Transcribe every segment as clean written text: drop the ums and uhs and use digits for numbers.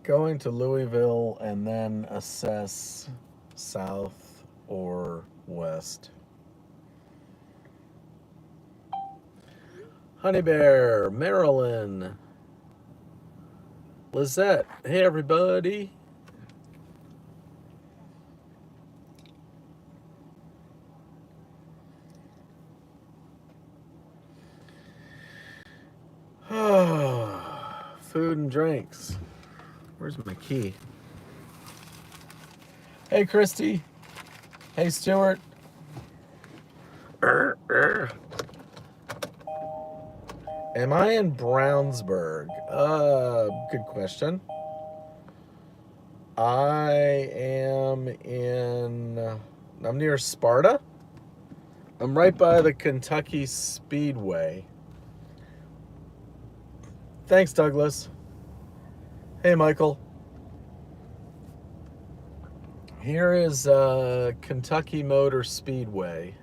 going to Louisville and then assess south or west. Honey Bear, Marilyn, Lizette, hey everybody. Food and drinks. Where's my key? Hey Christy. Hey Stuart. Am I in Brownsburg? Good question. I'm near Sparta. I'm right by the Kentucky Speedway. Thanks, Douglas. Hey, Michael. Here is Kentucky Motor Speedway.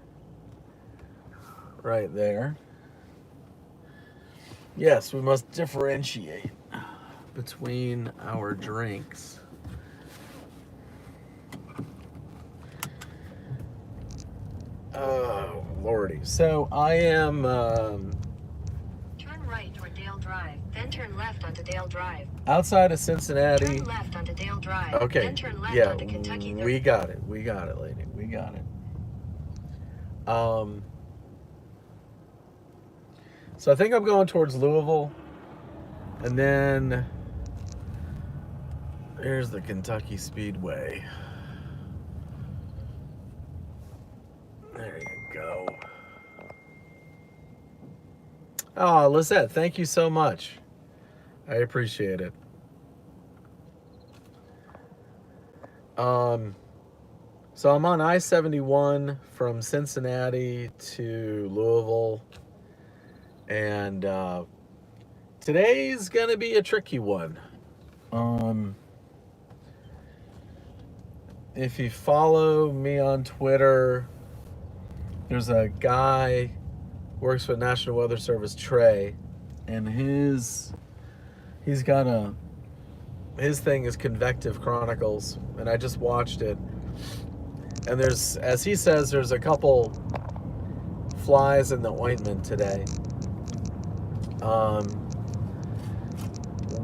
Right there. Yes, we must differentiate between our drinks. Oh, Lordy. So I am... Turn right toward Dale Drive, then turn left onto Dale Drive. outside of Cincinnati. Turn left onto Dale Drive, Okay, then turn left yeah, onto Kentucky. we got it, lady. We got it. So I think I'm going towards Louisville. And then here's the Kentucky Speedway. There you go. Oh, Lizette, thank you so much. I appreciate it. So I'm on I-71 from Cincinnati to Louisville. And today's gonna be a tricky one. If you follow me on Twitter, there's a guy works for National Weather Service, Trey, and his thing is Convective Chronicles, and I just watched it. And there's, as he says, there's a couple flies in the ointment today.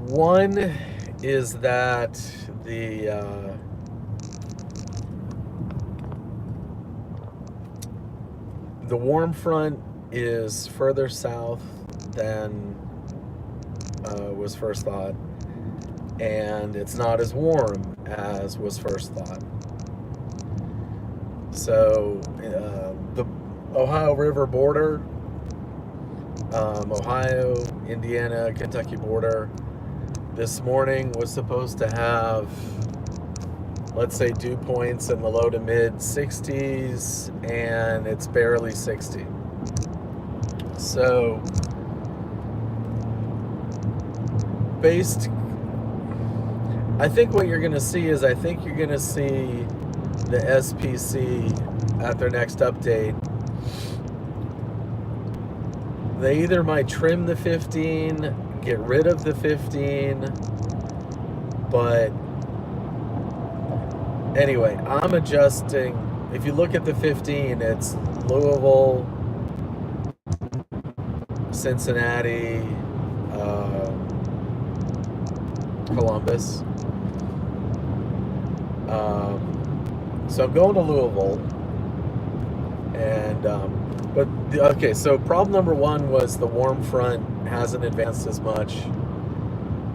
One is that the warm front is further south than was first thought, and it's not as warm as was first thought. So the Ohio River border, Ohio, Indiana, Kentucky border, this morning was supposed to have, let's say, dew points in the low to mid 60s, and it's barely 60. So I think what you're going to see is, I think you're going to see the SPC at their next update. They either might trim the 15, get rid of the 15, but anyway, I'm adjusting. If you look at the 15, it's Louisville, Cincinnati, Columbus. So I'm going to Louisville, and okay. So problem number one was the warm front hasn't advanced as much,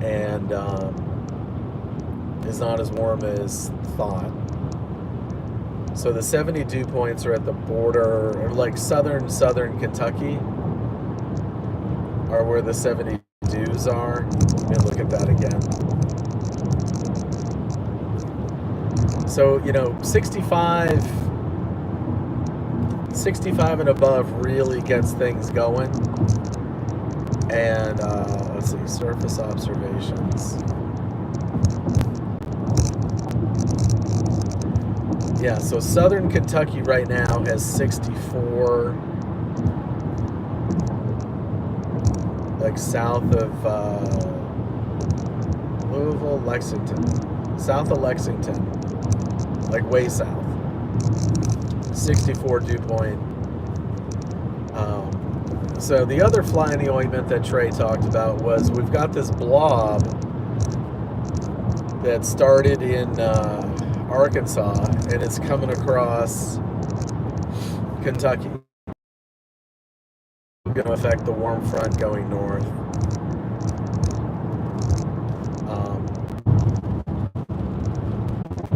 and is not as warm as thought. So the 70 dew points are at the border, or like southern Kentucky, are where the 70 dews are. Let me look at that again. So, 65 and above really gets things going. And let's see, surface observations. Yeah, so southern Kentucky right now has 64. Like south of Louisville, Lexington. South of Lexington. Like way south. 64 dew point. So the other fly in the ointment that Trey talked about was we've got this blob that started in Arkansas and it's coming across Kentucky. It's going to affect the warm front going north.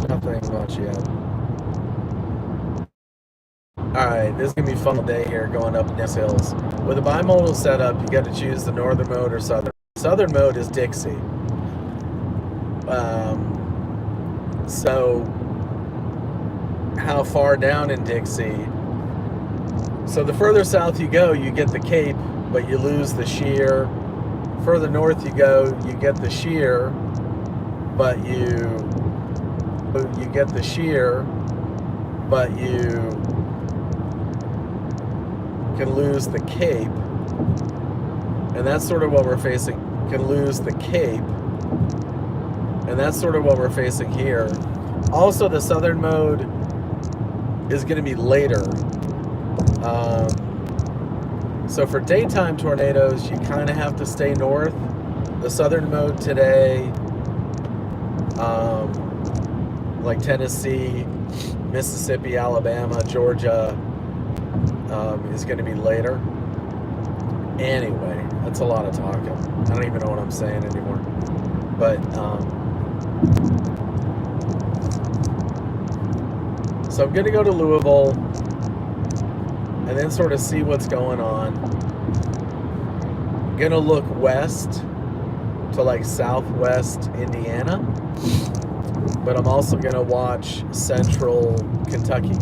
Nothing much yet. Alright, this is going to be a fun day here going up these hills. With a bimodal setup, you got to choose the northern mode or southern. Southern mode is Dixie. So, how far down in Dixie? So the further south you go, you get the Cape, but you lose the shear. Further north you go, you get the shear, but you get the shear, but you can lose the Cape. And that's sort of what we're facing. Can lose the Cape. And that's sort of what we're facing here. Also, the southern mode is going to be later. So for daytime tornadoes, you kind of have to stay north. The southern mode today, like Tennessee, Mississippi, Alabama, Georgia, is going to be later. Anyway, that's a lot of talking. I don't even know what I'm saying anymore. But, so I'm going to go to Louisville and then sort of see what's going on. I'm going to look west to like southwest Indiana, but I'm also going to watch central Kentucky.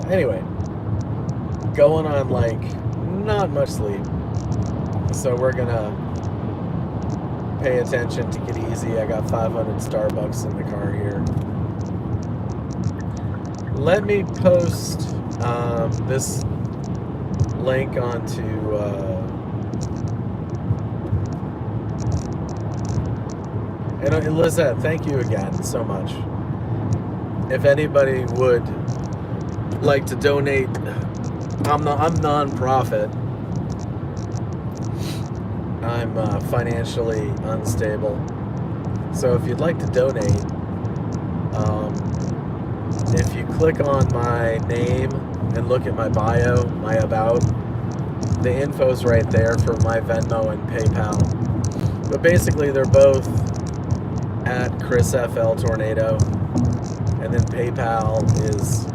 Anyway, going on like not much sleep, so we're gonna pay attention, take it easy. I got 500 Starbucks in the car here. Let me post this link onto and Lizette, thank you again so much. If anybody would like to donate, I'm non-profit. I'm financially unstable. So if you'd like to donate, if you click on my name and look at my bio, my about, the info's right there for my Venmo and PayPal. But basically they're both at ChrisFL Tornado, and then PayPal is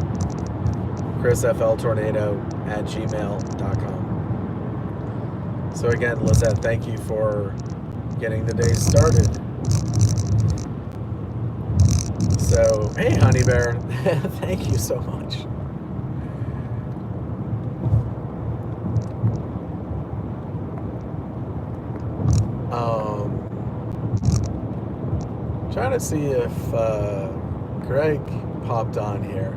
chrisfltornado@gmail.com. So again, Lizette, thank you for getting the day started. So, hey, Honey Bear, thank you so much. Trying to see if Greg popped on here.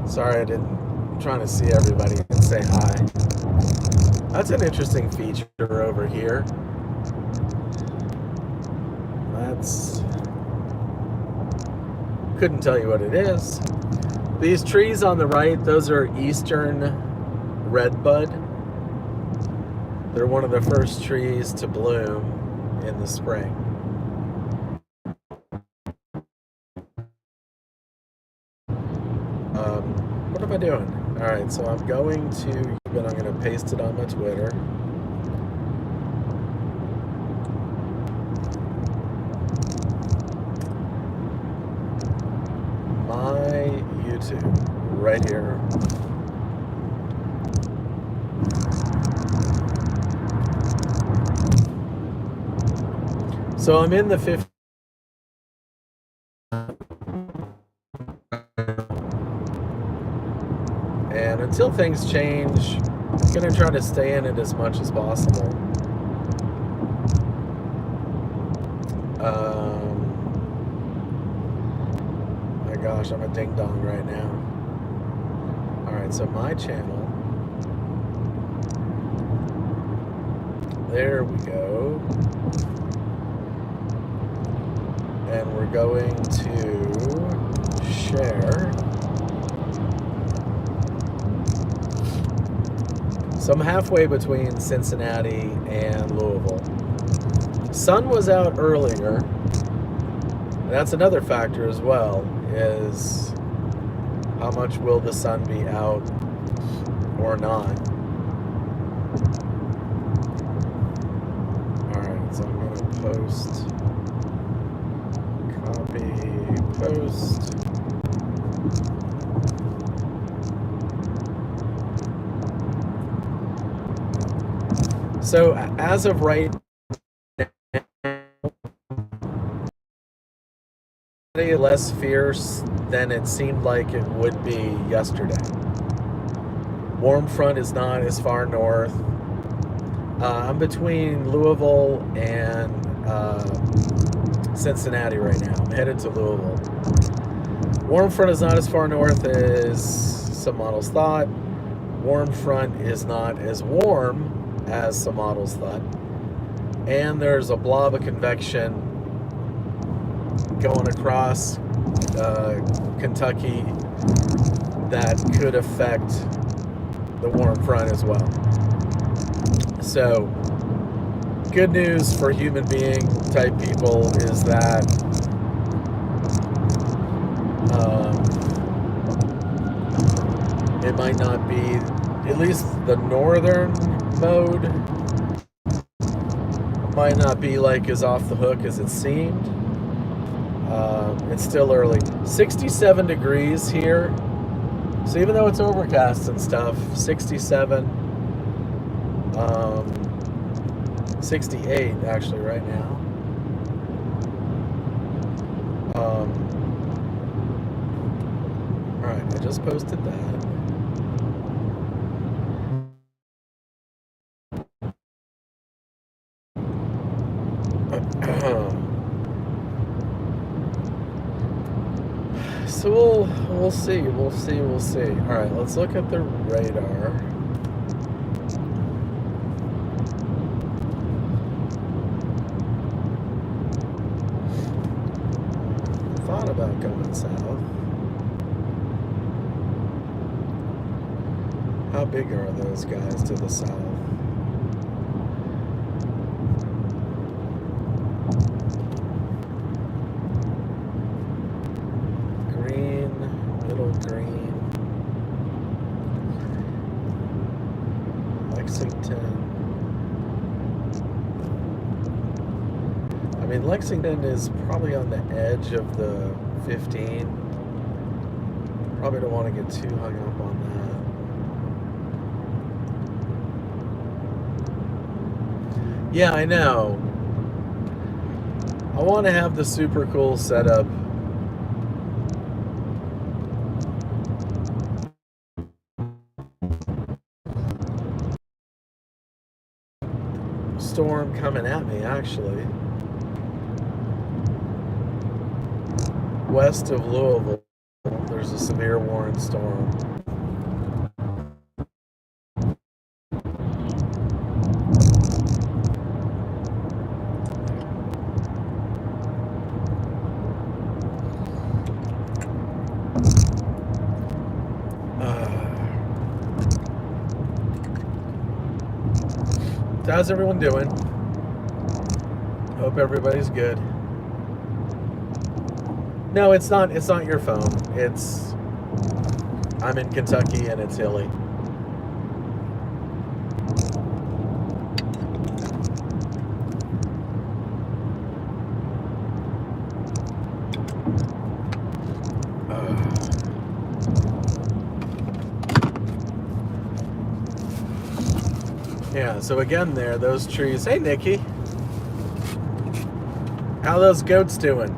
Sorry, I'm trying to see everybody and say hi. That's an interesting feature over here. Couldn't tell you what it is. These trees on the right, those are eastern redbud. They're one of the first trees to bloom in the spring. What am I doing? Alright, so I'm going to, but I'm going to paste it on my Twitter. My YouTube, right here. So I'm in the 50. And until things change, I'm going to try to stay in it as much as possible. My gosh, I'm a ding-dong right now. Alright, right, so my channel. There we go. And we're going to share. So I'm halfway between Cincinnati and Louisville. Sun was out earlier. That's another factor as well, is how much will the sun be out or not. Alright, so I'm going to post, copy, post. So as of right now, less fierce than it seemed like it would be yesterday. Warm front is not as far north. I'm between Louisville and Cincinnati right now. I'm headed to Louisville. Warm front is not as far north as some models thought. Warm front is not as warm as some models thought. And there's a blob of convection going across Kentucky that could affect the warm front as well. So, good news for human being type people is that it might not be, at least the northern mode might not be like as off the hook as it seemed. It's still early. 67 degrees here. So even though it's overcast and stuff, 67, 68 actually right now. Alright, I just posted that. So we'll see. All right, let's look at the radar. Thought about going south. How big are those guys to the south? Green, Lexington. I mean, Lexington is probably on the edge of the 15. Probably don't want to get too hung up on that. Yeah, I know. I want to have the super cool setup. Storm coming at me, actually. West of Louisville, there's a severe warning storm. How's everyone doing? Hope everybody's good. No, it's not your phone. I'm in Kentucky and it's hilly. Yeah, so again there, those trees. Hey, Nikki. How are those goats doing?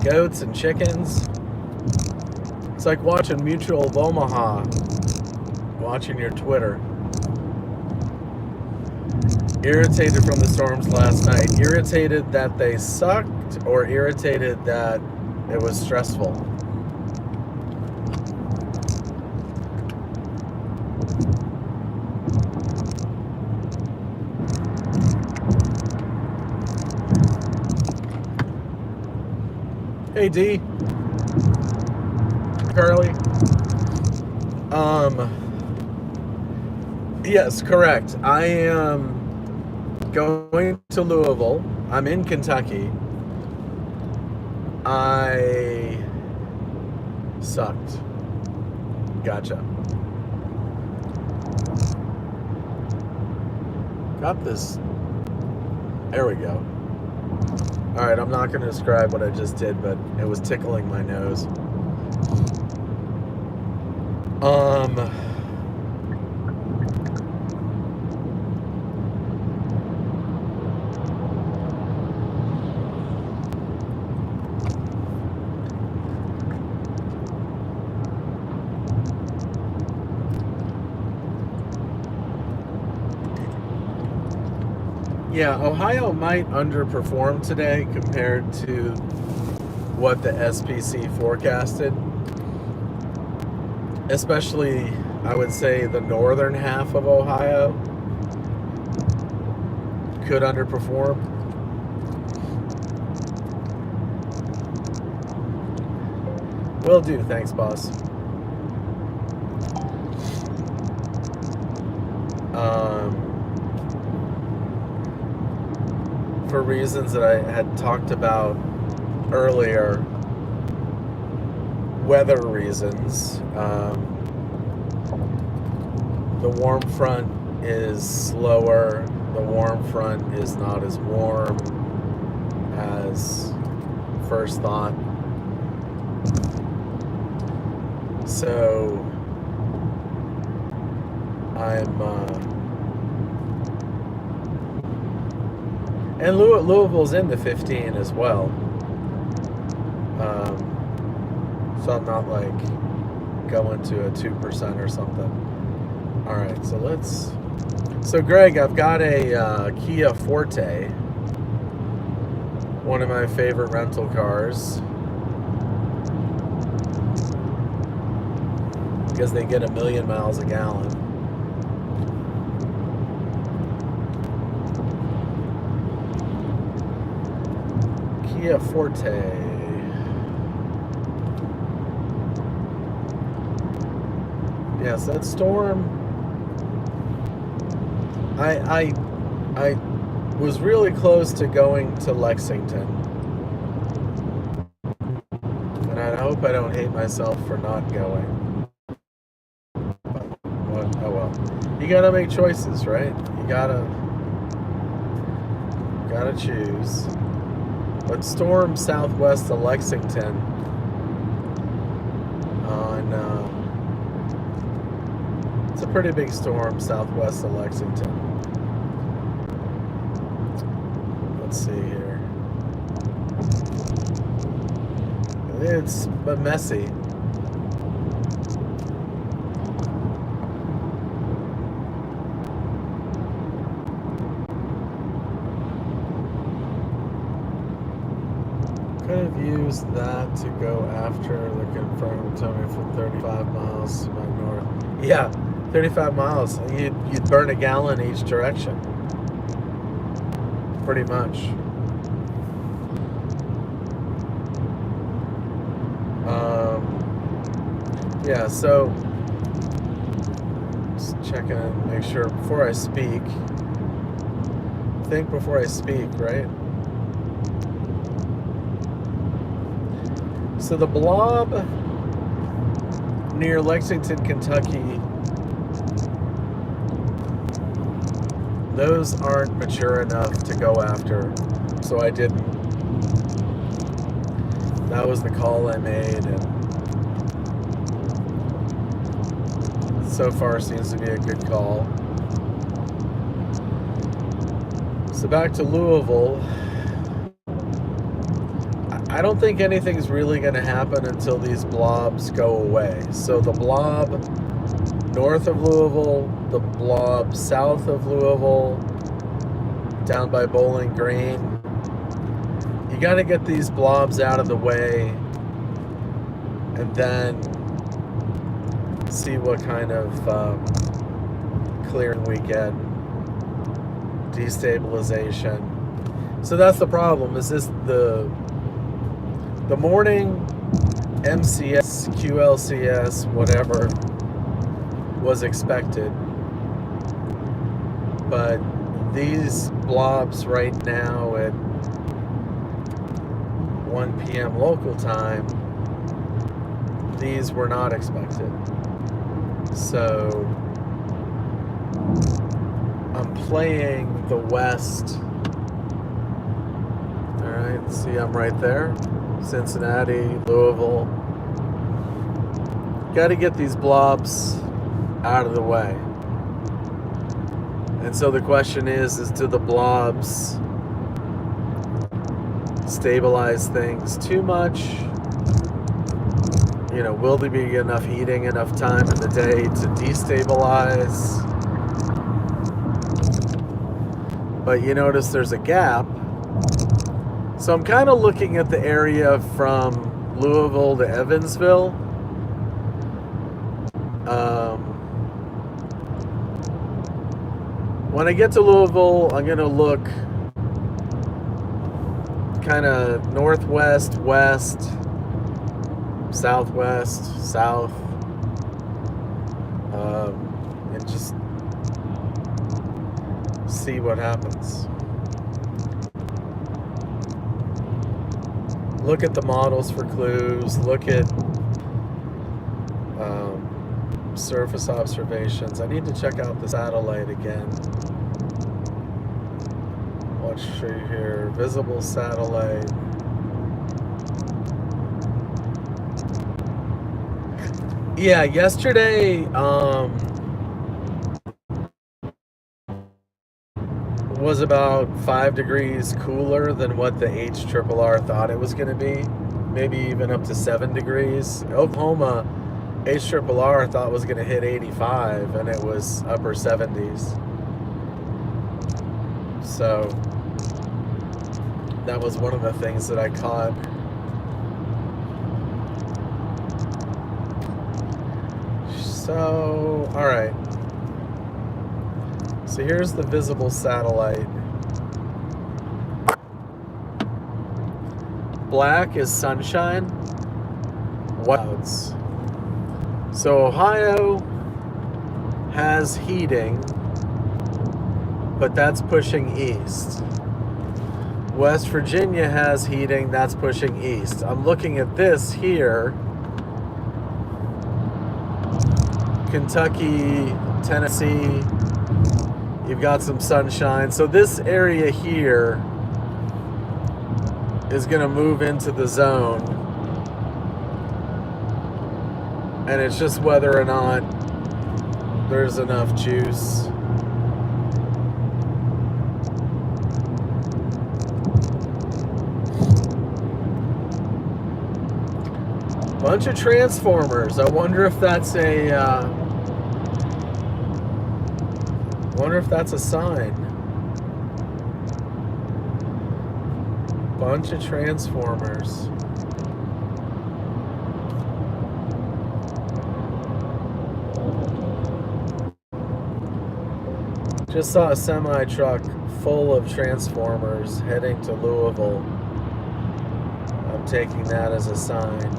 Goats and chickens. It's like watching Mutual of Omaha, watching your Twitter. Irritated from the storms last night. Irritated that they sucked, or irritated that it was stressful? Hey D, Carly. Yes, correct. I am going to Louisville. I'm in Kentucky. I sucked. Gotcha. Got this. There we go. Alright, I'm not going to describe what I just did, but it was tickling my nose. Yeah, Ohio might underperform today compared to what the SPC forecasted. Especially, I would say, the northern half of Ohio could underperform. Will do, thanks, boss. For reasons that I had talked about earlier, weather reasons, the warm front is slower, the warm front is not as warm as first thought. So and Louisville's in the 15 as well. So I'm not like going to a 2% or something. All right, so Greg, I've got a Kia Forte, one of my favorite rental cars, because they get 1,000,000 miles a gallon. Kia Forte. Yes, that storm. I was really close to going to Lexington, and I hope I don't hate myself for not going. But, oh well. You gotta make choices, right? You gotta choose. But storm southwest of Lexington on it's a pretty big storm southwest of Lexington. Let's see here. It's messy. Could have used that to go after the confirmed Tony for 35 miles to my north. Yeah, 35 miles. You'd burn a gallon each direction. Pretty much. Yeah, so just checking and make sure before I speak. Think before I speak, right? So the blob near Lexington, Kentucky, those aren't mature enough to go after, so I didn't. That was the call I made, and so far seems to be a good call. So back to Louisville. I don't think anything's really going to happen until these blobs go away. So the blob north of Louisville, the blob south of Louisville, down by Bowling Green. You got to get these blobs out of the way and then see what kind of clearing we get. Destabilization. So that's the problem, is this the the morning MCS, QLCS, whatever was expected, but these blobs right now at 1 p.m. local time, these were not expected. So I'm playing the west. All right, see, I'm right there. Cincinnati, Louisville. Got to get these blobs out of the way. And so the question is do the blobs stabilize things too much? You know, will there be enough heating, enough time in the day to destabilize? But you notice there's a gap. So I'm kind of looking at the area from Louisville to Evansville. When I get to Louisville, I'm going to look kind of northwest, west, southwest, south, and just see what happens. Look at the models for clues, look at surface observations. I need to check out the satellite again. Let's show you here, visible satellite. Yeah, yesterday was about 5 degrees cooler than what the HRRR thought it was going to be. Maybe even up to 7 degrees. Oklahoma, HRRR thought was going to hit 85, and it was upper 70s. So that was one of the things that I caught. So, all right. So here's the visible satellite. Black is sunshine, white clouds. So Ohio has heating, but that's pushing east. West Virginia has heating, that's pushing east. I'm looking at this here. Kentucky, Tennessee, you've got some sunshine. So this area here is going to move into the zone. And it's just whether or not there's enough juice. Bunch of transformers. I wonder if that's a sign. Bunch of transformers. Just saw a semi truck full of transformers heading to Louisville. I'm taking that as a sign.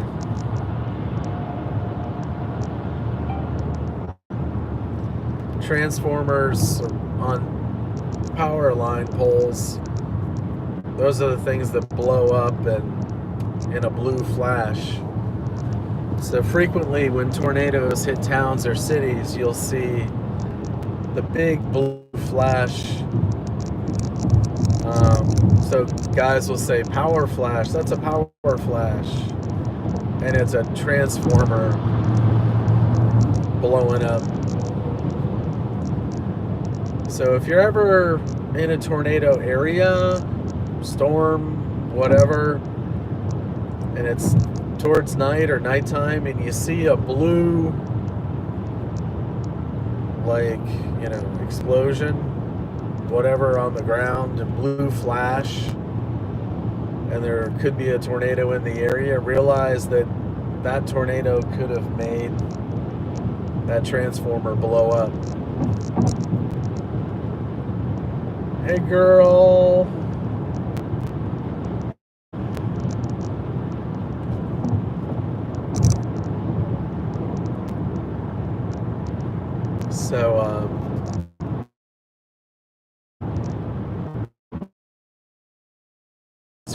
Transformers on power line poles. Those are the things that blow up and in a blue flash. So frequently when tornadoes hit towns or cities, you'll see the big blue flash. So guys will say power flash. That's a power flash. And it's a transformer blowing up. So if you're ever in a tornado area, storm, whatever, and it's towards night or nighttime and you see a blue, like, you know, explosion, whatever on the ground, and blue flash, and there could be a tornado in the area, realize that that tornado could have made that transformer blow up. Hey girl. So,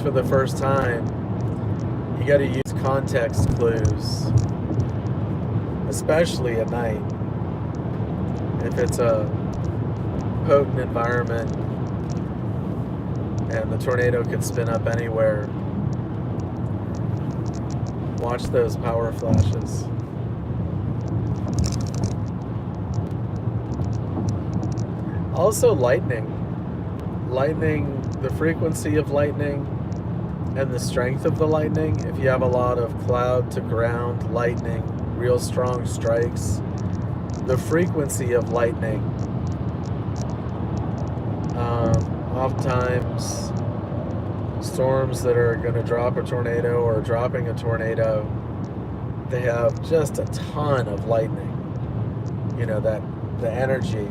for the first time, you got to use context clues, especially at night. If it's a potent environment and the tornado can spin up anywhere, watch those power flashes. Also lightning. Lightning, the frequency of lightning and the strength of the lightning. If you have a lot of cloud to ground lightning, real strong strikes, the frequency of lightning, oftentimes storms that are going to drop a tornado or dropping a tornado, they have just a ton of lightning. You know, that the energy.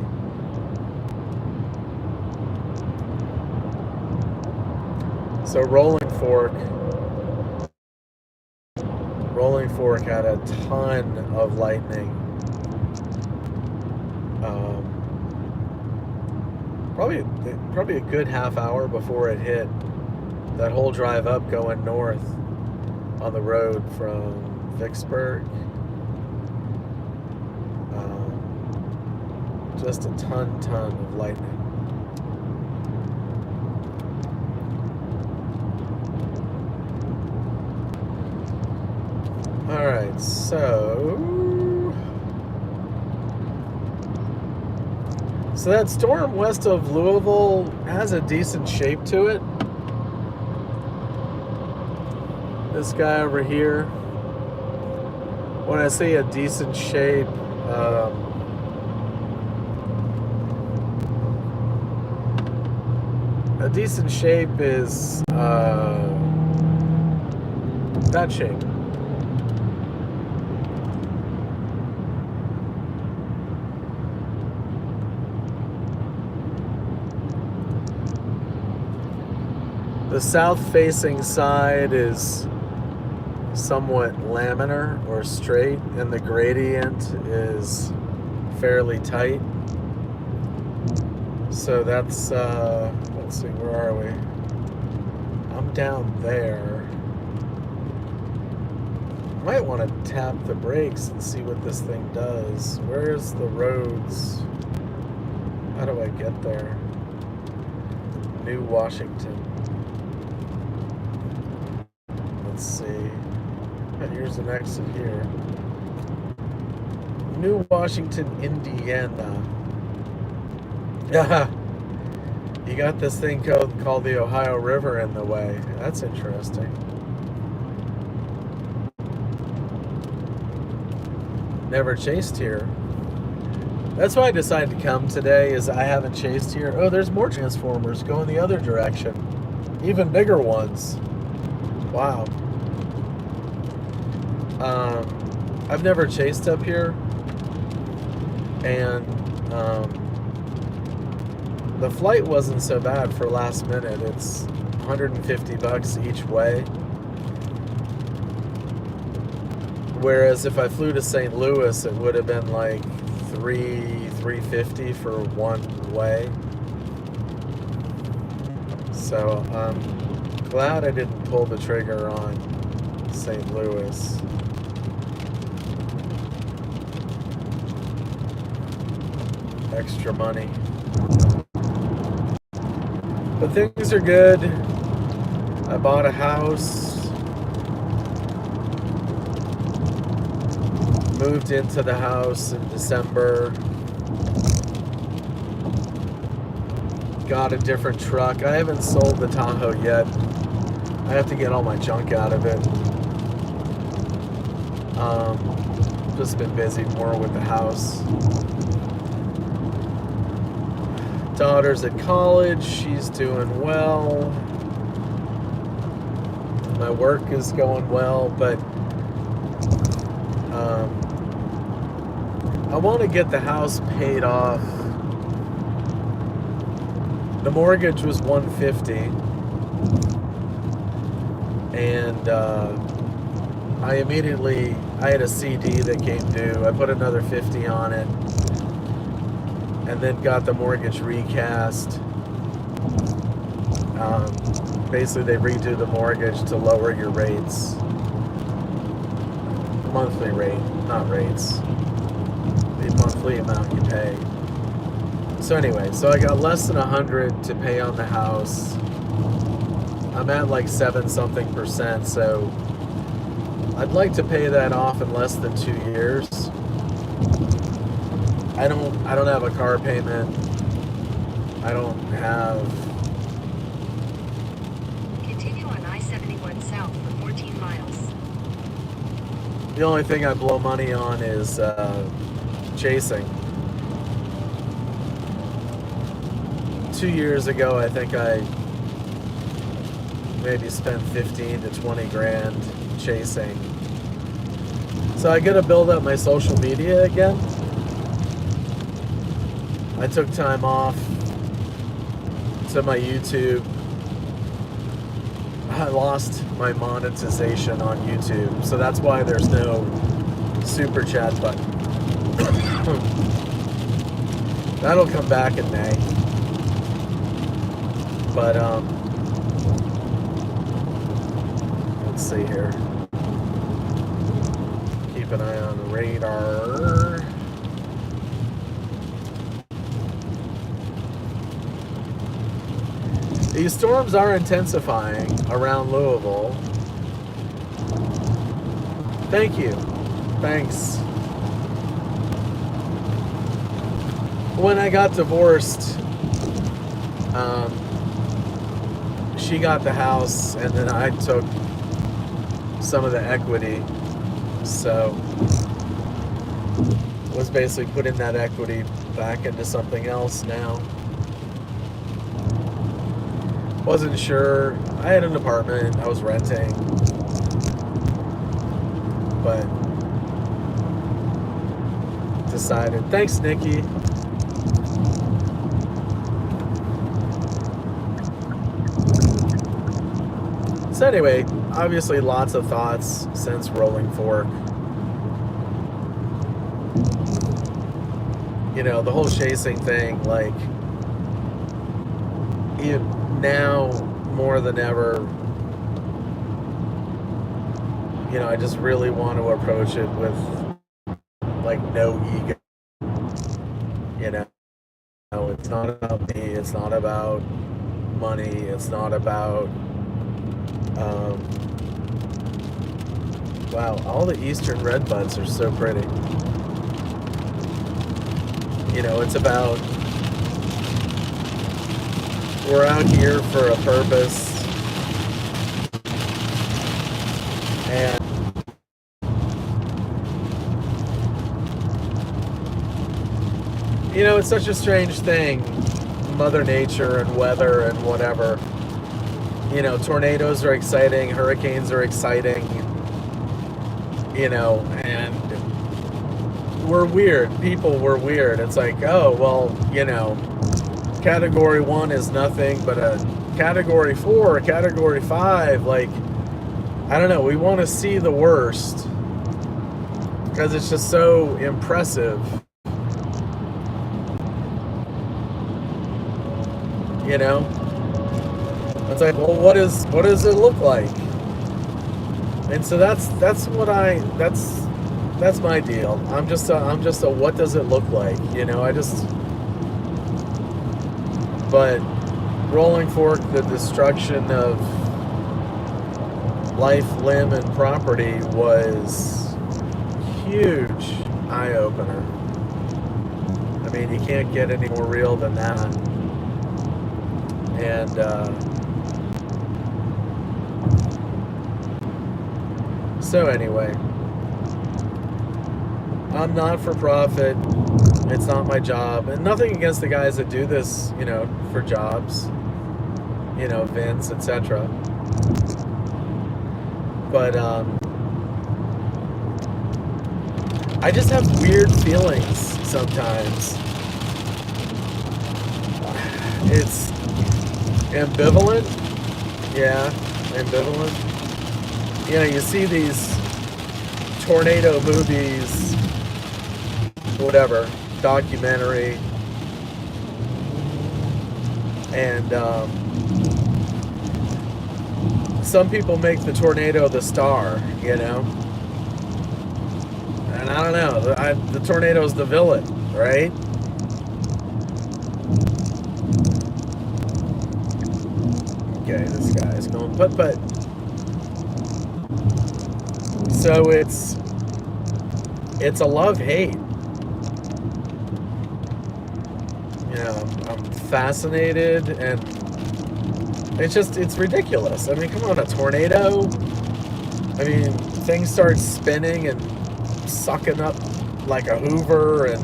So Rolling Fork had a ton of lightning. Probably a good half hour before it hit. That whole drive up going north on the road from Vicksburg. Just a ton of lightning. All right, so that storm west of Louisville has a decent shape to it. This guy over here, when I say a decent shape, a decent shape is that shape. The south-facing side is somewhat laminar or straight, and the gradient is fairly tight. So that's, let's see, where are we? I'm down there. I might want to tap the brakes and see what this thing does. Where's the roads? How do I get there? New Washington. Let's see. Here's an exit here. New Washington, Indiana. Yeah. You got this thing called the Ohio River in the way. That's interesting. Never chased here. That's why I decided to come today, is I haven't chased here. Oh, there's more transformers going the other direction. Even bigger ones. Wow. I've never chased up here, and the flight wasn't so bad for last minute. It's $150 each way, whereas if I flew to St. Louis, it would have been like $350 for one way. So I'm glad I didn't pull the trigger on St. Louis. Extra money. But things are good. I bought a house. Moved into the house in December. Got a different truck. I haven't sold the Tahoe yet. I have to get all my junk out of it. Just been busy more with the house. Daughter's at college. She's doing well. My work is going well, but I want to get the house paid off. The mortgage was $150, and I had a CD that came due. I put another $50 on it, and then got the mortgage recast. Basically, they redo the mortgage to lower your rates. Monthly rate, not rates. The monthly amount you pay. So anyway, so I got less than 100 to pay on the house. I'm at like 7-something%, so I'd like to pay that off in less than 2 years. I don't have a car payment. I don't have. Continue on I-71 south for 14 miles. The only thing I blow money on is chasing. 2 years ago, I think I maybe spent 15 to 20 grand chasing. So I gotta build up my social media again. I took time off to my YouTube. I lost my monetization on YouTube, so that's why there's no super chat button. That'll come back in May. But let's see here. Keep an eye on the radar. These storms are intensifying around Louisville. Thank you. Thanks. When I got divorced, she got the house, and then I took some of the equity. So, was basically putting that equity back into something else now. Wasn't sure. I had an apartment I was renting, but decided. Thanks, Nikki. So anyway, obviously lots of thoughts since Rolling Fork. You know, the whole chasing thing, like, now more than ever, you know, I just really want to approach it with like no ego. You know, it's not about me, it's not about money, it's not about wow, all the eastern redbuds are so pretty. You know, it's about we're out here for a purpose, and you know, it's such a strange thing, Mother Nature and weather and whatever. You know, tornadoes are exciting, hurricanes are exciting, you know, and we're weird. People were weird. It's like, oh, well, you know, Category 1 is nothing, but a Category 4, a Category 5, like, I don't know, we want to see the worst because it's just so impressive. You know? It's like, well, what does it look like? And so that's my deal. I'm just a what does it look like? You know, but Rolling Fork, the destruction of life, limb, and property was huge eye-opener. I mean, you can't get any more real than that. And so anyway, I'm not for profit. It's not my job, and nothing against the guys that do this, you know, for jobs, you know, Vince, etc. But I just have weird feelings sometimes. It's ambivalent. Yeah, ambivalent. You know, you see these tornado movies, whatever, documentary, And some people make the tornado the star, you know? And I don't know, the tornado's the villain, right? Okay, this guy's going putt-putt. So it's a love-hate. You know, I'm fascinated, and it's ridiculous. I mean, come on, a tornado? I mean, things start spinning and sucking up like a Hoover, and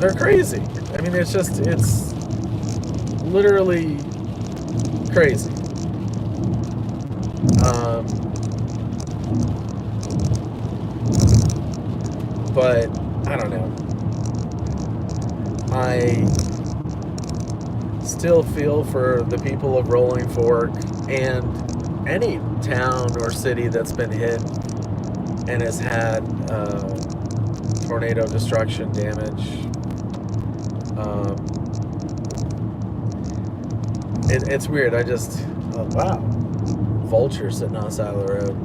they're crazy. I mean, it's literally crazy. But I don't know. I still feel for the people of Rolling Fork and any town or city that's been hit and has had tornado destruction damage. It's weird. Wow, vulture sitting on the side of the road.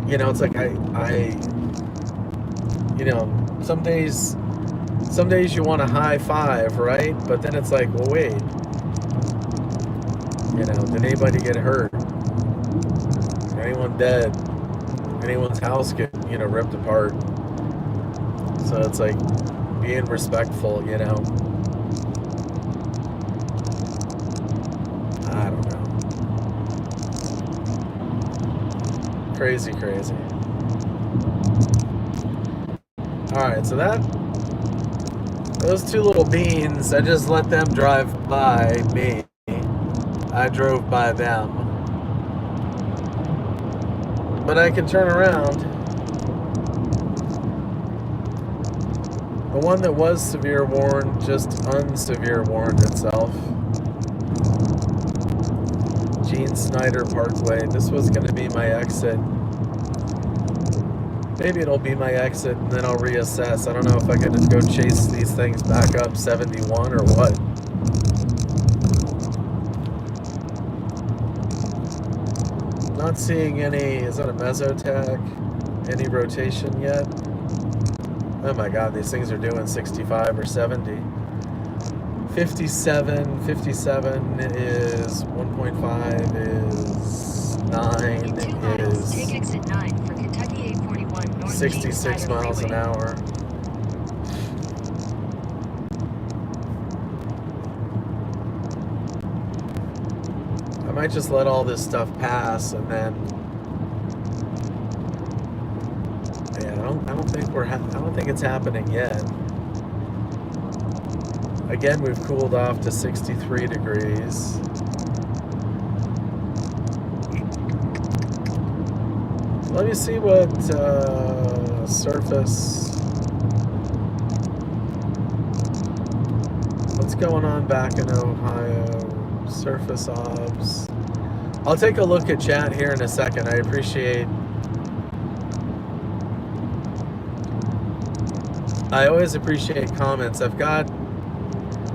You know, it's like you know, some days you want a high five, right? But then it's like, well, wait, you know, did anybody get hurt? Anyone dead? Anyone's house get, you know, ripped apart? So it's like being respectful, you know. I don't know. Crazy. Alright, so those two little beans, I just let them drive by me. I drove by them. But I can turn around. The one that was severe warned just unsevere warned itself. Gene Snyder Parkway. This was going to be my exit. Maybe it'll be my exit and then I'll reassess. I don't know if I gotta go chase these things back up 71 or what. Not seeing any, is that a mesotag? Any rotation yet? Oh my god, these things are doing 65 or 70. 57 is 1.5 is 9 is take exit 9 for Kentucky 841 North 66 miles an hour. I might just let all this stuff pass and then I don't think it's happening yet. Again, we've cooled off to 63 degrees. Let me see what surface. What's going on back in Ohio? Surface obs. I'll take a look at chat here in a second. I always appreciate comments. I've got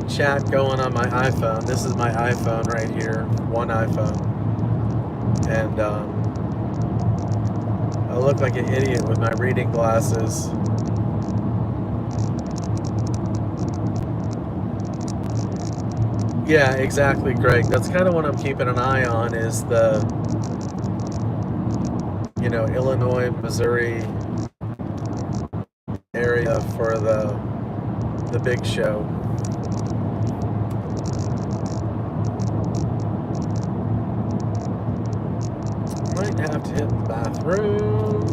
chat going on my iPhone. This is my iPhone right here, one iPhone, and I look like an idiot with my reading glasses. Yeah, exactly, Greg. That's kind of what I'm keeping an eye on, is the, you know, Illinois, Missouri area for the big show. Might have to hit the bathroom.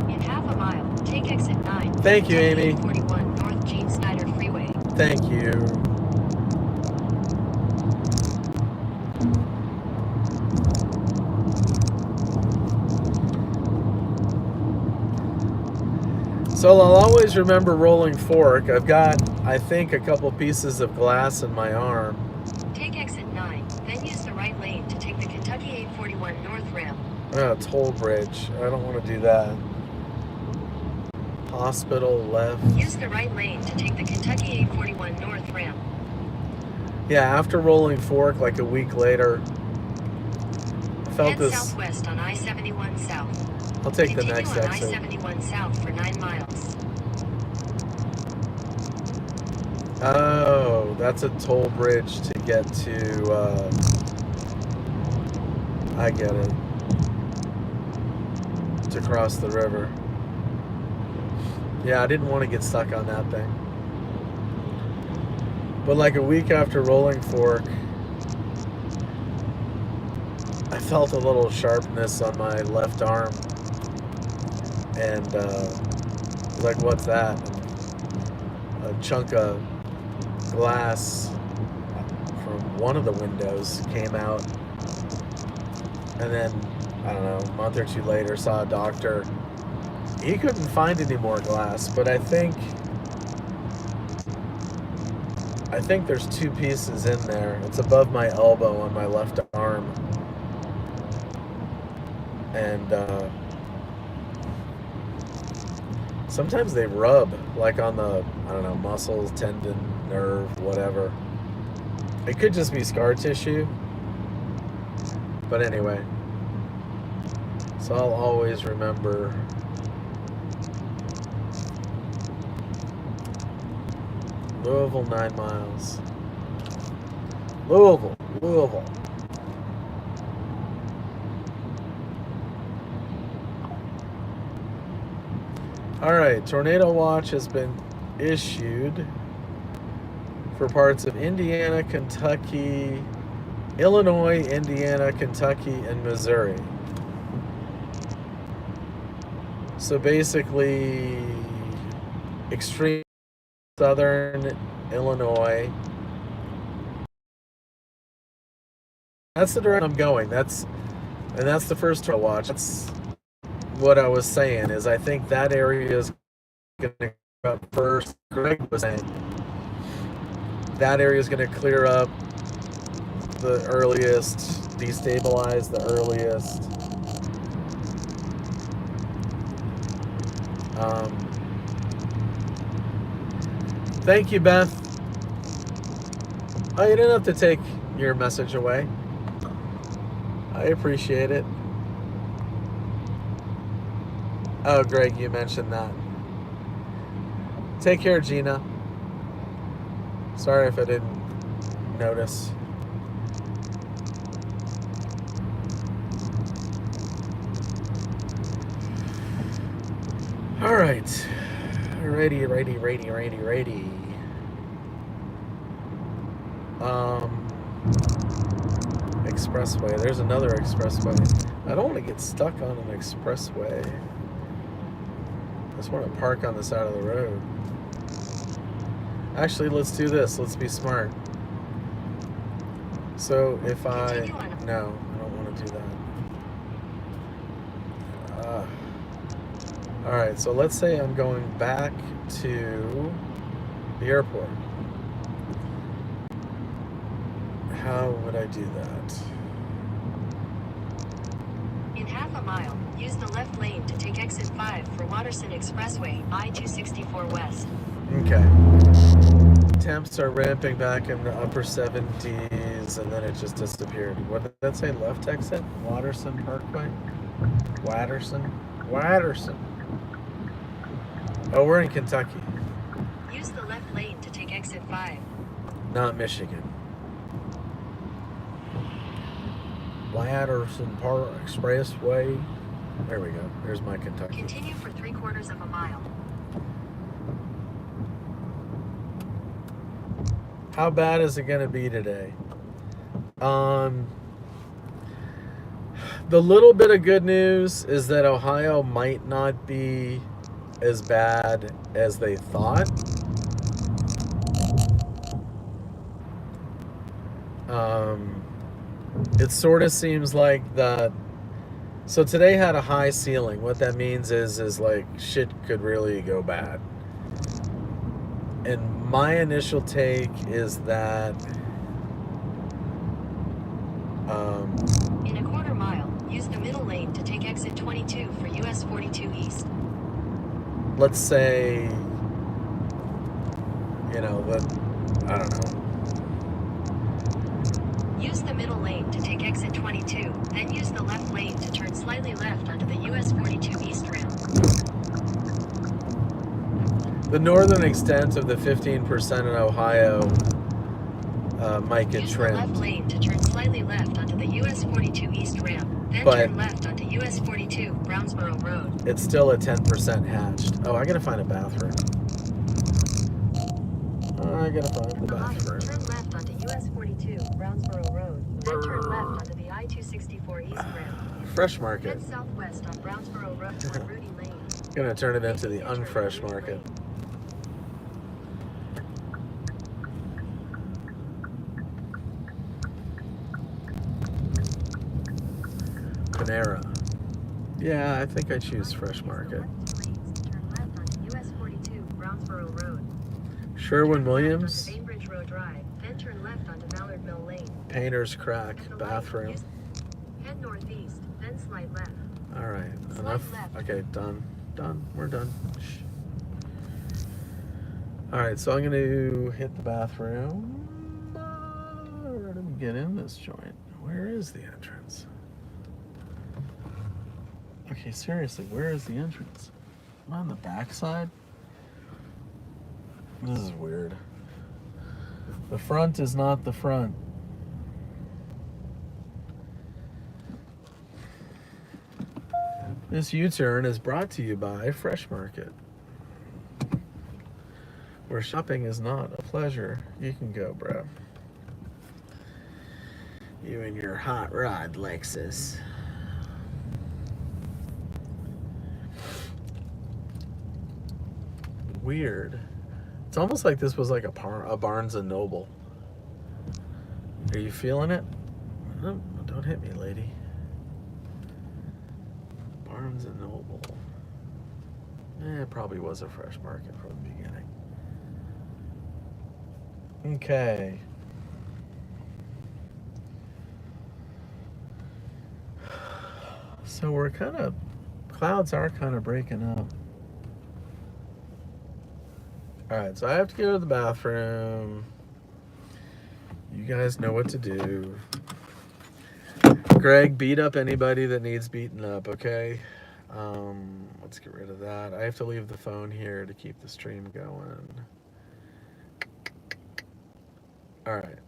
In half a mile, take exit 9. Thank you, Amy. 41 North Gene Snyder Freeway. Thank you. So I'll always remember Rolling Fork. I've got, I think, a couple pieces of glass in my arm. Take exit 9, then use the right lane to take the Kentucky 841 North Rim. Oh, toll bridge. I don't want to do that. Hospital left. Use the right lane to take the Kentucky 841 north ramp. Yeah, after Rolling Fork, like a week later, I felt Head this. southwest on I-71 south. I'll take the Continue next on exit. I-71 south for 9 miles. Oh, that's a toll bridge to get to, I get it. To cross the river. Yeah, I didn't want to get stuck on that thing. But like a week after Rolling Fork, I felt a little sharpness on my left arm. And I was like, what's that? A chunk of glass from one of the windows came out. And then, I don't know, a month or two later, saw a doctor. He couldn't find any more glass, but I think there's 2 pieces in there. It's above my elbow on my left arm. And sometimes they rub, like on the, I don't know, muscles, tendon, nerve, whatever. It could just be scar tissue. But anyway, so I'll always remember Louisville, 9 miles. Louisville. All right, tornado watch has been issued for parts of Indiana, Kentucky, Illinois, Indiana, Kentucky, and Missouri. So basically, extreme southern Illinois. That's the direction I'm going. That's the first tornado watch. That's what I was saying, is I think that area is going to clear up first. Greg was saying that area is going to clear up the earliest, destabilize the earliest. Thank you, Beth. Oh, you didn't have to take your message away. I appreciate it. Oh, Greg, you mentioned that. Take care, Gina. Sorry if I didn't notice. All right. Ready. Expressway. There's another expressway. I don't want to get stuck on an expressway. I just want to park on the side of the road. Actually, let's do this. Let's be smart. So if no, I don't want to do that. All right, so let's say I'm going back to the airport. How would I do that? In half a mile, use the left lane to take exit 5 for Watterson Expressway, I-264 West. Okay. Temps are ramping back in the upper 70s, and then it just disappeared. What did that say? Left exit? Watterson Parkway? Watterson. Oh, we're in Kentucky. Use the left lane to take exit 5. Not Michigan. Watterson Park Expressway. There we go. There's my Kentucky. Continue for 3/4 of a mile. How bad is it going to be today? The little bit of good news is that Ohio might not be as bad as they thought. It sort of seems like that. So today had a high ceiling. What that means is like shit could really go bad. And my initial take is that in a 1/4 mile, use the middle lane to take exit 22 for US 42 East. let's say, you know, I don't know. Use the middle lane to take exit 22, then use the left lane to turn slightly left onto the US 42 East ramp. The northern extent of the 15% in Ohio might get Use trimmed. the left lane to turn slightly left onto the US 42 East ramp, then But turn left onto US 42 Brownsboro Road. it's still a 10% hatched. Oh, I gotta find a bathroom. I gotta find the bathroom. Turn left onto US 42 Brownsboro Road, then turn left onto the I-264 East ramp. Fresh Market. Head southwest on Brownsboro Road toward Rudy Lane. Gonna turn it into the unfresh market. Panera. Yeah, I think I choose Fresh Market. Turn left onto US 42 Brownsboro Road. Sherwin-Williams. Bainbridge Road Drive, then turn left onto Mallard Mill Lane. Painter's Crack bathroom. Head northeast, then slide left. All right, enough. Okay, done. We're done. Shh. All right, so I'm gonna hit the bathroom. Where do we get in this joint? Where is the entrance? Okay, seriously, where is the entrance? Am I on the back side? This is weird. The front is not the front. This U-turn is brought to you by Fresh Market, where shopping is not a pleasure. You can go, bro. You and your hot rod Lexus. Weird. It's almost like this was like a Barnes and Noble. Are you feeling it? No, don't hit me, lady. Barnes and Noble. It probably was a Fresh Market from the beginning. Okay. So we're clouds are kind of breaking up. Alright, so I have to go to the bathroom. You guys know what to do. Greg, beat up anybody that needs beaten up, okay? Let's get rid of that. I have to leave the phone here to keep the stream going. Alright.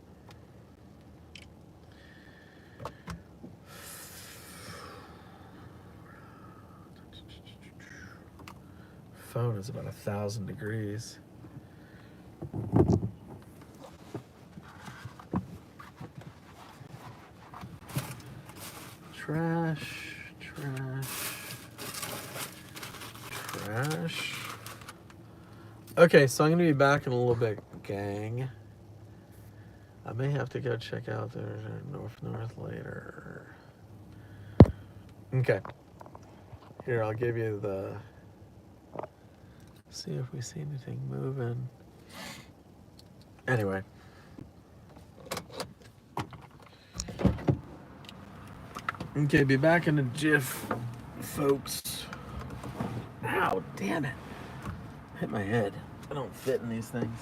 Phone is about 1,000 degrees. Trash. Okay, so I'm gonna be back in a little bit, gang. I may have to go check out the North later. Okay. Here, I'll give you the... See if we see anything moving. Anyway. Okay, be back in a jiff, folks. Ow, damn it. Hit my head. I don't fit in these things.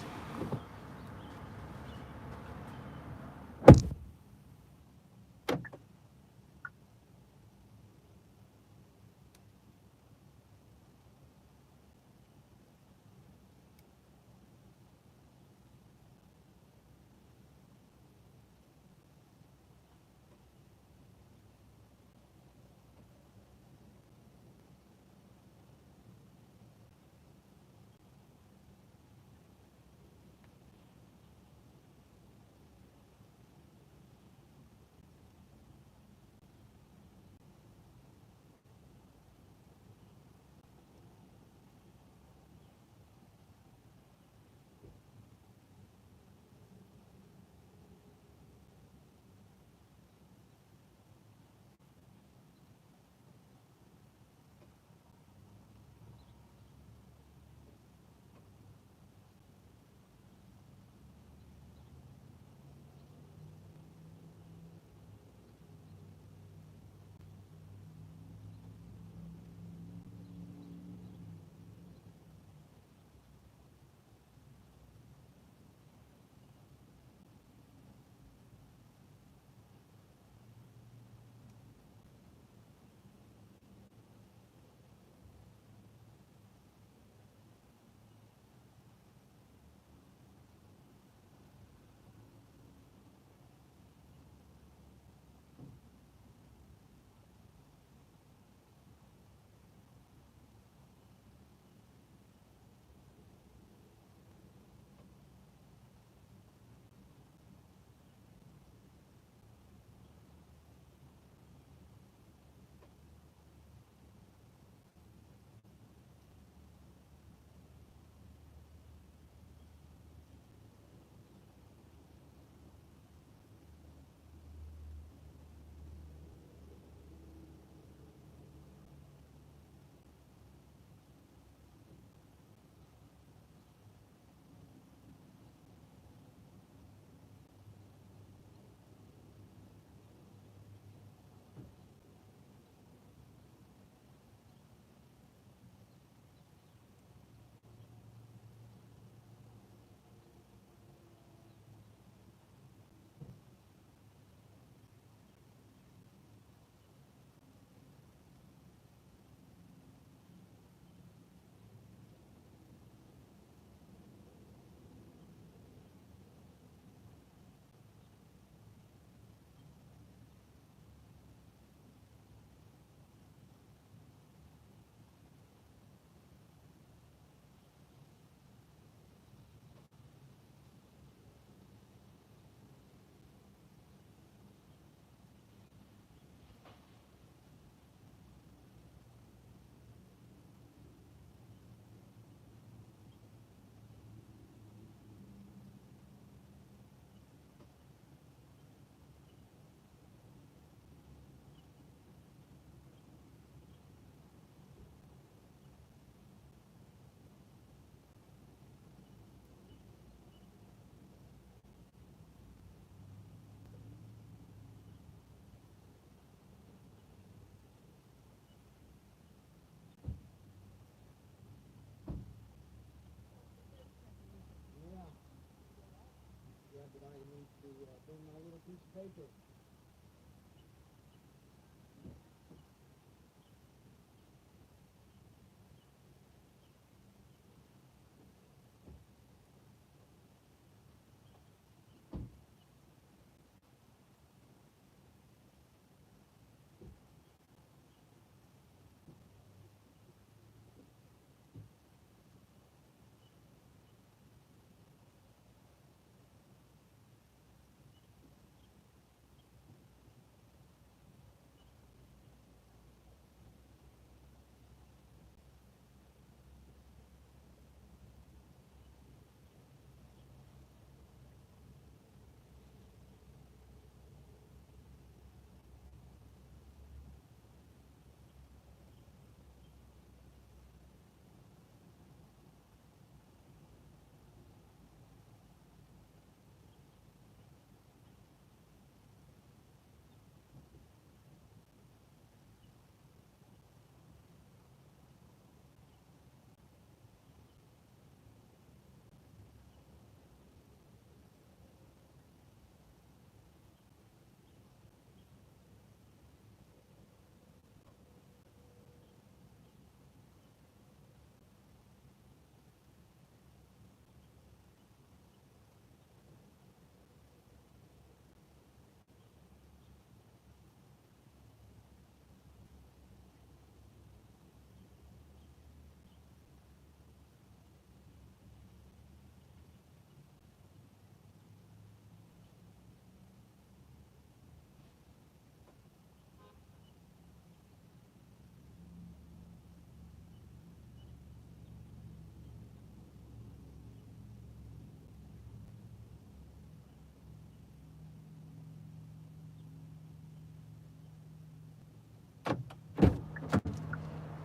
bring my little piece of paper.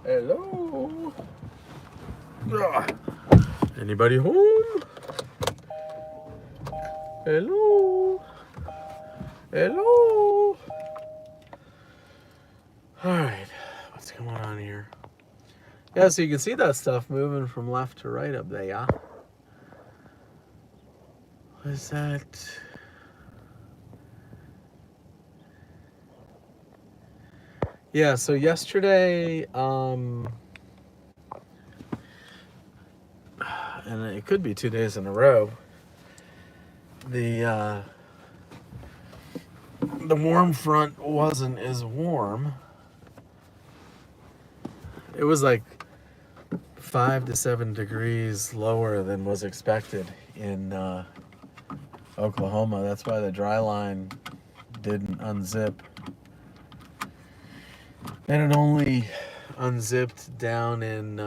Hello. Ugh. Anybody home? Hello. Hello. All right. What's going on here? Yeah, so you can see that stuff moving from left to right up there. Yeah. What is that? Yeah, so yesterday, and it could be 2 days in a row, the warm front wasn't as warm. It was like 5 to 7 degrees lower than was expected in Oklahoma. That's why the dry line didn't unzip. And it only unzipped down in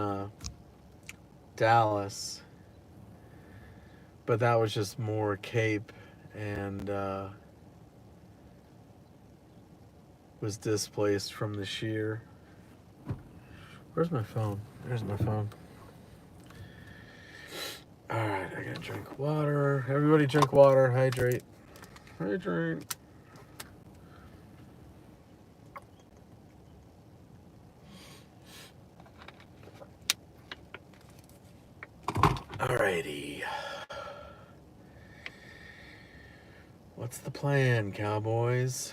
Dallas. But that was just more Cape and was displaced from the shear. Where's my phone? There's my phone. Alright, I gotta drink water. Everybody drink water. Hydrate. Hydrate. Alrighty. What's the plan, cowboys?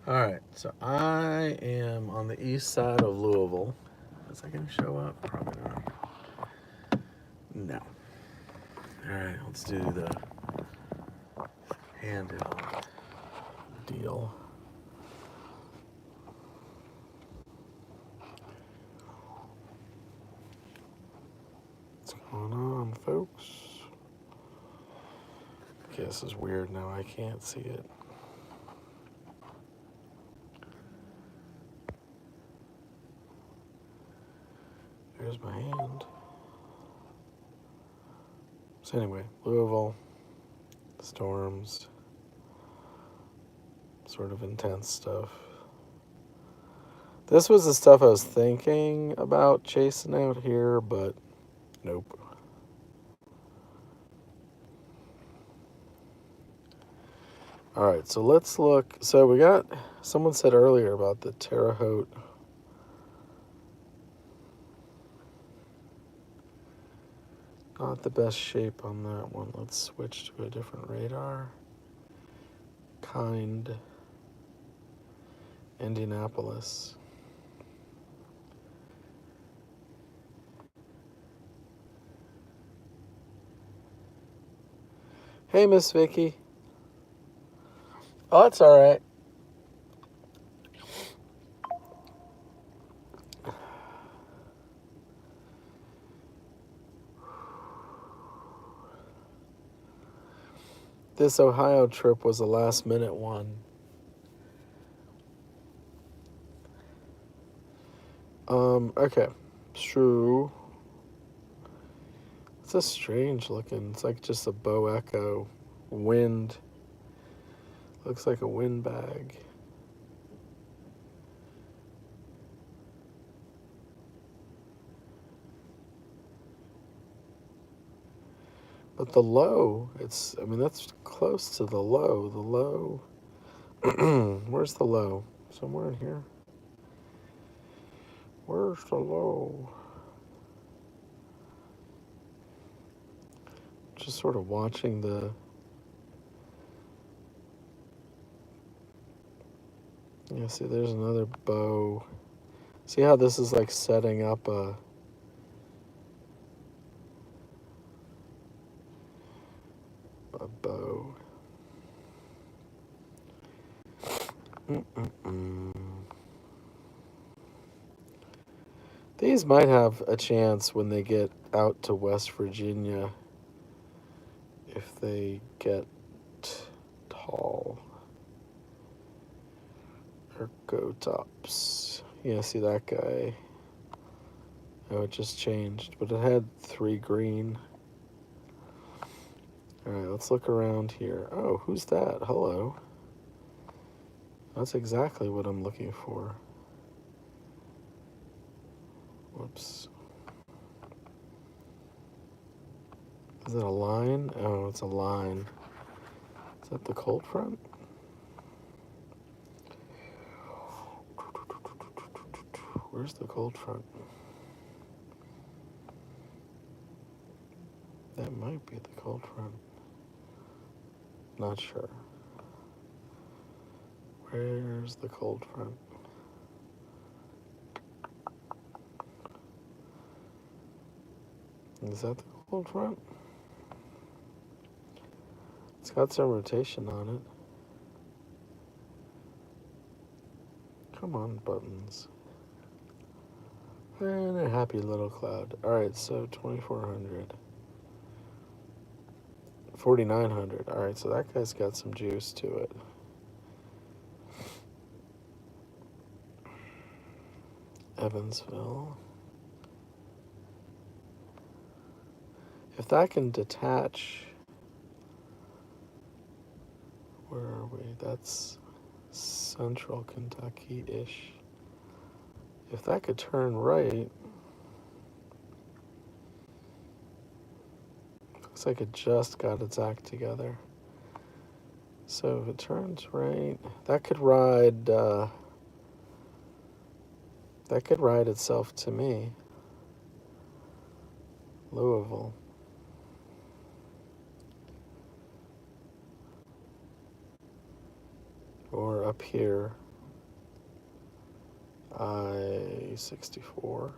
Alright, so I am on the east side of Louisville. Is that going to show up? Probably not. No. Alright, let's do the handheld deal. What's going on, folks? Okay, this is weird now. I can't see it. There's my hand. So anyway, Louisville, storms, sort of intense stuff. This was the stuff I was thinking about chasing out here, but nope. Alright, so let's look. So we got, someone said earlier about the Terre Haute Not the best shape on that one. Let's switch to a different radar. Kind. Indianapolis. Hey, Miss Vicky. Oh, that's all right. This Ohio trip was a last-minute one. Okay. True. It's a strange looking. It's like just a bow echo. Wind. Looks like a wind bag. But the low, that's close to the low. The low. Where's the low? Somewhere in here. Where's the low? Just sort of watching the... Yeah, see, there's another bow. See how this is like setting up a bow. These might have a chance when they get out to West Virginia if they get tall. Or go tops. Yeah, see that guy. Oh, it just changed, but it had 3 green. Alright, let's look around here. Oh, who's that? Hello. That's exactly what I'm looking for. Whoops. Is it a line? Oh, it's a line. Is that the cold front? Where's the cold front? That might be the cold front. Not sure. Where's the cold front? Is that the cold front? It's got some rotation on it. Come on, buttons. And a happy little cloud. Alright, so 2400. 4900. Alright, so that guy's got some juice to it. Evansville. If that can detach... Where are we? That's central Kentucky-ish. If that could turn right... Looks like it just got its act together. So if it turns right... That could ride itself to me. Louisville. Or up here, I-64.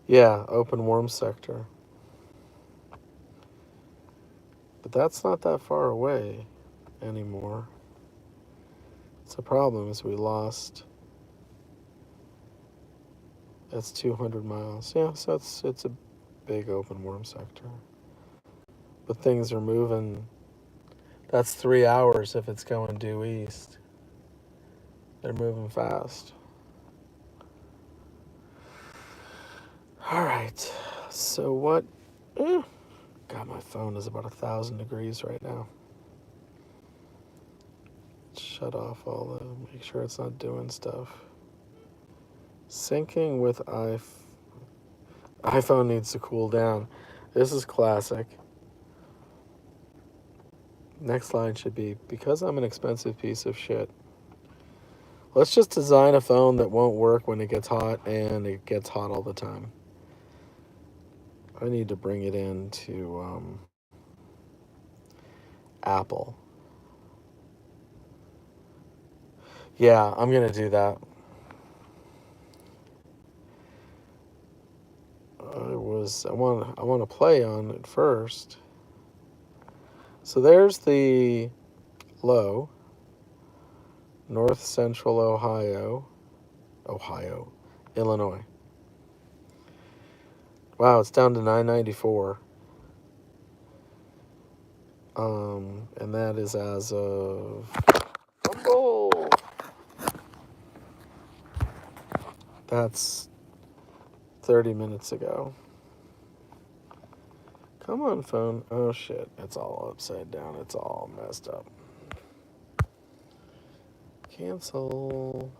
Yeah, open warm sector. But that's not that far away anymore. It's a problem is we lost... That's 200 miles. Yeah, so it's a big open warm sector. But things are moving. That's 3 hours if it's going due east. They're moving fast. All right. So what? God, my phone is about 1,000 degrees right now. Shut off all the... Make sure it's not doing stuff. Syncing with iPhone needs to cool down. This is classic. Next line should be, because I'm an expensive piece of shit, Let's just design a phone that won't work when it gets hot, and it gets hot all the time. I need to bring it into Apple. Yeah, I'm gonna do that. I want to play on it first. So there's the low, North Central Ohio, Illinois. Wow, it's down to 994. And that is as of Rumble. That's 30 minutes ago. Come on, phone. Oh shit, it's all upside down. It's all messed up. Cancel.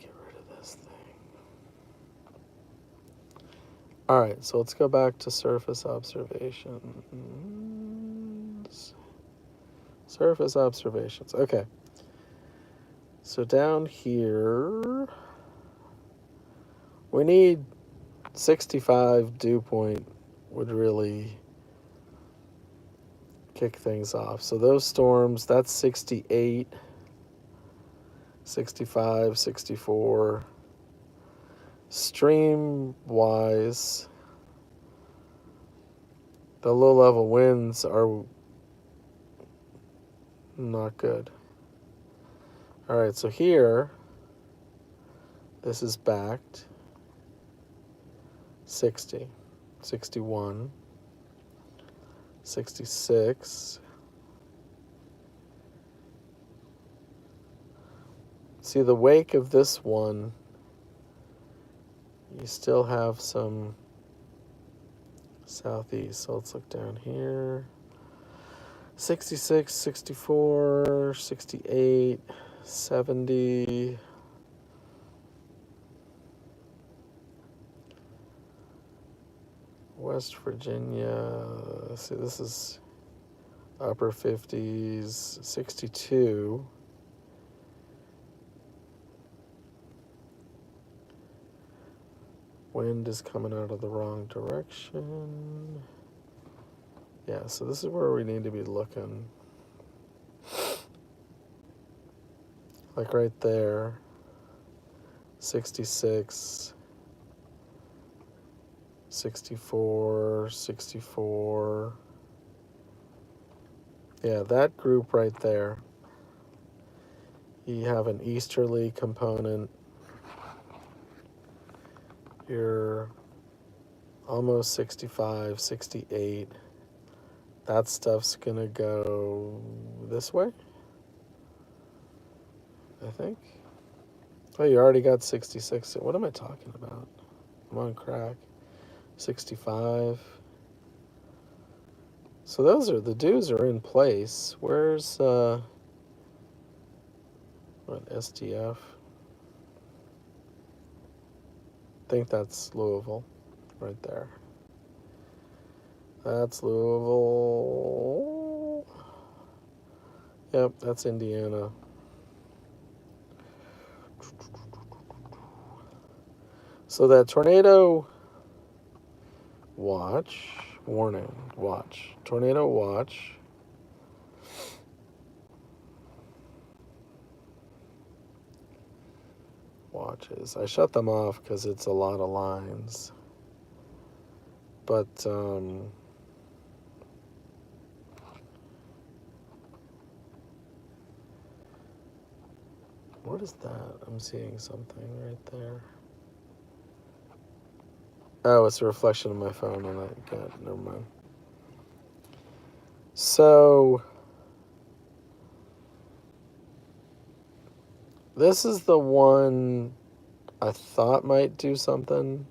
Get rid of this thing. All right, so let's go back to surface observations. Surface observations. Okay. So down here, we need 65 dew point would really kick things off. So those storms, that's 68, 65, 64. Stream wise, the low level winds are not good. All right, so here, this is backed 60, 61, 66. See, the wake of this one, you still have some southeast. So let's look down here. 66, 64, 68, 70. West Virginia. See, this is upper 50s, 62. Wind is coming out of the wrong direction. Yeah, so this is where we need to be looking. Like right there, 66, 64, 64. Yeah, that group right there. You have an easterly component. You're almost 65, 68. That stuff's gonna go this way, I think. Oh, you already got 66. What am I talking about? I'm on crack. 65. So those are, the dues are in place. Where's, what, SDF? I think that's Louisville, right there. That's Louisville. Yep, that's Indiana. So that tornado watch, warning, watch, tornado watch. Watches. I shut them off because it's a lot of lines. But, what is that? I'm seeing something right there. Oh, it's a reflection of my phone and I got, never mind. So, this is the one I thought might do something.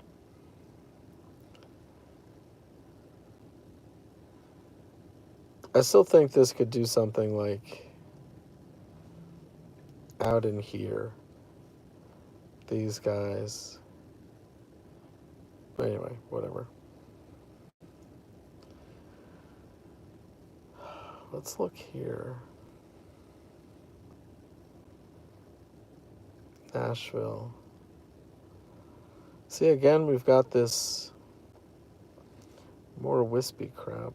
I still think this could do something like out in here. These guys. Anyway, whatever. Let's look here. Nashville. See, again, we've got this more wispy crap.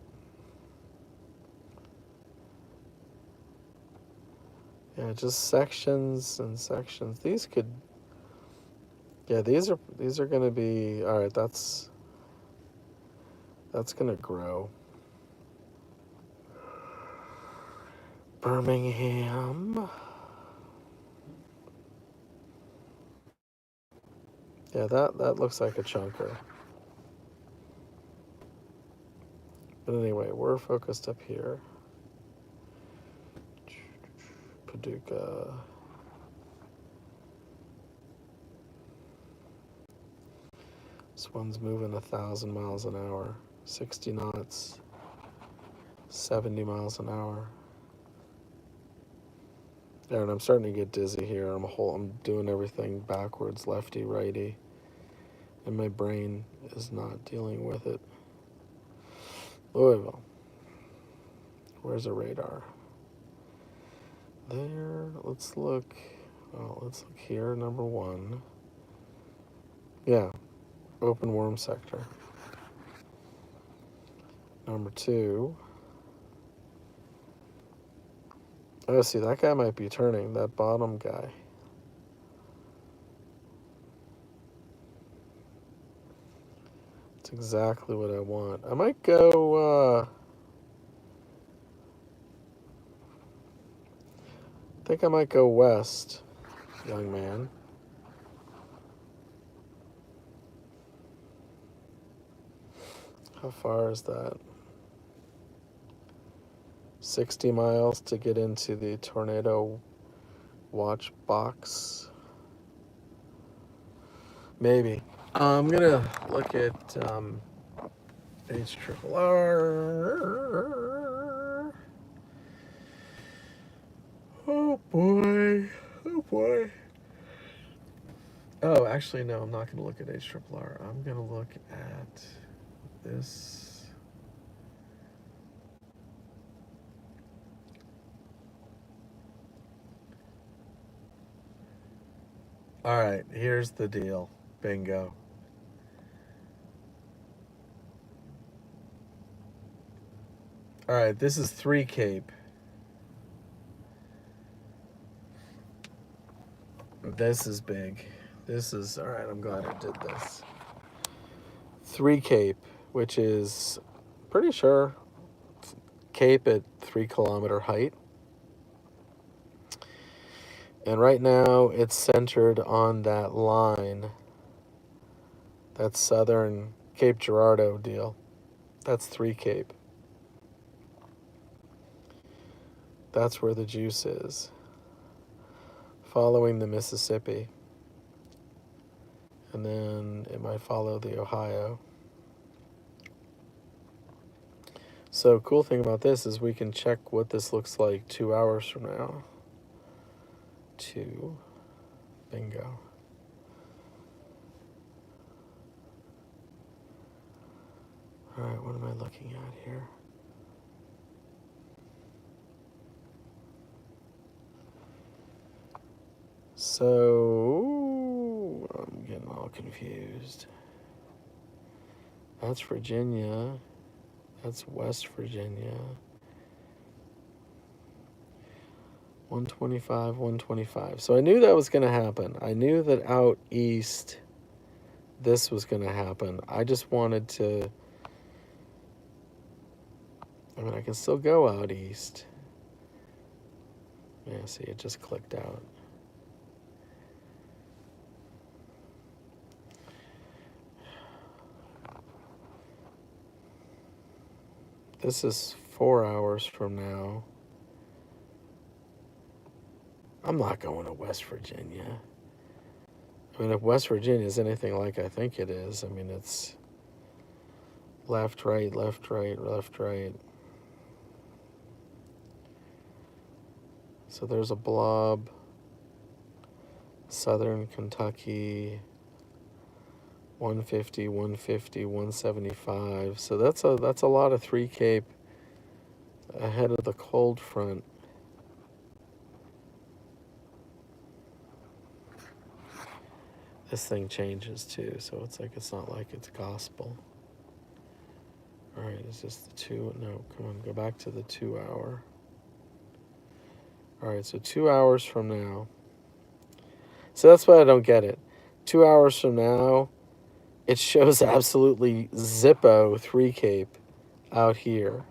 Yeah, just sections and sections. These could, yeah, these are gonna be, all right, that's gonna grow. Birmingham. Yeah, that looks like a chunker. But anyway, we're focused up here. Paducah. This one's moving 1,000 miles an hour, 60 knots, 70 miles an hour. Yeah, and I'm starting to get dizzy here. I'm doing everything backwards, lefty, righty, and my brain is not dealing with it. Louisville. Where's the radar? There. Let's look. Oh, let's look here. Number 1. Yeah, open worm sector. Number 2. Oh, see, that guy might be turning. That bottom guy. That's exactly what I want. I might go. I think I might go west, young man. How far is that? 60 miles to get into the tornado watch box. Maybe. I'm going to look at HRRR. Oh, boy. Oh, boy. Oh, actually, no, I'm not going to look at HRRR. I'm going to look at this. All right, here's the deal. Bingo. All right, this is 3 Cape. This is big. This is, all right, I'm glad I did this. 3 Cape, which is pretty sure Cape at 3 kilometer height. And right now it's centered on that line, that southern Cape Girardeau deal. That's 3 Cape. That's where the juice is. Following the Mississippi. And then it might follow the Ohio. So cool thing about this is we can check what this looks like 2 hours from now. 2. Bingo. All right, what am I looking at here? So, I'm getting all confused. That's Virginia. That's West Virginia. 125, 125. So I knew that was going to happen. I knew that out east this was going to happen. I just wanted to... I mean, I can still go out east. Yeah, see, it just clicked out. This is 4 hours from now. I'm not going to West Virginia. I mean, if West Virginia is anything like I think it is, I mean, it's left, right, left, right, left, right. So there's a blob. Southern Kentucky. 150, 150, 175. So that's a lot of 3 Cape ahead of the cold front. This thing changes too, so it's like it's not like it's gospel. All right, is this the 2? No, come on, go back to the 2 hour. All right, so 2 hours from now. So that's why I don't get it. 2 hours from now, it shows absolutely zippo 3 Cape out here.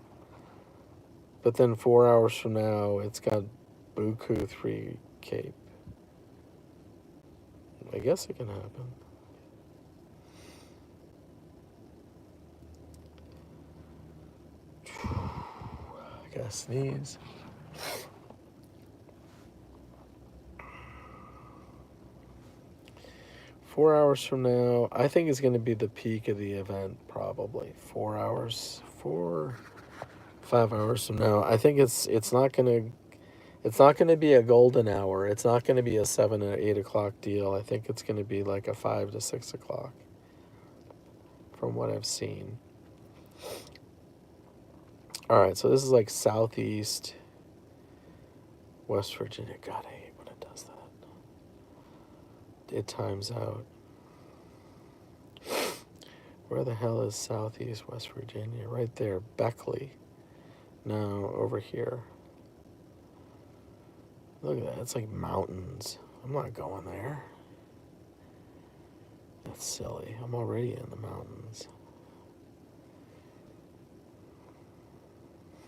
But then 4 hours from now, it's got buku 3 Cape. I guess it can happen. I gotta sneeze. Four hours from now, I think is going to be the peak of the event. Probably 4 hours, 5 hours from now. I think it's not going to be a golden hour. It's not going to be a 7 or 8 o'clock deal. I think it's going to be like a 5 to 6 o'clock, from what I've seen. All right, so this is like southeast West Virginia. God, I hate when it does that. It times out. Where the hell is southeast West Virginia? Right there, Beckley. No, over here. Look at that. It's like mountains. I'm not going there. That's silly. I'm already in the mountains.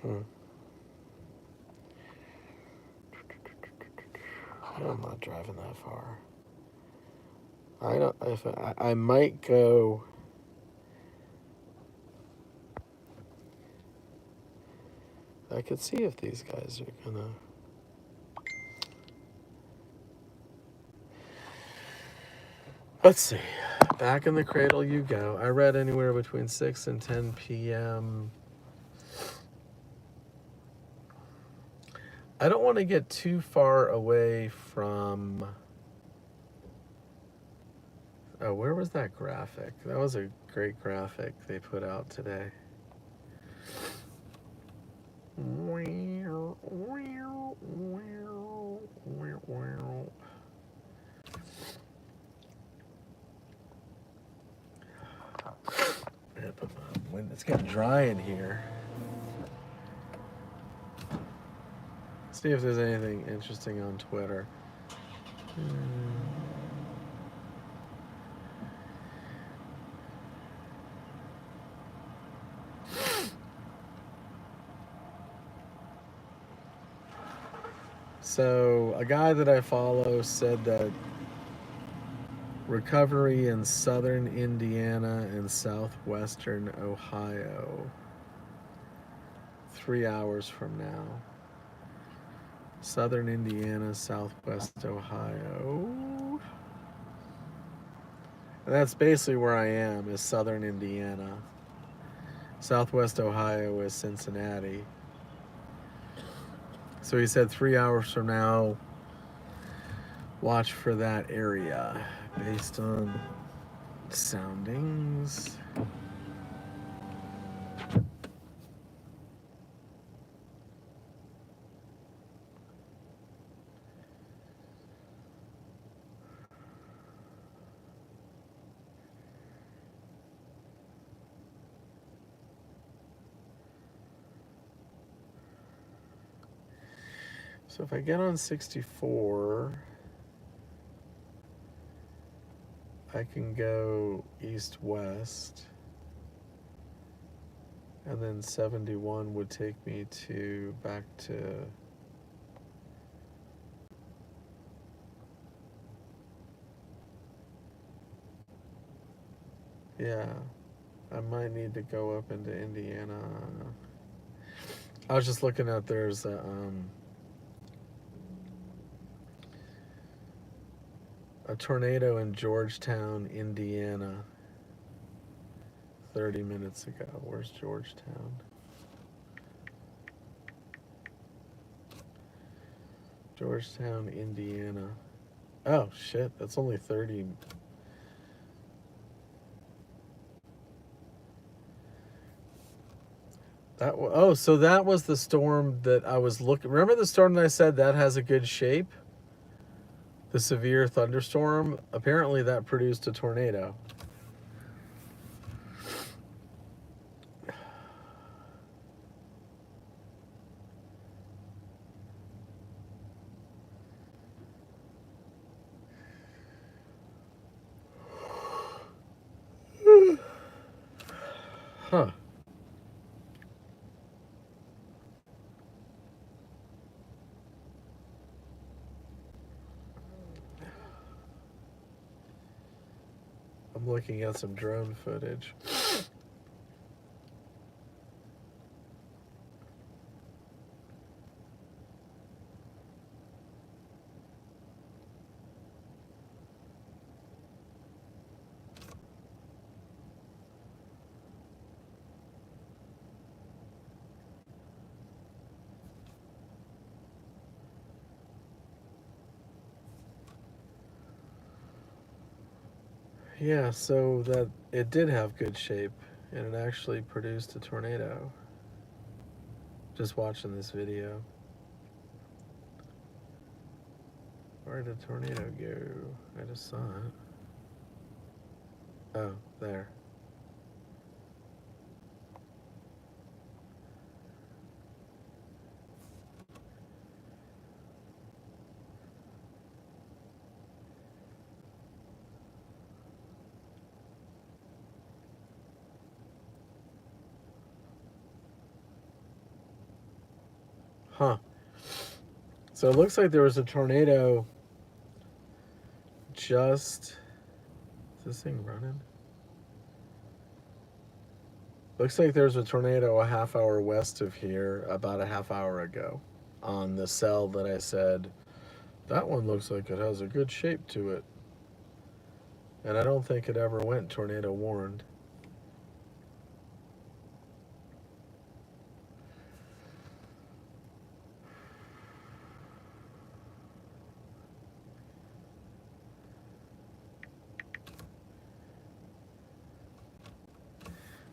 I'm not driving that far. I don't. If I might go. I could see if these guys are gonna. Let's see. Back in the cradle you go. I read anywhere between 6 and 10 p.m. I don't want to get too far away from... Oh, where was that graphic? That was a great graphic they put out today. It's getting dry in here. See if there's anything interesting on Twitter. So a guy that I follow said that recovery in southern Indiana and southwestern Ohio 3 hours from now. Southern Indiana, southwest Ohio. And that's basically where I am, is southern Indiana. Southwest Ohio is Cincinnati. So he said 3 hours from now, watch for that area based on soundings. So if I get on 64, I can go east-west, and then 71 would take me back to yeah, I might need to go up into Indiana. I was just looking at there's a tornado in Georgetown, Indiana, 30 minutes ago. Where's Georgetown? Georgetown, Indiana. Oh, shit. That's only 30. So that was the storm that I was looking. Remember the storm that I said that has a good shape? the severe thunderstorm, apparently that produced a tornado. Huh. I'm looking at some drone footage. Yeah, so that it did have good shape, and it actually produced a tornado. Just watching this video. Where did the tornado go? I just saw it. Oh, there. Huh. So it looks like there was a tornado just... Is this thing running? Looks like there's a tornado a half hour west of here about a half hour ago on the cell that I said, that one looks like it has a good shape to it. And I don't think it ever went tornado warned.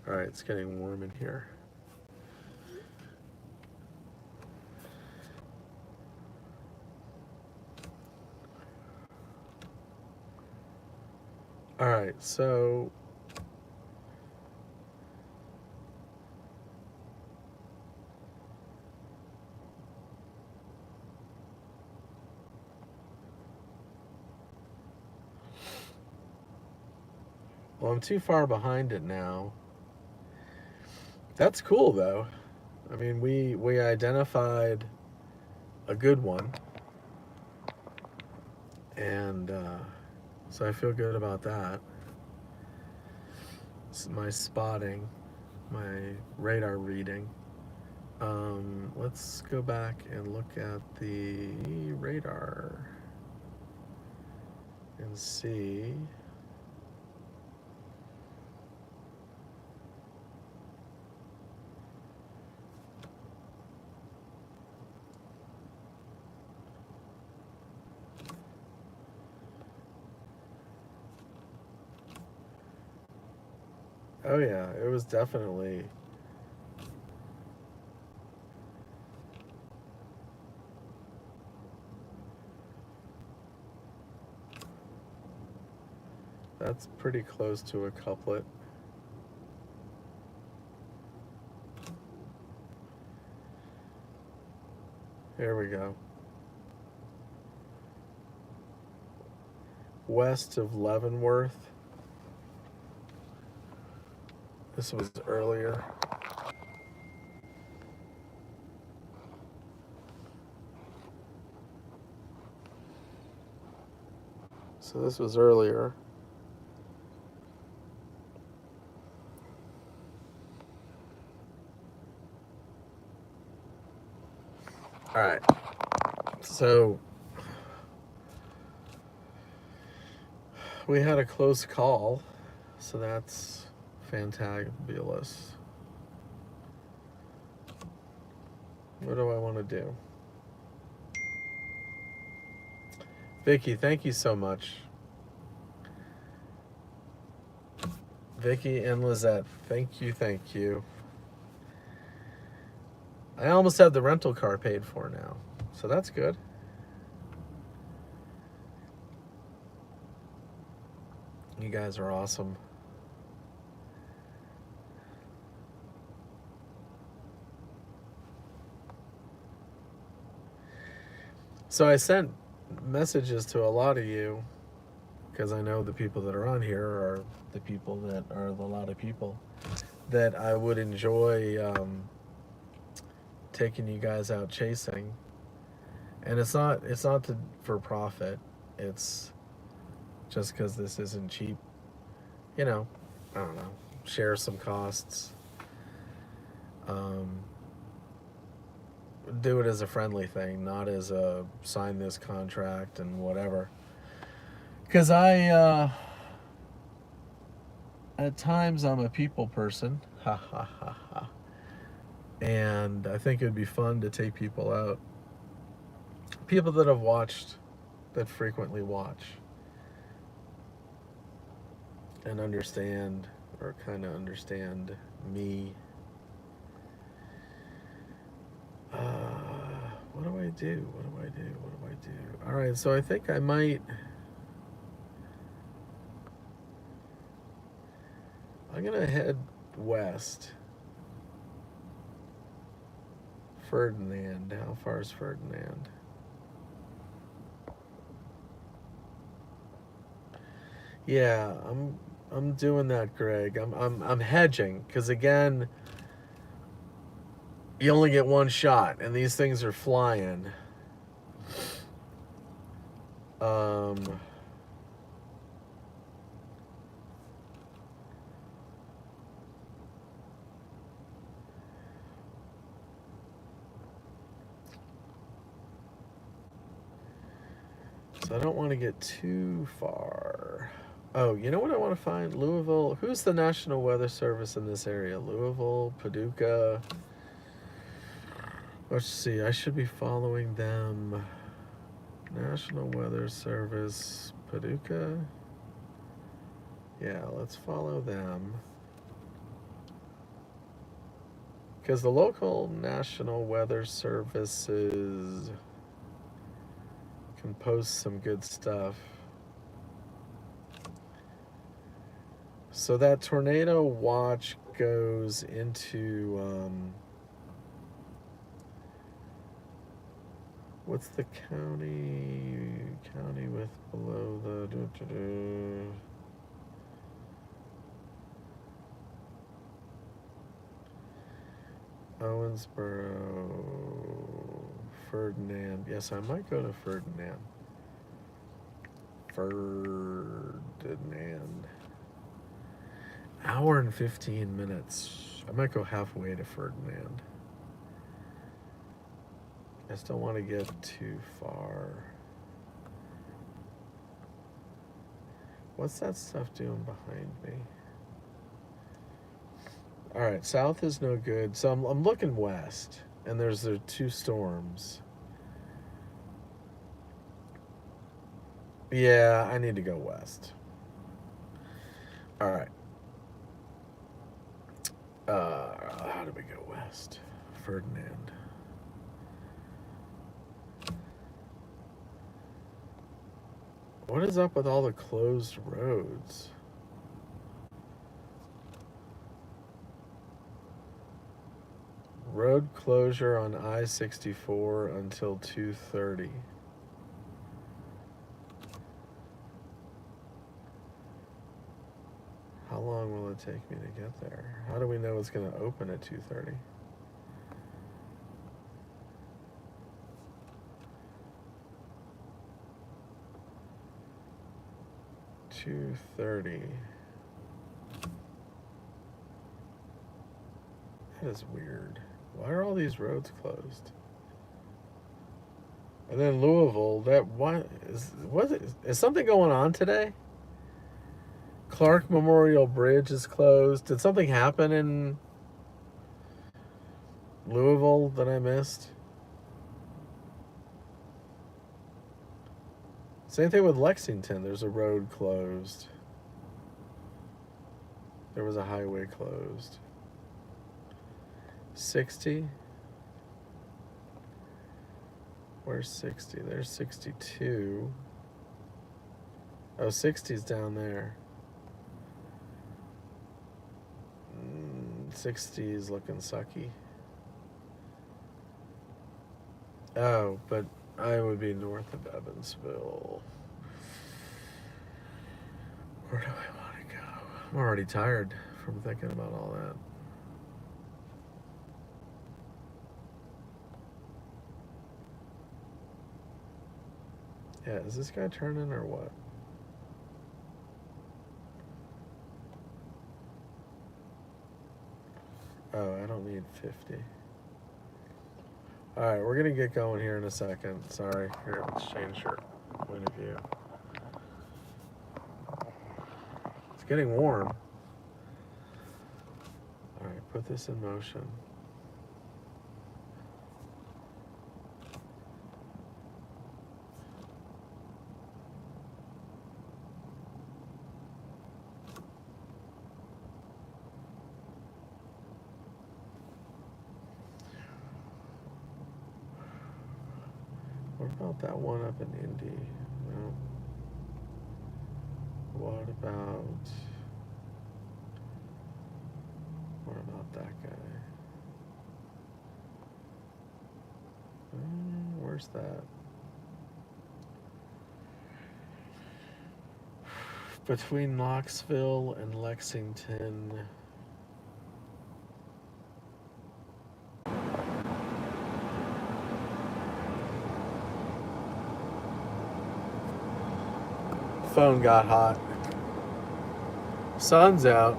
All right, it's getting warm in here. All right, so well, I'm too far behind it now. That's cool though. I mean, we identified a good one, and so I feel good about that. My spotting, my radar reading. Let's go back and look at the radar and see. Oh yeah, it was definitely... That's pretty close to a couplet. Here we go. West of Leavenworth. This was earlier. So this was earlier. All right. So we had a close call, so that's fantabulous. What do I want to do? Vicky, thank you so much. Vicky and Lizette, thank you, thank you. I almost have the rental car paid for now, so that's good. You guys are awesome. So I sent messages to a lot of you because I know the people that are on here are the people that are a lot of people that I would enjoy taking you guys out chasing. And it's not for profit. It's just because this isn't cheap. You know, I don't know. Share some costs. Do it as a friendly thing, not as a sign this contract and whatever. Because at times I'm a people person. Ha ha ha ha. And I think it'd be fun to take people out. People that have watched, that frequently watch, and understand, or kind of understand me. What do I do? What do I do? What do I do? All right, so I think I might. I'm gonna head west. Ferdinand. How far is Ferdinand? Yeah, I'm doing that, Greg. I'm hedging because again, you only get one shot, and these things are flying. So I don't want to get too far. Oh, you know what I want to find? Louisville. Who's the National Weather Service in this area? Louisville, Paducah. Let's see. I should be following them. National Weather Service, Paducah. Yeah, let's follow them. Because the local National Weather Services can post some good stuff. So that tornado watch goes into what's the county with below the Owensboro, Ferdinand. Yes, I might go to Ferdinand. Hour and 15 minutes. I might go halfway to Ferdinand. I just don't want to get too far. What's that stuff doing behind me? All right, south is no good. So I'm looking west, and there's the two storms. Yeah, I need to go west. All right. How do we go west? Ferdinand. What is up with all the closed roads? Road closure on I-64 until 2:30. How long will it take me to get there? How do we know it's going to open at 2:30? $2:30. That is weird. Why are all these roads closed? And then Louisville, is something going on today? Clark Memorial Bridge is closed. Did something happen in Louisville that I missed? Same thing with Lexington. There's a road closed. There was a highway closed. 60? Where's 60? There's 62. Oh, 60's down there. 60 is looking sucky. Oh, but I would be north of Evansville. Where do I want to go? I'm already tired from thinking about all that. Yeah, is this guy turning or what? Oh, I don't need 50. All right, we're gonna get going here in a second. Sorry, here, let's change your point of view. It's getting warm. All right, put this in motion. What about that one up in Indy? No. What about that guy? Where's that? Between Knoxville and Lexington. Phone got hot. Sun's out.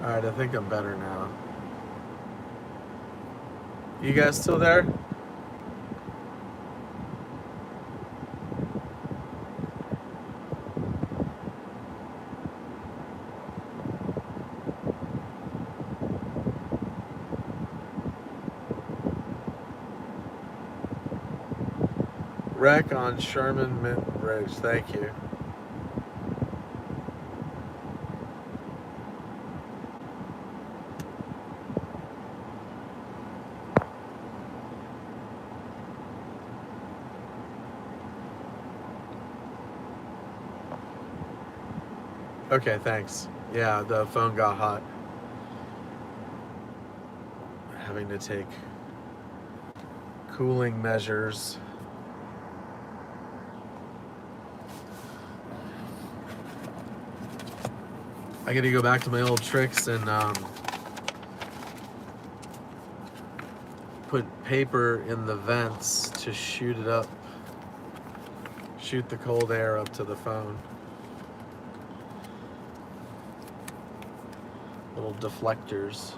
Alright, I think I'm better now. You guys still there? Wreck on Sherman Mint Bridge, thank you. Okay, thanks. Yeah, the phone got hot. Having to take cooling measures. I gotta go back to my old tricks and put paper in the vents to shoot it up, shoot the cold air up to the phone. Little deflectors.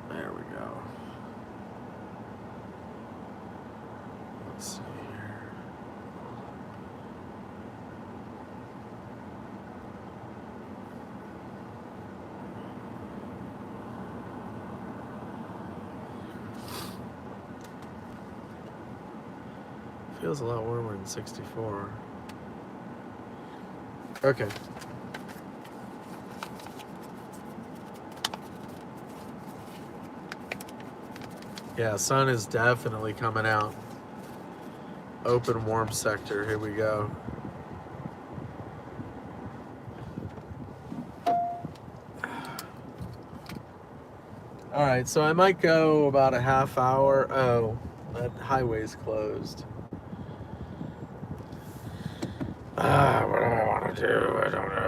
There we go. Let's see here. Feels a lot warmer than 64. Okay. Yeah, sun is definitely coming out. Open warm sector, here we go. All right, so I might go about a half hour. Oh, that highway's closed. What do I want to do? I don't know.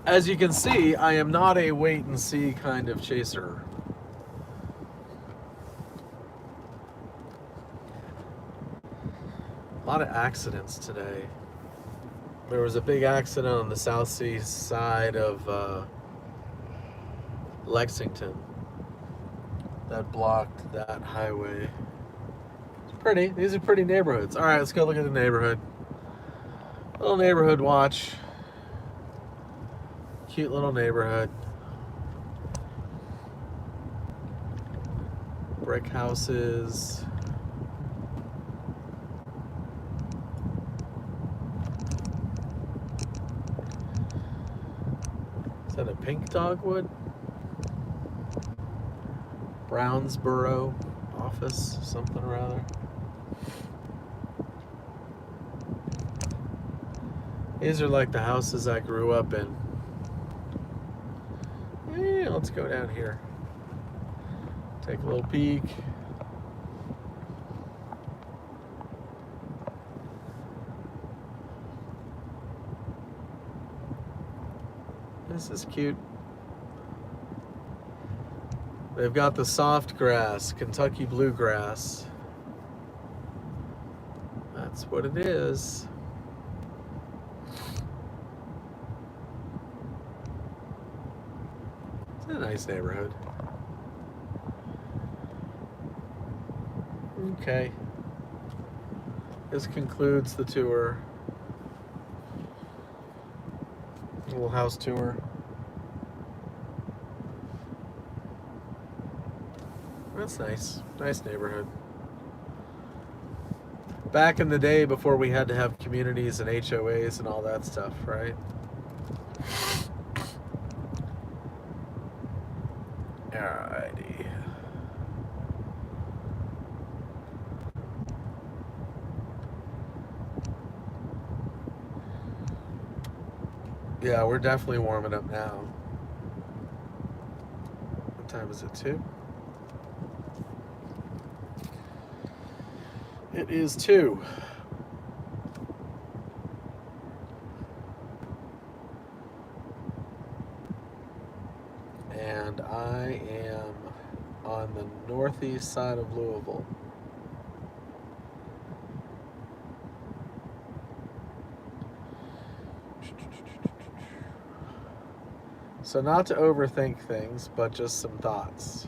As you can see, I am not a wait and see kind of chaser. A lot of accidents today. There was a big accident on the southeast side of Lexington. that blocked that highway. It's pretty. These are pretty neighborhoods. All right, let's go look at the neighborhood. Little neighborhood watch. Cute little neighborhood. Brick houses. Is that a pink dogwood? Brownsboro office, something or other. These are like the houses I grew up in. Yeah, let's go down here. Take a little peek. This is cute. They've got the soft grass, Kentucky bluegrass. That's what it is. It's a nice neighborhood. Okay. This concludes the tour. Little house tour. That's nice. Nice neighborhood. Back in the day before we had to have communities and HOAs and all that stuff, right? Alrighty. Yeah, we're definitely warming up now. What time is it, 2? It is 2. And I am on the northeast side of Louisville. So not to overthink things, but just some thoughts.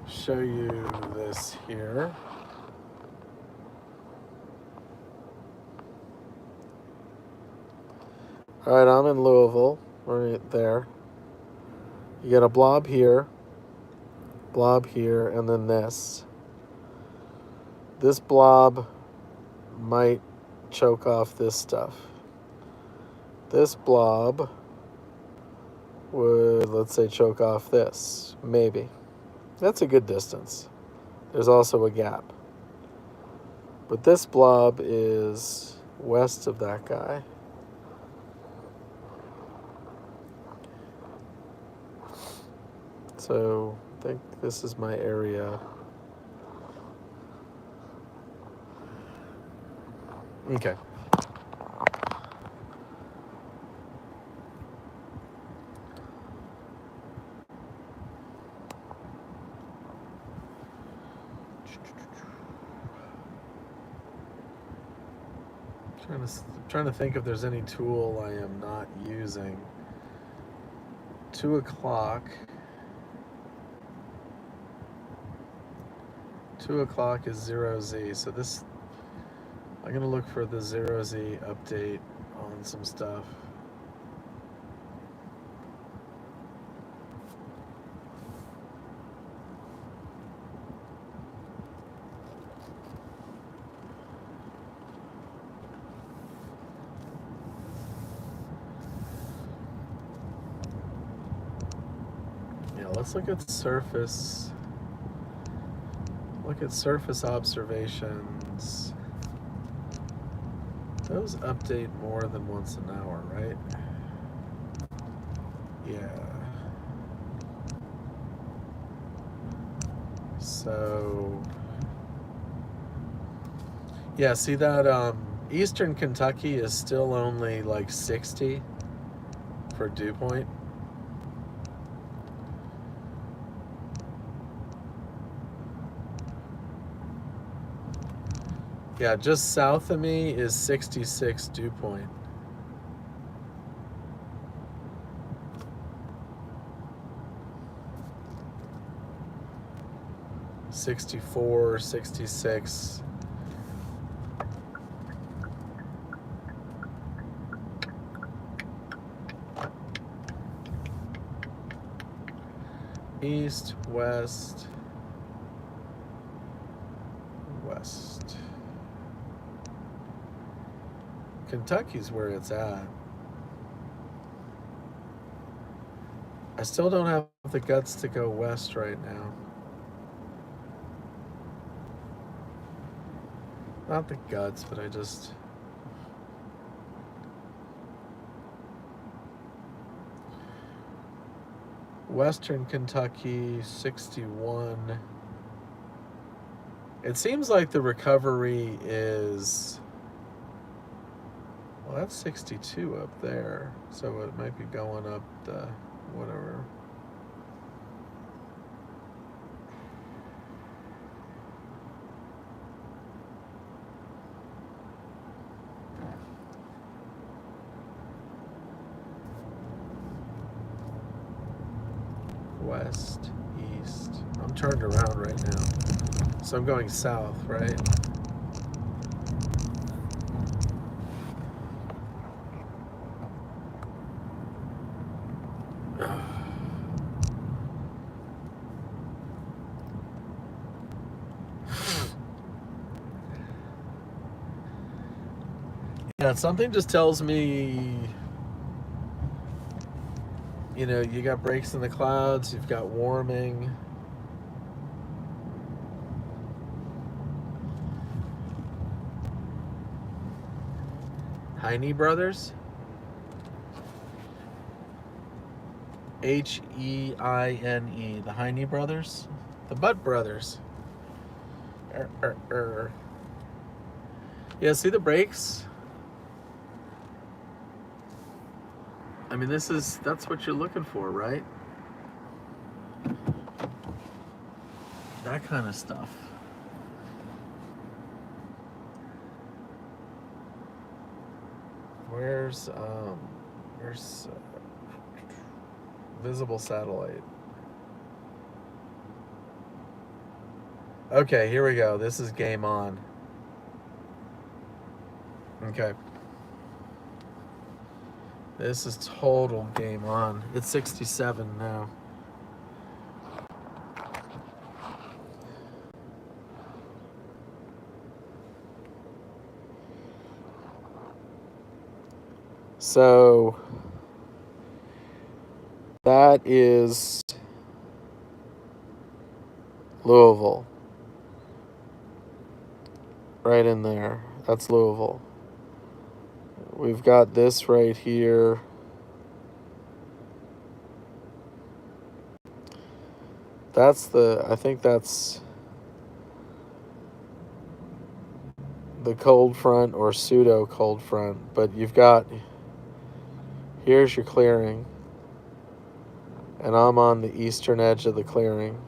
Show you this here. All right, I'm in Louisville, right there. You get a blob here, and then this. This blob might choke off this stuff. This blob would, let's say, choke off this, maybe. That's a good distance. There's also a gap. But this blob is west of that guy. So I think this is my area. Okay. Trying to think if there's any tool I am not using. 2 o'clock. 2 o'clock is 0Z. So this, I'm gonna look for the 0Z update on some stuff. Let's look at surface. Look at surface observations. Those update more than once an hour, right? Yeah. So, yeah, see that Eastern Kentucky is still only like 60 for dew point. Yeah, just south of me is 66 dew point. 64, 66. East, west, west. Kentucky's where it's at. I still don't have the guts to go west right now. Not the guts, but I just... Western Kentucky, 61. It seems like the recovery is... Well, that's 62 up there. So it might be going up the... whatever. West, east. I'm turned around right now. So I'm going south, right? Yeah, something just tells me, you know, you got breaks in the clouds, you've got warming. Heine Brothers? Heine, the Heine Brothers? The Butt Brothers. Yeah, see the brakes? I mean, that's what you're looking for, right? That kind of stuff. Where's visible satellite? Okay, here we go. This is game on. Okay. This is total game on. It's 67 now. So that is Louisville. Right in there. That's Louisville. We've got this right here. I think that's the cold front or pseudo cold front. But you've got, here's your clearing. And I'm on the eastern edge of the clearing.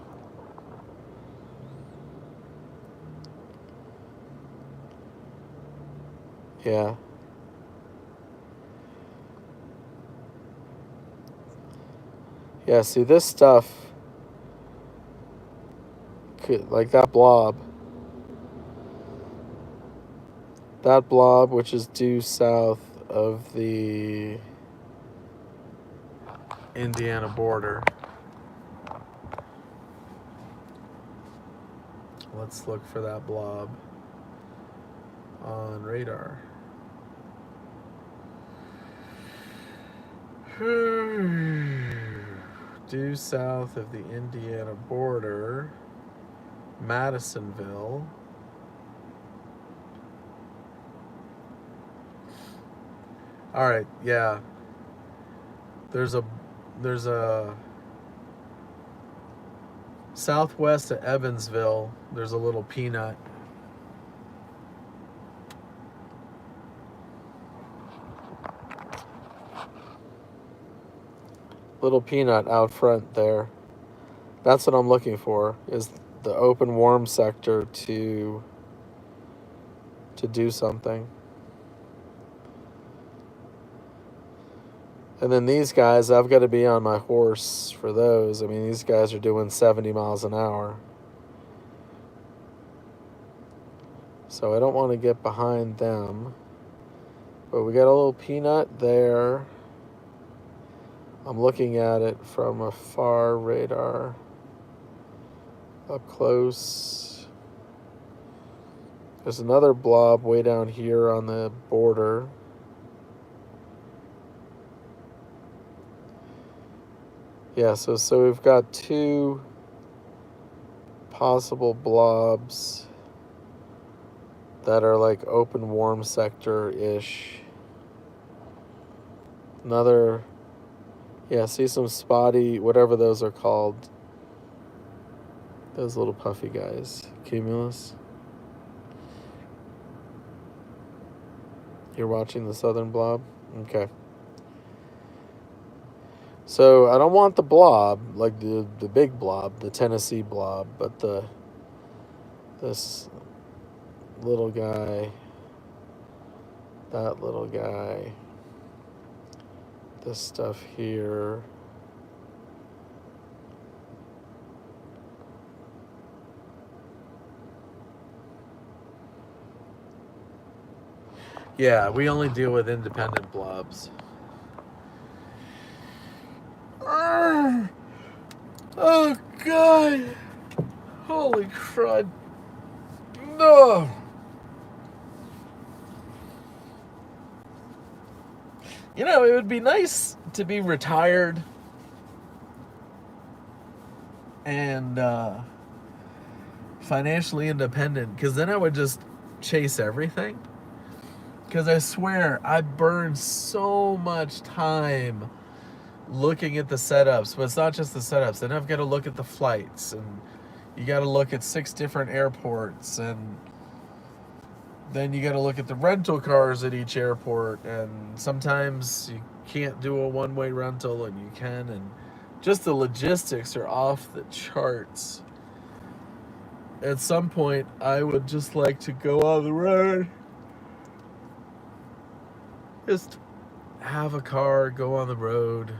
Yeah. Yeah, see this stuff, like that blob, which is due south of the Indiana border. Let's look for that blob on radar. Due south of the Indiana border, Madisonville. All right, yeah. There's a southwest of Evansville. There's a little peanut. Little peanut out front there. That's what I'm looking for, is the open warm sector to do something. And then these guys, I've got to be on my horse for those. I mean, these guys are doing 70 miles an hour. So I don't want to get behind them. But we got a little peanut there. I'm looking at it from a far radar. Up close. There's another blob way down here on the border. Yeah, so we've got two possible blobs that are like open warm sector-ish. Another, yeah, see some spotty, whatever those are called. Those little puffy guys. Cumulus. You're watching the southern blob? Okay. So I don't want the blob, like the big blob, the Tennessee blob, but this little guy, that little guy, this stuff here. Yeah, we only deal with independent blobs. Oh, God. Holy crud. No. You know, it would be nice to be retired and financially independent, because then I would just chase everything. Because I swear, I burn so much time looking at the setups, but it's not just the setups. Then I've got to look at the flights, and you got to look at 6 different airports, and then you got to look at the rental cars at each airport, and sometimes you can't do a one-way rental, and you can, and just the logistics are off the charts. At some point, I would just like to go on the road. Just have a car, go on the road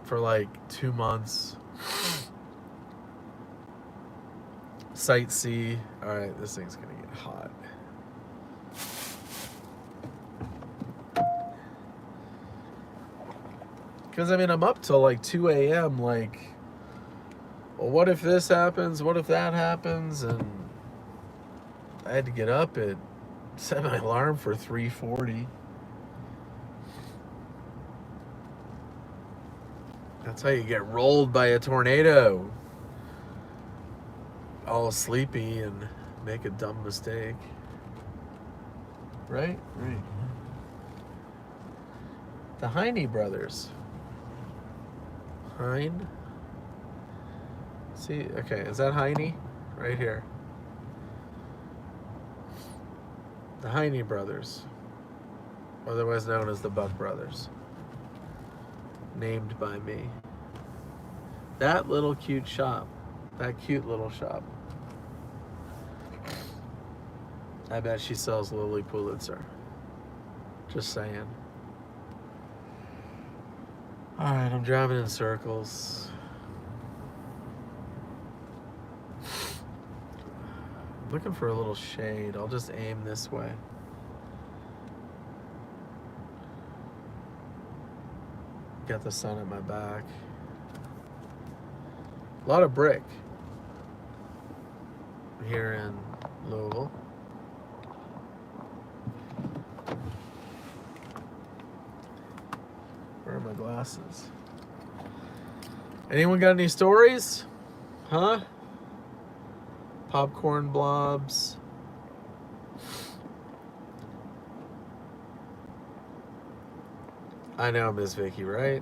for like 2 months. Sightsee. Alright, this thing's gonna get hot. Because, I mean, I'm up till like 2 a.m. Like, well, what if this happens? What if that happens? And I had to get up at, set my alarm for 3:40. That's how you get rolled by a tornado. All sleepy and make a dumb mistake. Right? Right. The Heine brothers. Heine? See, okay, is that Heine? Right here. The Heine brothers. Otherwise known as the Buck brothers. Named by me. That little cute shop. That cute little shop. I bet she sells Lily Pulitzer. Just saying. Alright, I'm driving in circles. I'm looking for a little shade. I'll just aim this way. Got the sun at my back. A lot of brick here in Louisville. Where are my glasses? Anyone got any stories? Huh? Popcorn blobs. I know, Miss Vicky, right?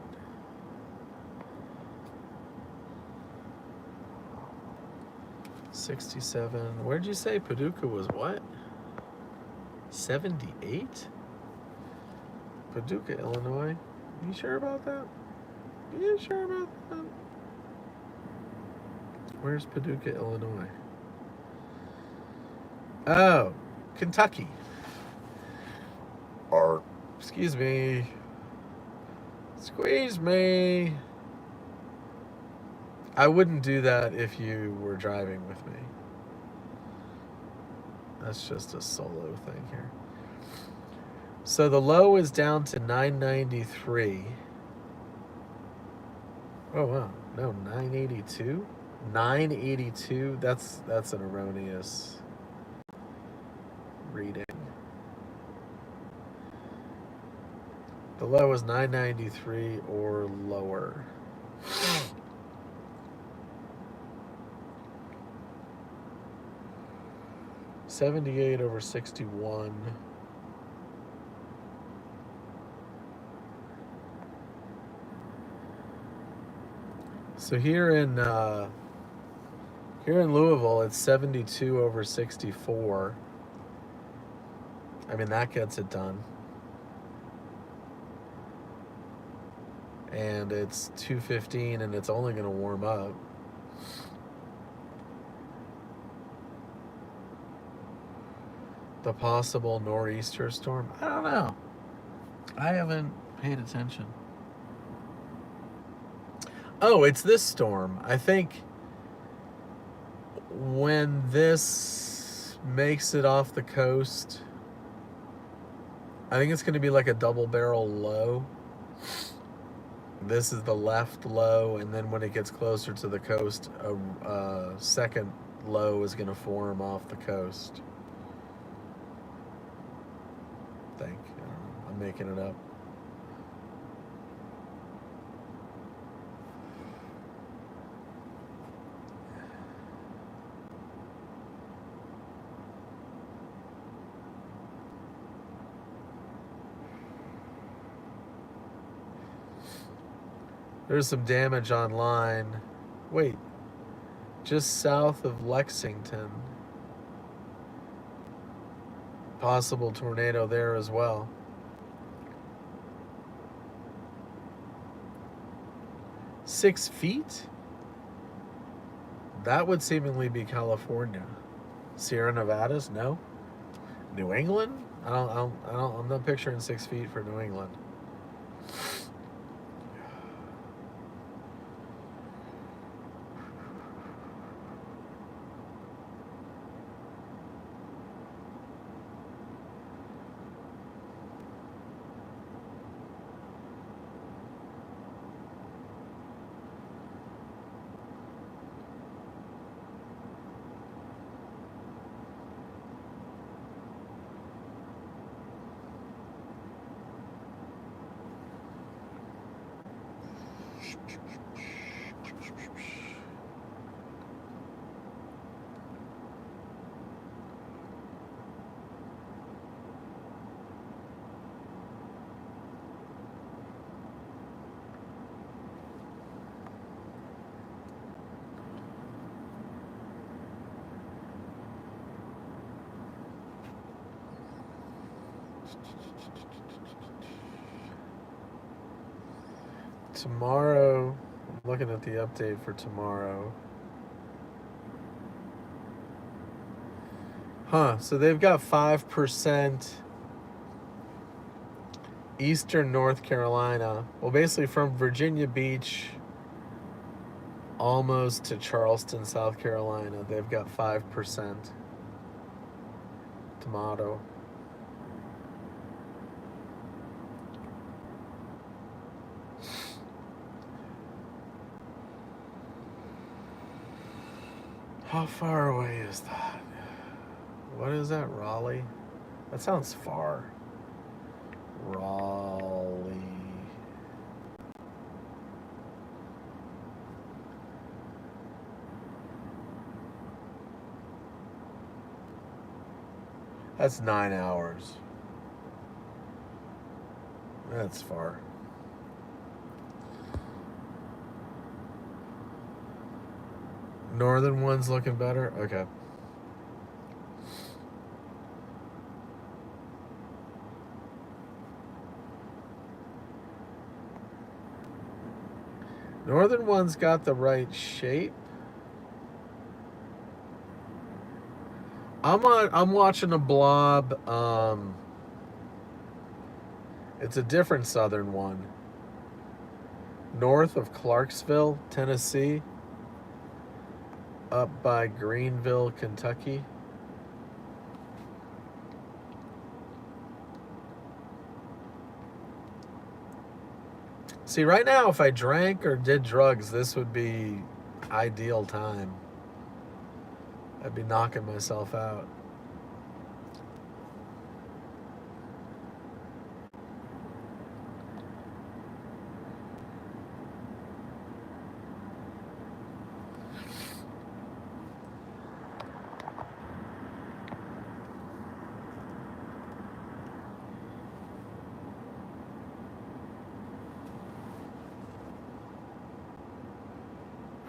$67. Where'd you say Paducah was what? 78? Paducah, Illinois. You sure about that? You sure about that? Where's Paducah, Illinois? Oh, Kentucky. Or, excuse me. Squeeze me. I wouldn't do that if you were driving with me. That's just a solo thing here. So the low is down to 993. Oh wow, no, 982. 982. That's an erroneous reading. The low is 993 or lower. $78 over 61. So here in Louisville, it's 72 over 64. I mean, that gets it done. And it's 2:15, and it's only going to warm up. The possible nor'easter storm? I don't know. I haven't paid attention. Oh, it's this storm. I think when this makes it off the coast, I think it's going to be like a double barrel low. This is the left low, and then when it gets closer to the coast, a second low is going to form off the coast. I think. I don't know. I'm making it up. There's some damage online. Wait, just south of Lexington. Possible tornado there as well. Six feet? That would seemingly be California. Sierra Nevadas? No. New England? I'm not picturing 6 feet for New England. Tomorrow, I'm looking at the update for tomorrow. So they've got 5% eastern North Carolina. Well, basically from Virginia Beach almost to Charleston, South Carolina, they've got 5% tomato. How far away is that? What is that, Raleigh? That sounds far. Raleigh. That's 9 hours. That's far. Northern one's looking better? Okay. Northern one's got the right shape. I'm watching a blob. It's a different southern one. North of Clarksville, Tennessee. Up by Greenville, Kentucky. See, right now, if I drank or did drugs, this would be ideal time. I'd be knocking myself out.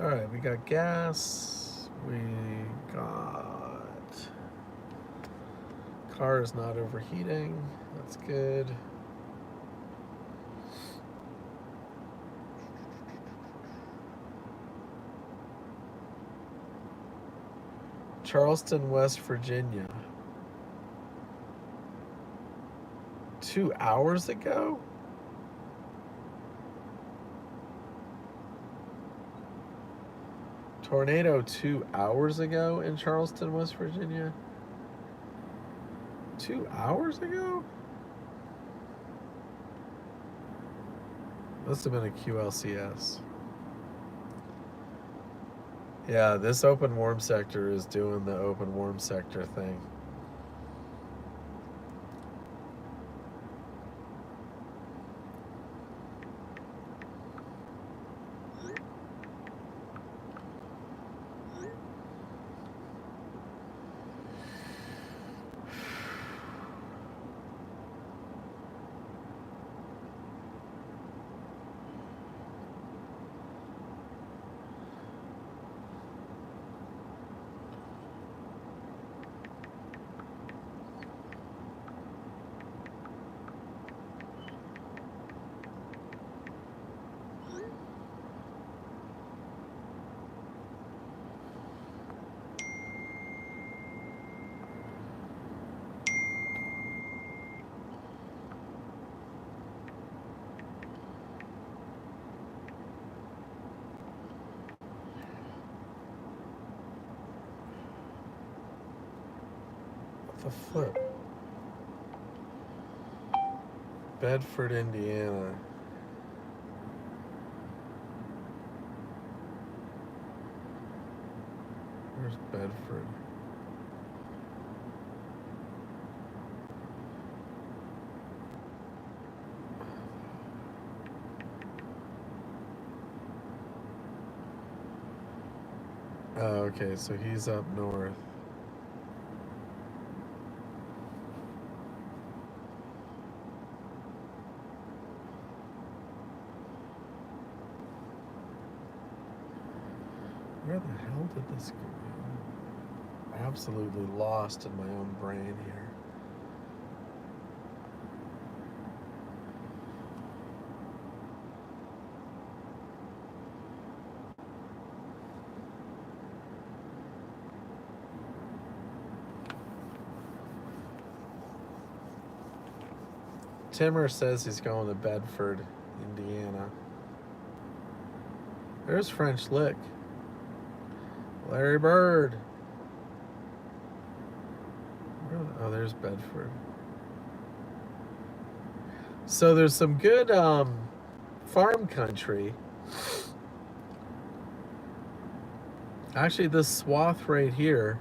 All right, we got gas. We got car is not overheating. That's good. Charleston, West Virginia. 2 hours ago? Tornado 2 hours ago in Charleston, West Virginia? 2 hours ago? Must have been a QLCS. Yeah, this open warm sector is doing the open warm sector thing. The flip. Bedford, Indiana. Where's Bedford? Oh, okay, so he's up north. Where the hell did this go? I'm absolutely lost in my own brain here. Timmer says he's going to Bedford, Indiana. There's French Lick. Larry Bird. Oh, there's Bedford. So there's some good farm country. Actually, this swath right here.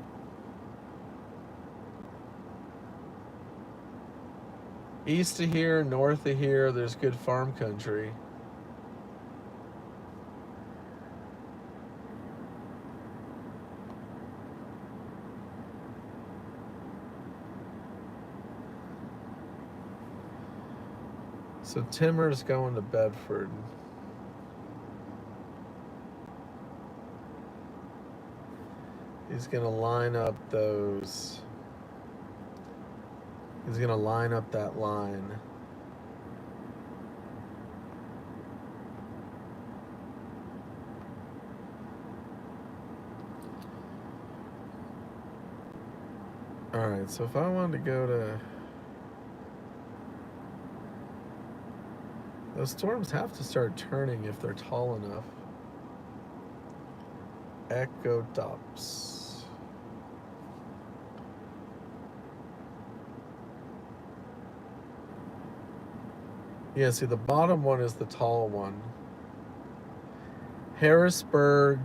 East of here, north of here, there's good farm country. So Timmer's going to Bedford. He's going to line up those. He's going to line up that line. All right, so if I wanted to go to... Those storms have to start turning if they're tall enough. Echo Dops. Yeah, see, the bottom one is the tall one. Harrisburg,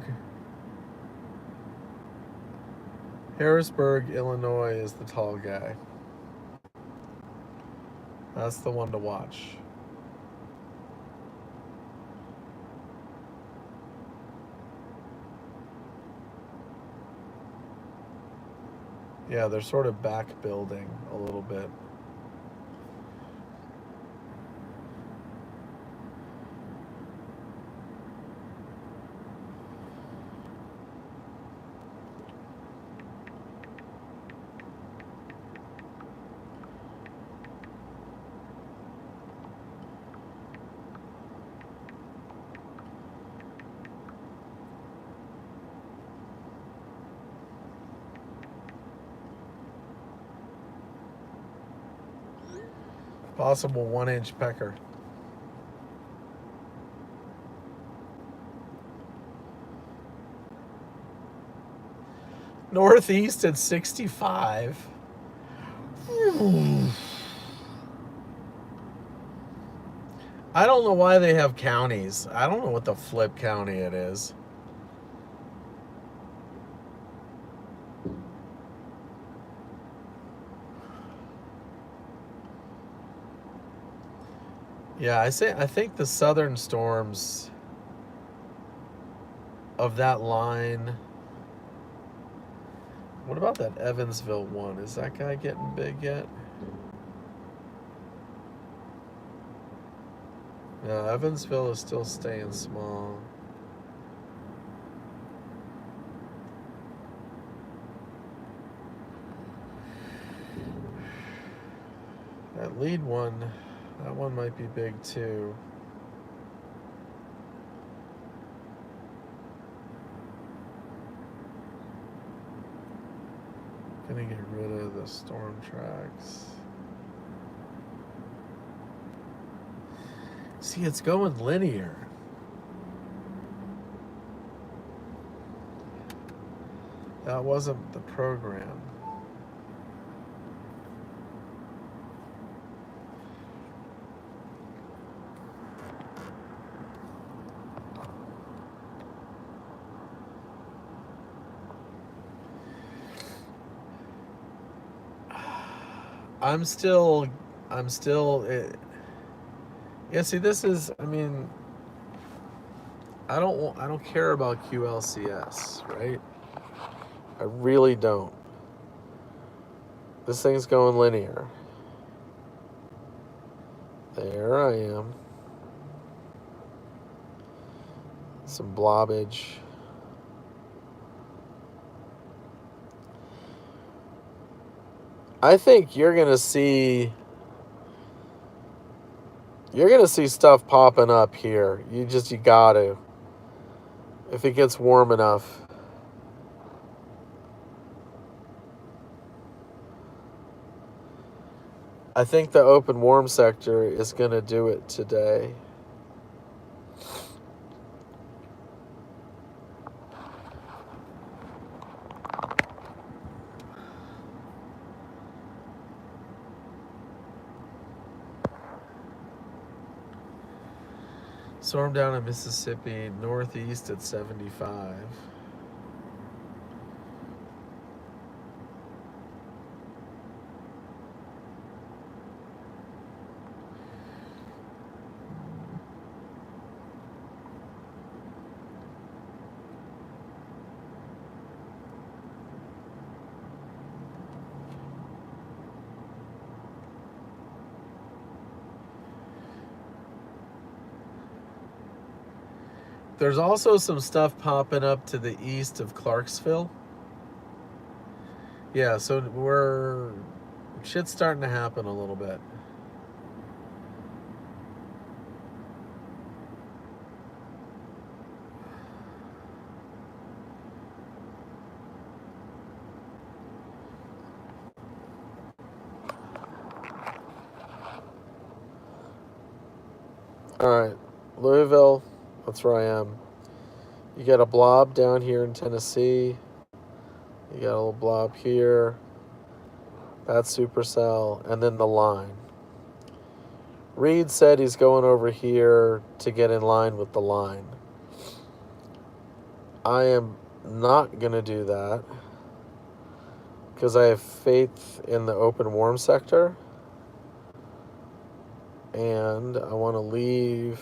Illinois is the tall guy. That's the one to watch. Yeah, they're sort of back building a little bit. Possible 1-inch pecker. Northeast at 65. I don't know why they have counties. I don't know what the flip county it is. Yeah, I think the southern storms of that line. What about that Evansville one? Is that guy getting big yet? No, Evansville is still staying small. That lead one, that one might be big too. Gonna get rid of the storm tracks. See, it's going linear. That wasn't the program. I'm still. Yeah, see, this is. I mean, I don't care about QLCS, right? I really don't. This thing's going linear. There I am. Some blobbage. I think you're gonna see stuff popping up here. You gotta. If it gets warm enough. I think the open warm sector is gonna do it today. Storm down in Mississippi, northeast at 75. There's also some stuff popping up to the east of Clarksville. Yeah, so shit's starting to happen a little bit. Alright, Louisville, that's where I am. You got a blob down here in Tennessee. You got a little blob here. That's supercell. And then the line. Reed said he's going over here to get in line with the line. I am not going to do that because I have faith in the open warm sector, and I want to leave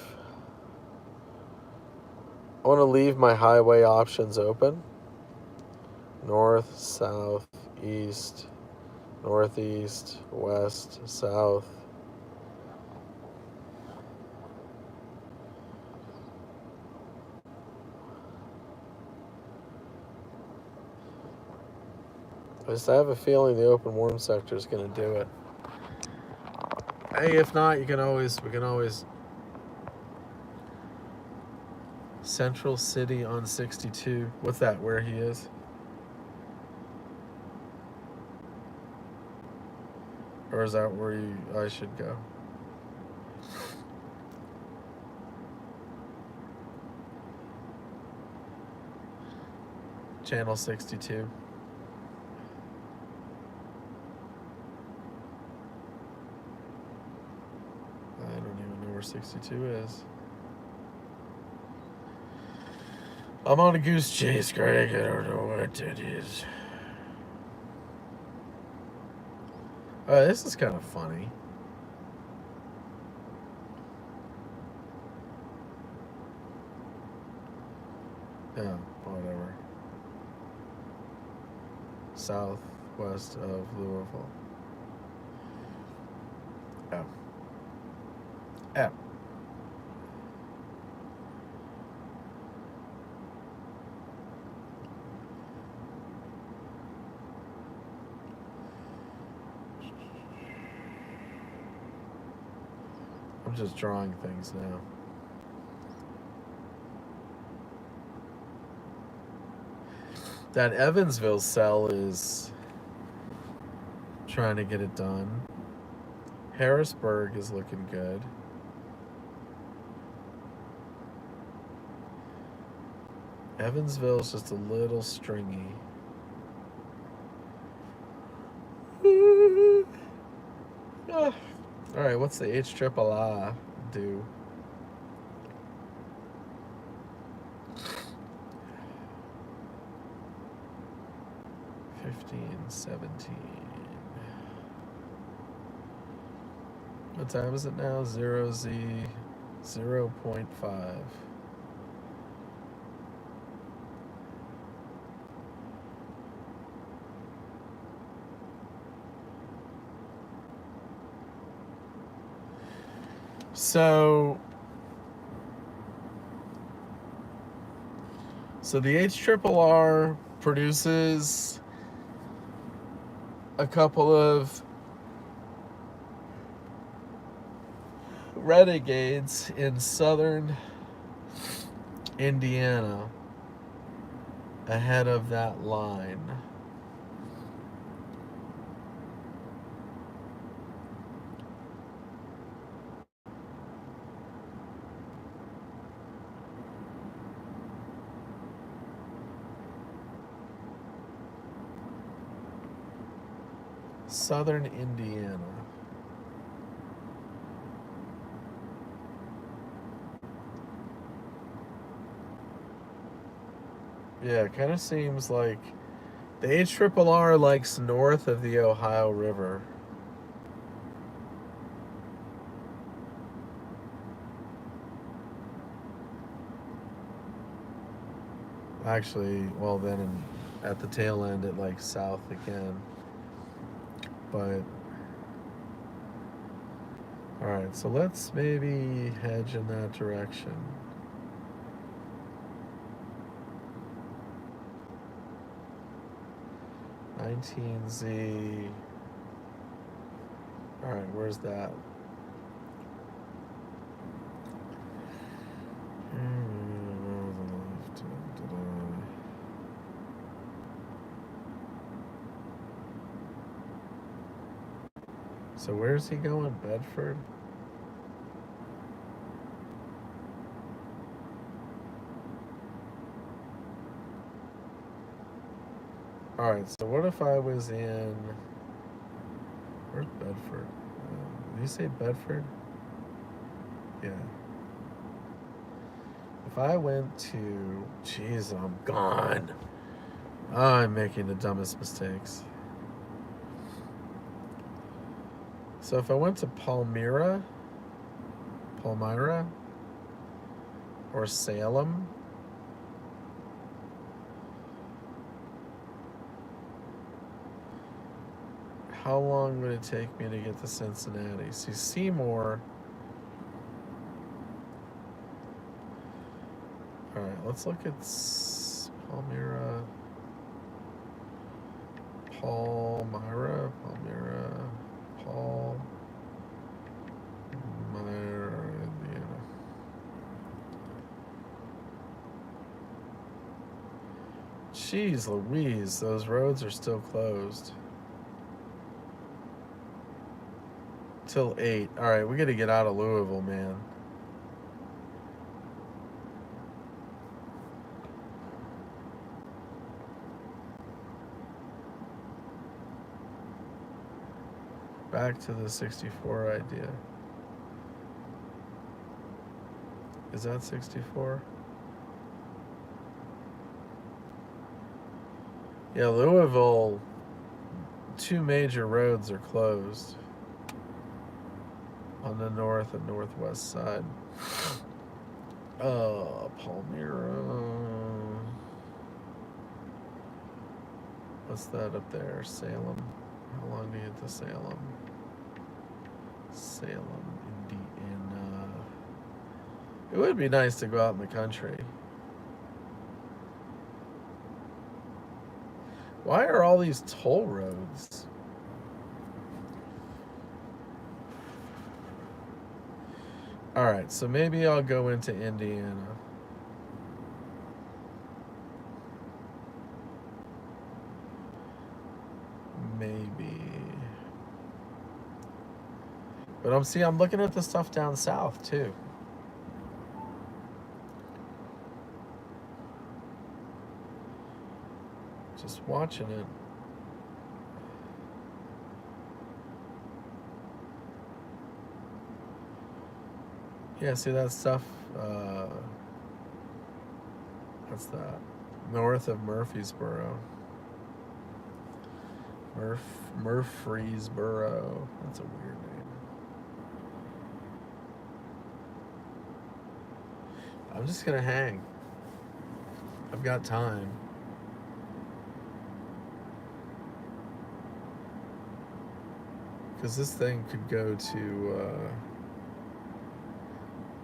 my highway options open. North, south, east, northeast, west, south. I have a feeling the open warm sector is going to do it. Hey, if not, we can always Central City on 62. What's that? Where he is? Or is that where I should go? Channel 62. I don't even know where 62 is. I'm on a goose chase, Greg. I don't know what it is. This is kind of funny. Yeah, whatever. Southwest of Louisville. Yeah. Yeah. I'm just drawing things now. That Evansville cell is trying to get it done. Harrisburg is looking good. Evansville is just a little stringy. All right, what's the HIII do? $15.17. What time is it now? 0Z 0.5. So the HIIR produces a couple of renegades in southern Indiana ahead of that line. Southern Indiana. Yeah, it kind of seems like the HIIR likes north of the Ohio River. Actually, well then at the tail end it likes south again. But alright, so let's maybe hedge in that direction. $19Z. Alright, where's that? So where's he going? Bedford? Alright, so what if I was in... Where's Bedford? Did you say Bedford? Yeah. If I went to... Jeez, I'm gone. I'm making the dumbest mistakes. So if I went to Palmyra, or Salem, how long would it take me to get to Cincinnati? See, Seymour... Alright, let's look at Palmyra. Palmyra, Indiana. Jeez Louise, those roads are still closed. Till 8. Alright, we gotta get out of Louisville, man. Back to the 64 idea. Is that 64? Yeah, Louisville, 2 major roads are closed on the north and northwest side. Palmyra. What's that up there? Salem. How long do you get to Salem? Salem, Indiana. It would be nice to go out in the country. Why are all these toll roads? Alright, so maybe I'll go into Indiana. Maybe. But I'm looking at the stuff down south too. Just watching it. Yeah, see that stuff? What's that? North of Murfreesboro. Murfreesboro. That's a weird name. I'm just gonna hang. I've got time. Because this thing could go to...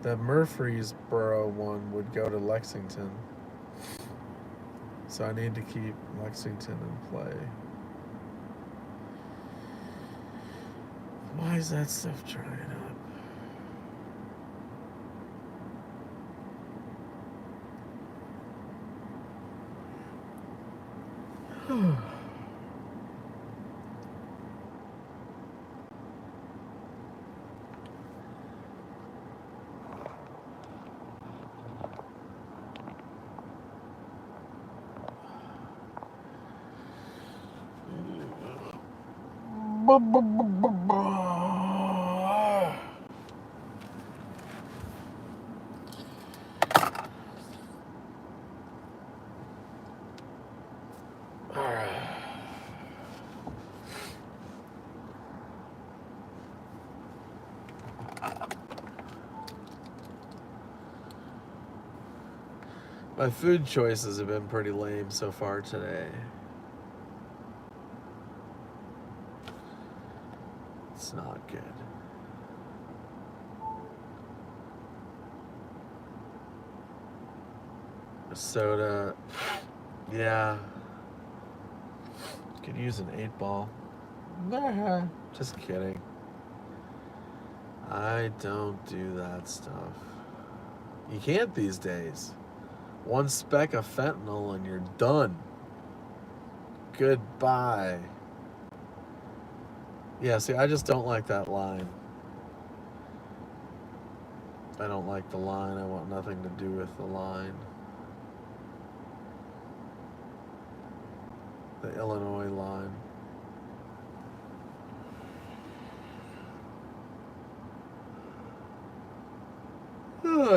the Murfreesboro one would go to Lexington. So I need to keep Lexington in play. Why is that stuff drying up? My food choices have been pretty lame so far today. It's not good. A soda. Yeah. Could use an 8-ball. Nah, just kidding. I don't do that stuff. You can't these days. 1 speck of fentanyl and you're done. Goodbye. Yeah, see, I just don't like that line. I don't like the line. I want nothing to do with the line. The Illinois line.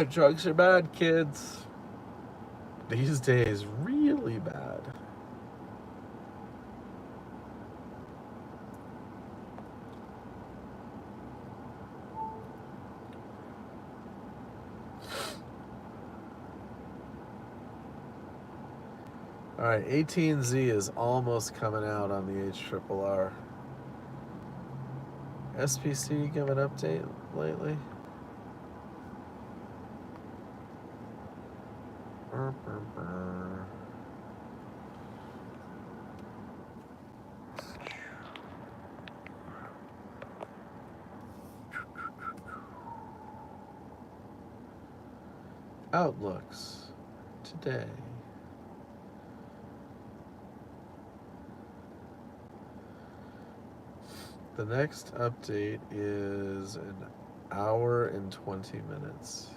Drugs are bad, kids. These days, really bad. All right, 18Z is almost coming out on the HRRR. SPC give an update lately? Outlooks today. The next update is an hour and 20 minutes.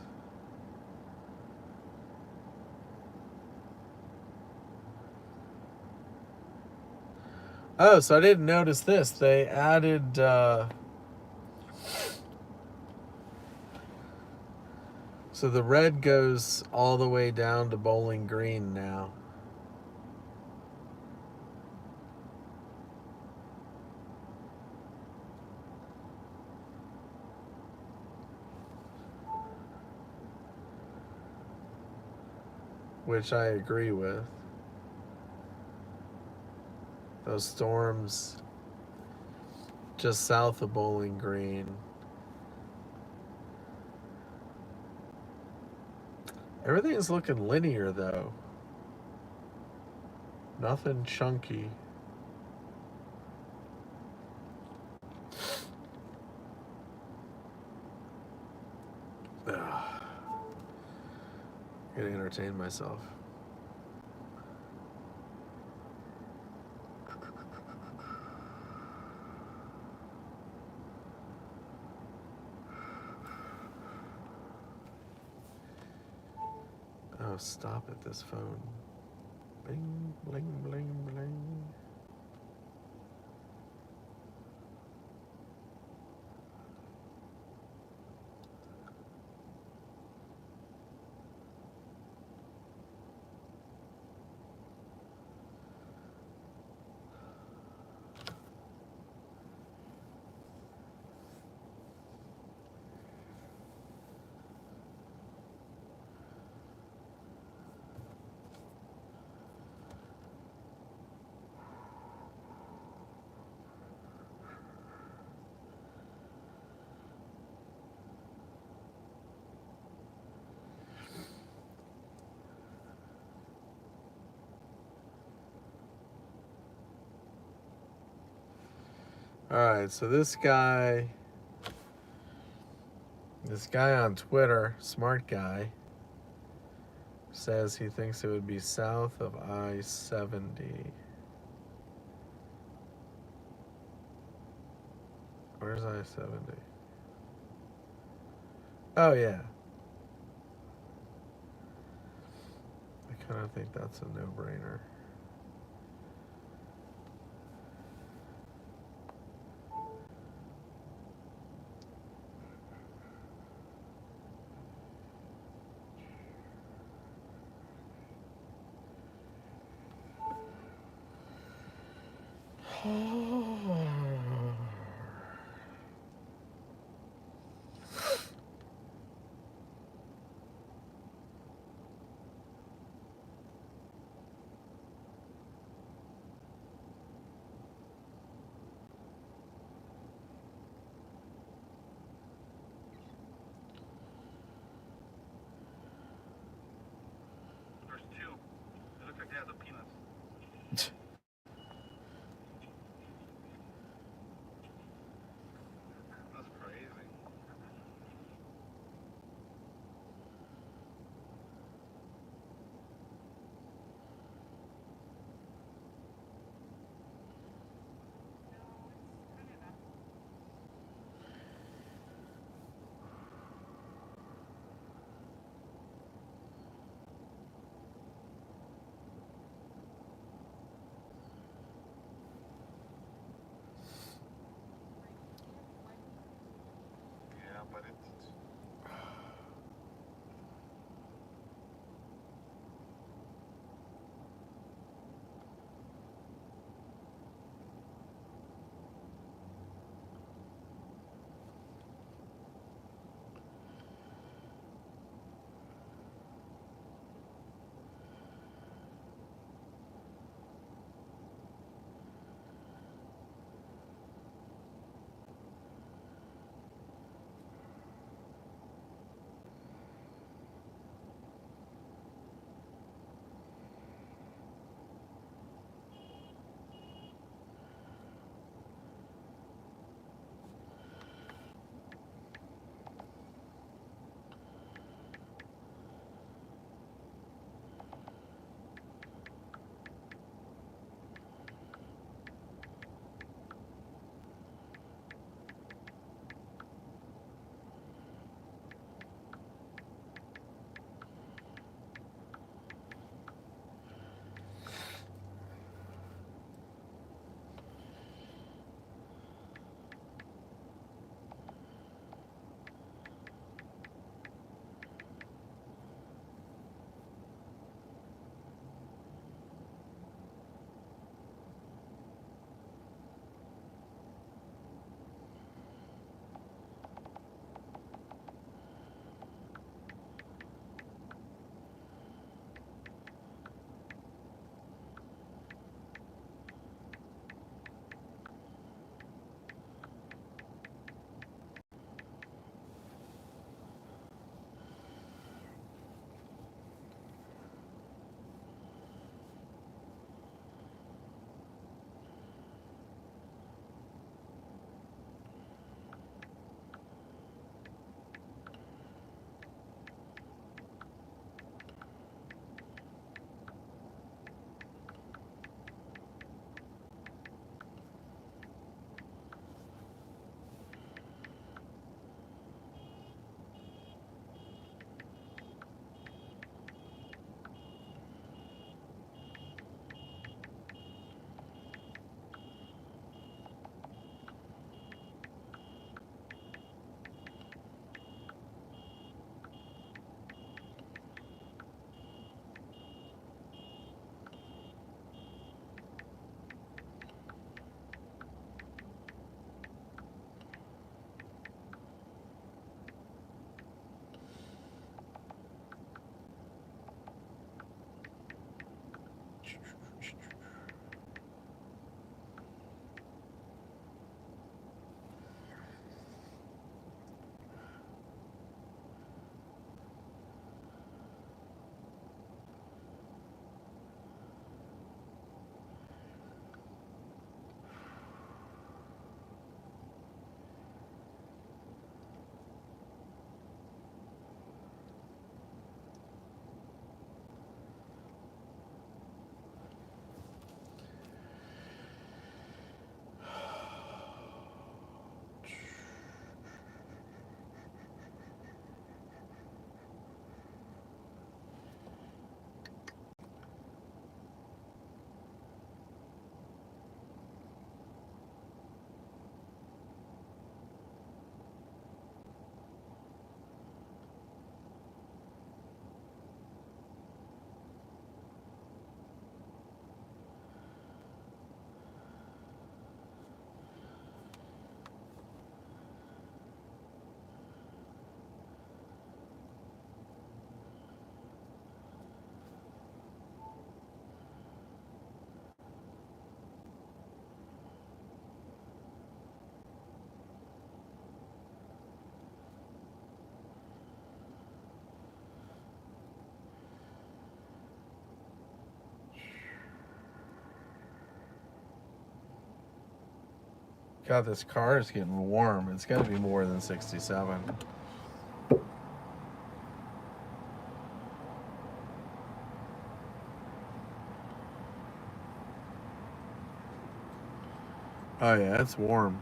Oh, so I didn't notice this. They added so the red goes all the way down to Bowling Green now. Which I agree with. Those storms just south of Bowling Green. Everything's looking linear though. Nothing chunky. Ugh. Gonna entertain myself. Oh, stop it, this phone. Bling, bling, bling, bling. Alright, so this guy on Twitter, smart guy, says he thinks it would be south of I-70. Where's I-70? Oh, yeah. I kind of think that's a no-brainer. God, this car is getting warm. It's got to be more than 67. Oh yeah, it's warm.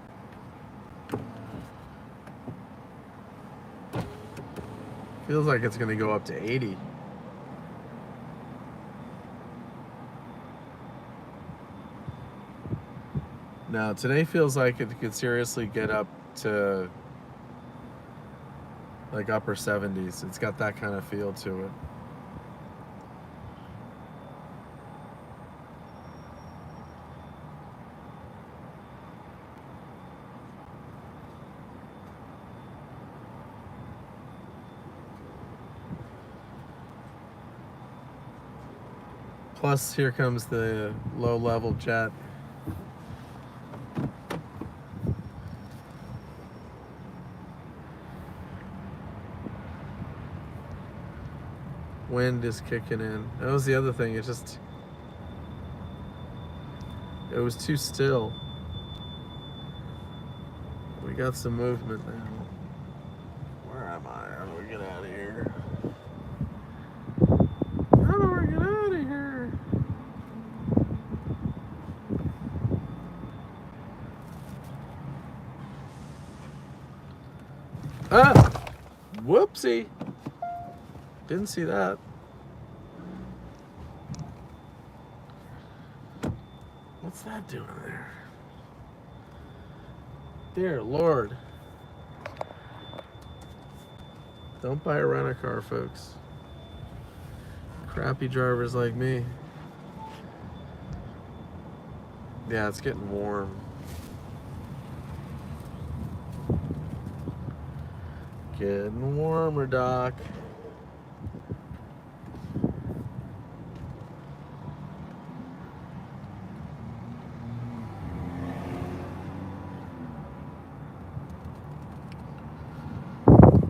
Feels like it's gonna go up to 80. Now today feels like it could seriously get up to like upper 70s. It's got that kind of feel to it. Plus, here comes the low-level jet. Wind is kicking in. That was the other thing. It was too still. We got some movement now. Where am I? How do we get out of here? How do we get out of here? Ah! Whoopsie! Didn't see that. What's that doing there? Dear Lord. Don't buy a rent-a-car, folks. Crappy drivers like me. Yeah, it's getting warm. Getting warmer, Doc.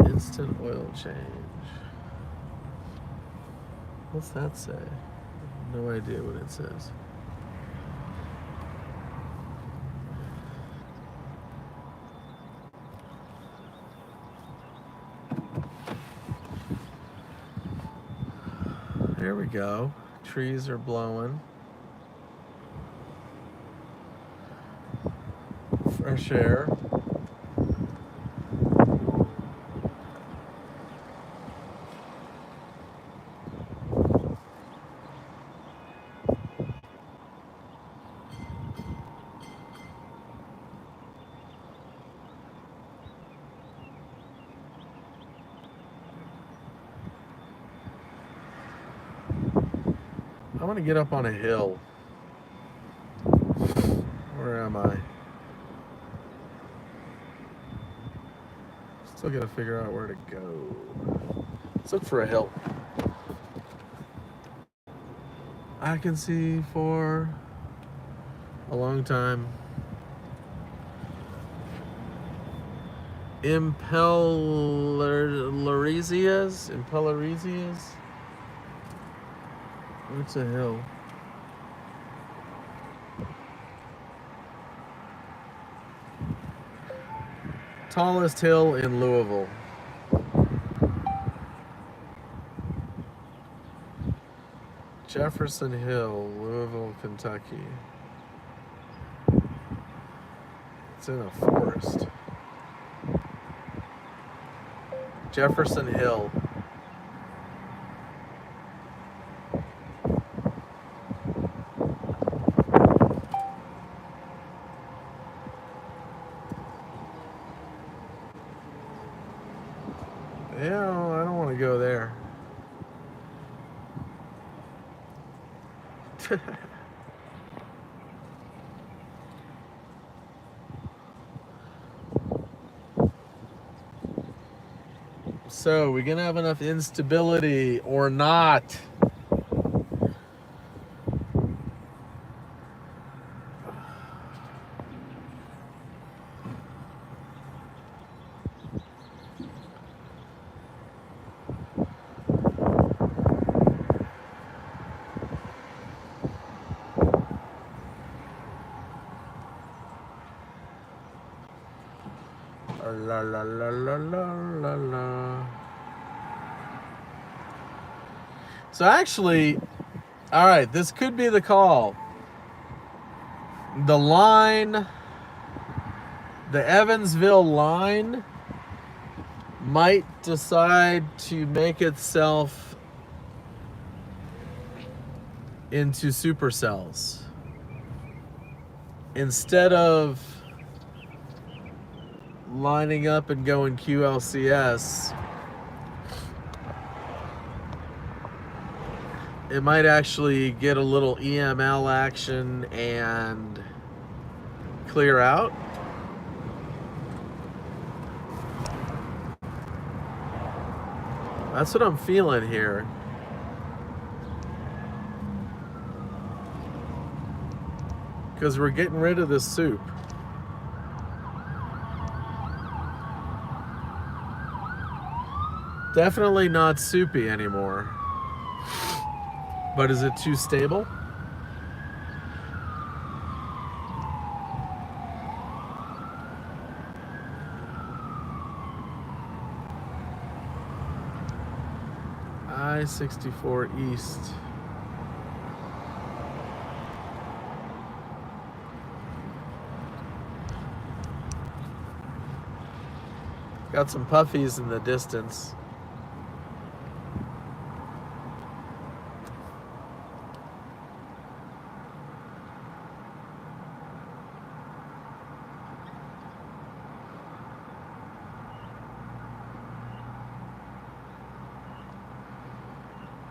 Instant oil change. What's that say? No idea what it says. There we go. Trees are blowing. Fresh air. I want to get up on a hill. Where am I? Still got to figure out where to go. Let's look for a hill. I can see for a long time. Impelleresias? What's a hill? Tallest hill in Louisville. Jefferson Hill, Louisville, Kentucky. It's in a forest. Jefferson Hill. Yeah, I don't want to go there. So, we gonna have enough instability or not? La la la la la la la. So actually, all right, this could be the call. The line, the Evansville line, might decide to make itself into supercells. Instead of lining up and going QLCS, it might actually get a little EML action and clear out. That's what I'm feeling here. Because we're getting rid of this soup. Definitely not soupy anymore. But is it too stable? I-64 East. Got some puffies in the distance.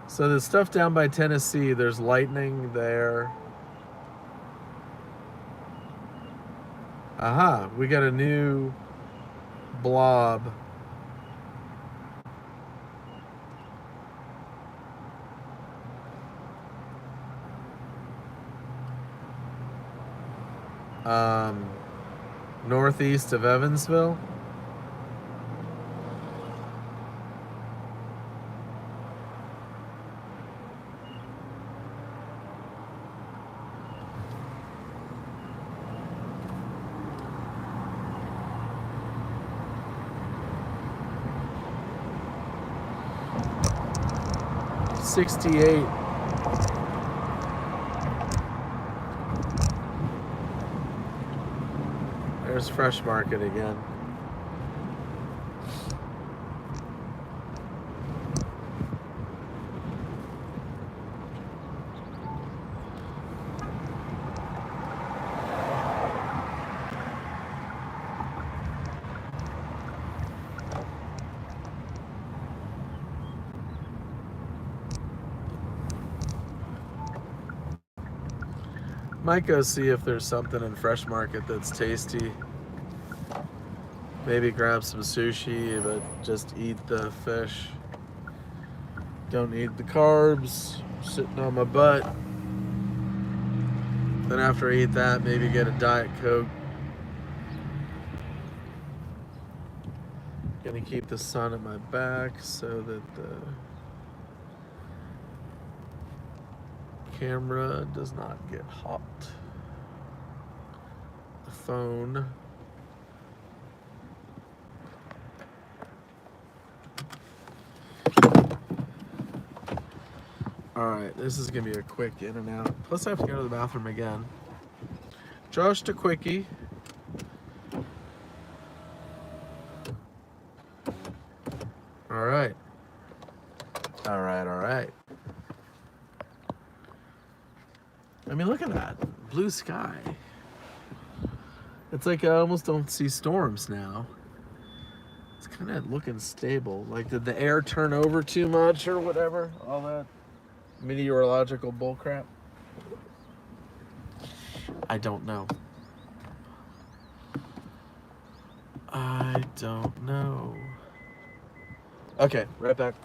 So the stuff down by Tennessee, there's lightning there. Aha, we got a new blob. Northeast of Evansville. '68. There's Fresh Market again. Might go see if there's something in Fresh Market that's tasty. Maybe grab some sushi, but just eat the fish. Don't need the carbs sitting on my butt. Then after I eat that, maybe get a Diet Coke. Gonna keep the sun at my back so that the camera does not get hot. The phone. Alright, this is gonna be a quick in and out. Plus I have to go to the bathroom again. Just a quickie. Alright. Alright. I mean, look at that. Blue sky. It's like I almost don't see storms now. It's kind of looking stable. Like, did the air turn over too much or whatever? All that meteorological bullcrap? I don't know. I don't know. Okay, right back.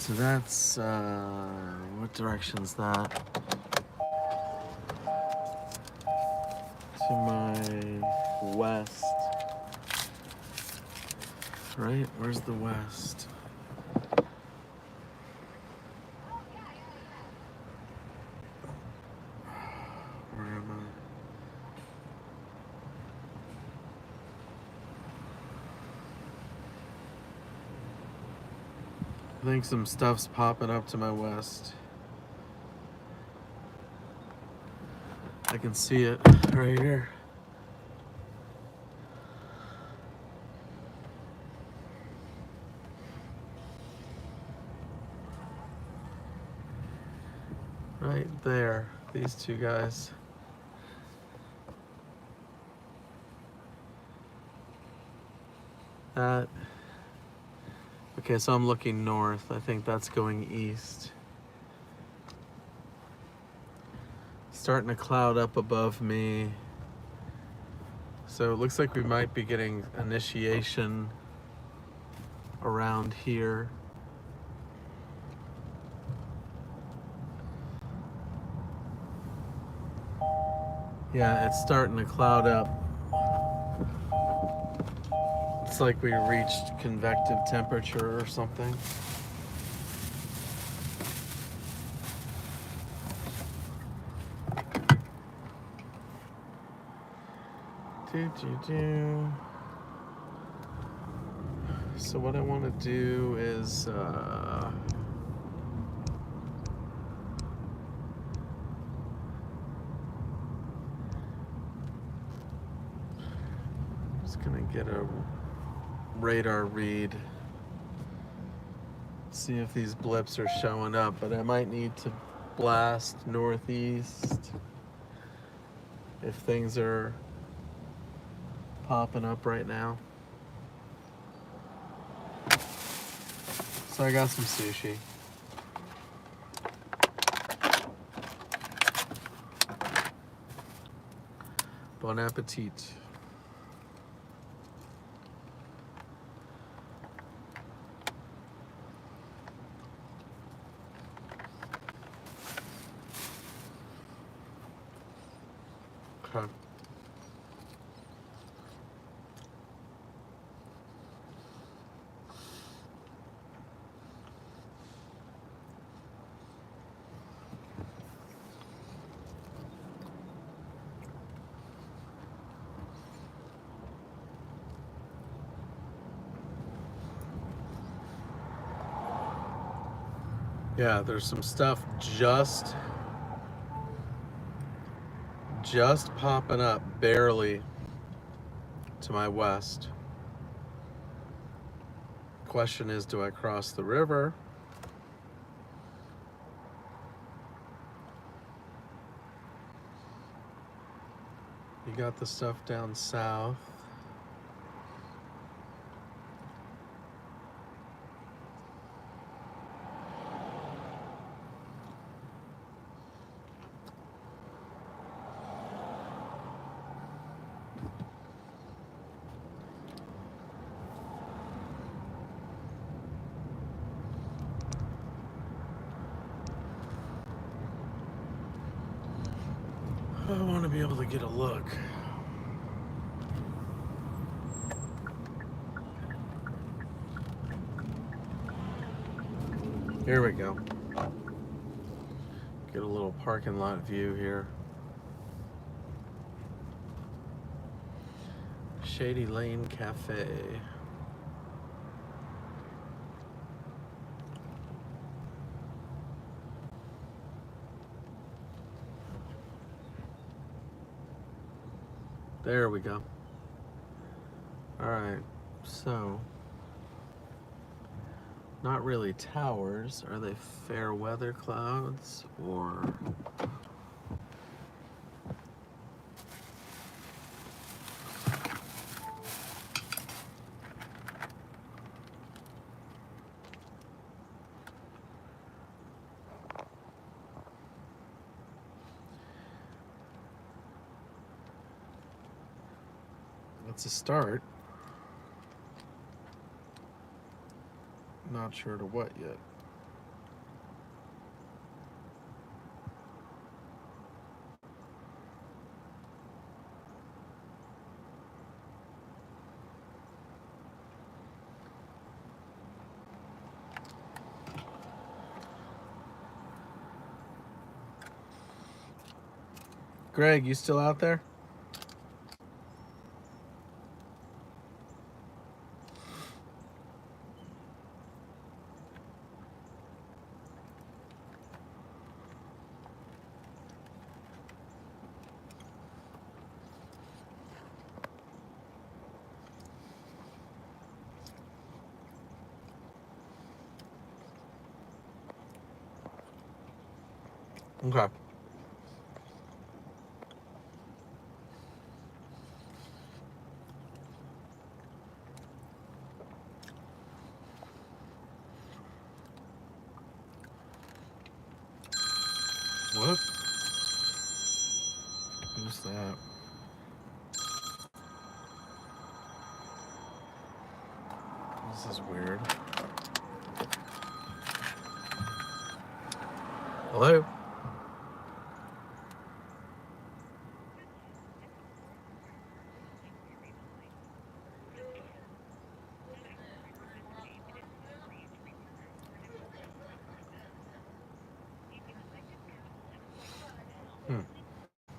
So that's, what direction's that? To my west. Right? Where's the west? Where am I? I think some stuff's popping up to my west. I can see it right here. Right there, these two guys. That, okay, so I'm looking north. I think that's going east. Starting to cloud up above me. So it looks like we might be getting initiation around here. Yeah, it's starting to cloud up. It's like we reached convective temperature or something. So what I want to do is just gonna get a radar read, see if these blips are showing up, but I might need to blast northeast if things are popping up right now. So I got some sushi. Bon appetit. Okay. Yeah, there's some stuff just popping up barely to my west. Question is, do I cross the river? You got the stuff down south. I want to be able to get a look. Here we go. Get a little parking lot view here. Shady Lane Cafe. There we go. All right, so not really towers. Are they fair weather clouds or? It's a start. Not sure to what yet. Greg, you still out there? Okay. What? Who's that? This is weird. Hello?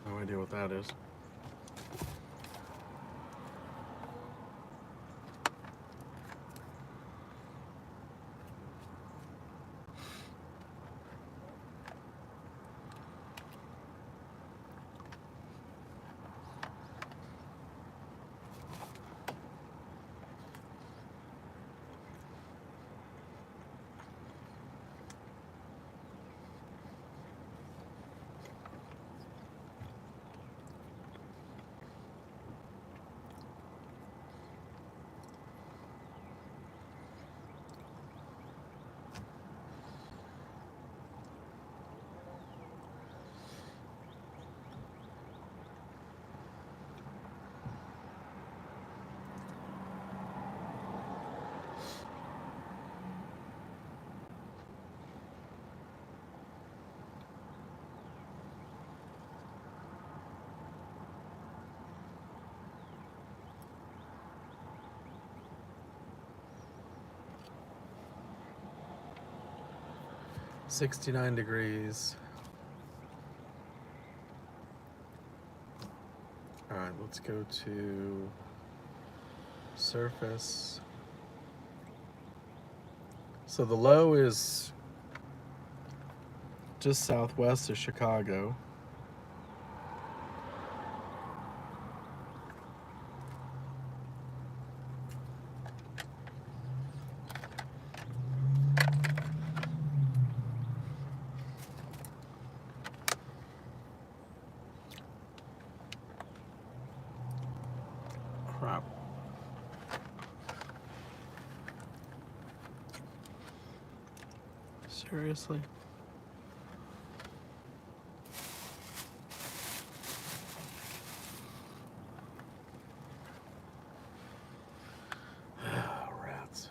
No idea what that is. $69 degrees. All right, let's go to surface. So the low is just southwest of Chicago. Crap. Seriously? Rats.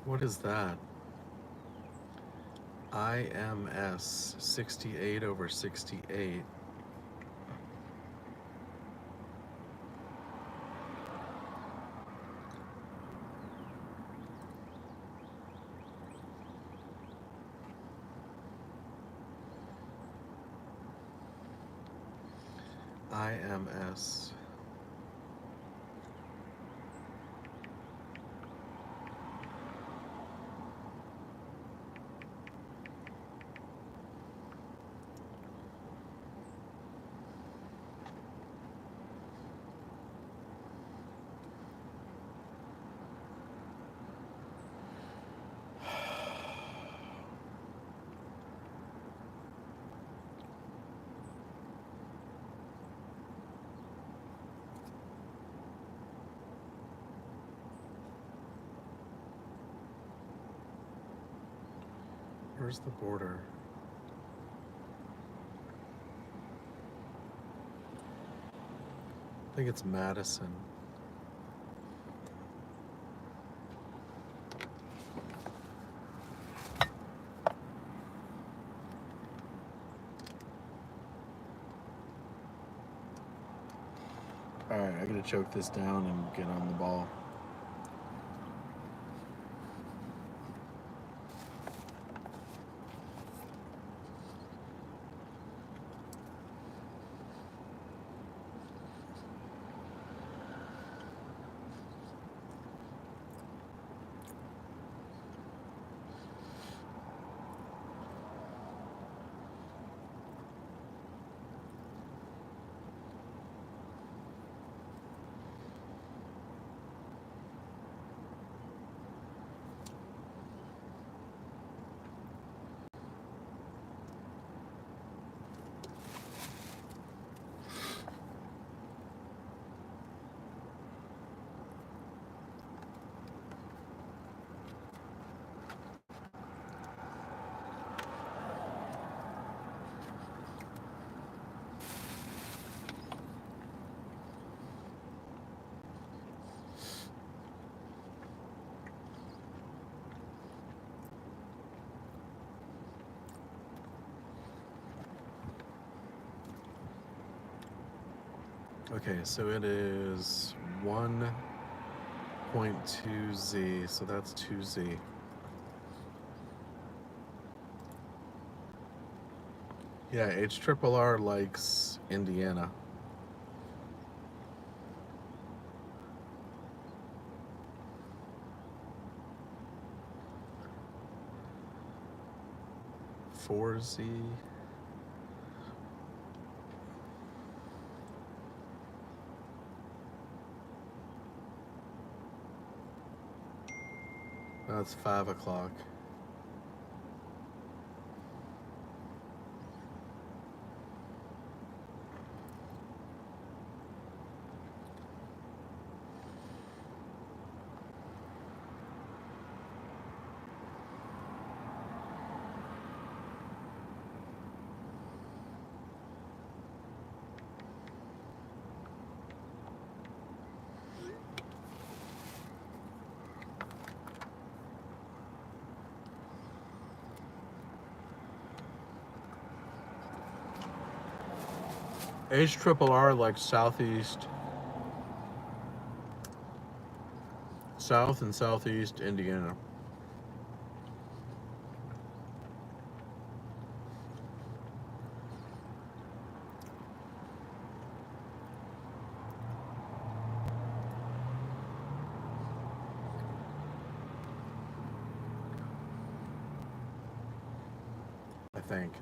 What is that? IMS 68/68. IMS. Where's the border? I think it's Madison. Alright, I gotta choke this down and get on the ball. Okay, so it is 1.2Z, so that's 2Z. Yeah, HRRR likes Indiana. Four Z. That's 5 o'clock. HRRR likes southeast, south and southeast Indiana. I think.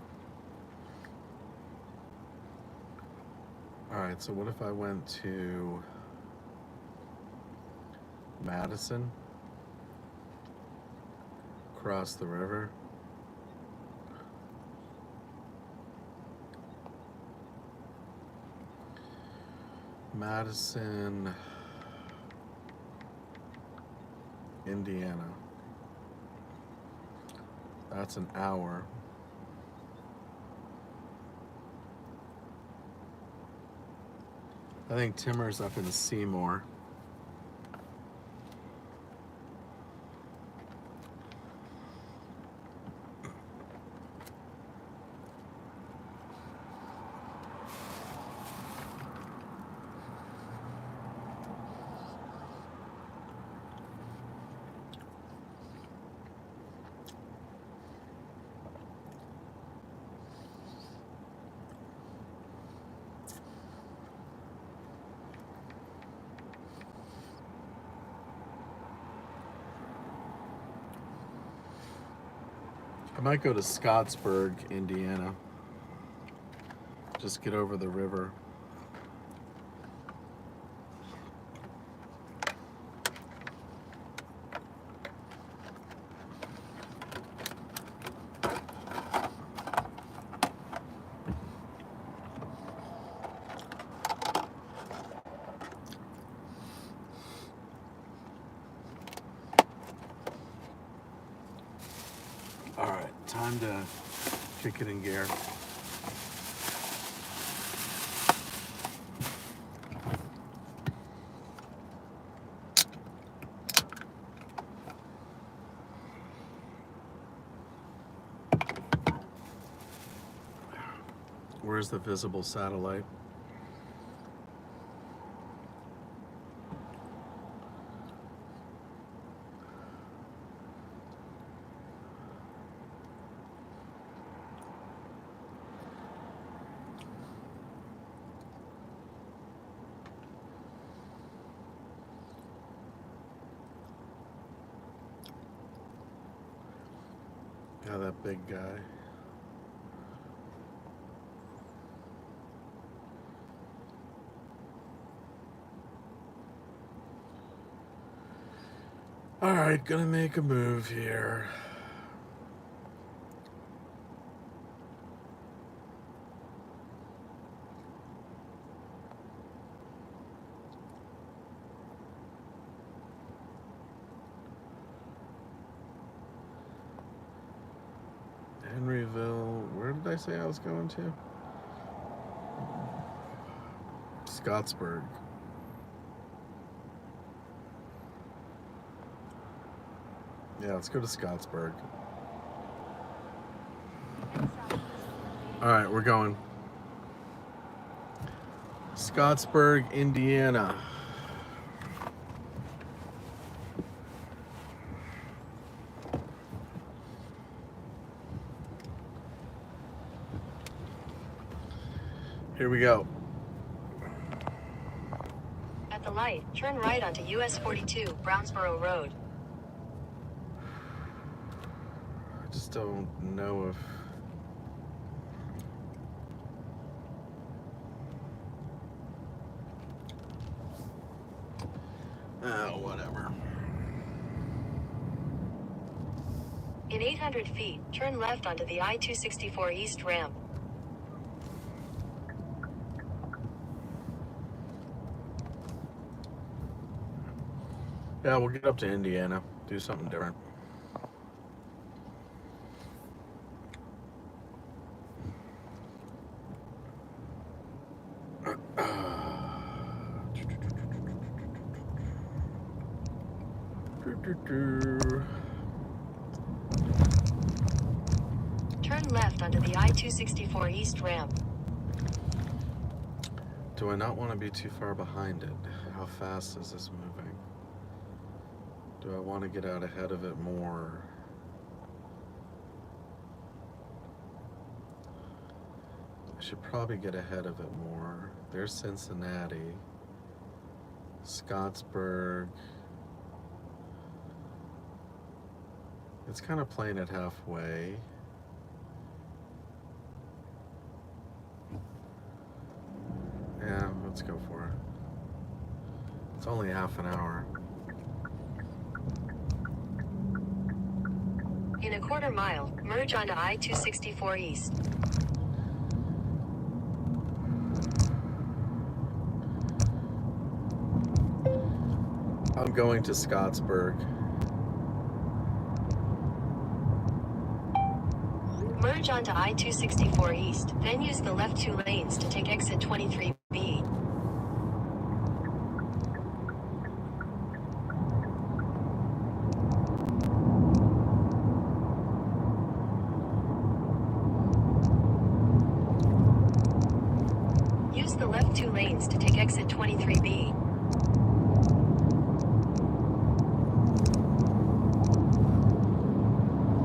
Alright, so what if I went to Madison, across the river? Madison, Indiana. That's an hour. I think Timmer's up in Seymour. I might go to Scottsburg, Indiana. Just get over the river. All right, time to kick it in gear. Where's the visible satellite? Yeah, that big guy. All right, gonna make a move here. Henryville, where did I say I was going to? Scottsburg. Yeah, let's go to Scottsburg. All right, we're going. Scottsburg, Indiana. Here we go. At the light, turn right onto US 42, Brownsboro Road. I just don't know if... whatever. In 800 feet, turn left onto the I-264 East ramp. Yeah, we'll get up to Indiana. Do something different. Turn left onto the I-264 East ramp. Do I not want to be too far behind it? How fast is this moving? Do I want to get out ahead of it more? I should probably get ahead of it more. There's Cincinnati, Scottsburg. It's kind of playing it halfway. Yeah, let's go for it. It's only half an hour. In a quarter mile, merge onto I-264 East. I'm going to Scottsburg. Merge onto I-264 East, then use the left 2 lanes to take exit 23B. Use the left 2 lanes to take exit 23B.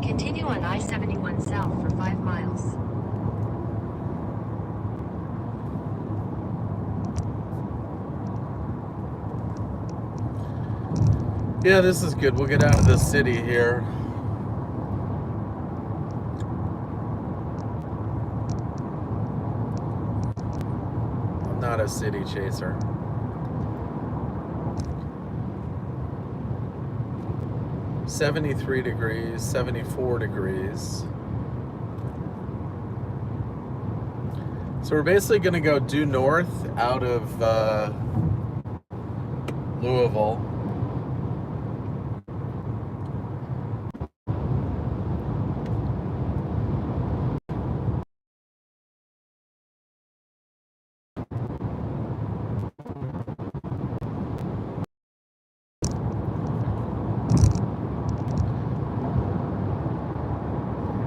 Continue on I-71 South for 5 miles. Yeah, this is good. We'll get out of the city here. not a city chaser. $73, 74 degrees. So we're basically going to go due north out of Louisville.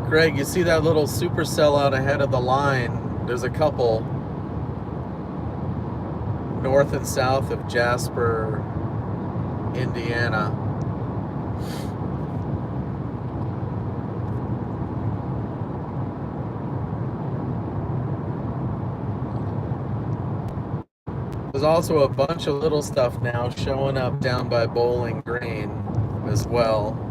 Greg, you see that little supercell out ahead of the line? There's a couple north and south of Jasper, Indiana. There's also a bunch of little stuff now showing up down by Bowling Green as well.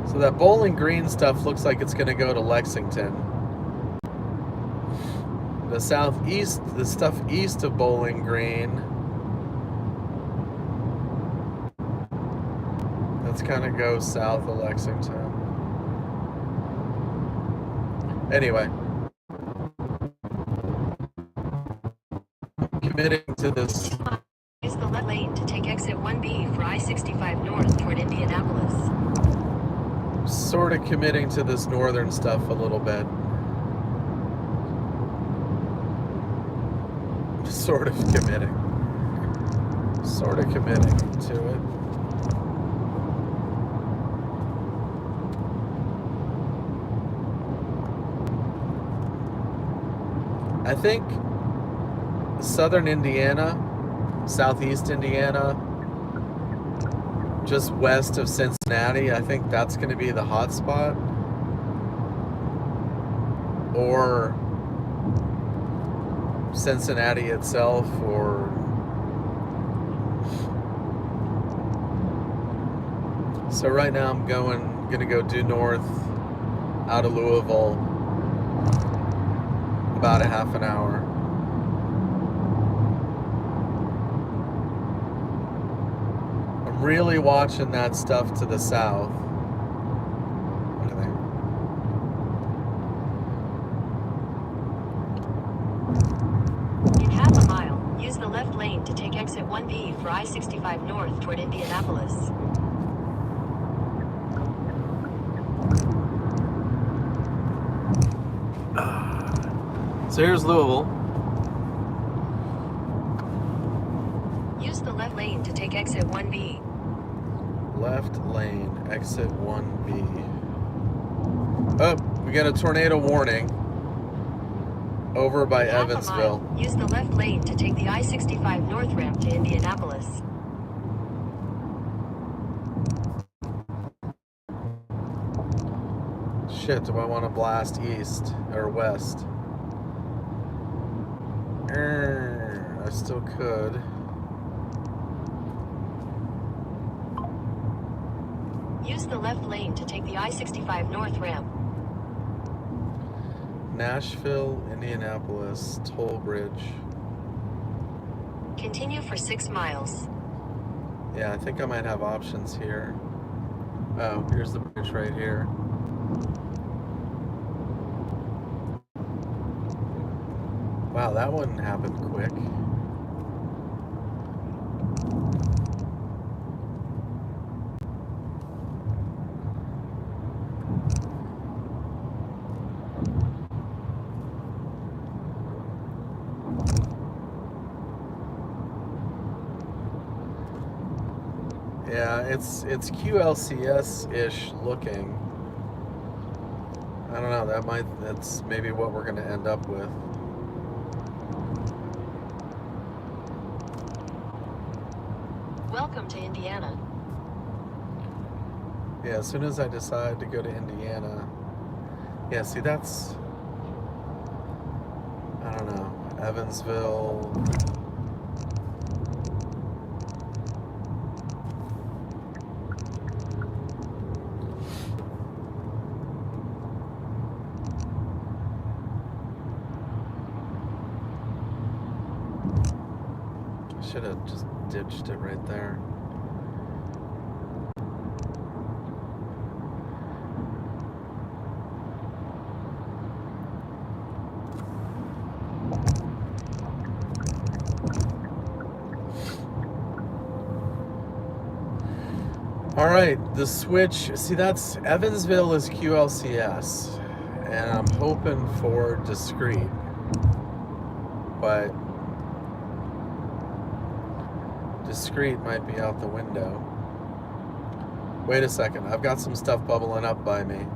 So that Bowling Green stuff looks like it's going to go to Lexington. The southeast, the stuff east of Bowling Green, that's kind of goes south of Lexington. Anyway, committing to this. Use the left lane to take exit 1B for I-65 north toward Indianapolis. Sort of committing to this northern stuff a little bit. Sort of committing to it. I think southern Indiana, southeast Indiana, just west of Cincinnati, I think that's going to be the hot spot. Or Cincinnati itself, or so right now I'm gonna go due north out of Louisville about a half an hour. I'm really watching that stuff to the south. What do In half a mile, use the left lane to take exit 1B for I-65 north toward Indianapolis. So here's Louisville. Use the left lane to take exit 1B. Left lane, exit 1B. Oh, we got a tornado warning over by Half Evansville. a mile, use the left lane to take the I-65 north ramp to Indianapolis. Shit, do I want to blast east or west? I still could. Use the left lane to take the I-65 north ramp. Nashville, Indianapolis, toll bridge. Continue for 6 miles. Yeah, I think I might have options here. Oh, here's the bridge right here. Wow, that one happened quick. Yeah, it's QLCS-ish looking. I don't know, that's maybe what we're gonna end up with. Welcome to Indiana. Yeah, as soon as I decide to go to Indiana. Yeah, see, that's, I don't know, Evansville. Should have just ditched it right there. All right, the switch. See, that's Evansville is QLCS, and I'm hoping for discrete, but discrete might be out the window. Wait a second, I've got some stuff bubbling up by me.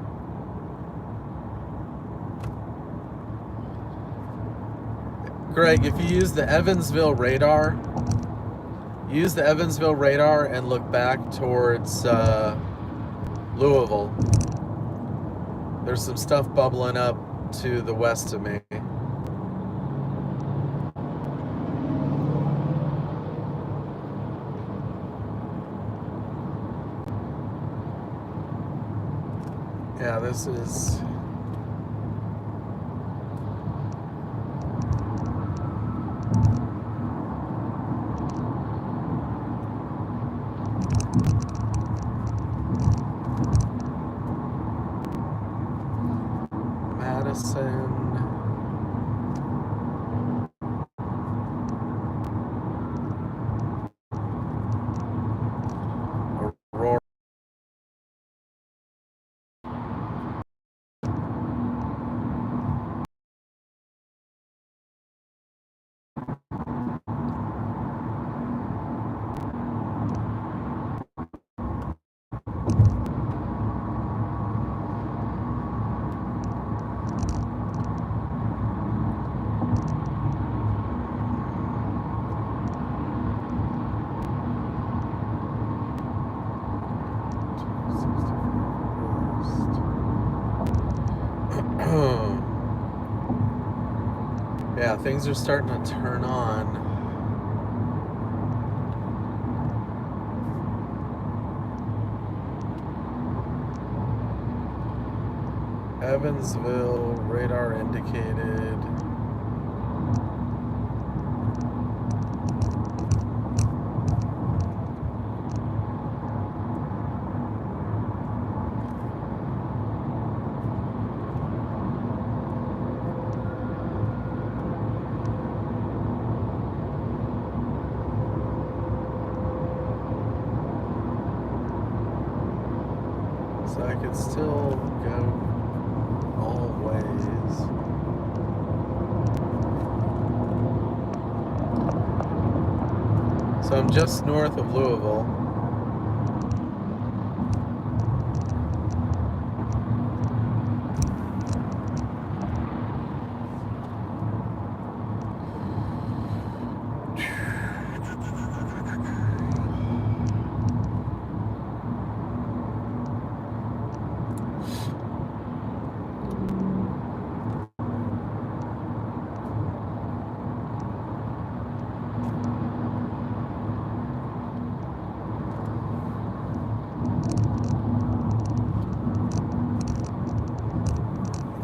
Greg, if you use the Evansville radar, and look back towards Louisville. There's some stuff bubbling up to the west of me. Yeah, this is... Madison. Aurora. Yeah, things are starting to turn on. Evansville, radar indicated. So I could still go all ways. So I'm just north of Louisville.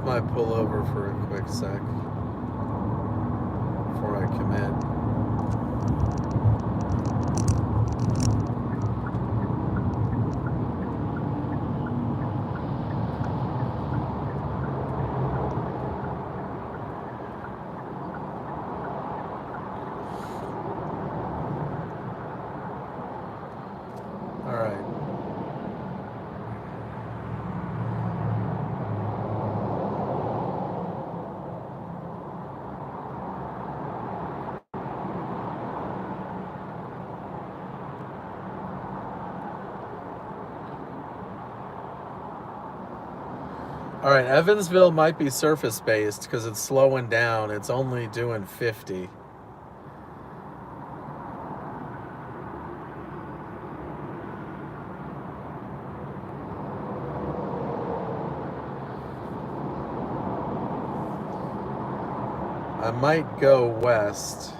Might pull over for a quick sec before I commit. All right. All right, Evansville might be surface-based because it's slowing down. It's only doing 50. I might go west.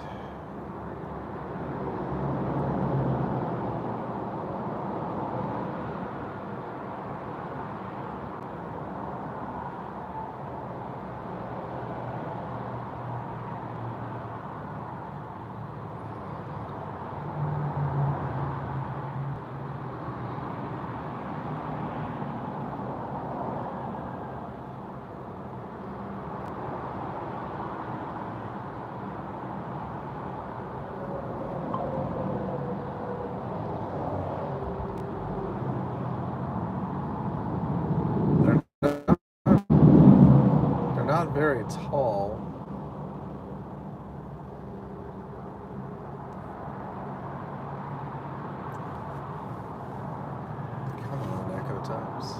They're not very tall. Come on, Echo Times.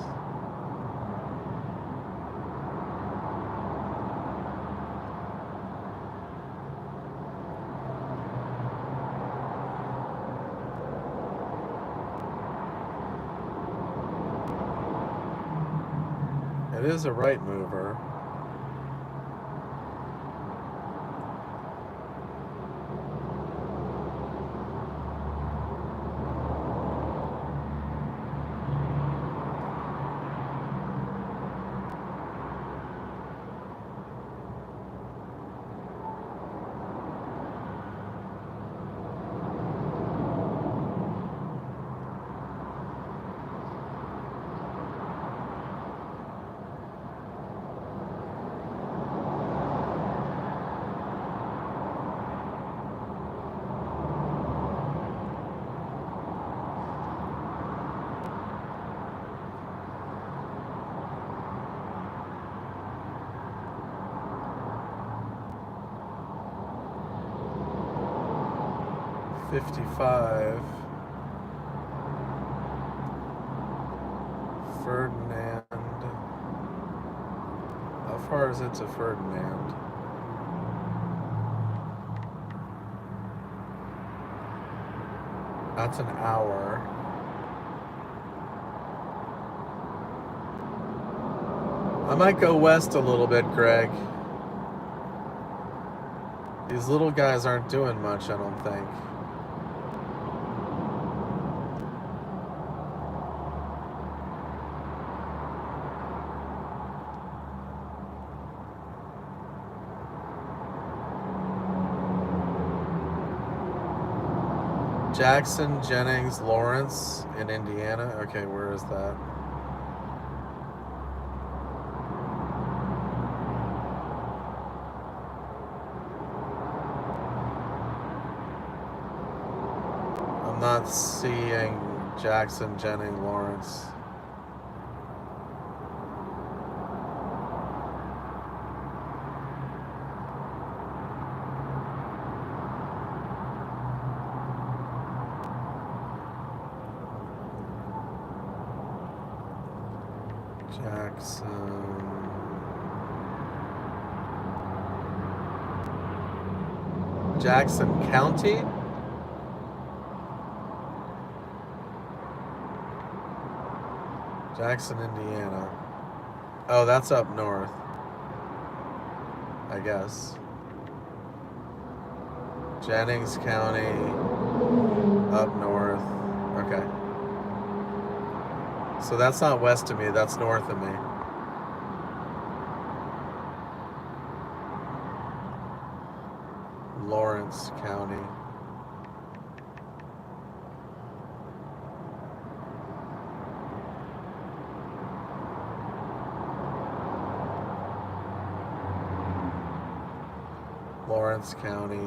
It is a right mover. $55. Ferdinand. How far is it to Ferdinand? That's an hour. I might go west a little bit, Greg. These little guys aren't doing much, I don't think. Jackson, Jennings, Lawrence in Indiana. Okay, where is that? I'm not seeing Jackson, Jennings, Lawrence. Jackson County? Jackson, Indiana. Oh, that's up north, I guess. Jennings County, up north. Okay. So that's not west of me, that's north of me. Lawrence County. Lawrence County,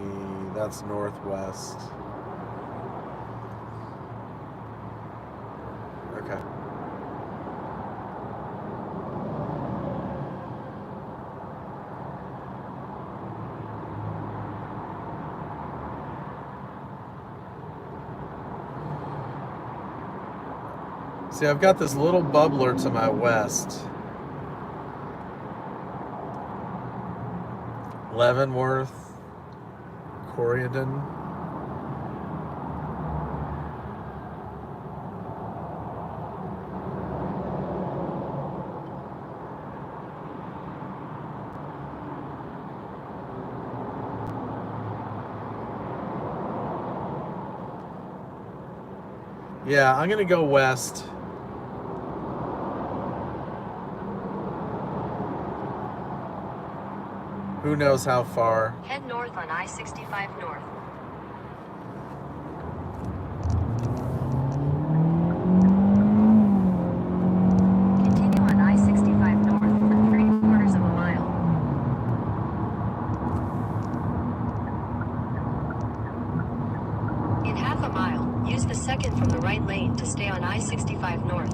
that's northwest. Okay. See, I've got this little bubbler to my west. Leavenworth, Corydon. Yeah, I'm going to go west. Who knows how far? Head north on I-65 north. Continue on I-65 north for 3/4 of a mile. In half a mile, use the second from the right lane to stay on I-65 north.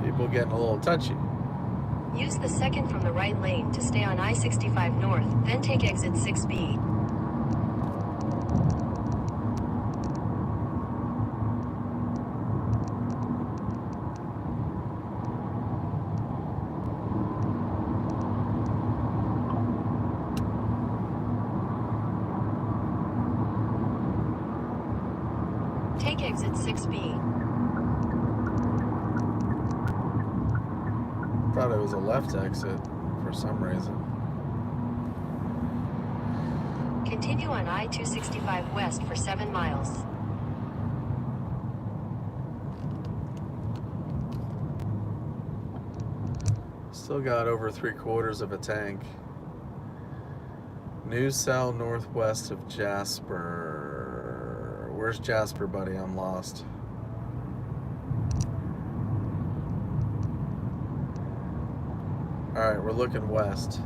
People getting a little touchy. Use the second from the right lane to stay on I-65 north, then take exit 6B. Take exit 6B. Thought it was a left exit for some reason. Continue on I-265 west for 7 miles. Still got over 3/4 of a tank. New cell northwest of Jasper. Where's Jasper, buddy? I'm lost. Alright, we're looking west.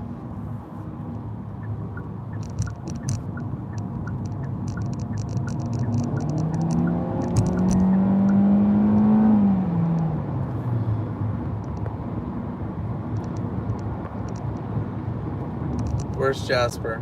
Where's Jasper?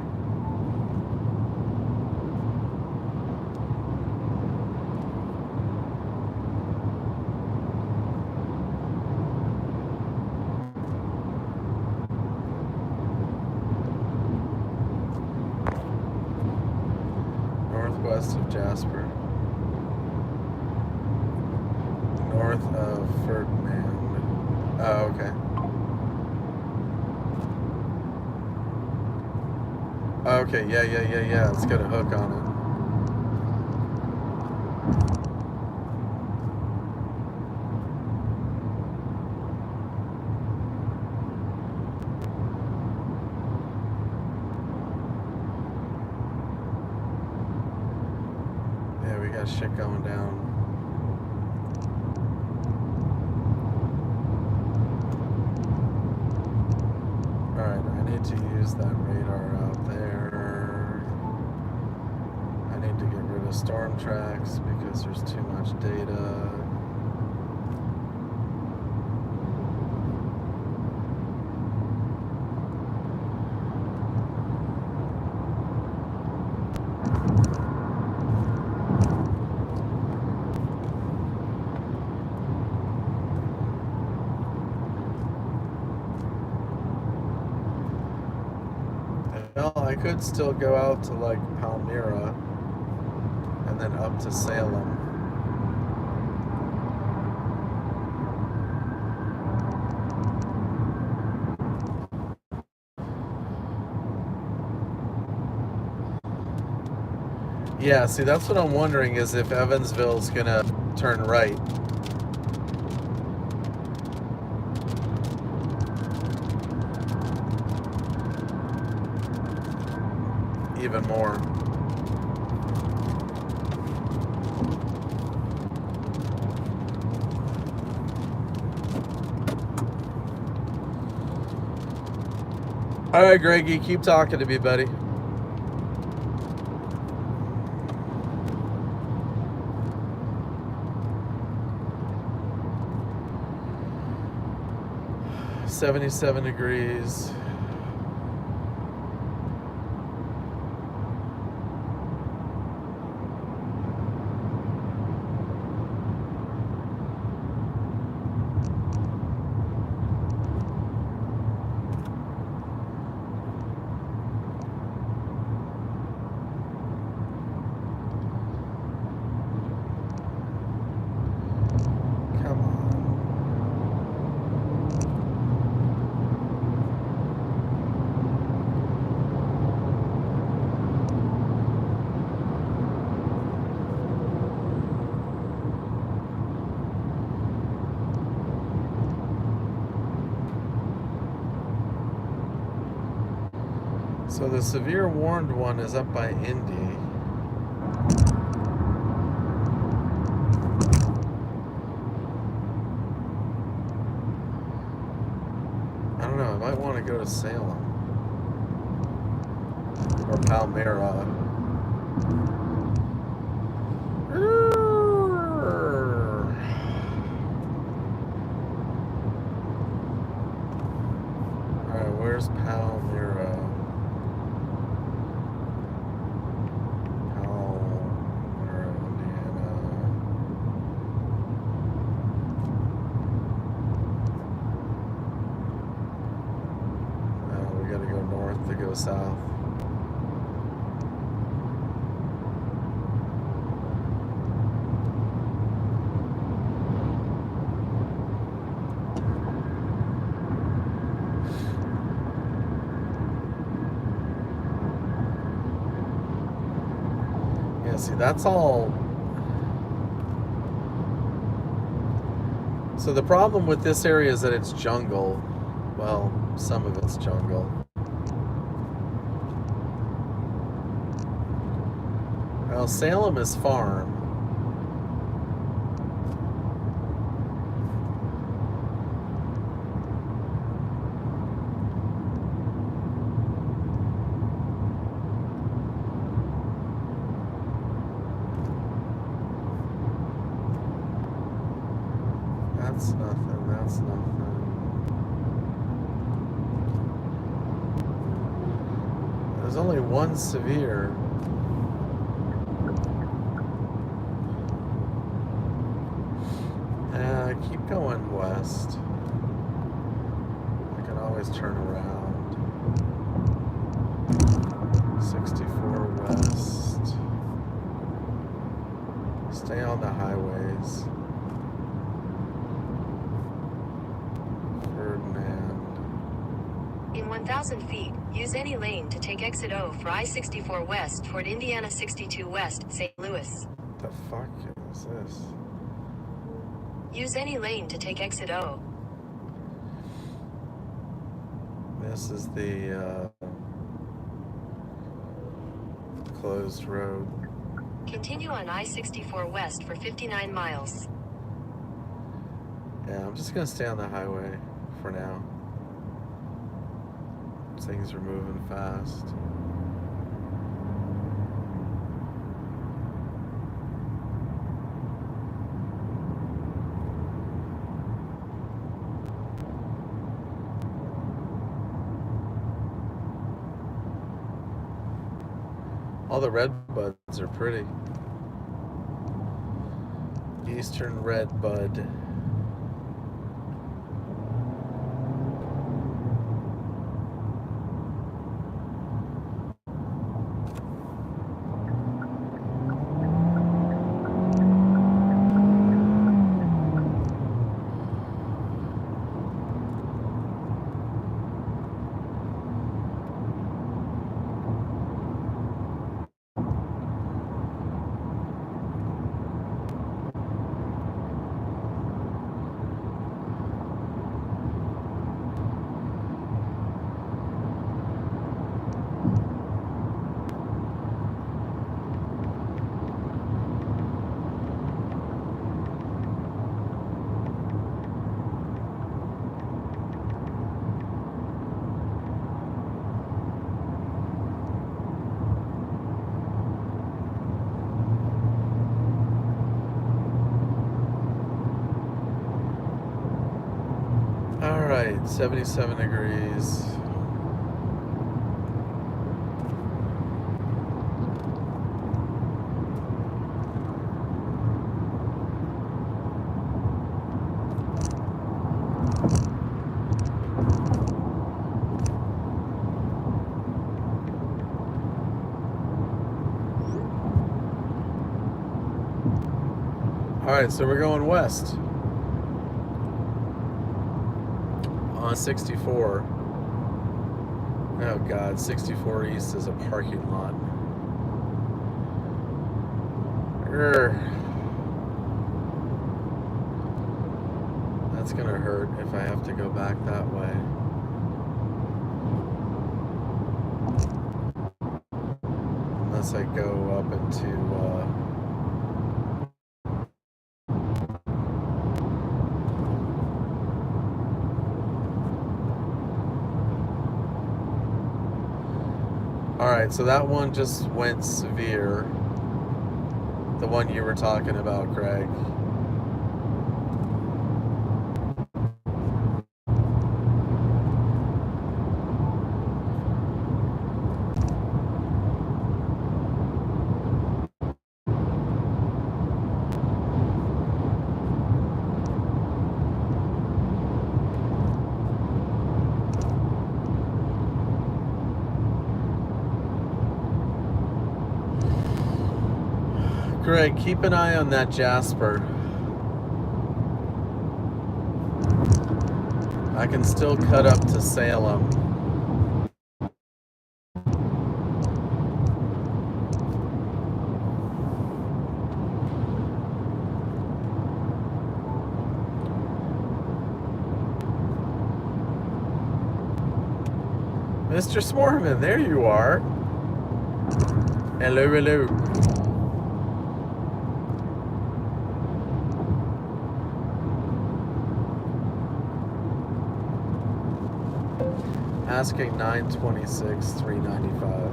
Northwest of Jasper. North of Ferdinand. Oh, okay. Okay, yeah. Let's get a hook on it. Yeah, we got shit going down. Alright, I need to use that radar out there. I need to get rid of storm tracks because there's too much data. Well, I could still go out to like Palmyra and then up to Salem. Yeah, see, that's what I'm wondering is if Evansville's gonna turn right. Even more. All right, Greggy, keep talking to me, buddy. $77 degrees. So the severe warned one is up by Indy. I don't know, I might want to go to Salem. Or Palmyra. Alright, where's Palmyra? Palmyra, Indiana. We gotta go north to go south. See, that's all. So the problem with this area is that it's jungle. Well, some of it's jungle. Well, Salem is farm. That's nothing, that's nothing. There's only one severe. Keep going west. I can always turn around. 64 west. Stay on the highways. In 1,000 feet, use any lane to take exit O for I-64 West toward Indiana 62 West, St. Louis. What the fuck is this? Use any lane to take exit O. This is the closed road. Continue on I-64 West for 59 miles. Yeah, I'm just gonna stay on the highway for now. Things are moving fast. All the red buds are pretty. Eastern red bud. All right, 77 degrees. All right, so we're going west on 64. Oh God, 64 East is a parking lot. That's gonna hurt if I have to go back that way. guess I go up into Alright, so that one just went severe. The one you were talking about, Greg. Greg, keep an eye on that Jasper. I can still cut up to Salem. Mr. Smorman, there you are. Hello, hello. Asking 926, 395.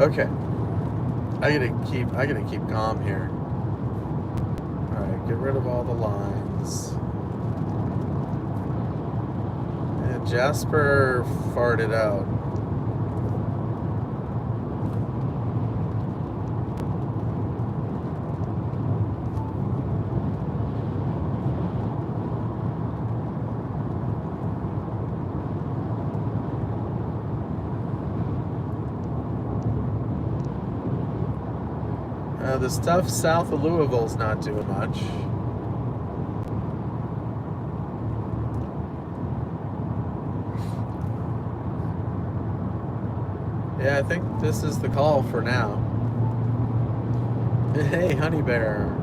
Okay. I gotta keep calm here. Alright, get rid of all the lines. And Jasper farted out. The stuff south of Louisville's not doing much. Yeah, I think this is the call for now. Hey, Honey Bear.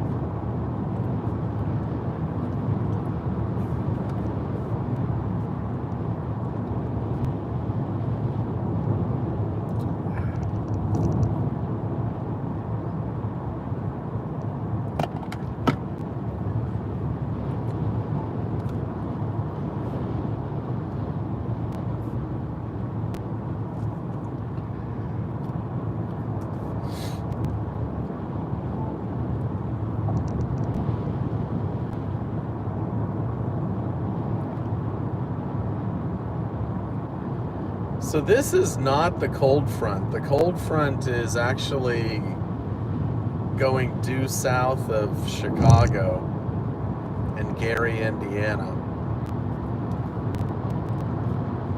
So this is not the cold front. The cold front is actually going due south of Chicago and Gary, Indiana.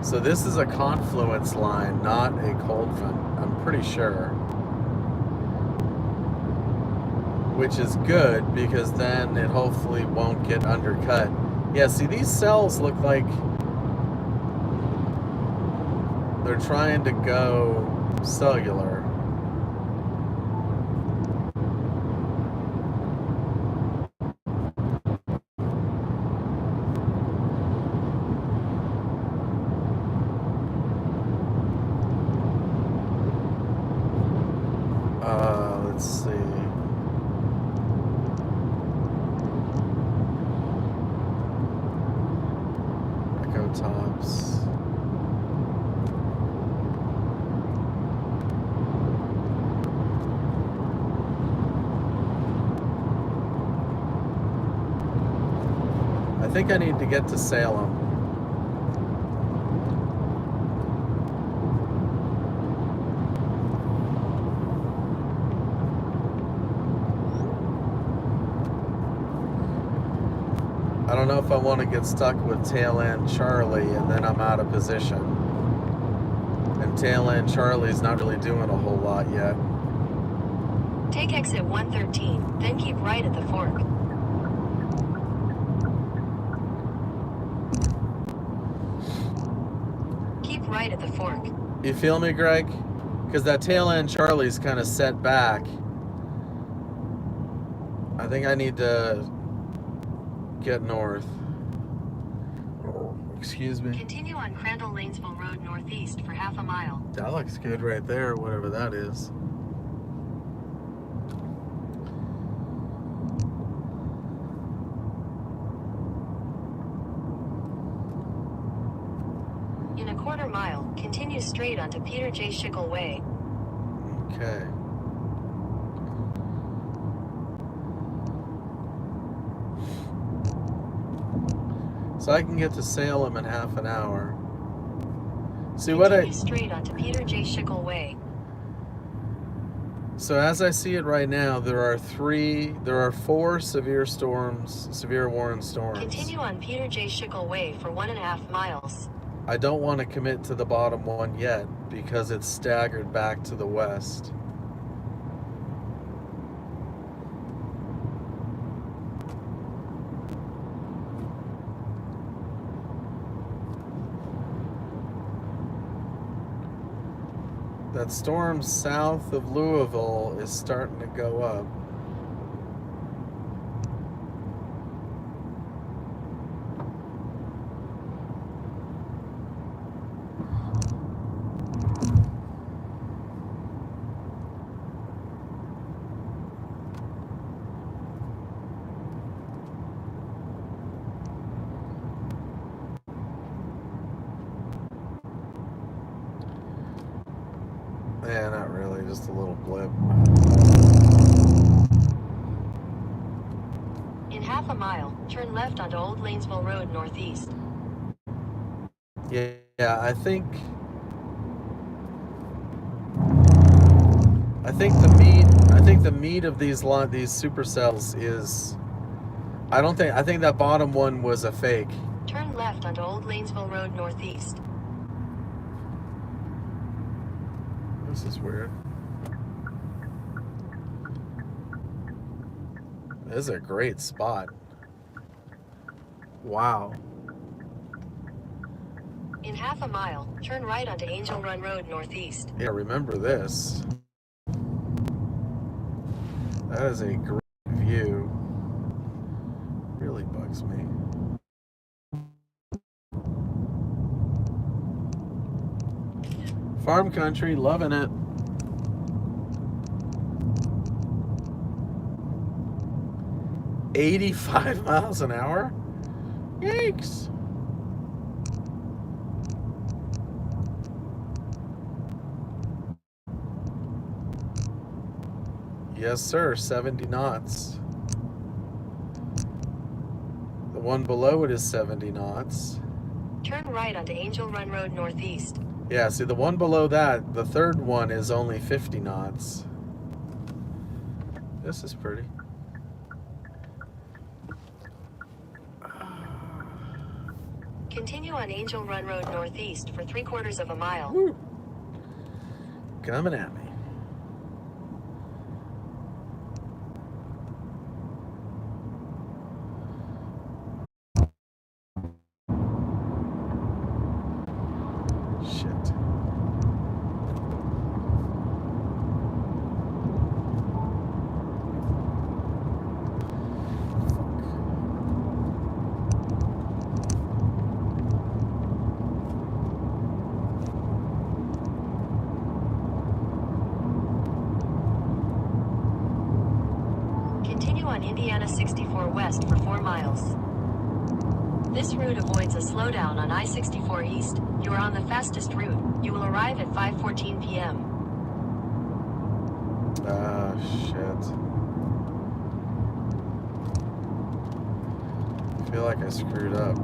So this is a confluence line, not a cold front, I'm pretty sure. Which is good because then it hopefully won't get undercut. Yeah, see, these cells look like they're trying to go cellular. Let's see. Echo tops. I think I need to get to Salem. I don't know if I want to get stuck with tail end Charlie and then I'm out of position. And tail end Charlie's not really doing a whole lot yet. Take exit 113, then keep right at the fork. Keep right at the fork. You feel me, Greg? Because that tail end Charlie's kind of set back I think I need to get north. Excuse me. Continue on Crandall-Lanesville Road northeast for half a mile. That looks good right there, whatever that is. In a quarter mile, continue straight onto Peter J. Schickel Way. Okay. So I can get to Salem in half an hour. See what Continue straight onto Peter J. Schickel Way. So as I see it right now, there are 4 severe warning storms. Continue on Peter J. Schickel Way for 1.5 miles. I don't want to commit to the bottom one yet because it's staggered back to the west. That storm south of Louisville is starting to go up. Yeah, not really, just a little blip. In half a mile, turn left onto Old Lanesville Road northeast. Yeah, I think the meat of these supercells is I think that bottom one was a fake. Turn left onto Old Lanesville Road northeast. This is weird. This is a great spot. Wow. In half a mile, turn right onto Angel Run Road northeast. Yeah, remember this. That is a great view. Really bugs me. Farm country, loving it. $85 miles an hour? Yikes. Yes, sir, 70 knots. The one below it is 70 knots. Turn right onto Angel Run Road northeast. Yeah, see, the one below that, the third one is only 50 knots. This is pretty. Continue on Angel Run Road northeast for 3/4 of a mile. Woo. Coming at me. Shit. Continue on Indiana 64 west for 4 miles. This route avoids a slowdown on I-64 east. You are on the fastest route. You will arrive at 5:14 p.m. Ah, shit. I feel like I screwed up.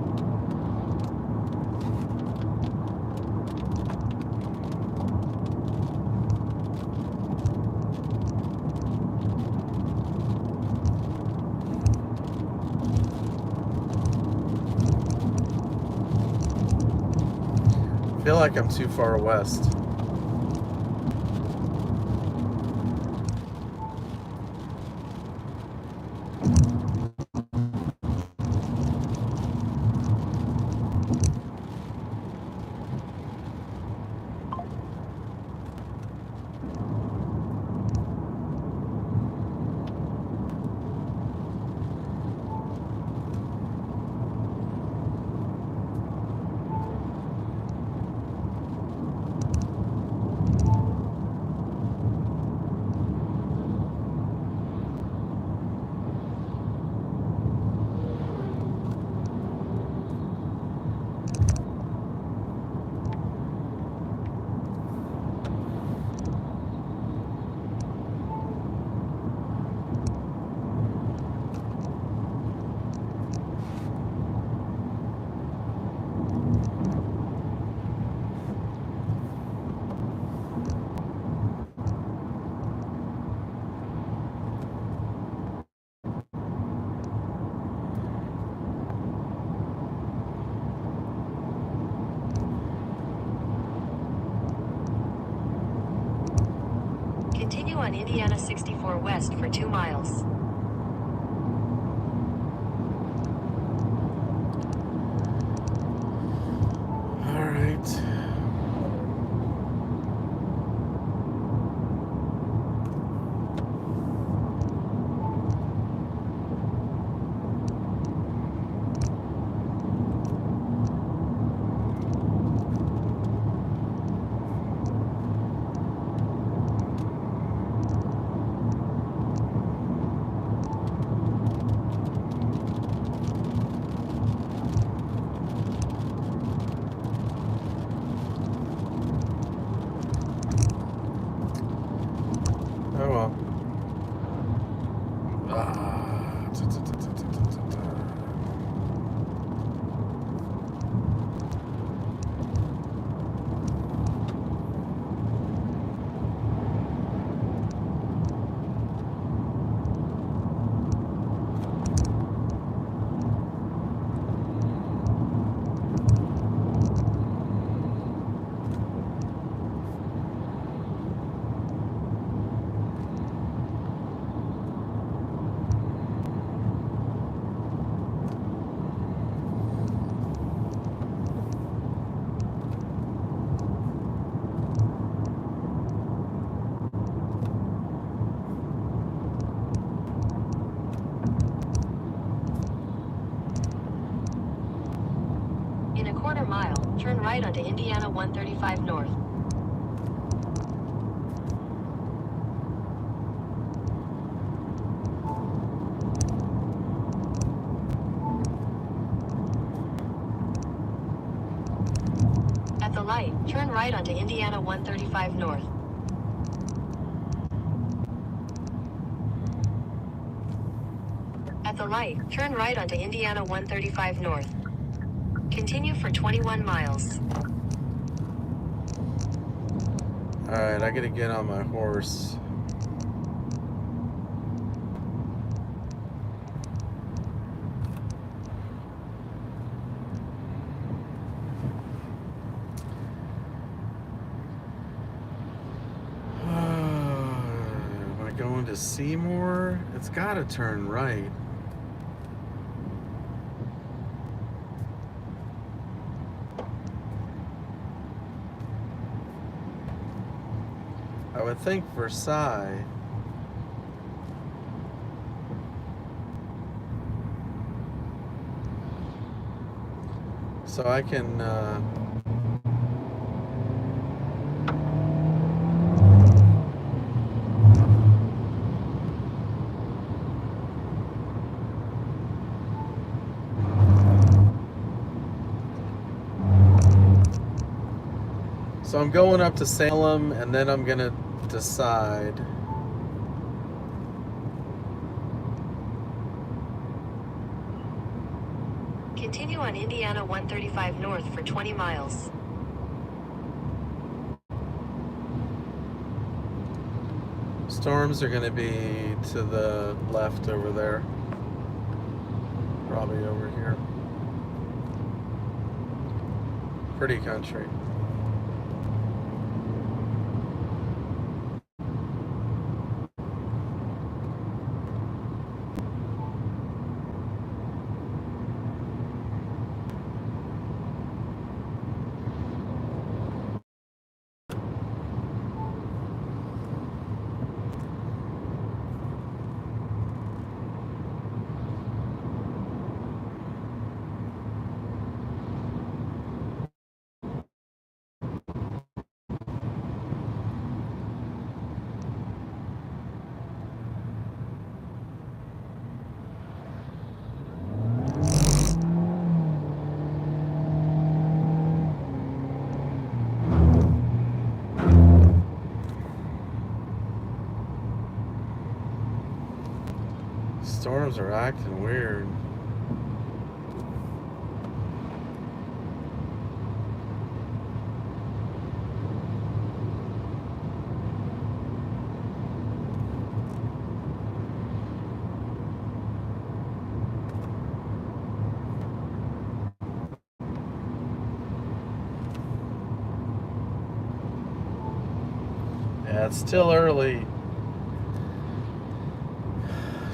I feel like I'm too far west. on Indiana 64 West for 2 miles. All right. Oh well. In a quarter mile, turn right onto Indiana 135 North. At the light, turn right onto Indiana 135 North. At the light, turn right onto Indiana 135 North. Continue for 21 miles. All right, I gotta get on my horse. Am I going to Seymour? It's gotta turn right. I would think Versailles. So I can so I'm going up to Salem and then I'm gonna decide. Continue on Indiana 135 North for 20 miles. Storms are gonna be to the left over there. Probably over here. Pretty country. Storms are acting weird. Yeah, it's still early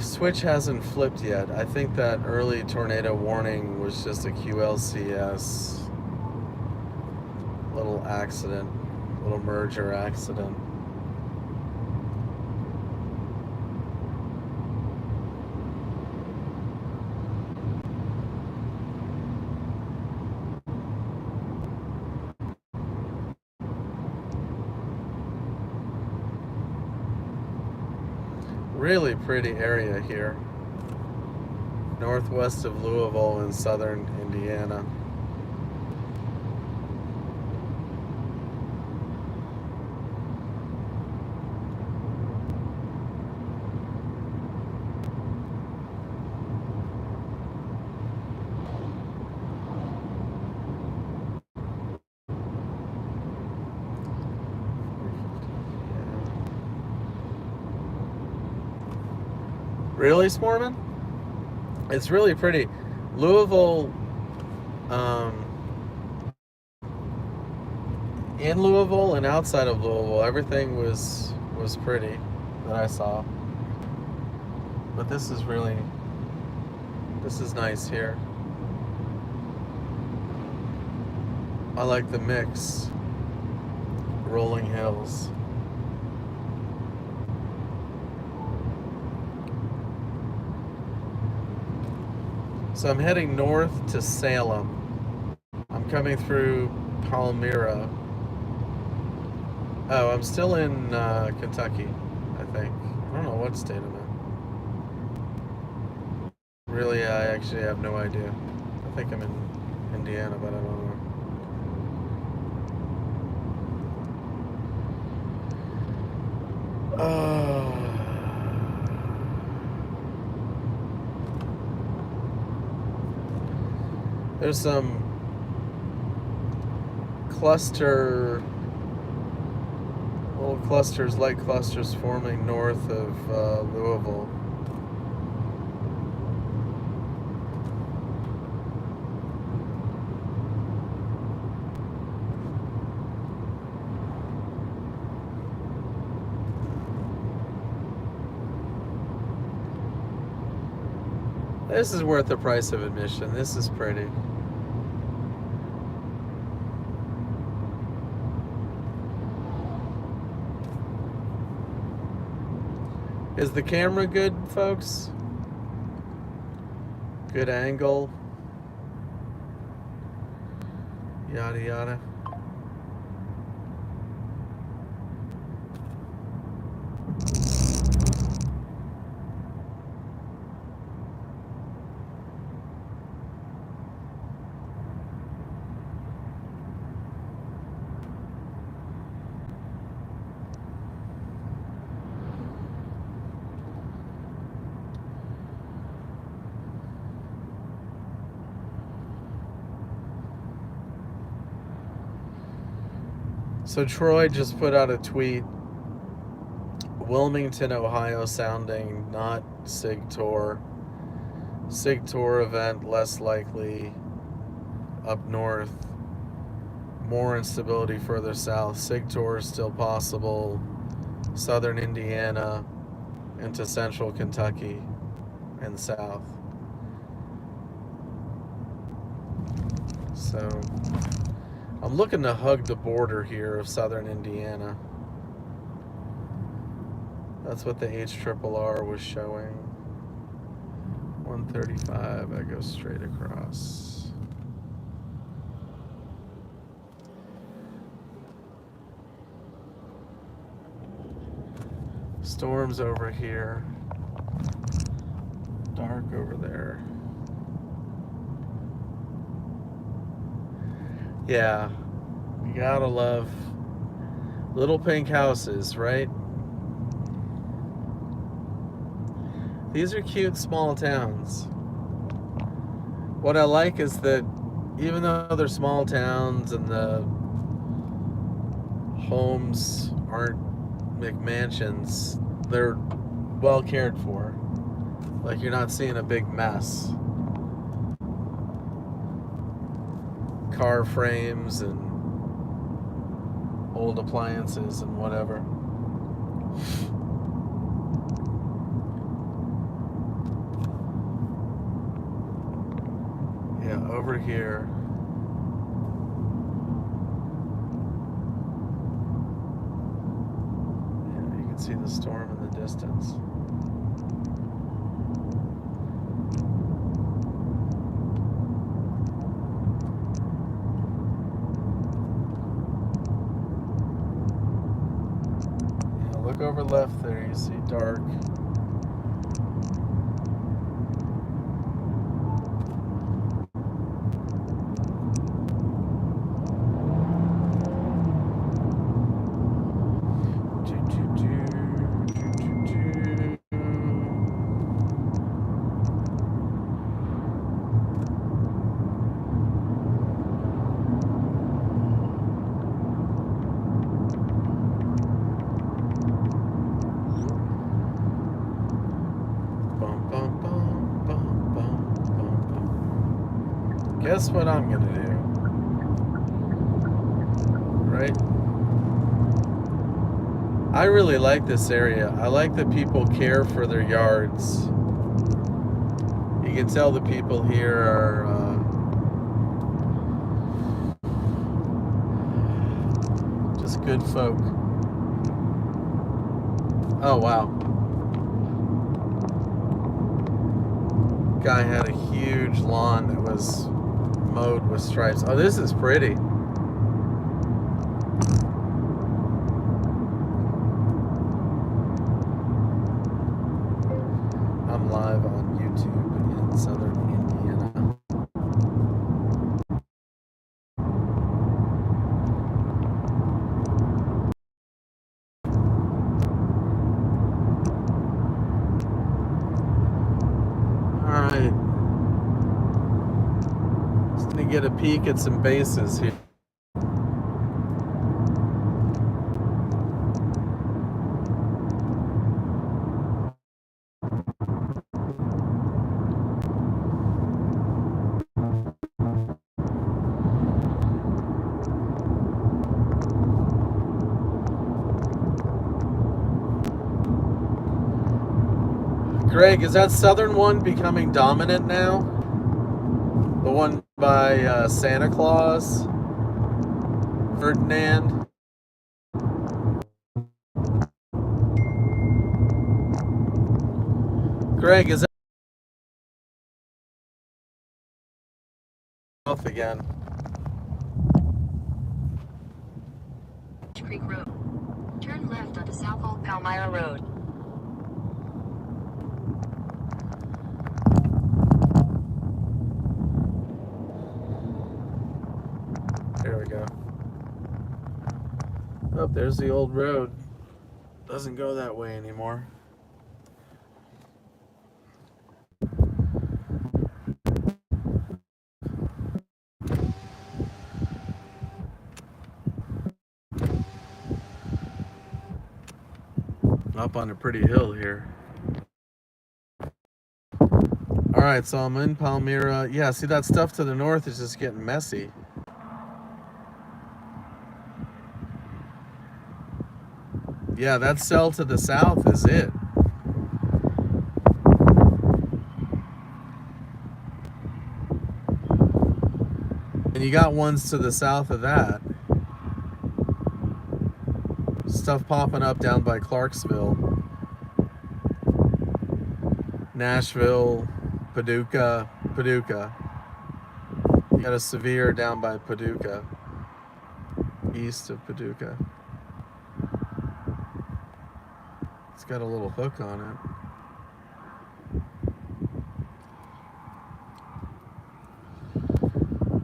switch hasn't flipped yet. I think that early tornado warning was just a QLCS little accident, little merger accident. Really pretty area here, northwest of Louisville in southern Indiana. Really, Smorman? It's really pretty. Louisville, in Louisville and outside of Louisville, everything was pretty that I saw. But this is nice here. I like the mix. Rolling hills. So I'm heading north to Salem. I'm coming through Palmyra. Oh, I'm still in Kentucky, I think. I don't know what state I'm in. Really, I actually have no idea. I think I'm in Indiana, but I don't know. There's some little clusters, light clusters forming north of Louisville. This is worth the price of admission. This is pretty. Is the camera good, folks? Good angle? Yada yada. So Troy just put out a tweet. Wilmington, Ohio sounding, not SIG-TOR. SIG-TOR event less likely up north. More instability further south. SIG-TOR is still possible. Southern Indiana into central Kentucky and south. So I'm looking to hug the border here of southern Indiana. That's what the HRRR was showing. 135, I go straight across. Storms over here. Dark over there. Yeah, you gotta love little pink houses, right? These are cute small towns. What I like is that even though they're small towns and the homes aren't McMansions, they're well cared for. Like you're not seeing a big mess. Car frames and old appliances and whatever. over here. Yeah, you can see the storm in the distance. Yeah, look over left there, you see dark. Guess what I'm gonna do, right? I really like this area. I like that people care for their yards. You can tell the people here are just good folk. Oh wow. Guy had a huge lawn that was mowed with stripes. Oh, this is pretty. I'm live on YouTube in southern Indiana. Alright. Just gonna get a peek at some bases here. Greg, is that southern one becoming dominant now? The one by Santa Claus? Ferdinand? Greg, is that off again? Creek Road. Turn left onto South Old Palmyra Road. There we go. Oh, there's the old road. Doesn't go that way anymore. Up on a pretty hill here. Alright, so I'm in Palmyra. Yeah, see that stuff to the north is just getting messy. Yeah, that cell to the south is it. And you got ones to the south of that. Stuff popping up down by Clarksville. Nashville, Paducah. You got a severe down by Paducah. East of Paducah. It's got a little hook on it.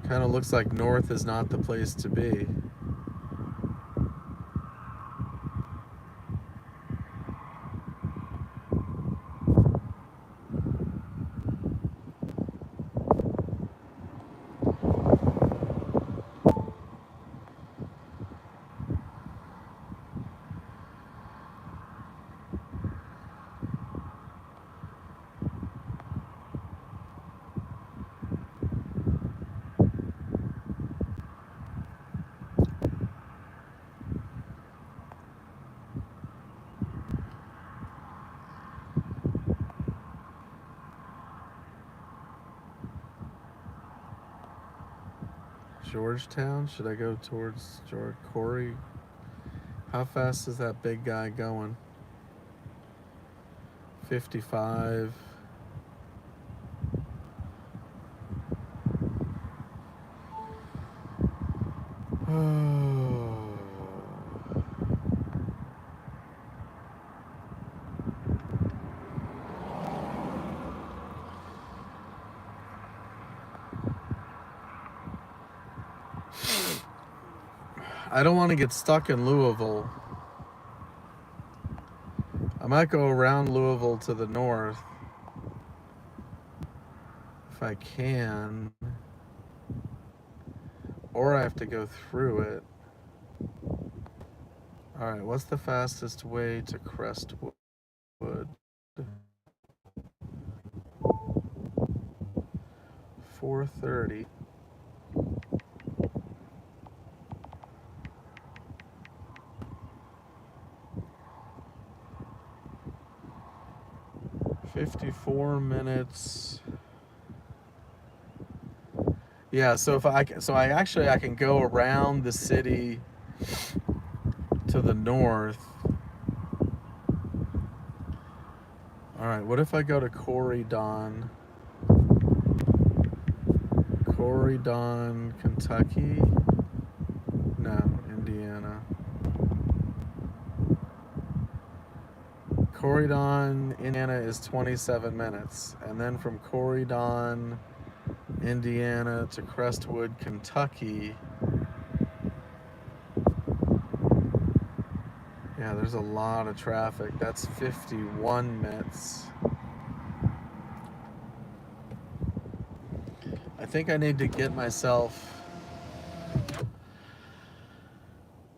Kind of looks like north is not the place to be. Georgetown? Should I go towards Corey? How fast is that big guy going? 55. I don't want to get stuck in Louisville. I might go around Louisville to the north if I can, or I have to go through it. All right, what's the fastest way to Crestwood? 4:30. $54 minutes. Yeah, so I can go around the city to the north. All right, what if I go to Corydon, Kentucky? No, Indiana. Corydon, Indiana is 27 minutes. And then from Corydon, Indiana to Crestwood, Kentucky. Yeah, there's a lot of traffic. That's 51 minutes. I think I need to get myself...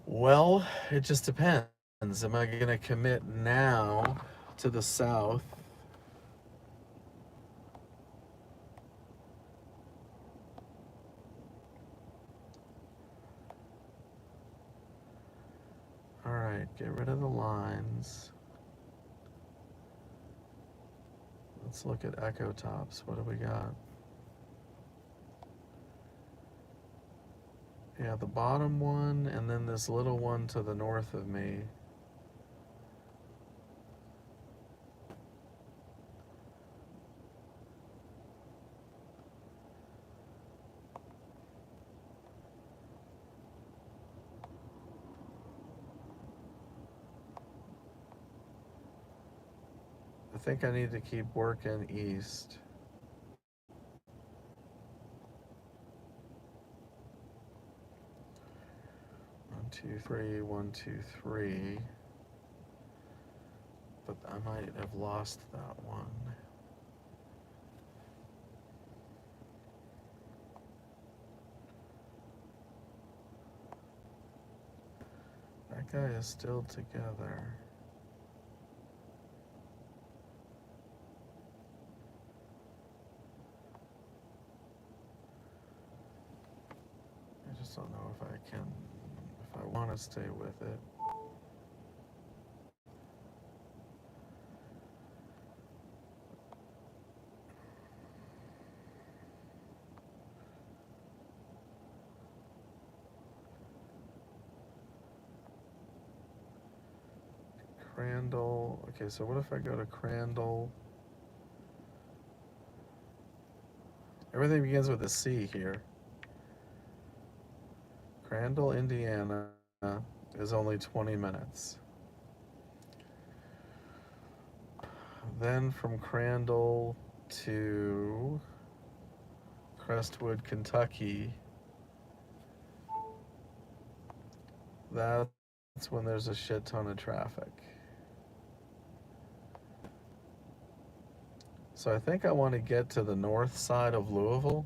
Well, it just depends. Am I going to commit now to the south? All right, get rid of the lines. Let's look at echo tops. What do we got? Yeah, the bottom one, and then this little one to the north of me. I think I need to keep working east. One, two, three, 1, 2, 3. But I might have lost that one. That guy is still together. I just don't know if I want to stay with it. Crandall. Okay, so what if I go to Crandall? Everything begins with a C here. Crandall, Indiana is only 20 minutes. Then from Crandall to Crestwood, Kentucky, that's when there's a shit ton of traffic. So I think I want to get to the north side of Louisville.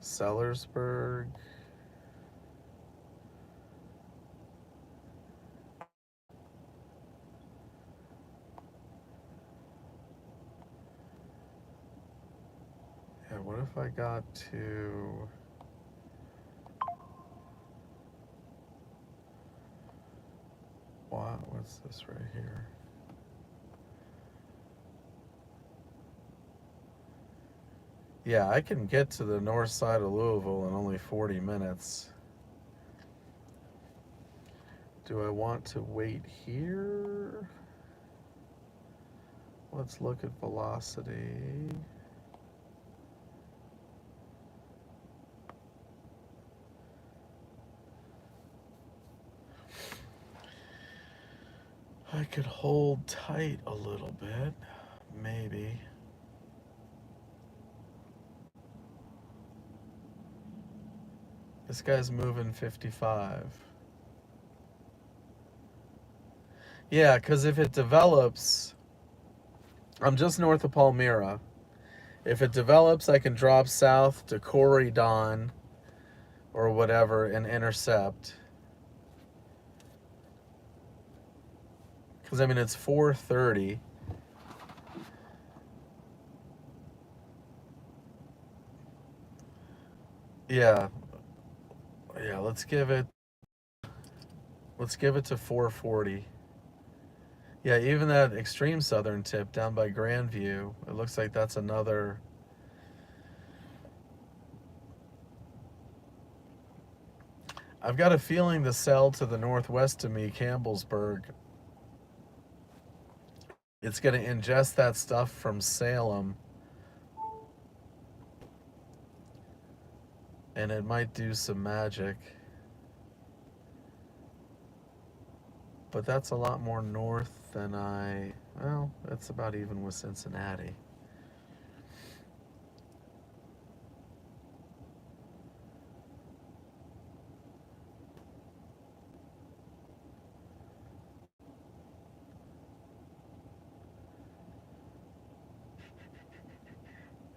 Sellersburg. Yeah, what if I got to... What's this right here? Yeah, I can get to the north side of Louisville in only 40 minutes. Do I want to wait here? Let's look at velocity. I could hold tight a little bit, maybe. This guy's moving 55. Yeah, because if it develops, I'm just north of Palmyra. If it develops, I can drop south to Corydon or whatever and intercept. Because, I mean, it's 4:30. Yeah. Yeah, let's give it to 4:40. Yeah, even that extreme southern tip down by Grandview, it looks like that's another. I've got a feeling the cell to the northwest of me, Campbellsburg, it's going to ingest that stuff from Salem, and it might do some magic. But that's a lot more north than well, that's about even with Cincinnati.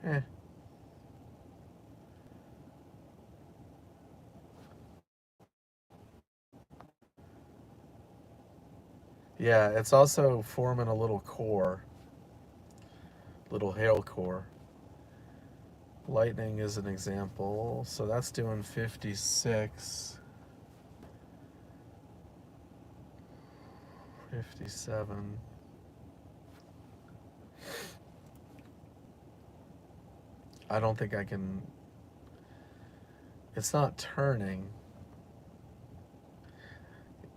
Eh. Yeah, it's also forming a little core, little hail core. Lightning is an example. So that's doing 56, 57. I don't think I can. It's not turning.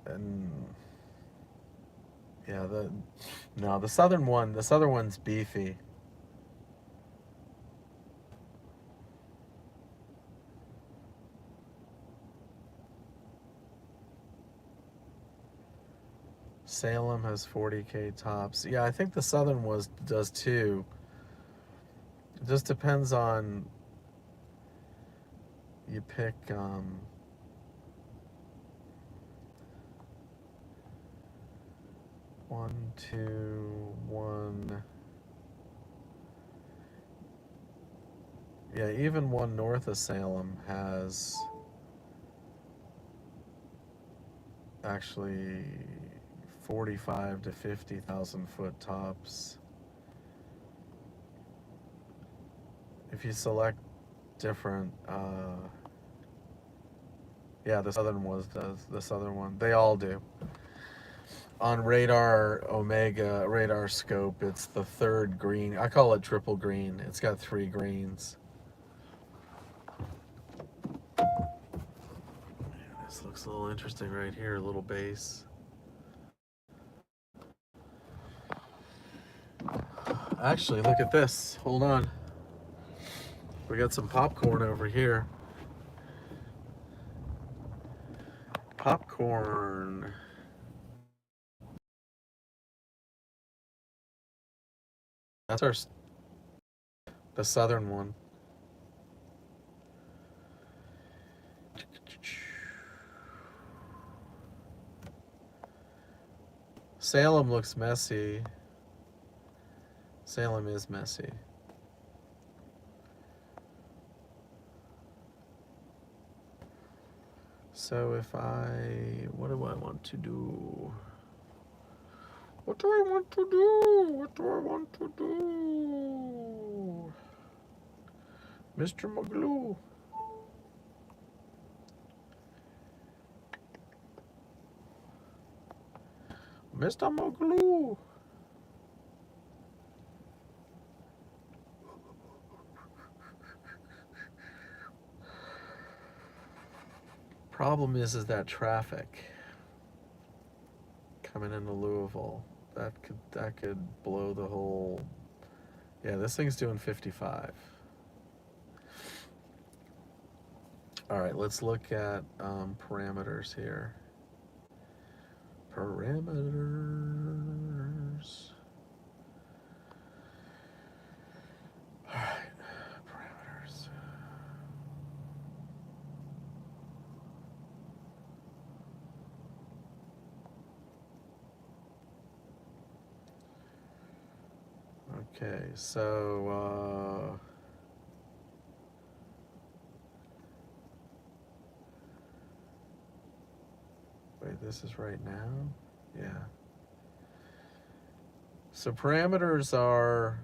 And yeah, the southern one's beefy. Salem has 40K tops. Yeah, I think the southern does too. It just depends on you pick 1, 2, 1. Yeah, even one north of Salem has actually 45 to 50,000 foot tops. If you select different, yeah, the southern does. The southern one, they all do. On radar Omega radar scope, it's the third green. I call it triple green. It's got 3 greens. This looks a little interesting right here, a little base. Actually, look at this. Hold on. We got some popcorn over here. Popcorn. That's the southern one. Salem looks messy. Salem is messy. So if what do I want to do? What do I want to do? What do I want to do? Mr. Magloo. Mr. Magloo. problem is that traffic coming into Louisville. That could blow the whole. Yeah, this thing's doing 55. All right, let's look at parameters here. Parameters. All right, parameters. Okay, so wait, this is right now? Yeah. So parameters are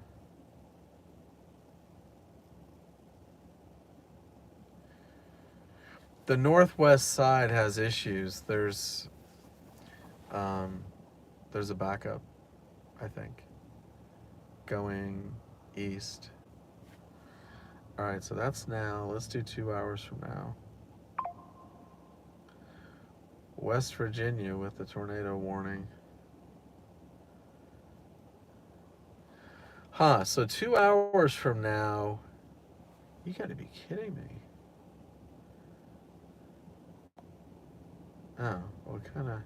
the northwest side has issues. There's a backup, I think, going east. All right, so that's now. Let's do 2 hours from now. West Virginia with the tornado warning. Huh, so 2 hours from now, you gotta be kidding me. Oh, what kind of...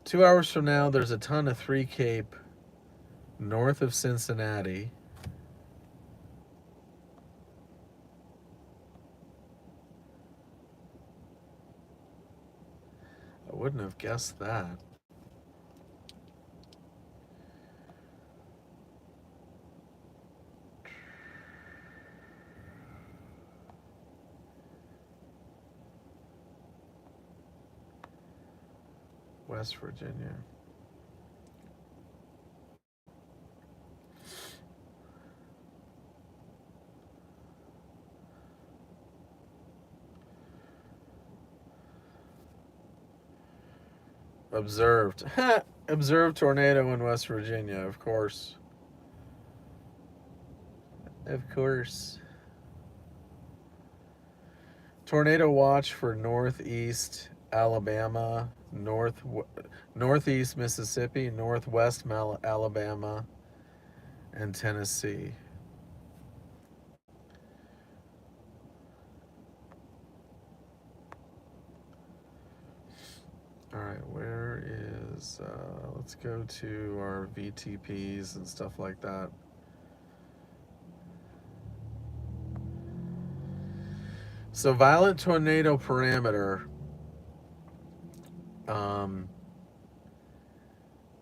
2 hours from now, there's a ton of Three Cape north of Cincinnati. I wouldn't have guessed that. West Virginia. Observed. Observed tornado in West Virginia, of course. Of course. Tornado watch for northeast Alabama, northeast Mississippi, northwest Alabama, and Tennessee. All right, where is, let's go to our VTPs and stuff like that. So violent tornado parameter,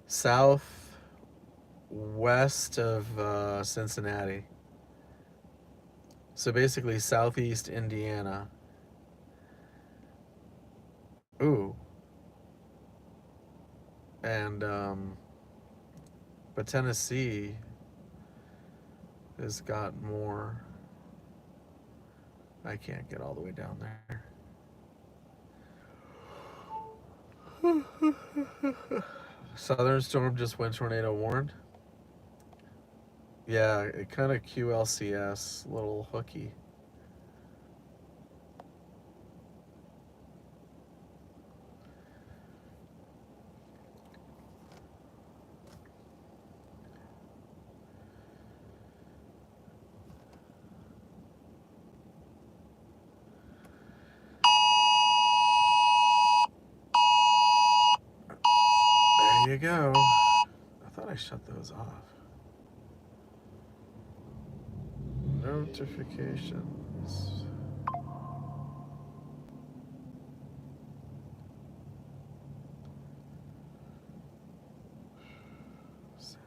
southwest of Cincinnati. So basically southeast Indiana. Ooh. And, but Tennessee has got more. I can't get all the way down there. Southern storm just went tornado warned. Yeah, it kind of QLCS, little hooky. There you go. I thought I shut those off. Notifications. Sounds.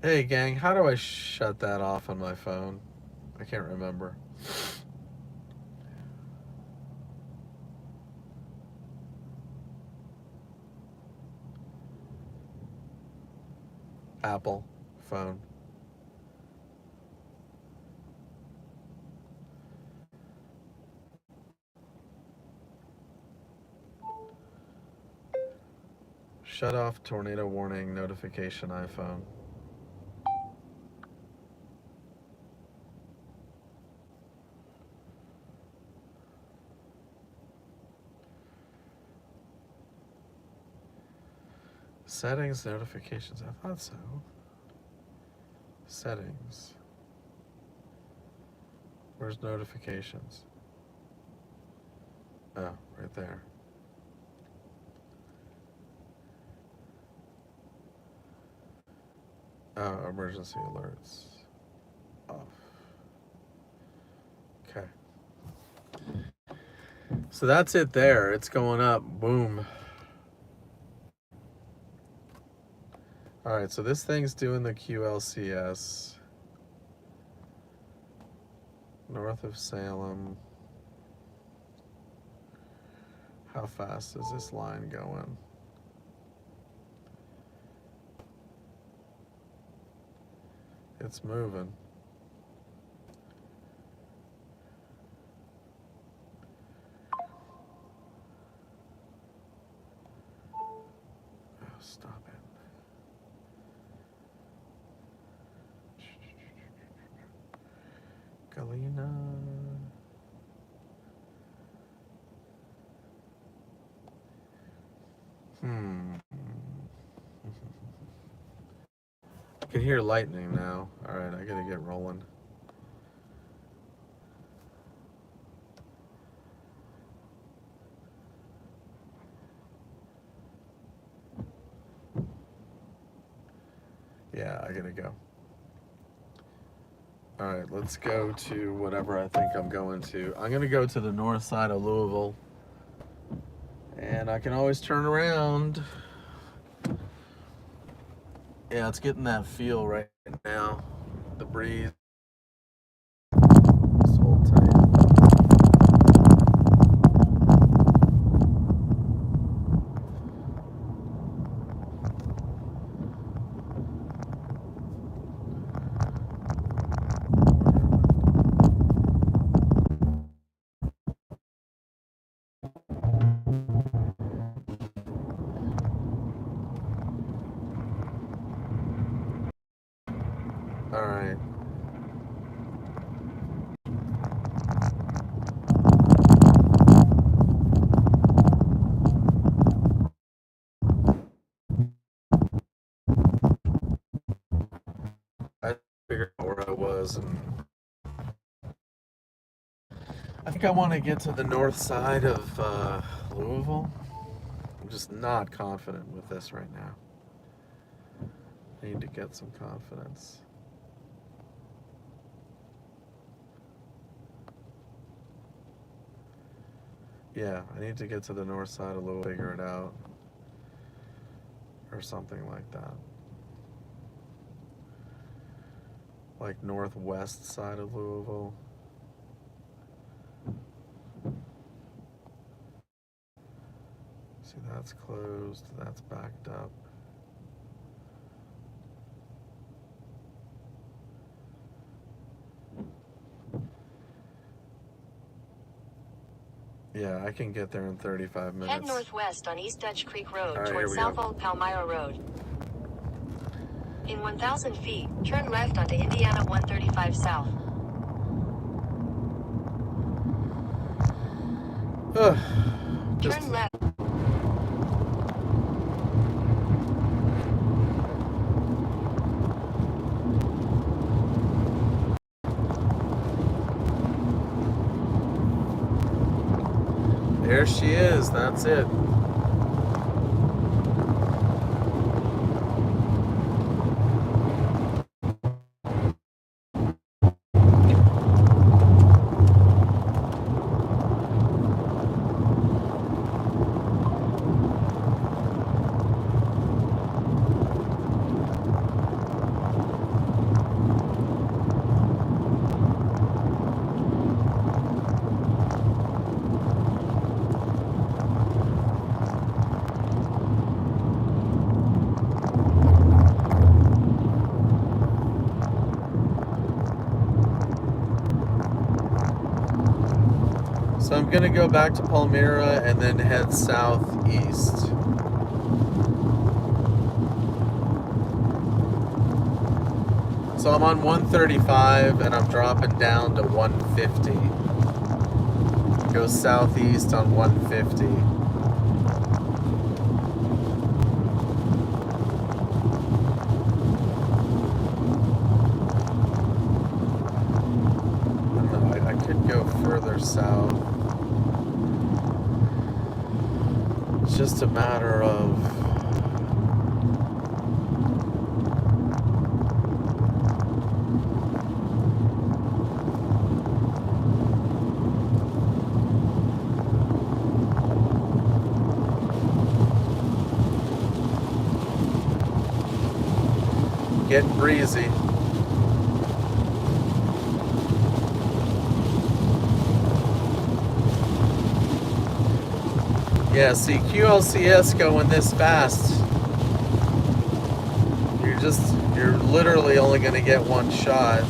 Hey gang, how do I shut that off on my phone? I can't remember. Apple phone. Shut off tornado warning notification iPhone. Settings, notifications. I thought so. Settings. Where's notifications? Oh, right there. Oh, emergency alerts. Off. Okay. So that's it there. It's going up. Boom. All right, so this thing's doing the QLCS. North of Salem. How fast is this line going? It's moving. Oh, stop it. Galena. I can hear lightning now. All right, I gotta get rolling. Yeah, I gotta go. All right, let's go to whatever I think I'm going to. I'm gonna go to the north side of Louisville. And I can always turn around. Yeah, it's getting that feel right now. The breeze. Just hold tight. All right. I figured out where I was, and I think I want to get to the north side of Louisville. I'm just not confident with this right now. I need to get some confidence. Yeah, I need to get to the north side of Louisville, figure it out. Or something like that. Like northwest side of Louisville. See, that's closed, that's backed up. Yeah, I can get there in 35 minutes. Head northwest on East Dutch Creek Road All right, towards South Old Palmyra Road. In 1,000 feet, turn left onto Indiana 135 South. Turn left. There she is, that's it. gonna go back to Palmyra and then head southeast. So I'm on 135 and I'm dropping down to 150. Go southeast on 150. I could go further south. It's just a matter of getting breezy. Yeah, see, QLCS going this fast, you're literally only going to get one shot.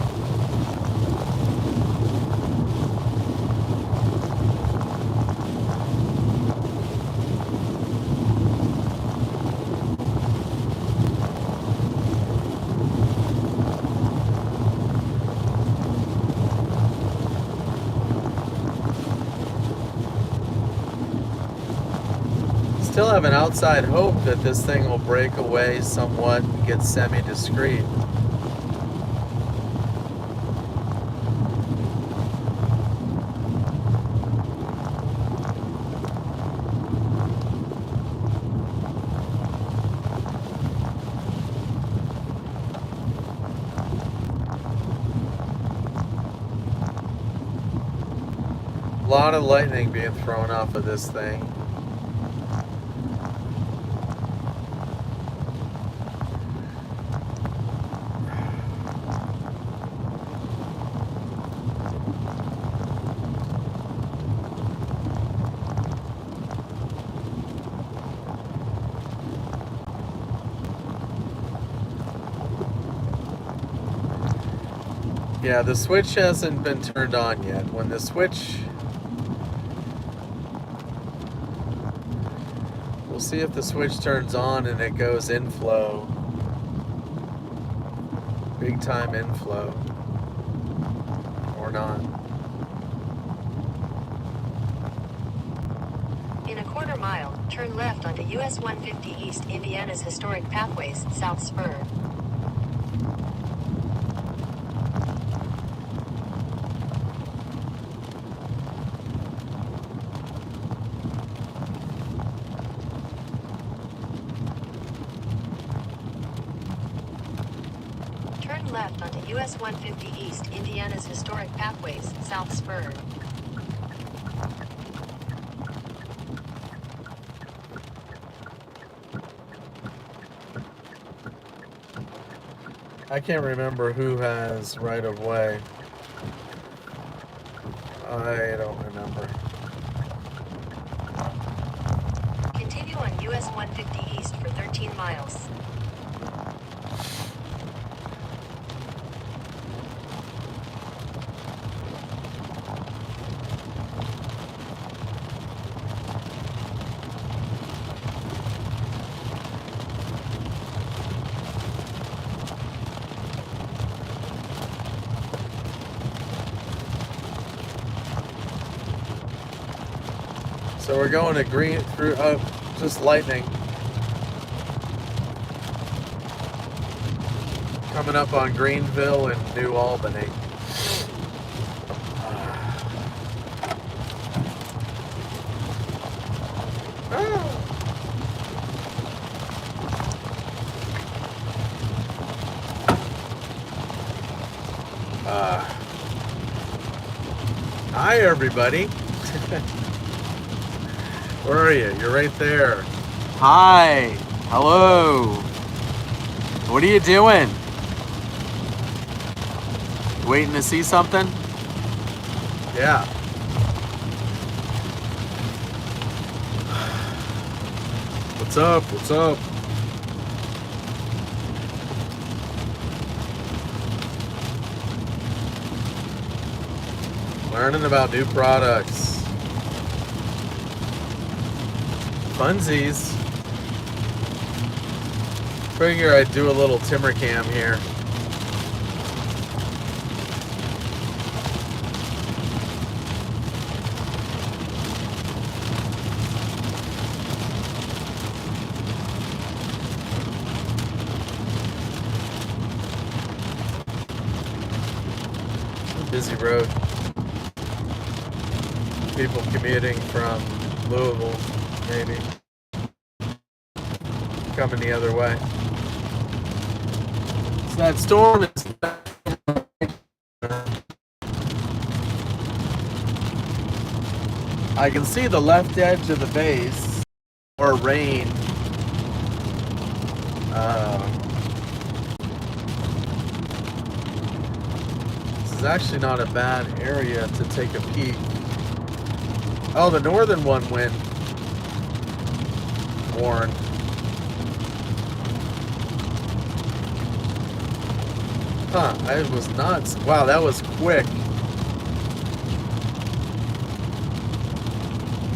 Still have an outside hope that this thing will break away somewhat and get semi-discreet. A lot of lightning being thrown off of this thing. Yeah, the switch hasn't been turned on yet. When the switch... We'll see if the switch turns on and it goes inflow. Big time inflow. Or not. In a quarter mile, turn left onto US 150 East Indiana's historic pathways, South Spur. Turn left onto US 150 East Indiana's historic pathways, South Spur. I can't remember who has right of way. I don't remember. Continue on US 150 East for 13 miles. So we're going to green through, just lightning. Coming up on Greenville and New Albany. Hi everybody. Where are you? You're right there. Hi. Hello. What are you doing? Waiting to see something? Yeah. What's up? What's up? Learning about new products. Funsies. Figure I'd do a little timber cam here. Busy road. People commuting from Louisville, maybe. Coming the other way. So that storm is... I can see the left edge of the base, or rain. This is actually not a bad area to take a peek. Oh, the northern one went warned. Huh, I was nuts. Wow, that was quick.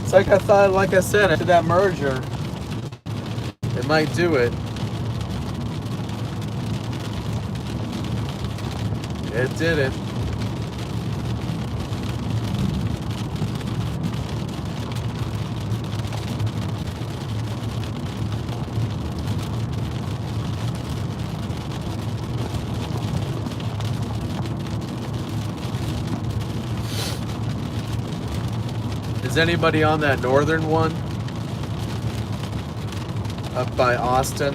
It's like I thought, like I said, after that merger, it might do it. It didn't. Is anybody on that northern one? Up by Austin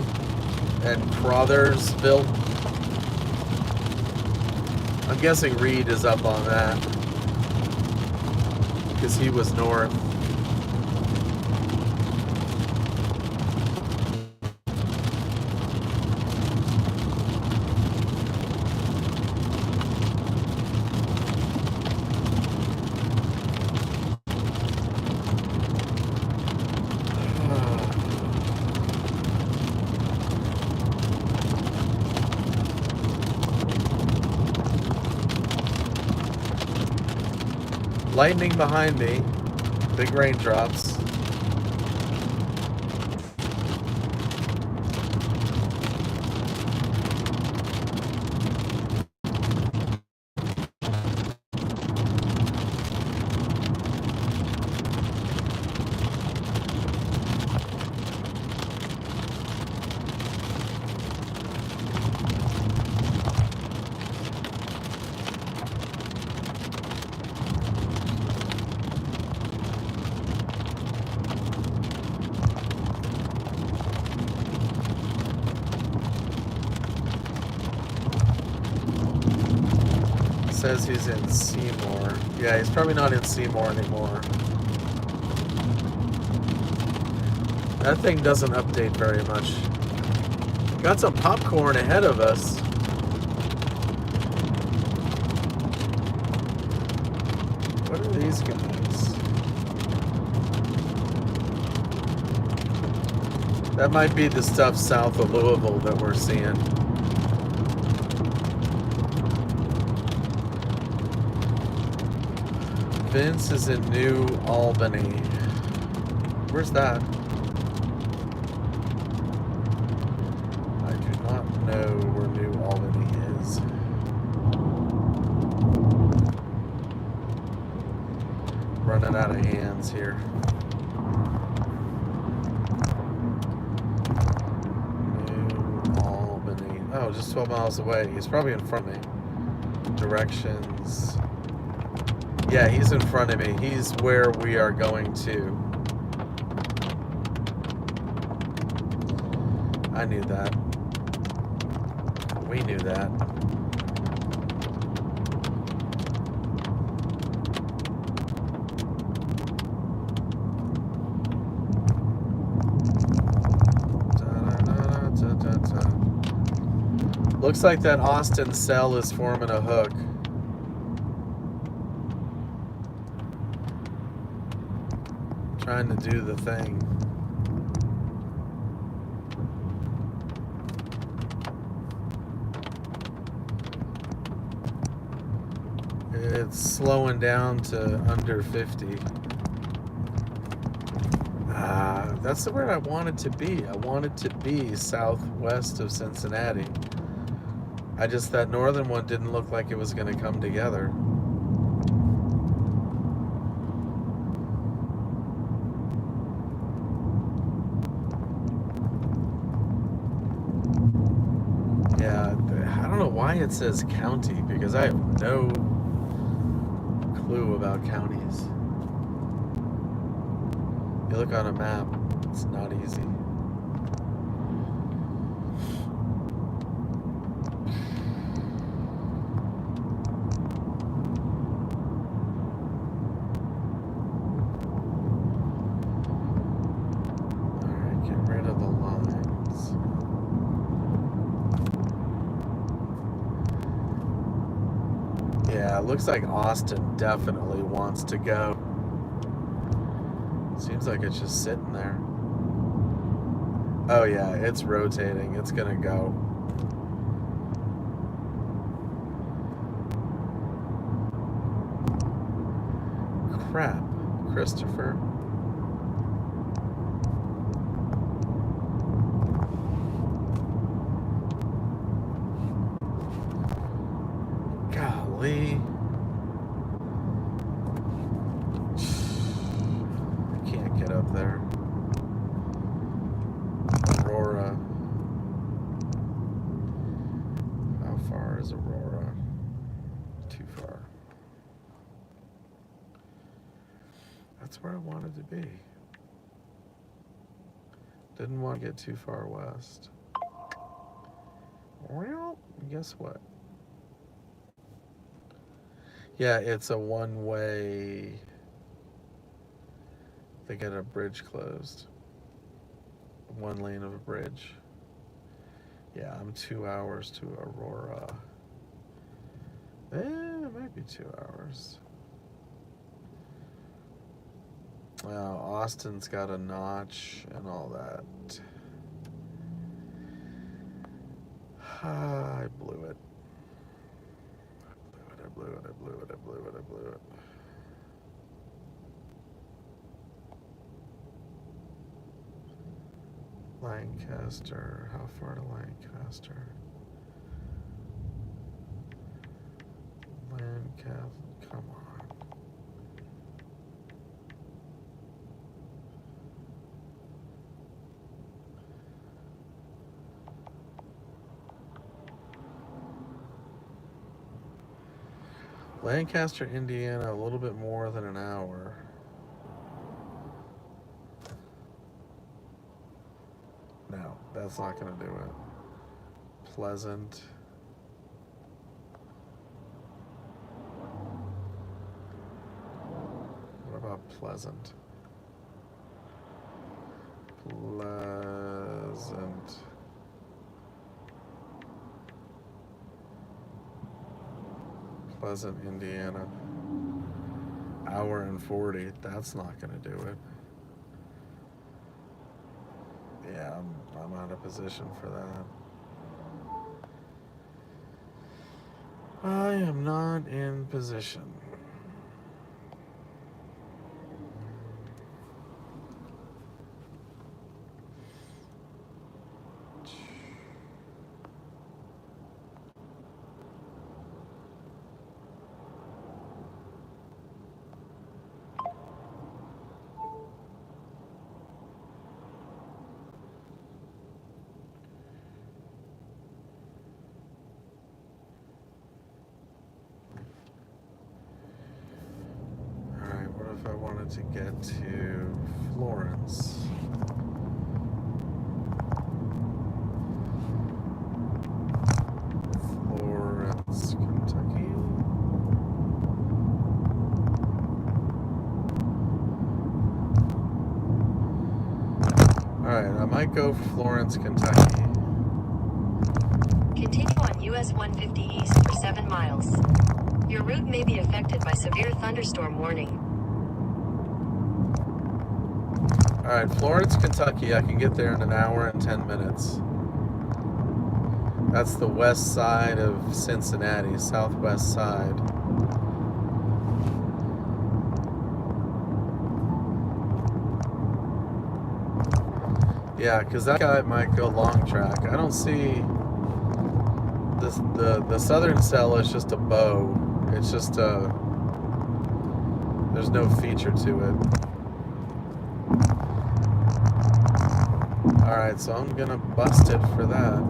and Crothersville? I'm guessing Reed is up on that. Because he was north. Lightning behind me. Big raindrops. Says he's in Seymour. Yeah, he's probably not in Seymour anymore. That thing doesn't update very much. Got some popcorn ahead of us. What are these guys? That might be the stuff south of Louisville that we're seeing. Vince is in New Albany. Where's that? I do not know where New Albany is. Running out of hands here. New Albany. Oh, just 12 miles away. He's probably in front of me. Directions. Yeah, he's in front of me. He's where we are going to. I knew that. We knew that. Looks like that Austin cell is forming a hook. Trying to do the thing. It's slowing down to under 50. That's where I wanted to be. I wanted to be southwest of Cincinnati. That northern one didn't look like it was going to come together. Yeah, I don't know why it says county, because I have no clue about counties. You look on a map, it's not easy. Alright, get rid of the lines. Yeah, it looks like Austin definitely wants to go. Seems like it's just sitting there. Oh yeah, it's rotating. It's gonna go. Crap, Christopher. Golly. I can't get up there. Aurora. How far is Aurora? Too far. That's where I wanted to be. Didn't want to get too far west. Well, guess what? Yeah, it's a one-way. They get a bridge closed. One lane of a bridge. Yeah, I'm 2 hours to Aurora. It might be 2 hours. Austin's got a notch and all that. I blew it. I blew it. Lancaster. How far to Lancaster? Lancaster. Come on. Lancaster, Indiana, a little bit more than an hour. No, that's not going to do it. Pleasant. What about Pleasant? Pleasant. Pleasant, Indiana. Hour and 40. That's not going to do it. Yeah, I'm out of position for that. I am not in position. If I wanted to get to Florence. Florence, Kentucky. Alright, I might go Florence, Kentucky. Continue on US 150 East for 7 miles. Your route may be affected by severe thunderstorm warning. Alright, Florence, Kentucky, I can get there in an hour and 10 minutes. That's the west side of Cincinnati, southwest side. Yeah, because that guy might go long track. I don't see the southern cell is just a bow. It's just there's no feature to it. Alright, so I'm gonna bust it for that.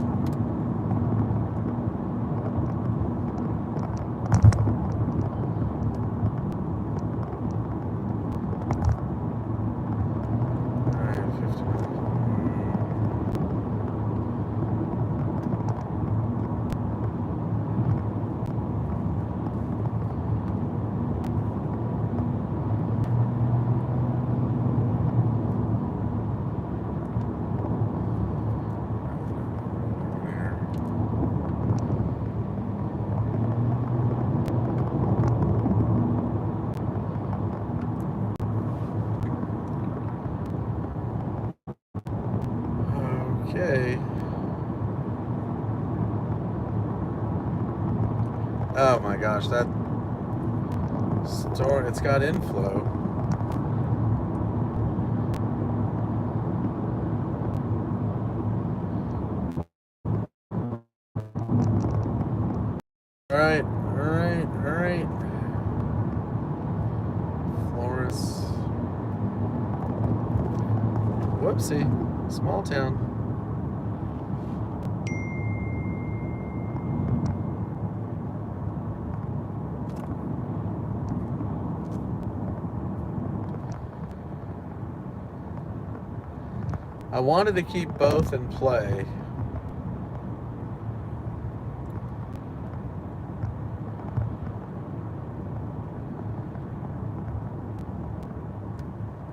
Okay. Oh my gosh, that store, it's got inflow. Alright. Florence. Whoopsie. Small town. I wanted to keep both in play.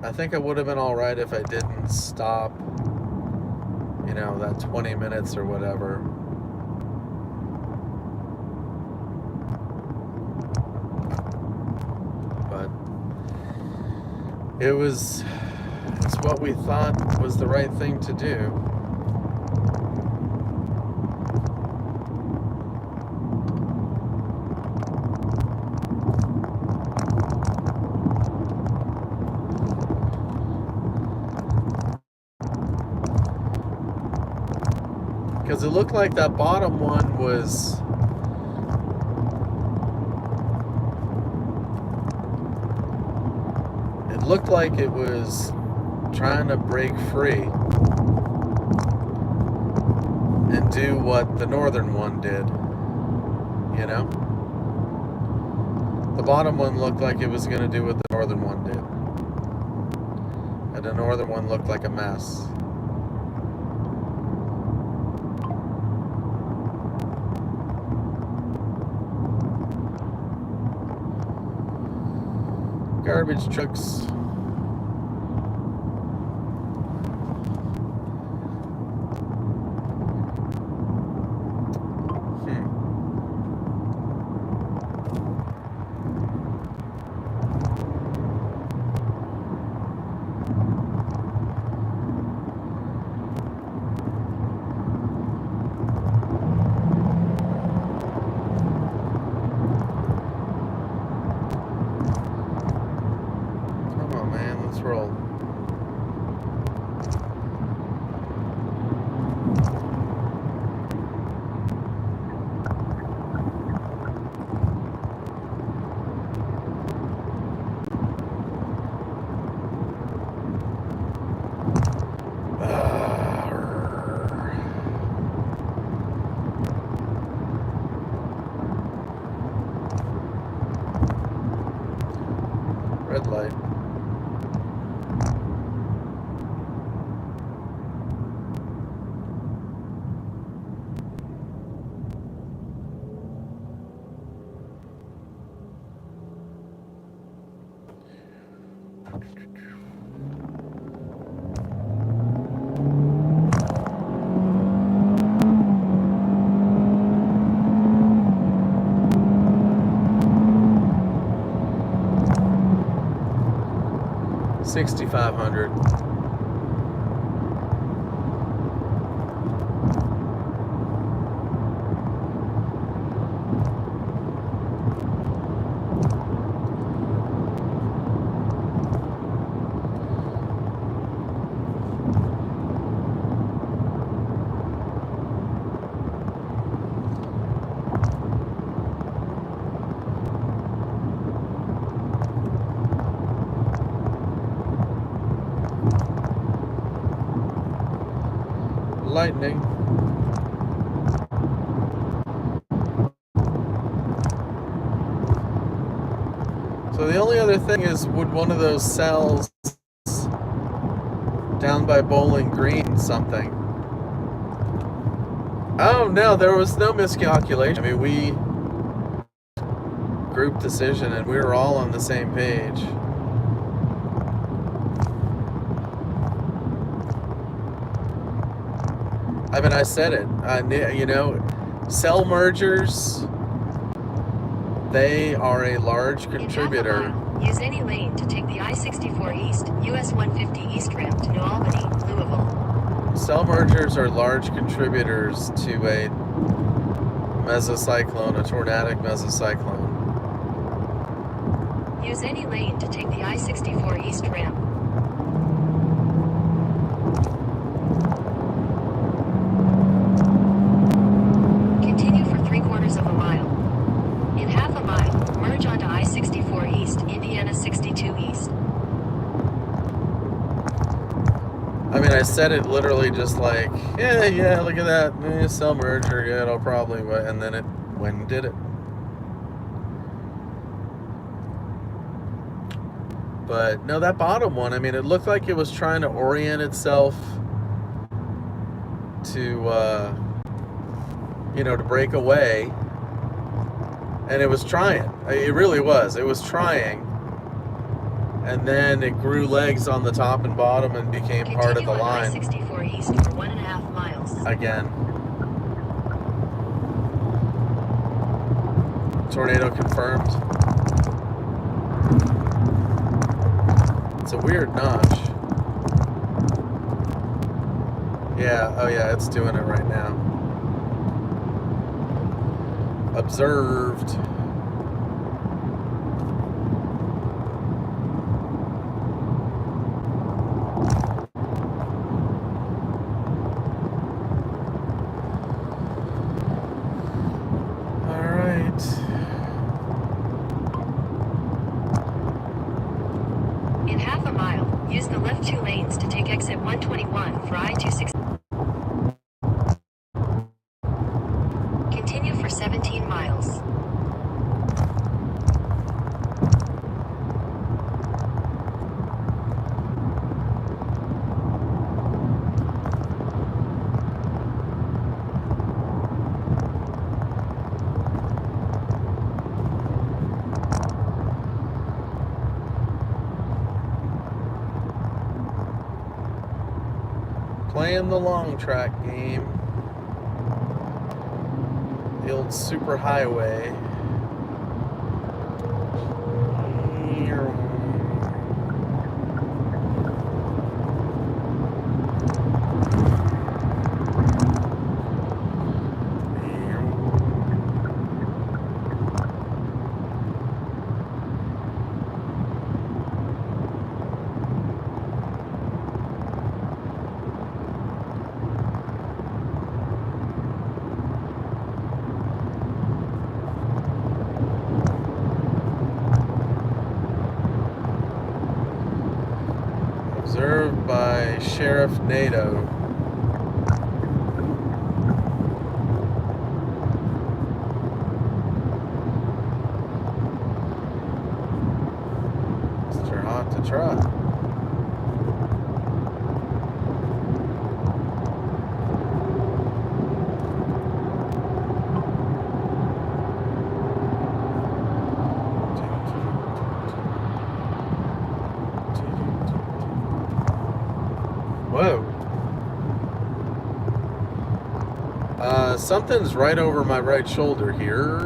I think I would have been alright if I didn't stop, you know, that 20 minutes or whatever. But it's what we thought was the right thing to do. Because it looked like that bottom one was looked like it was trying to break free and do what the northern one did, you know? The bottom one looked like it was going to do what the northern one did. And the northern one looked like a mess. Garbage trucks. Roll. Red light. $6,500. lightning. So the only other thing is, would one of those cells down by Bowling Green something? Oh no, there was no miscalculation. I mean, we group decision and we were all on the same page. I mean, I said it. You know, cell mergers, they are a large contributor. In half a mile, use any lane to take the I-64 East, US 150 East ramp to New Albany, Louisville. Cell mergers are large contributors to a mesocyclone, a tornadic mesocyclone. Use any lane to take the I-64 East ramp. Continue for 3/4 of a mile. In half a mile, merge onto I-64 East, Indiana 62 East. I mean, I said it literally just like, yeah, look at that, cell merger, yeah, it'll probably, and then it went and did it. But no, that bottom one, I mean, it looked like it was trying to orient itself to, to break away. And it was trying. It really was. It was trying. And then it grew legs on the top and bottom and became part of the line. Continue on I-64 East for 1.5 miles. Again. Tornado confirmed. It's a weird notch. Yeah, oh yeah, it's doing it right now. Observed. In half a mile, use the left 2 lanes to take exit 121 for I-260. Continue for 17 miles. Playing the long track game. The old super highway. Observed by Sheriff NATO. Mr. Hot to Trot. Whoa. Something's right over my right shoulder here.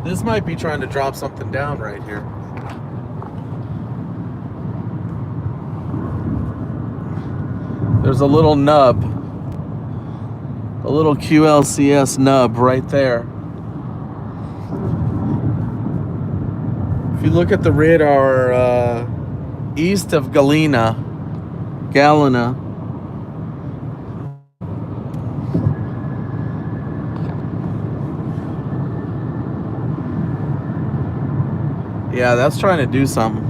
This might be trying to drop something down right here. There's a little nub. A little QLCS nub right there. If you look at the radar east of Galena, Yeah, that's trying to do something.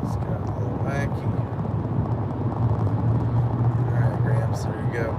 It's got a little wacky. Alright, Grams, there you go.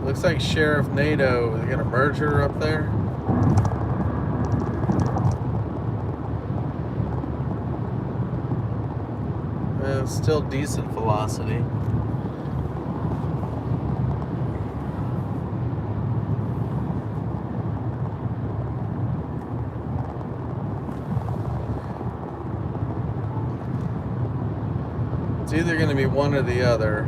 Looks like Sheriff NATO. They got a merger up there. Still decent velocity. It's either going to be one or the other.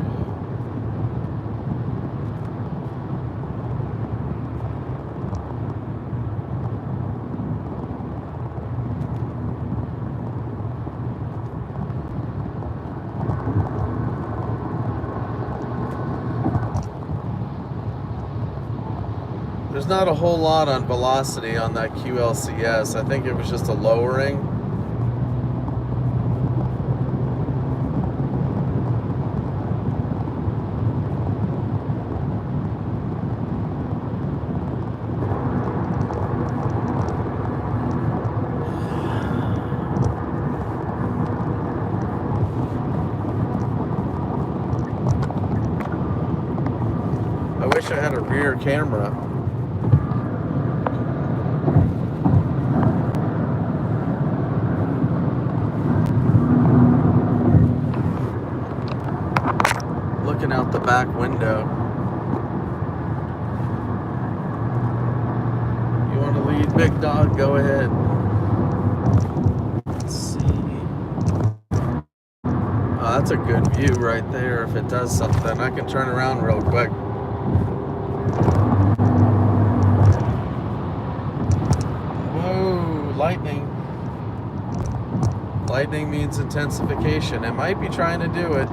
There's not a whole lot on velocity on that QLCS. I think it was just a lowering. I wish I had a rear camera. Looking out the back window. You want to lead, big dog? Go ahead. Let's see. Oh, that's a good view right there. If it does something, I can turn around real quick. Whoa, lightning. Lightning means intensification. It might be trying to do it.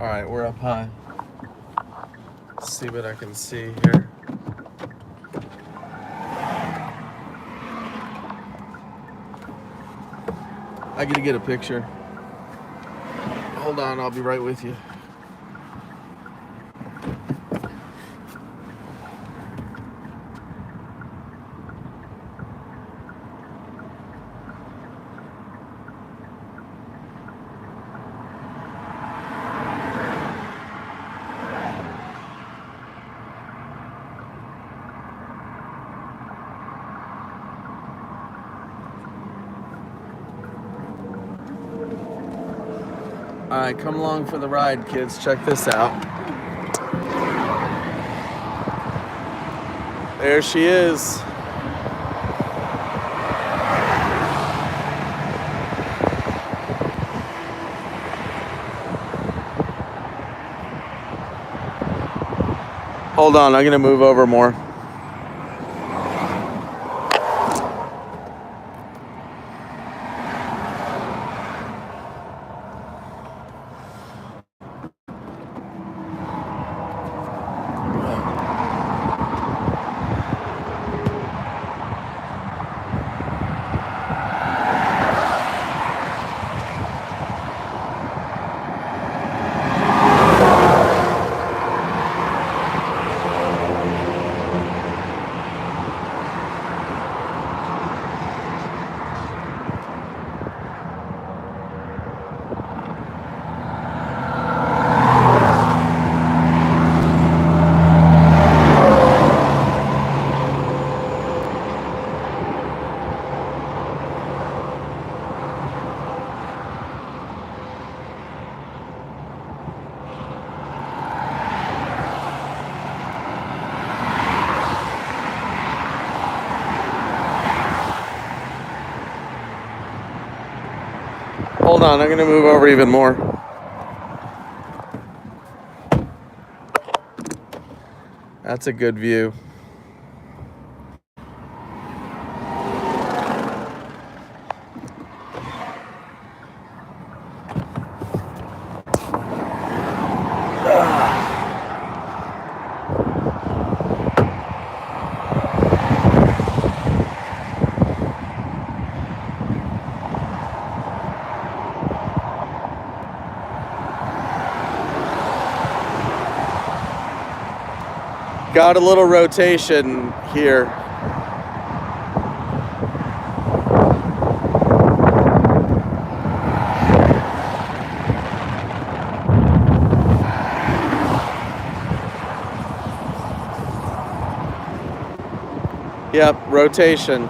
Alright, we're up high. Let's see what I can see here. I gotta get a picture. Hold on, I'll be right with you. Alright, come along for the ride, kids. Check this out. There she is. Hold on, I'm gonna move over more. Hold on, I'm gonna move over even more. That's a good view. Got a little rotation here. Yep, rotation.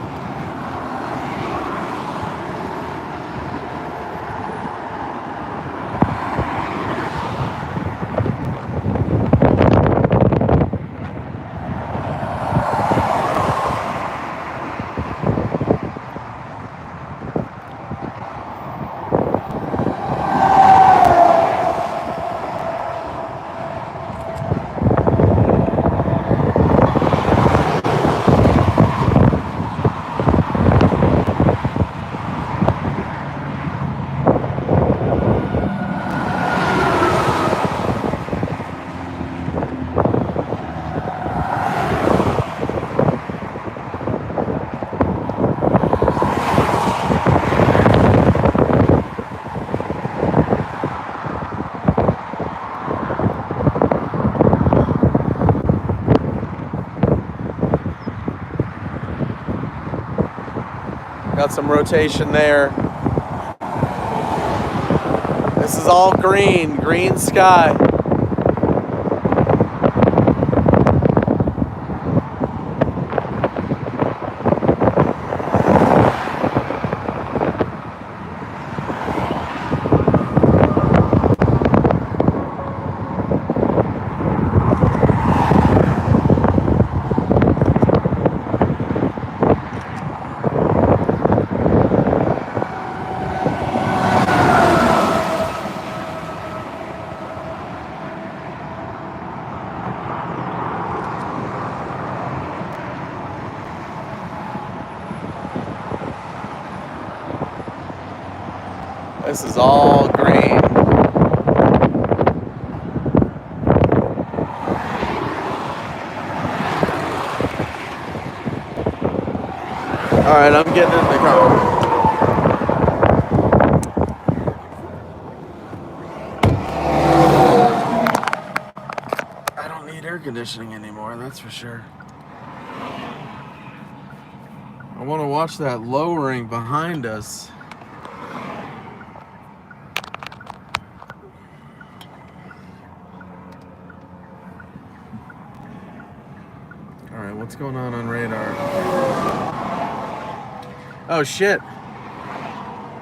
Got some rotation there. This is all green, green sky. This is all green. All right, I'm getting in the car. I don't need air conditioning anymore, that's for sure. I want to watch that lowering behind us. Alright, what's going on radar? Oh shit.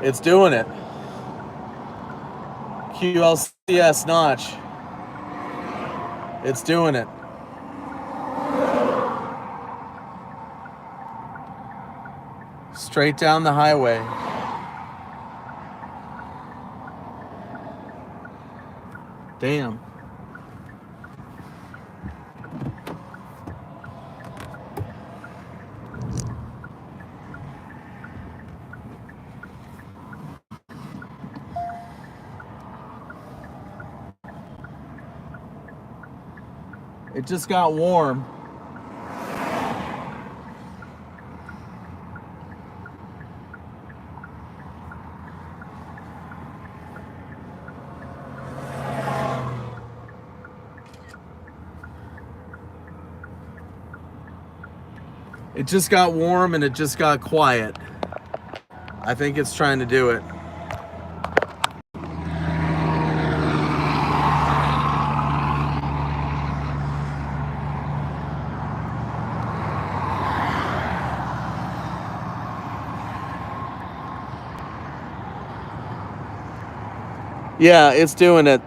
It's doing it. QLCS notch. It's doing it. Straight down the highway. Damn. It just got warm. It just got warm and it just got quiet. I think it's trying to do it. Yeah, it's doing it.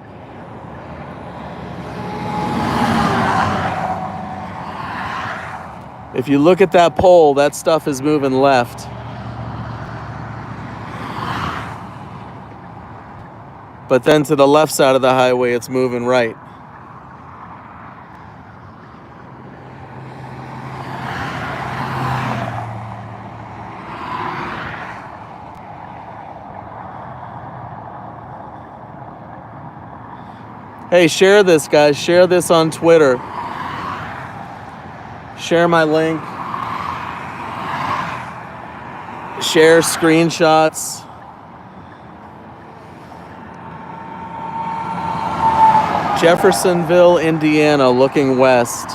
If you look at that pole, that stuff is moving left. But then to the left side of the highway, it's moving right. Hey, share this, guys. Share this on Twitter. Share my link. Share screenshots. Jeffersonville, Indiana, looking west.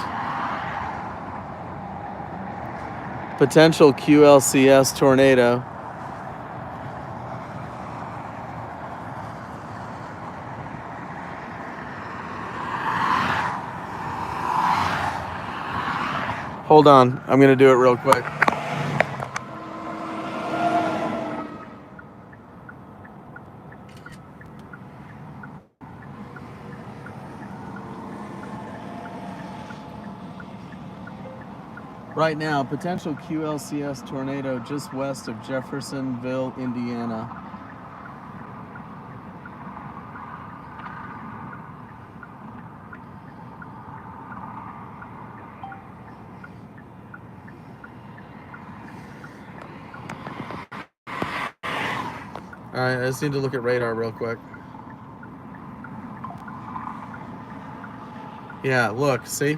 Potential QLCS tornado. Hold on, I'm gonna do it real quick. Right now, potential QLCS tornado just west of Jeffersonville, Indiana. All right, I just need to look at radar real quick. Yeah, look, see?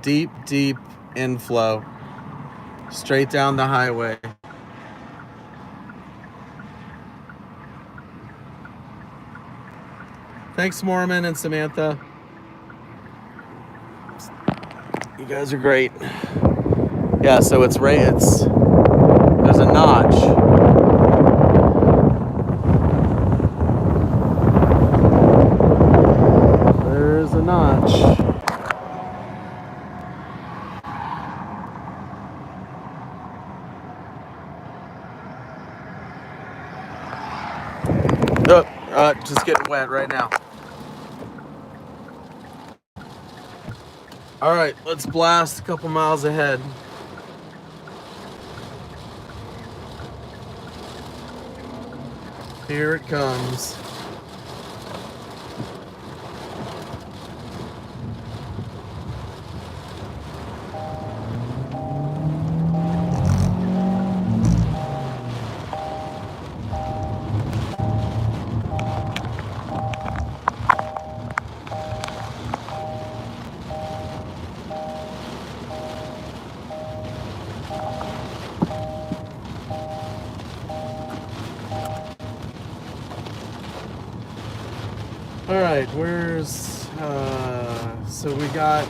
Deep, deep inflow. Straight down the highway. Thanks, Mormon and Samantha. You guys are great. Yeah, so it's right, there's a notch. There's a notch. Just getting wet right now. All right, let's blast a couple miles ahead. Here it comes. All right, where's, so we got,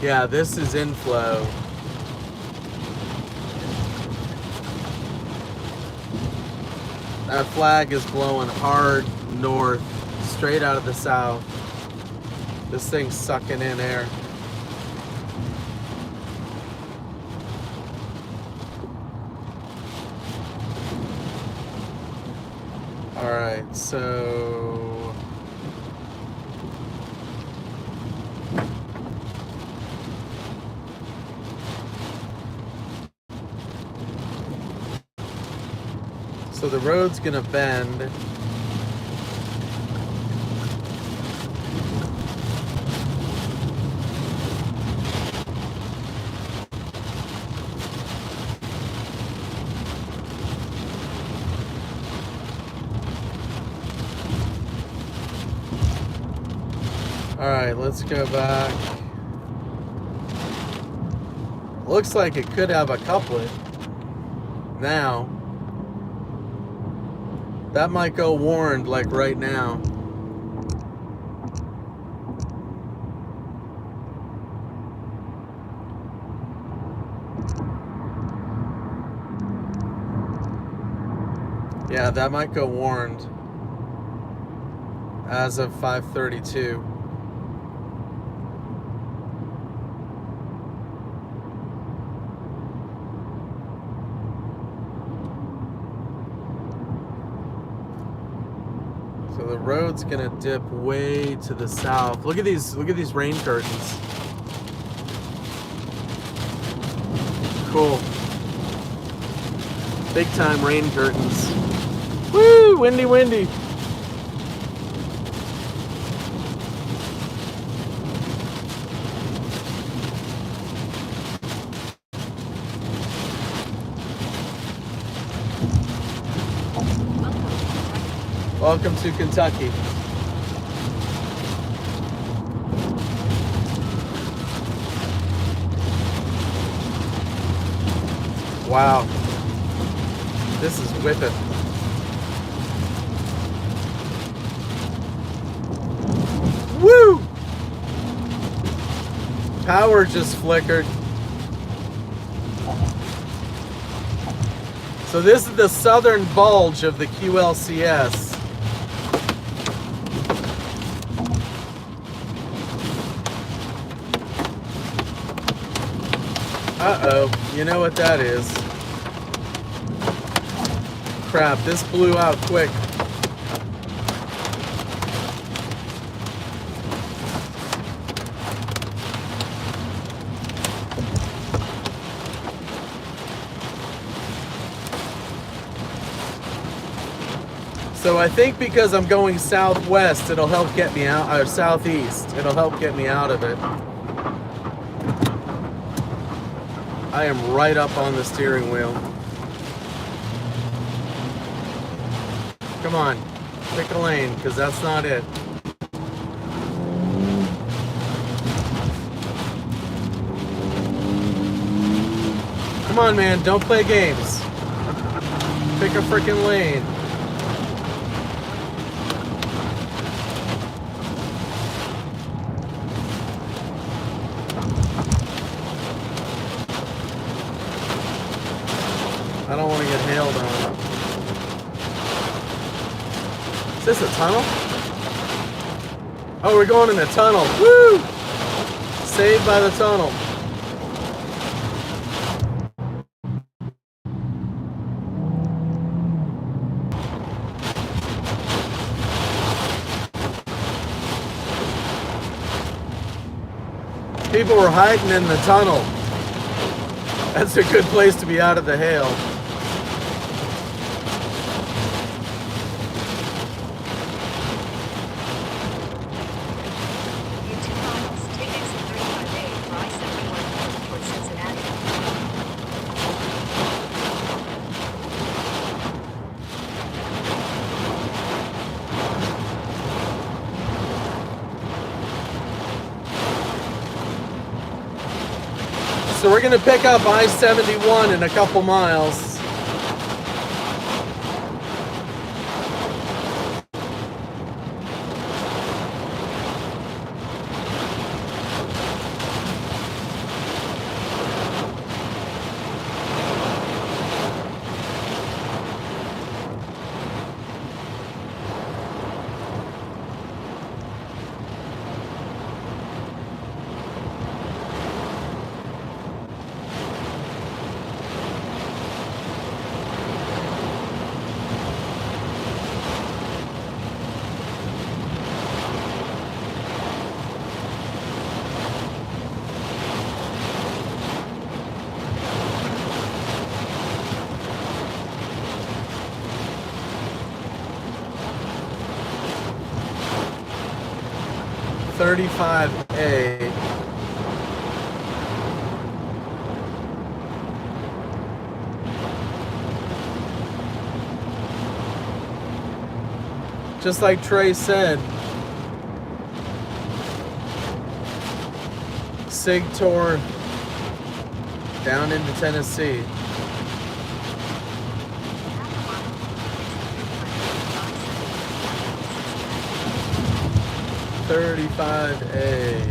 yeah, this is inflow. That flag is blowing hard north, straight out of the south. This thing's sucking in air. Alright, so... So the road's gonna bend. Alright, let's go back. Looks like it could have a couplet. Now. That might go warned like right now. Yeah, that might go warned as of 5:32. So the road's gonna dip way to the south. Look at these rain curtains. Cool. Big time rain curtains. Woo! Windy, windy. Welcome to Kentucky. Wow. This is whipping. Woo! Power just flickered. So this is the southern bulge of the QLCS. Uh-oh, you know what that is. Crap, this blew out quick. So I think because I'm going southwest, it'll help get me out, or southeast, it'll help get me out of it. I am right up on the steering wheel. Come on, pick a lane, because that's not it. Come on, man, don't play games. Pick a freaking lane. I don't want to get hailed on. Is this a tunnel? Oh, we're going in a tunnel. Woo! Saved by the tunnel. People were hiding in the tunnel. That's a good place to be out of the hail. So we're going to pick up I-71 in a couple miles. 35A. Just like Trey said, SIG tour down into Tennessee. $35A.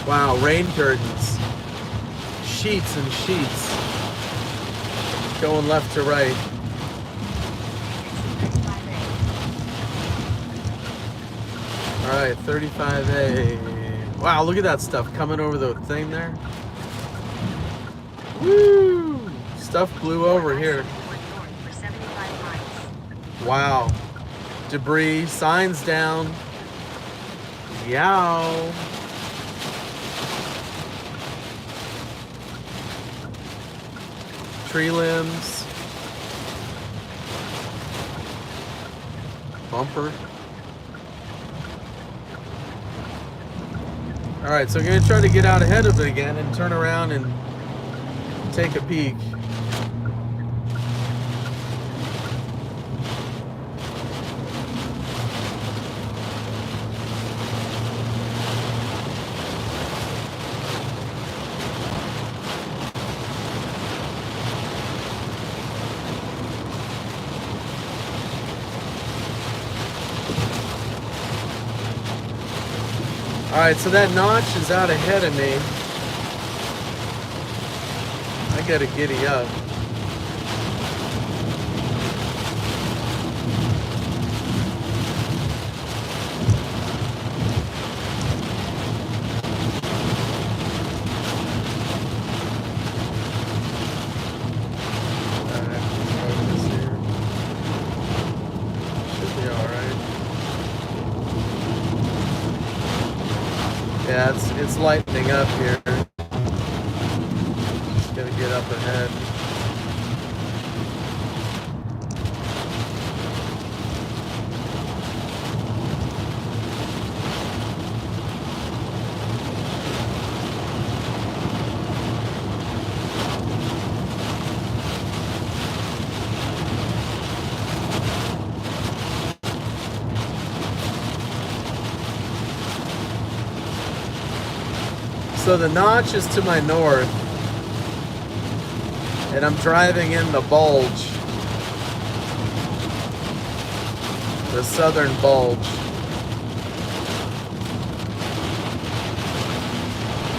Wow, rain curtains. Sheets and sheets. Going left to right. Alright, 35A. Wow, look at that stuff coming over the thing there. Woo! Stuff blew over here. Wow. Debris, signs down. Yow. Tree limbs. Bumper. Alright, so I'm going to try to get out ahead of it again and turn around and take a peek. Alright, so that notch is out ahead of me. I gotta giddy up. Yeah, it's lightening up here. Just gonna get up ahead. So the notch is to my north, and I'm driving in the bulge, the southern bulge.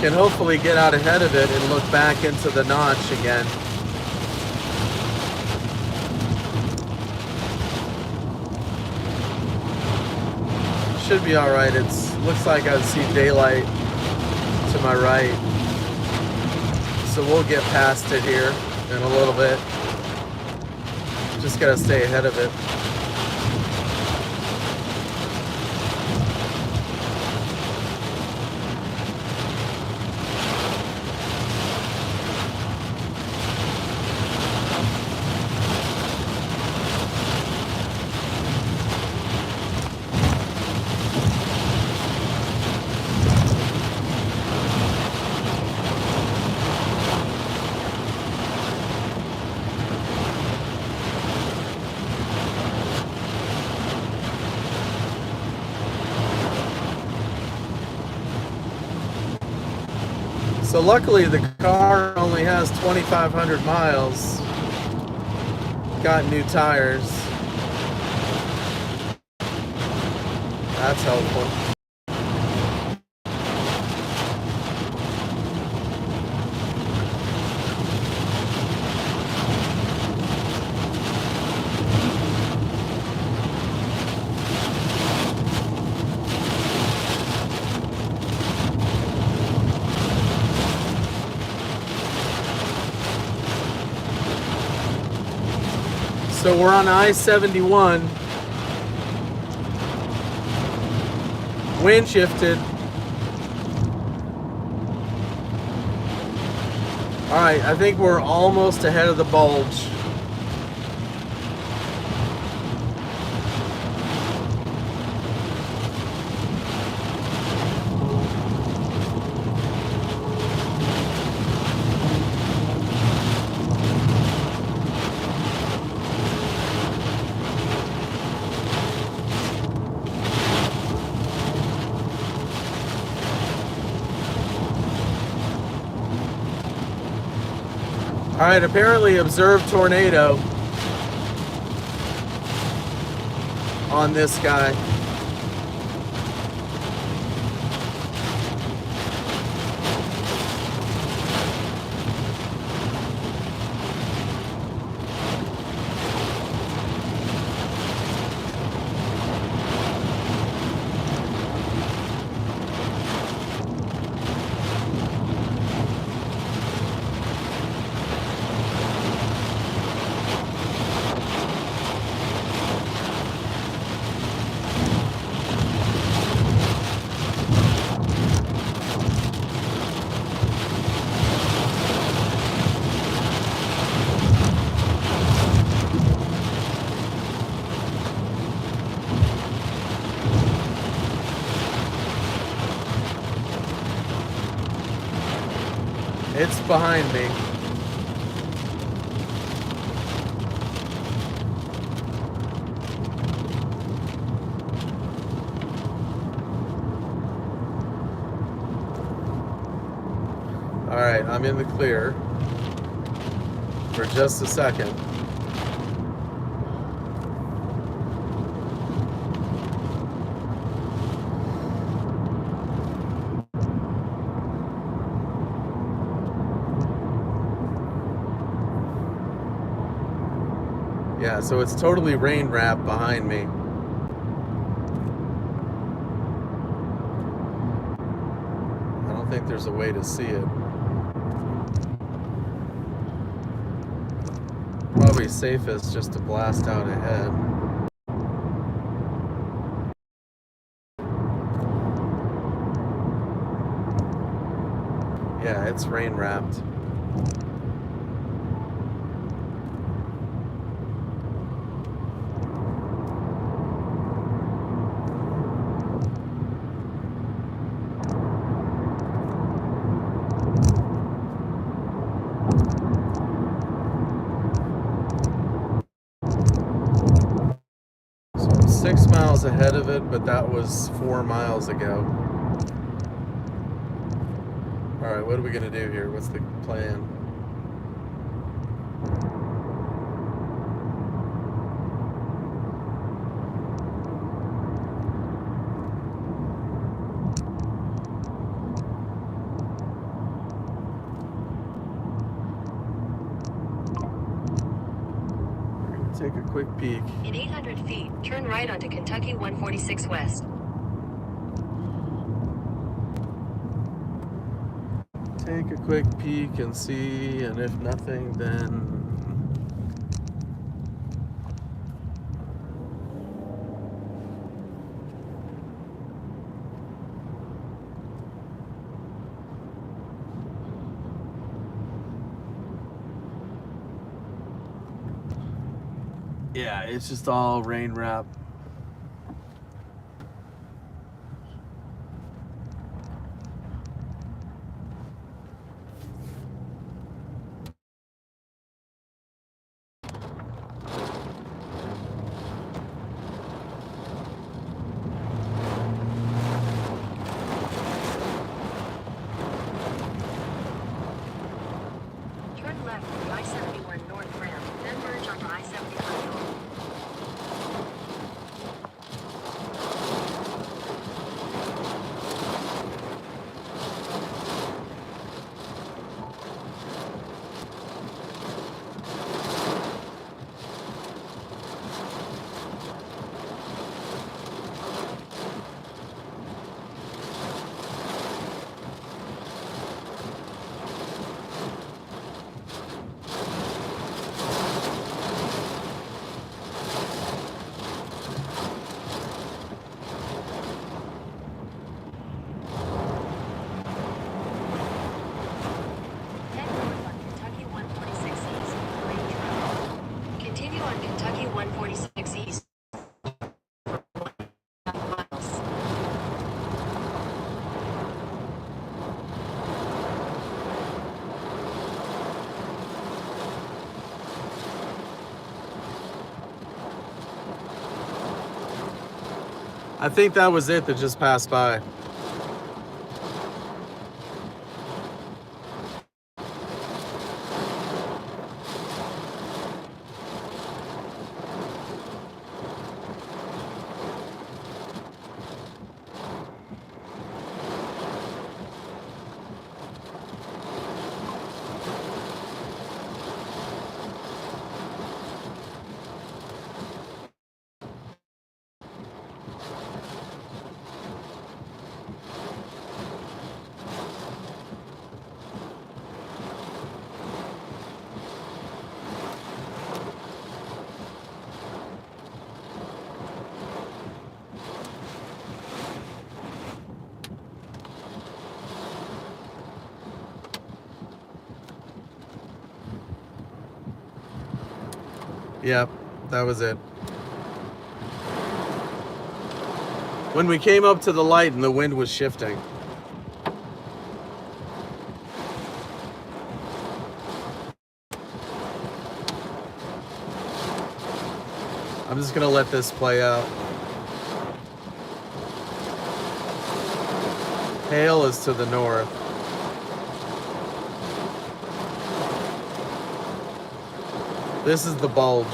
Can hopefully get out ahead of it and look back into the notch again. Should be all right. Looks like I see daylight to my right, so we'll get past it here in a little bit. Just gotta stay ahead of it. So luckily the car only has 2,500 miles. Got new tires. That's helpful. So we're on I-71, wind shifted. All right, I think we're almost ahead of the bulge. All right, apparently observed tornado on this guy. It's behind me. All right, I'm in the clear for just a second. Yeah, so it's totally rain wrapped behind me. I don't think there's a way to see it. Probably safest just to blast out ahead. Yeah, it's rain wrapped. So I'm 6 miles ahead of it, but that was 4 miles ago. All right, what are we gonna do here? What's the plan? Take a quick peek. In 800 feet, turn right onto Kentucky 146 West. Take a quick peek and see, and if nothing, then yeah, it's just all rain wrap. Turn left to I-71 North ramp, then merge onto I-75 North. Head north on Kentucky 146 East, Range Road. Continue on Kentucky 146 East for 1.5 miles. I think that was it that just passed by. Yep, that was it. When we came up to the light and the wind was shifting. I'm just gonna let this play out. Hale is to the north. This is the bulge.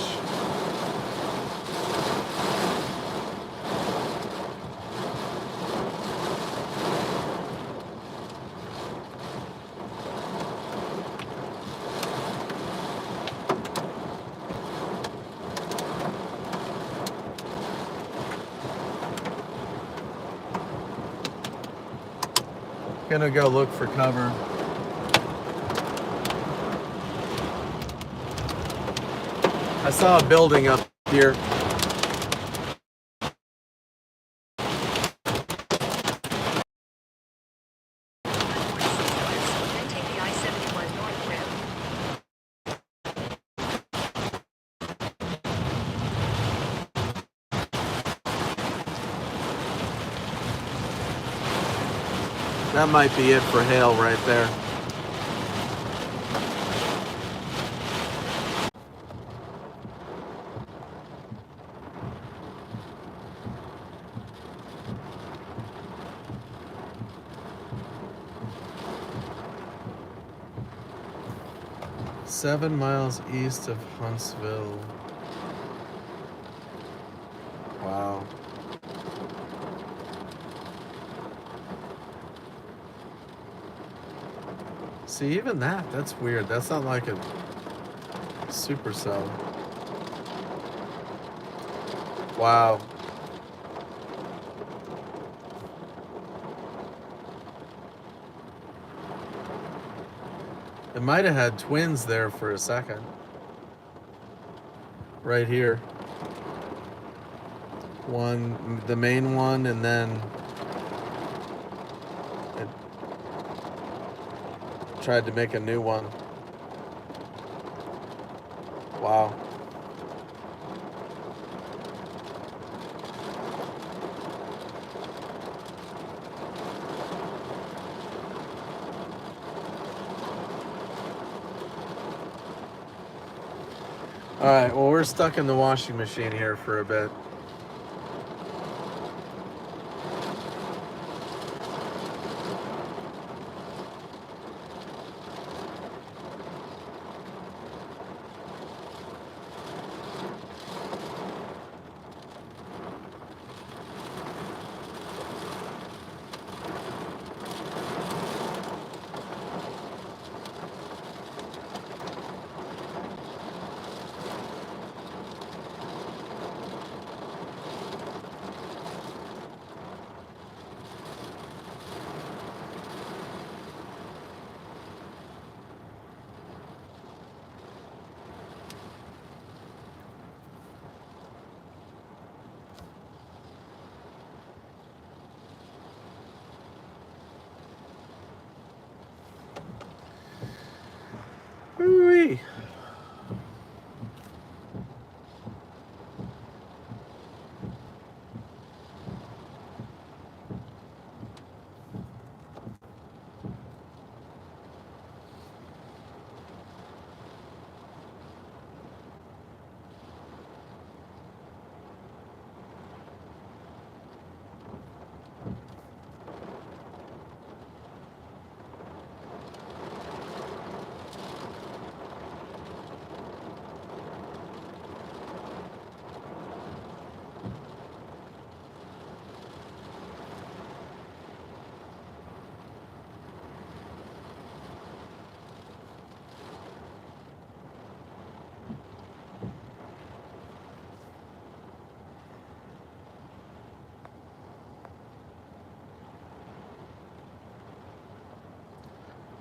Gonna go look for cover. I saw a building up here. Then take the I-71 north route. That might be it for Hale right there. Seven miles east of Huntsville. Wow. See, even that's weird. That's not like a supercell. Wow. It might have had twins there for a second. Right here. One, the main one, and then it tried to make a new one. Wow. All right, well, we're stuck in the washing machine here for a bit. Ooh-wee.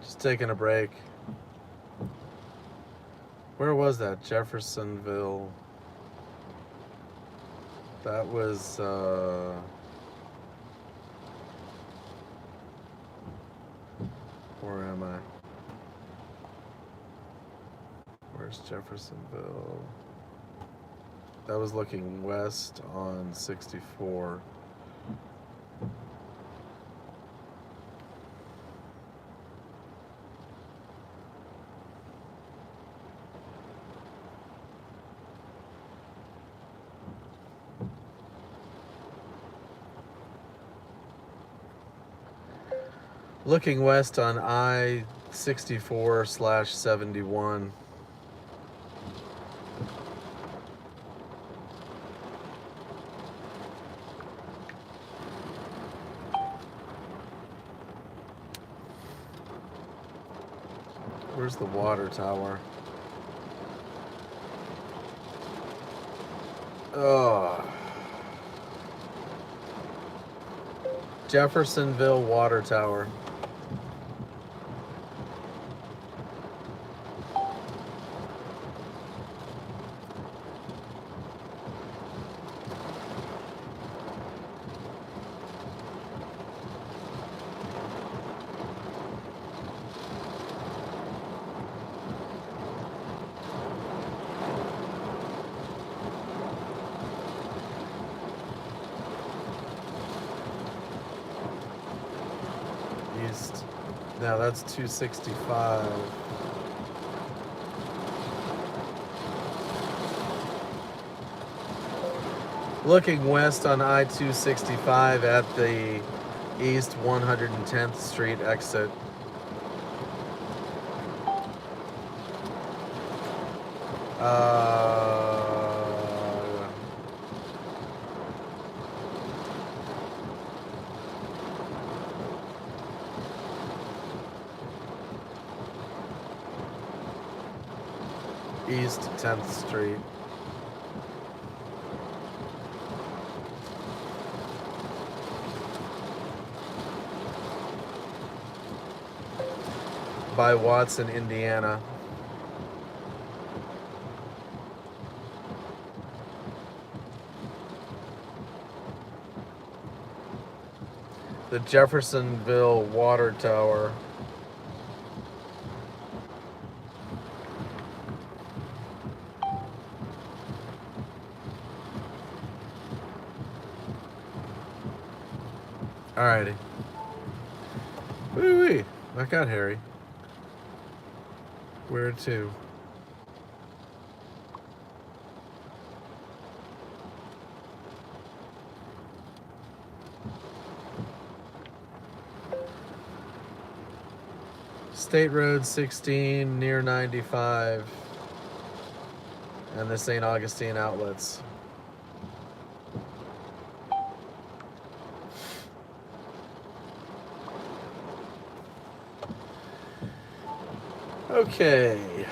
Just taking a break. Where was that? Jeffersonville. That was, where am I? Where's Jeffersonville? That was looking west on 64. Looking west on I-64/71. Where's the water tower? Oh. Jeffersonville Water Tower. East. Now that's 265. Looking west on I-265 at the East 110th Street exit. East 10th Street. By Watson, Indiana. The Jeffersonville Water Tower. Alrighty. Woo-wee. That got hairy. Where to? State Road 16 near 95 and the St. Augustine outlets. Okay,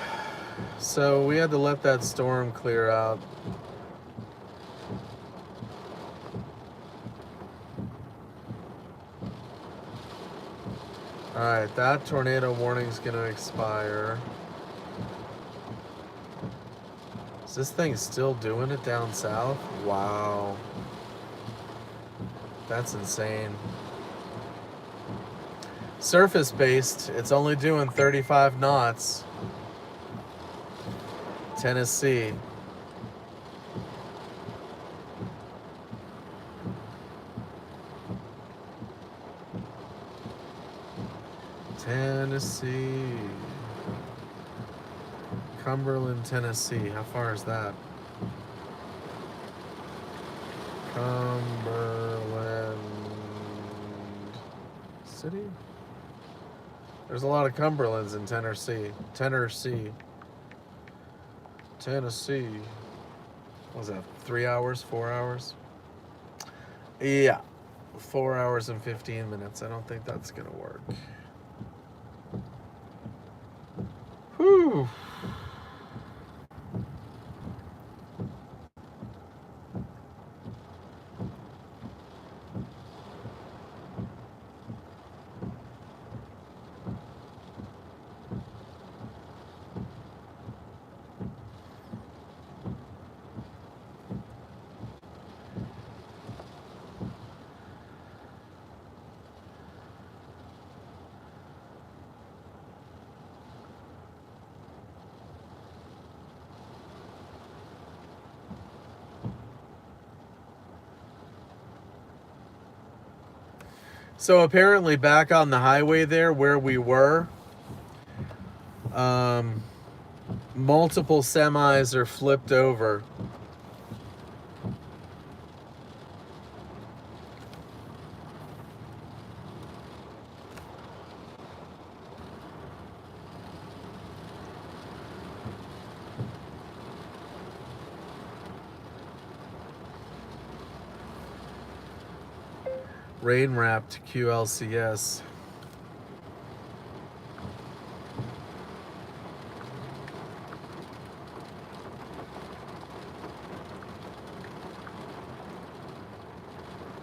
so we had to let that storm clear out. Alright, that tornado warning's gonna expire. Is this thing still doing it down south? Wow. That's insane. Surface based, it's only doing 35 knots. Tennessee. Tennessee. Cumberland, Tennessee. How far is that? Cumberland City? There's a lot of Cumberlands in Tennessee. Tennessee. What was that? 3 hours? 4 hours? Yeah. 4 hours and 15 minutes. I don't think that's gonna work. Whew. So apparently back on the highway there where we were, multiple semis are flipped over. Rain wrapped QLCS.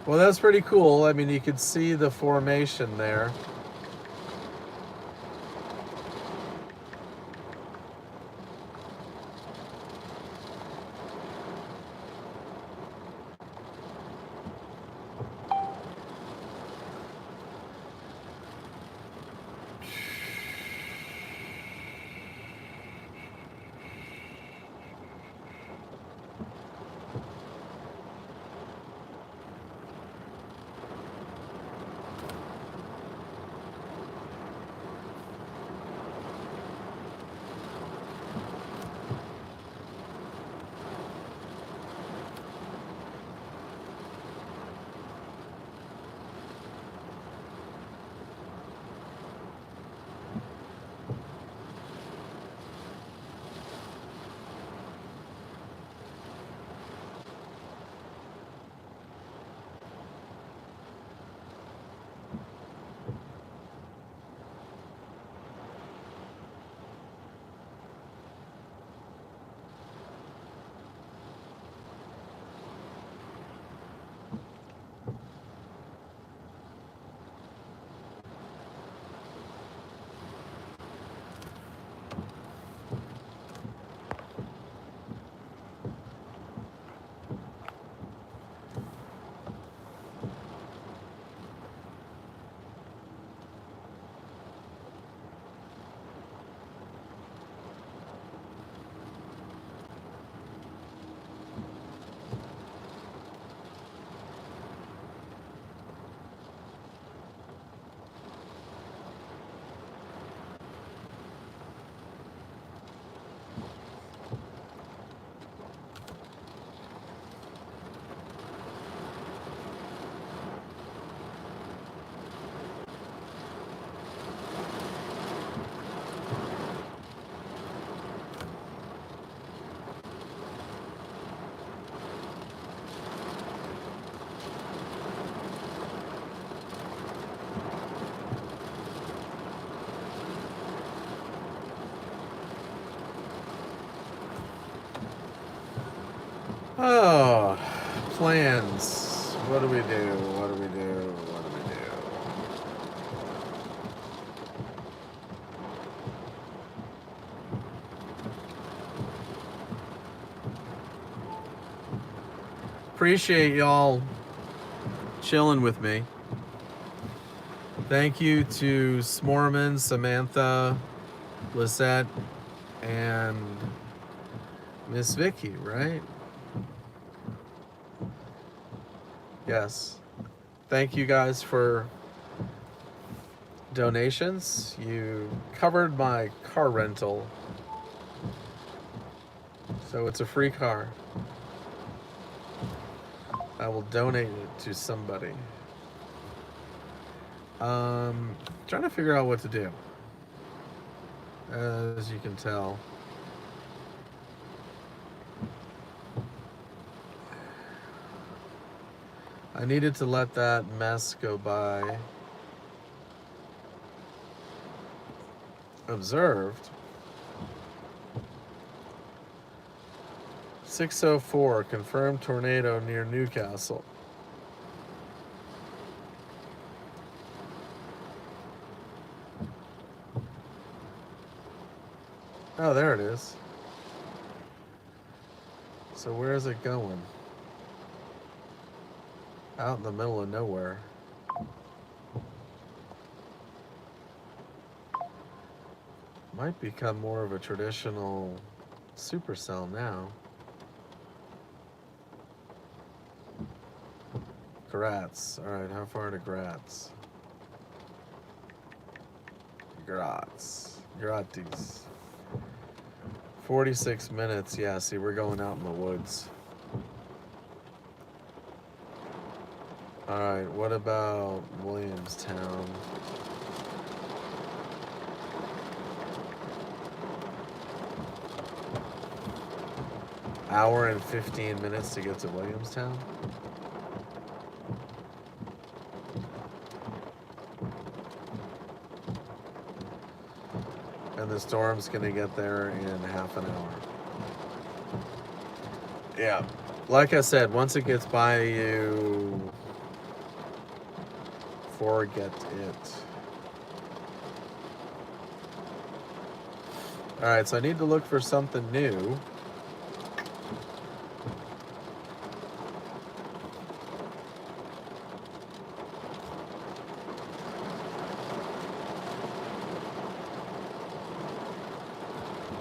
Well, that's pretty cool. I mean, you could see the formation there. Oh, plans. What do we do? What do we do? What do we do? Appreciate y'all chilling with me. Thank you to Smorman, Samantha, Lisette, and Miss Vicky, right? Yes. Thank you guys for donations. You covered my car rental. So it's a free car. I will donate it to somebody. Trying to figure out what to do. As you can tell. I needed to let that mess go by. Observed. 604, confirmed tornado near Newcastle. Oh, there it is. So where is it going? Out in the middle of nowhere. Might become more of a traditional supercell now. Gratz. Alright, how far to Gratz? Gratis. 46 minutes. Yeah, see, we're going out in the woods. Alright, what about Williamstown? Hour and 15 minutes to get to Williamstown? And the storm's gonna get there in half an hour. Yeah. Like I said, once it gets by you, forget it. Alright, so I need to look for something new.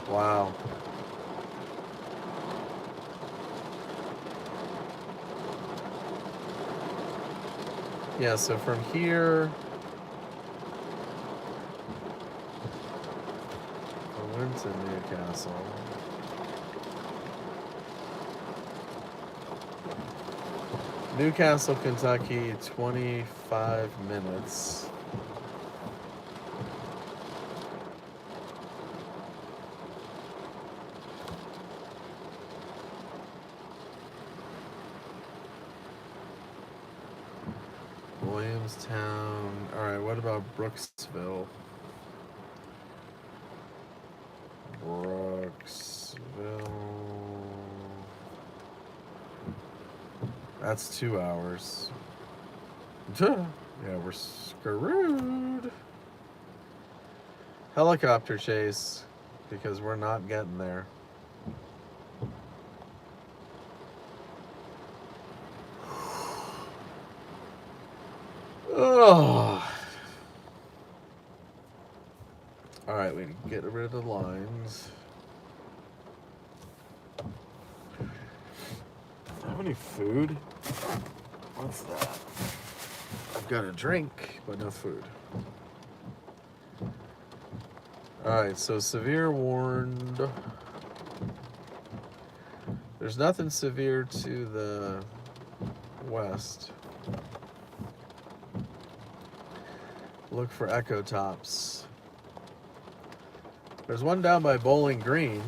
Wow. Yeah, so from here, I went to Newcastle. Newcastle, Kentucky, 25 minutes. Williamstown. Alright, what about Brooksville? That's 2 hours. Yeah, we're screwed. Helicopter chase, because we're not getting there. Oh. Alright, we can get rid of the lines. Have any food? What's that? I've got a drink, but no food. Alright, so severe warned. There's nothing severe to the west. Look for echo tops. There's one down by Bowling Green.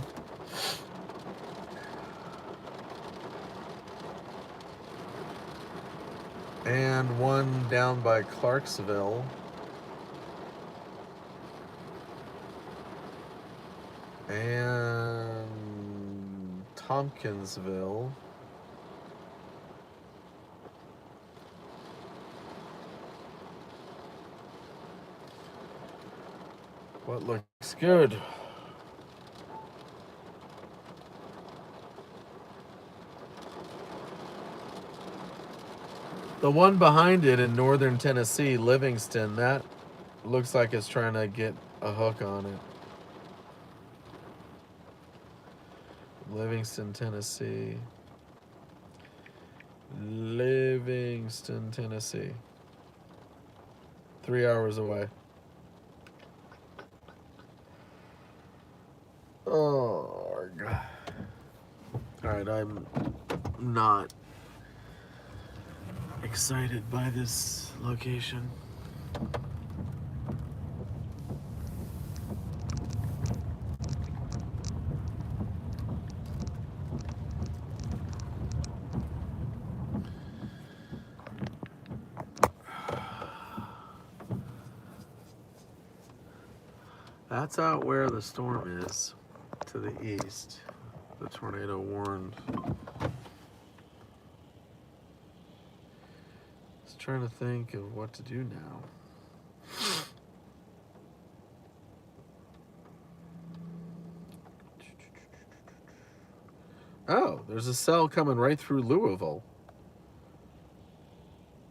And one down by Clarksville. And Tompkinsville. What looks good? The one behind it in northern Tennessee, Livingston, that looks like it's trying to get a hook on it. Livingston, Tennessee. Livingston, Tennessee. 3 hours away. Oh, God. Alright, I'm not excited by this location. That's out where the storm is, to the east. The tornado warned. Just trying to think of what to do now. Oh, there's a cell coming right through Louisville.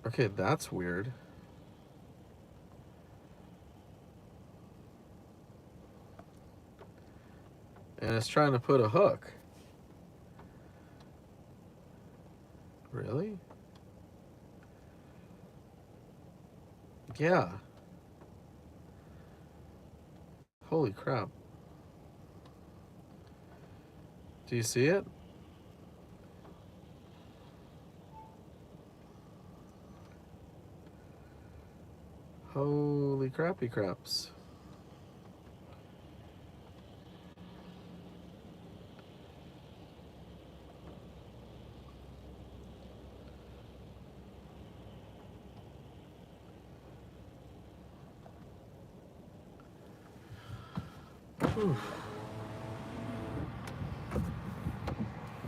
Okay, that's weird. And it's trying to put a hook. Really? Yeah. Holy crap. Do you see it? Holy crappy craps. Whew.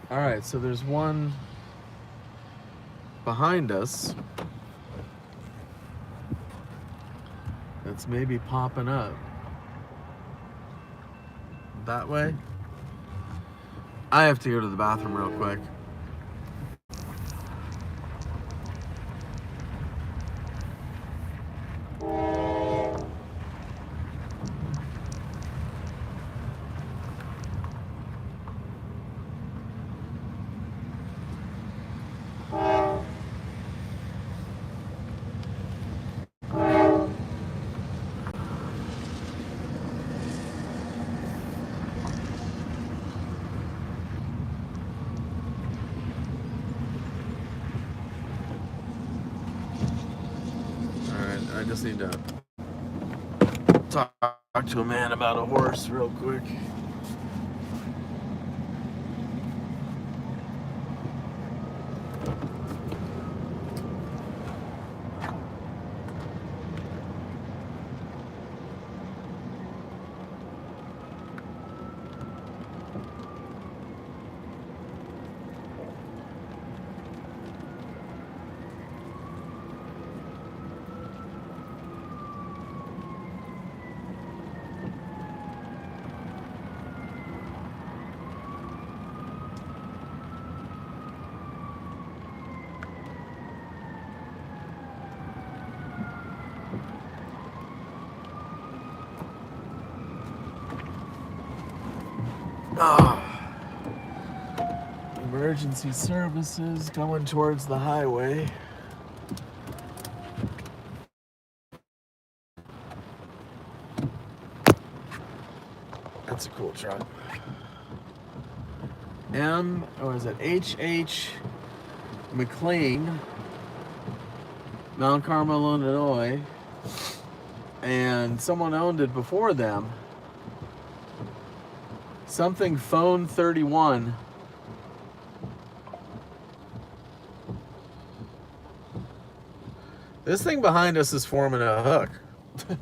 All right, so there's one behind us that's maybe popping up that way. I have to go to the bathroom real quick. I just need to talk to a man about a horse real quick. Emergency services going towards the highway. That's a cool truck. H.H. McLean, Mount Carmel, Illinois, and someone owned it before them. Something phone 31. This thing behind us is forming a hook.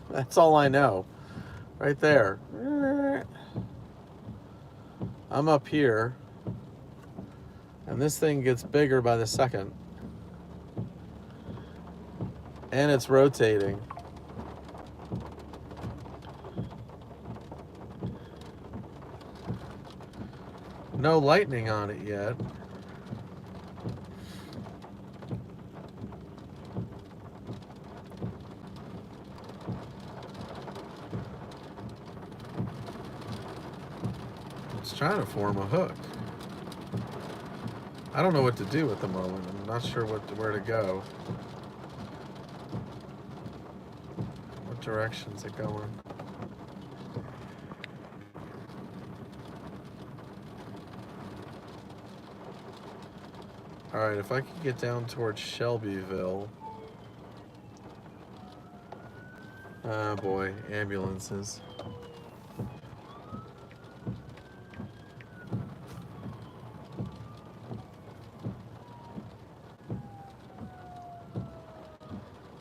That's all I know. Right there. I'm up here. And this thing gets bigger by the second. And it's rotating. No lightning on it yet. It's trying to form a hook. I don't know what to do at the moment. I'm not sure where to go. What direction's it going? Alright, if I could get down towards Shelbyville. Ah, boy, ambulances.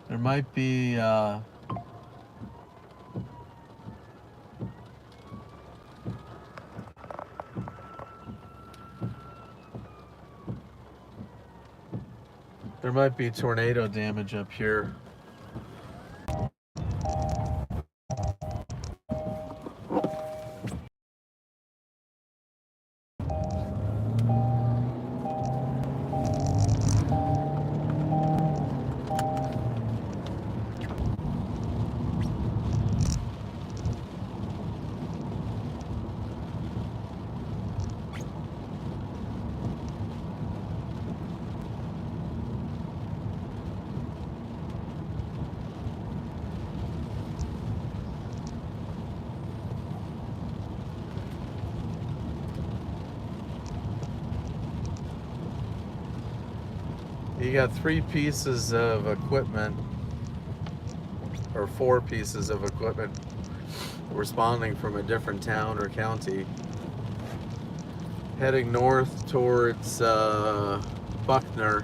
There might be, there might be tornado damage up here. You got 3 pieces of equipment, or 4 pieces of equipment responding from a different town or county, heading north towards Buckner.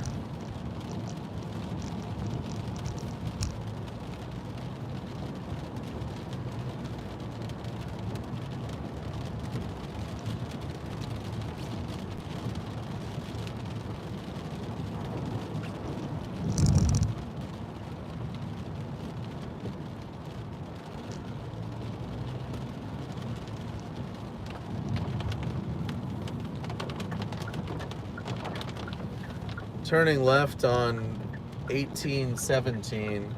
Turning left on 1817.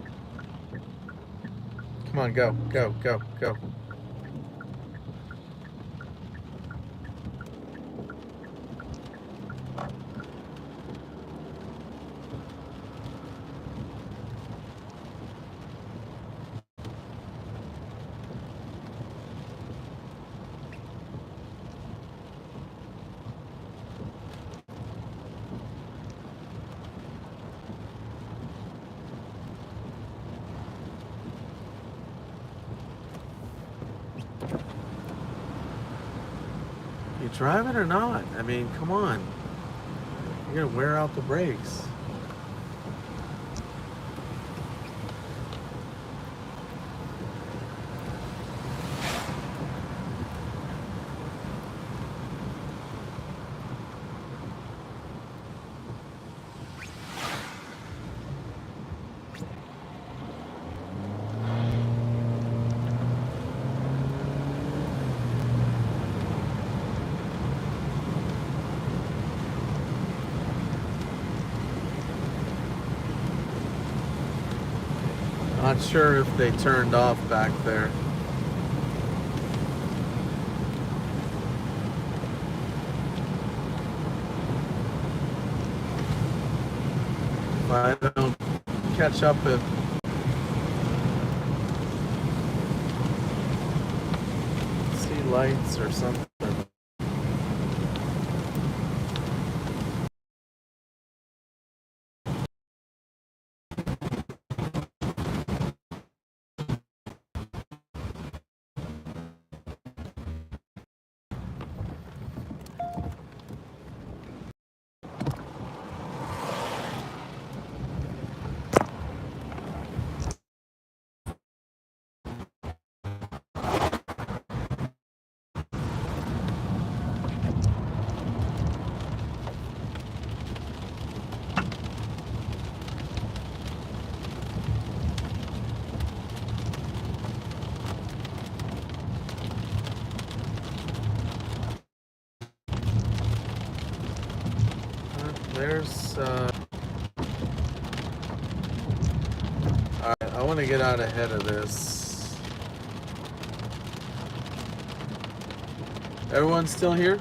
Come on, go, go, go, go. You driving or not? I mean, come on. You're gonna wear out the brakes. Not sure if they turned off back there. If I don't catch up at see lights or something. There's alright, I want to get out ahead of this. Everyone still here?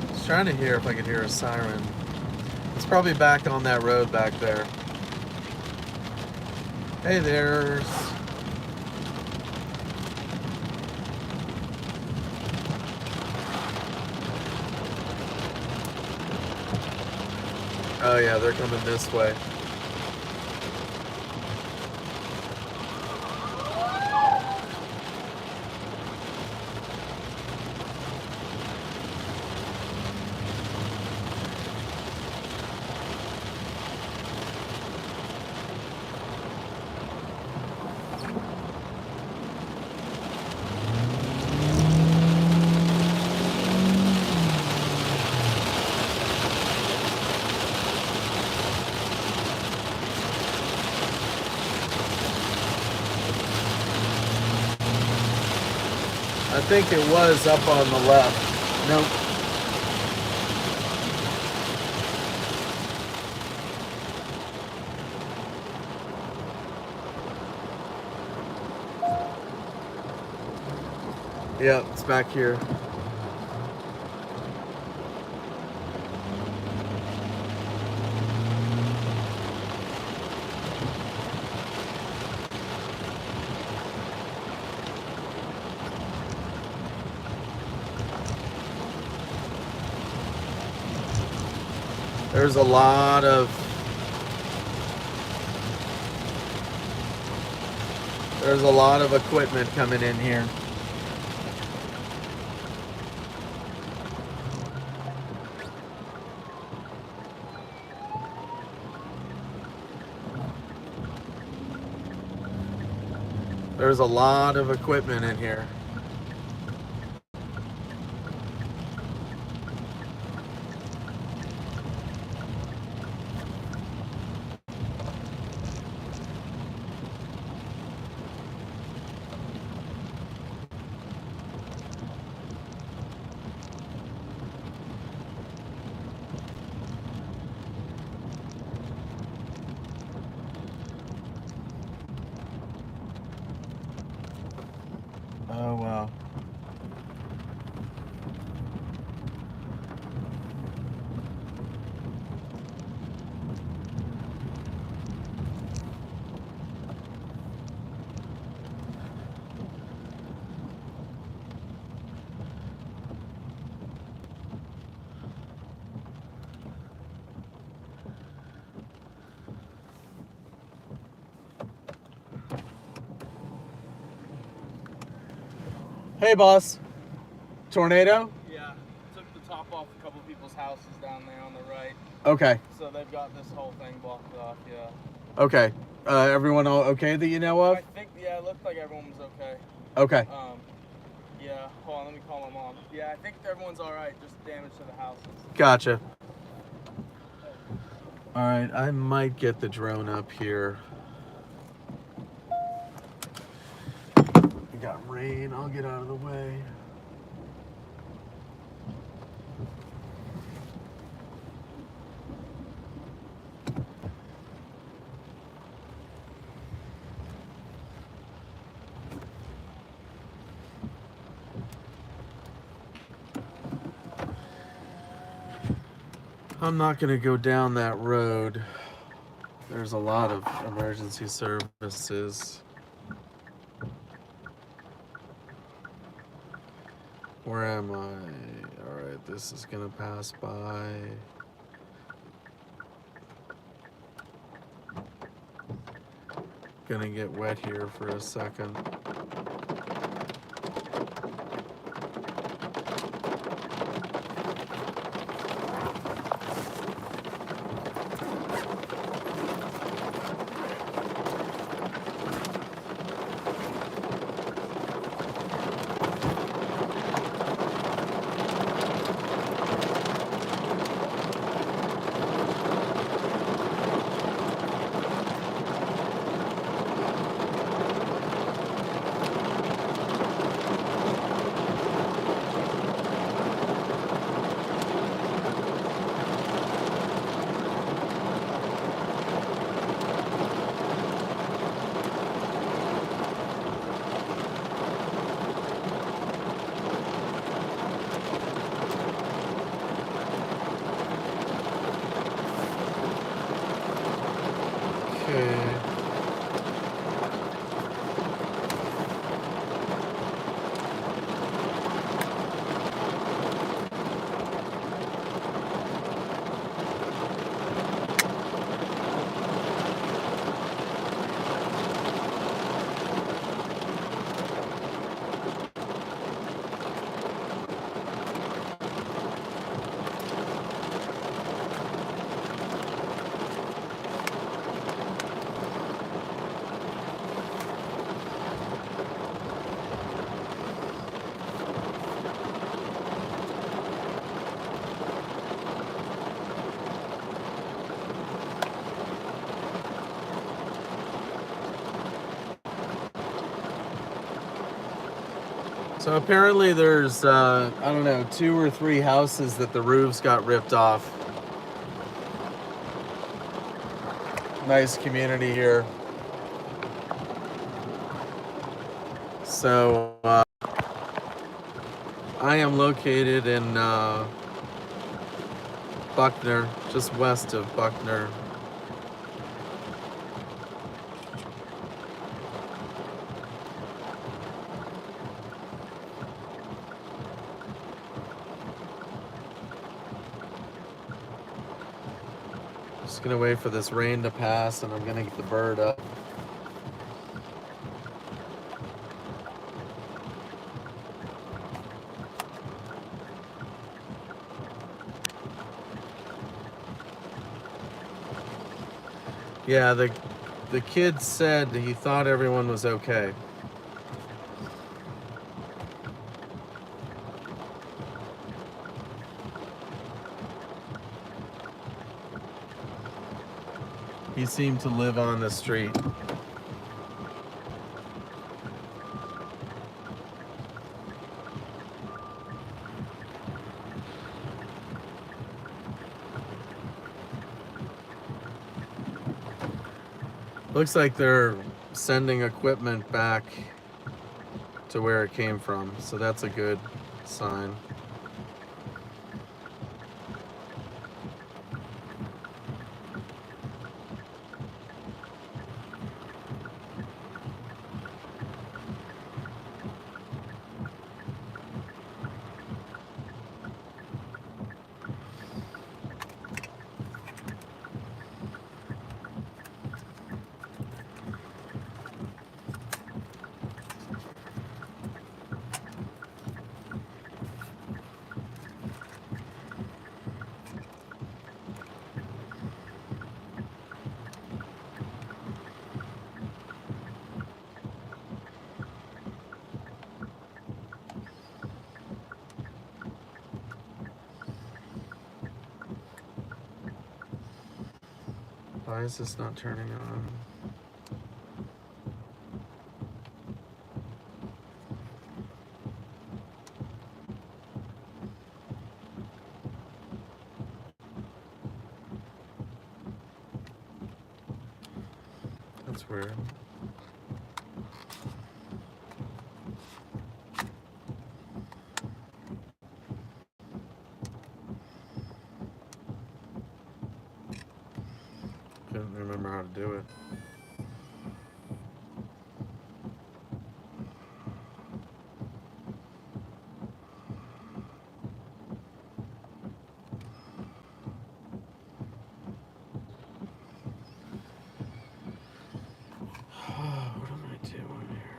I was trying to hear if I could hear a siren. It's probably back on that road back there. Hey, there's... Oh yeah, they're coming this way. I think it was up on the left. Nope. Yeah, it's back here. There's a lot of equipment coming in here. There's a lot of equipment in here. Oh, wow. Hey, boss. Tornado? Yeah, took the top off a couple people's houses down there on the right. Okay. So they've got this whole thing blocked off, yeah. Okay. Everyone all okay that you know of? I think, yeah, it looked like everyone was okay. Okay. Yeah, hold on, let me call my mom. Yeah, I think everyone's alright, just damage to the houses. Gotcha. All right, I might get the drone up here. We got rain. I'll get out of the way. I'm not going to go down that road. There's a lot of emergency services. Where am I? All right, this is going to pass by. Gonna get wet here for a second. So apparently there's, I don't know, 2 or 3 houses that the roofs got ripped off. Nice community here. So, I am located in Buckner, just west of Buckner. Just gonna wait for this rain to pass and I'm gonna get the bird up. Yeah, the kid said he thought everyone was okay. He seemed to live on the street. Looks like they're sending equipment back to where it came from, so that's a good sign. Why is this not turning on? That's weird. Couldn't remember how to do it. What am I doing here?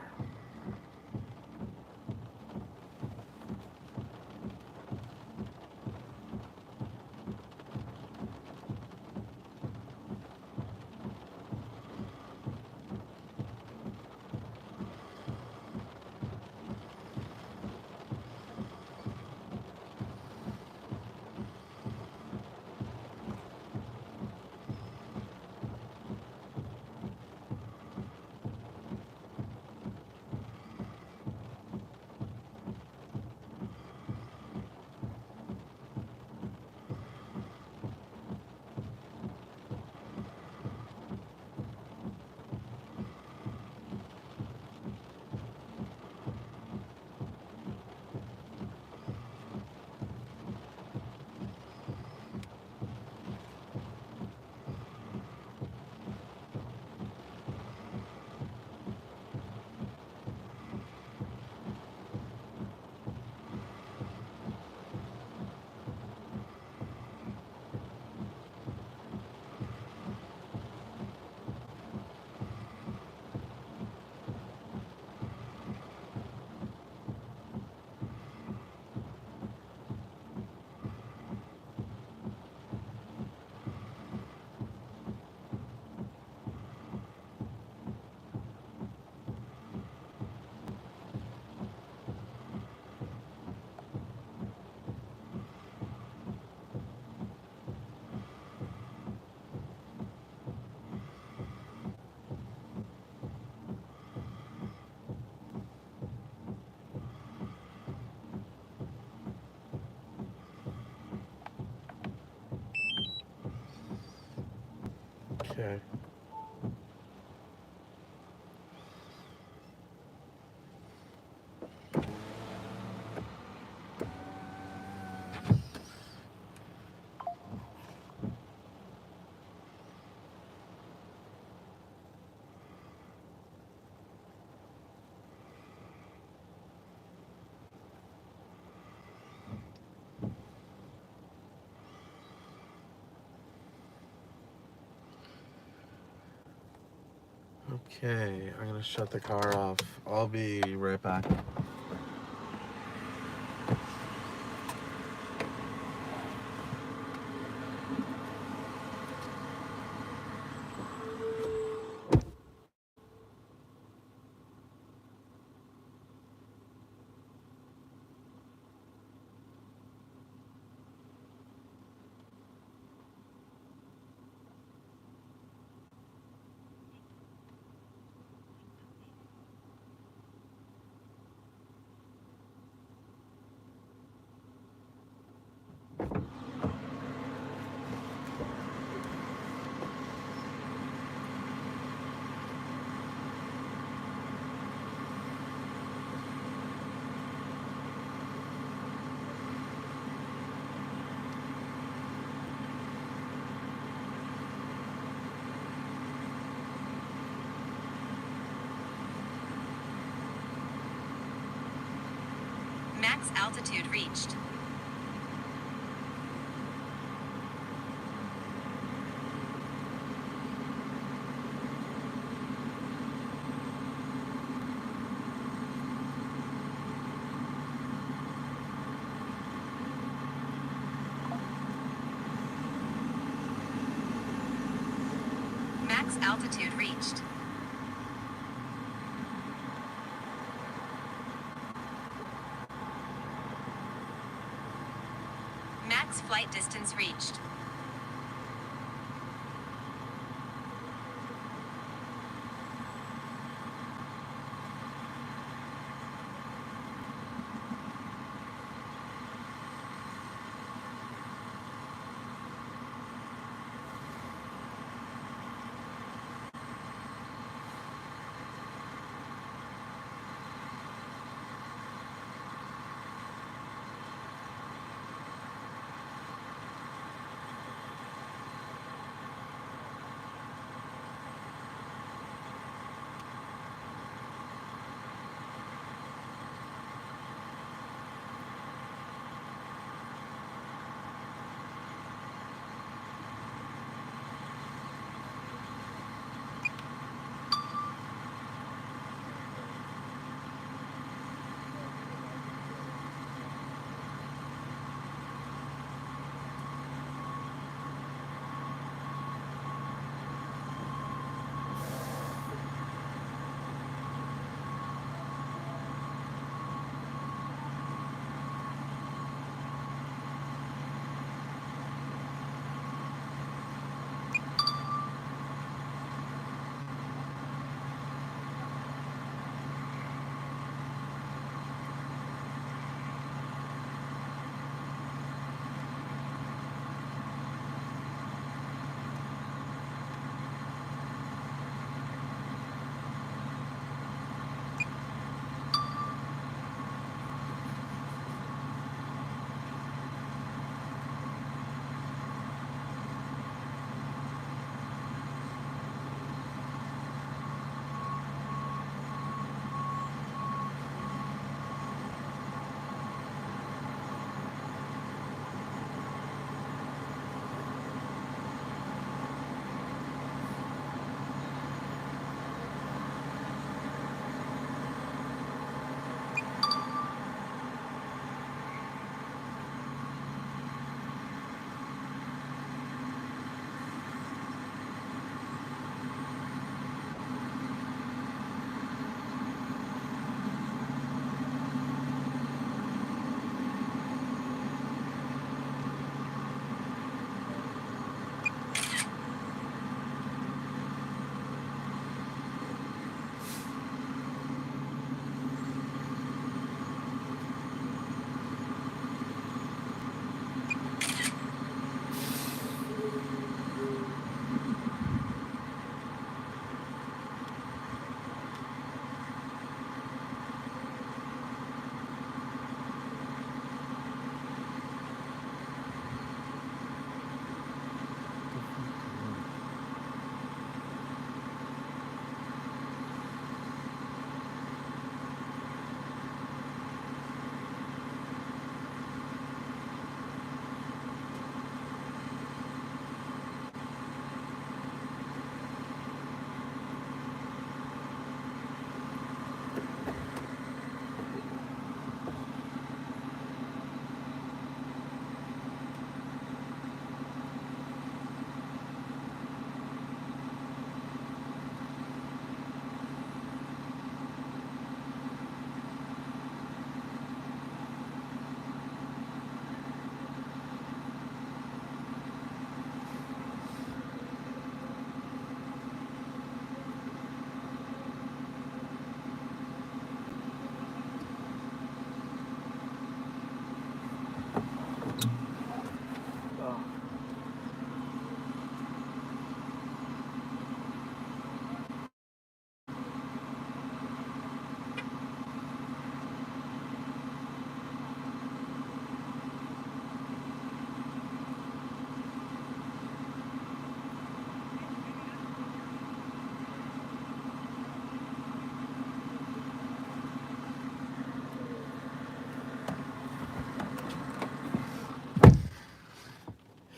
Okay. Okay, I'm gonna shut the car off. I'll be right back. Max altitude reached. Max altitude reached. Max flight distance reached.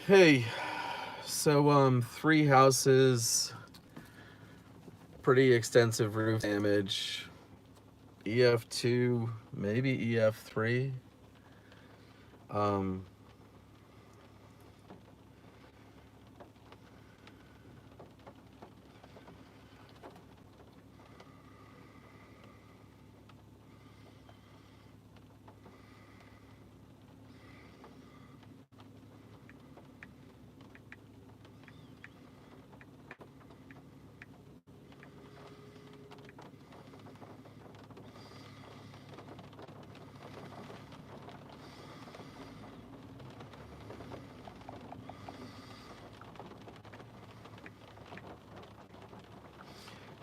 Hey, so 3 houses, pretty extensive roof damage. EF2, maybe EF3. Um,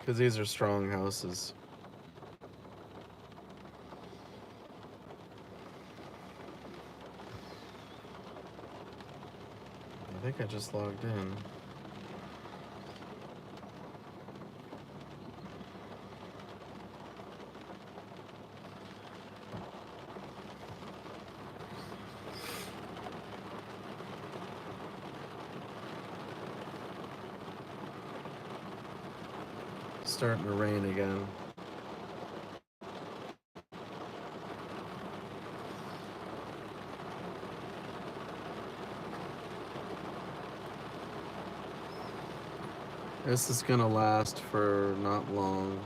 because these are strong houses. I think I just logged in. Starting to rain again. This is gonna last for not long.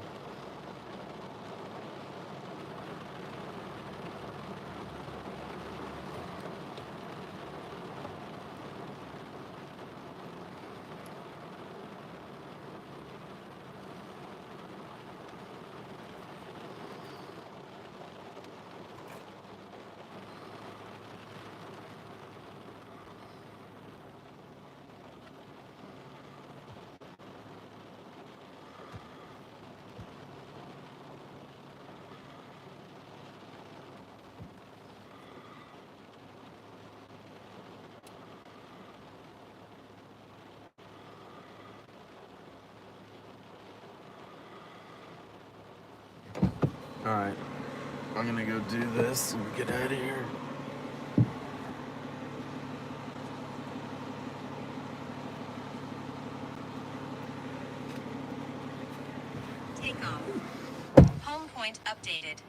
Alright, I'm gonna go do this and get out of here. Takeoff. Home point updated.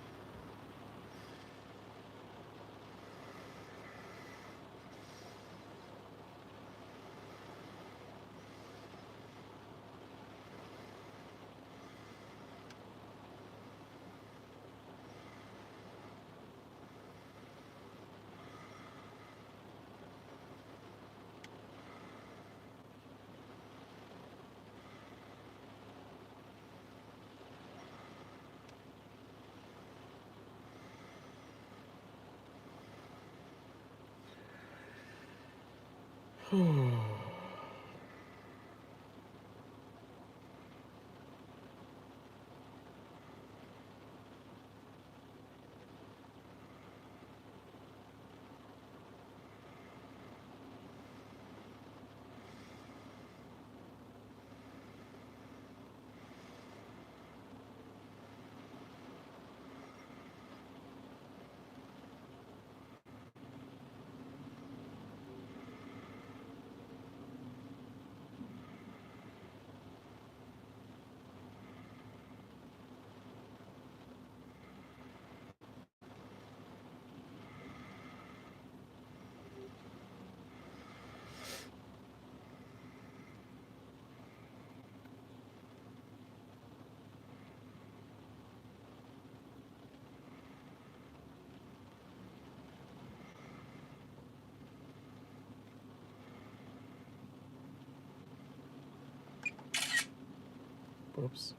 Whoops.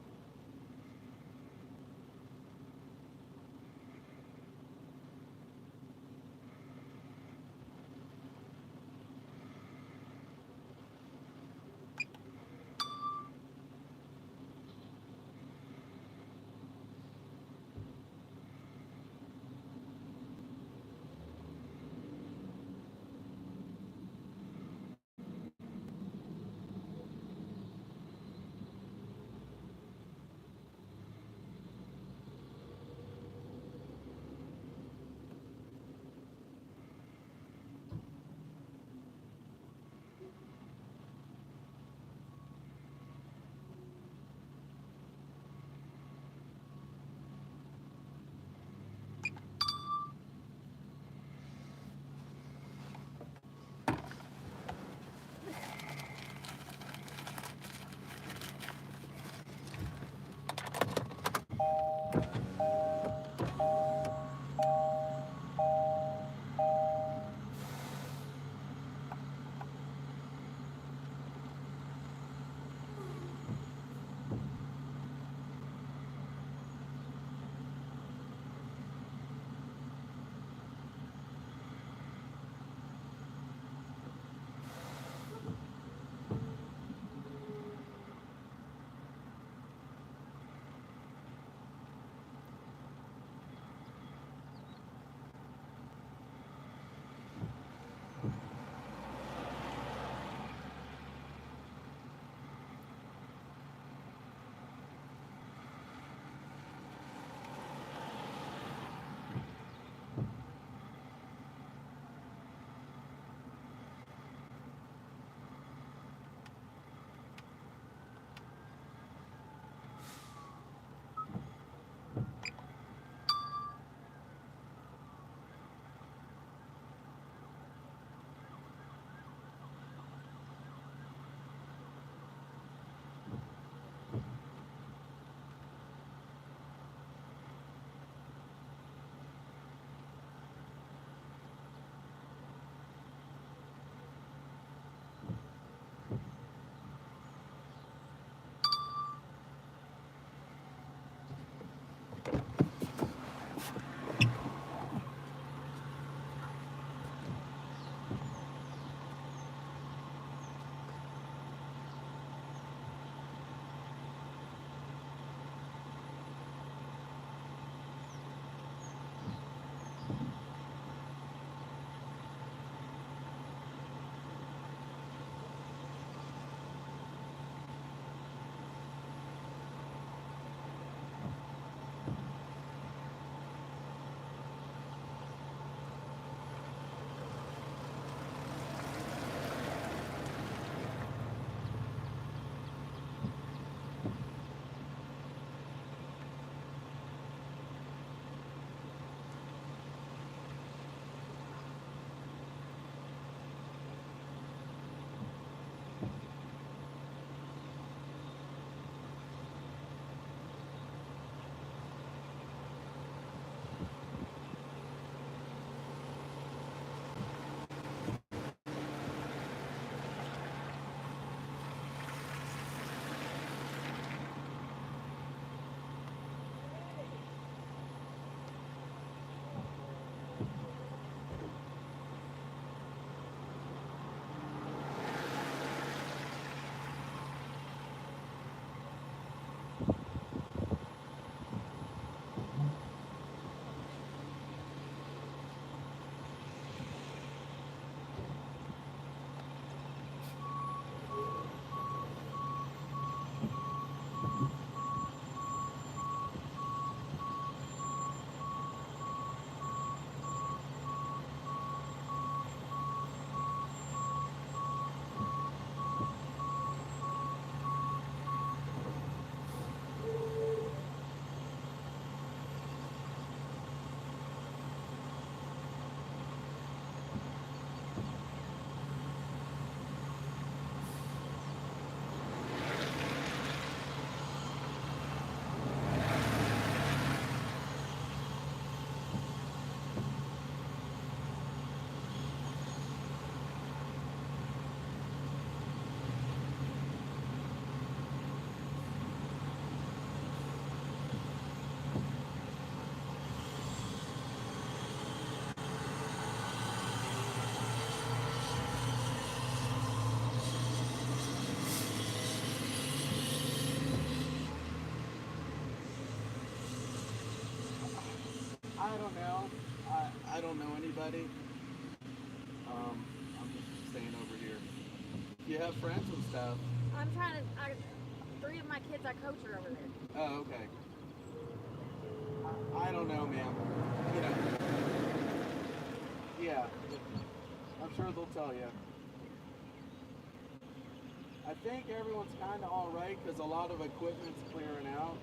already. I'm just staying over here. You have friends and stuff. I'm trying to. 3 of my kids I coach are over there. Oh, okay. I don't know, ma'am. You know. Yeah. I'm sure they'll tell you. I think everyone's kind of all right because a lot of equipment's clearing out.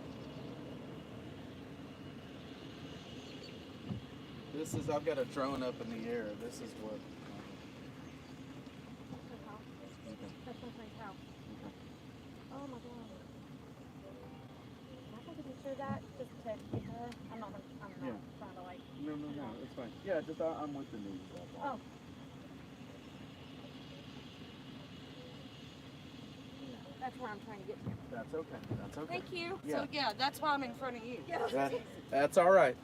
This is, I've got a drone up in the air. This is what. That's my friend's house. Okay. Oh my god. Am I supposed to be sure that just to get to her? I'm not Yeah. trying to like. No, it's fine. Yeah, just I'm with the news. That's all. Oh. That's where I'm trying to get to. That's okay. That's okay. Thank you. Yeah. So yeah, that's why I'm in front of you. Yeah. That's all right.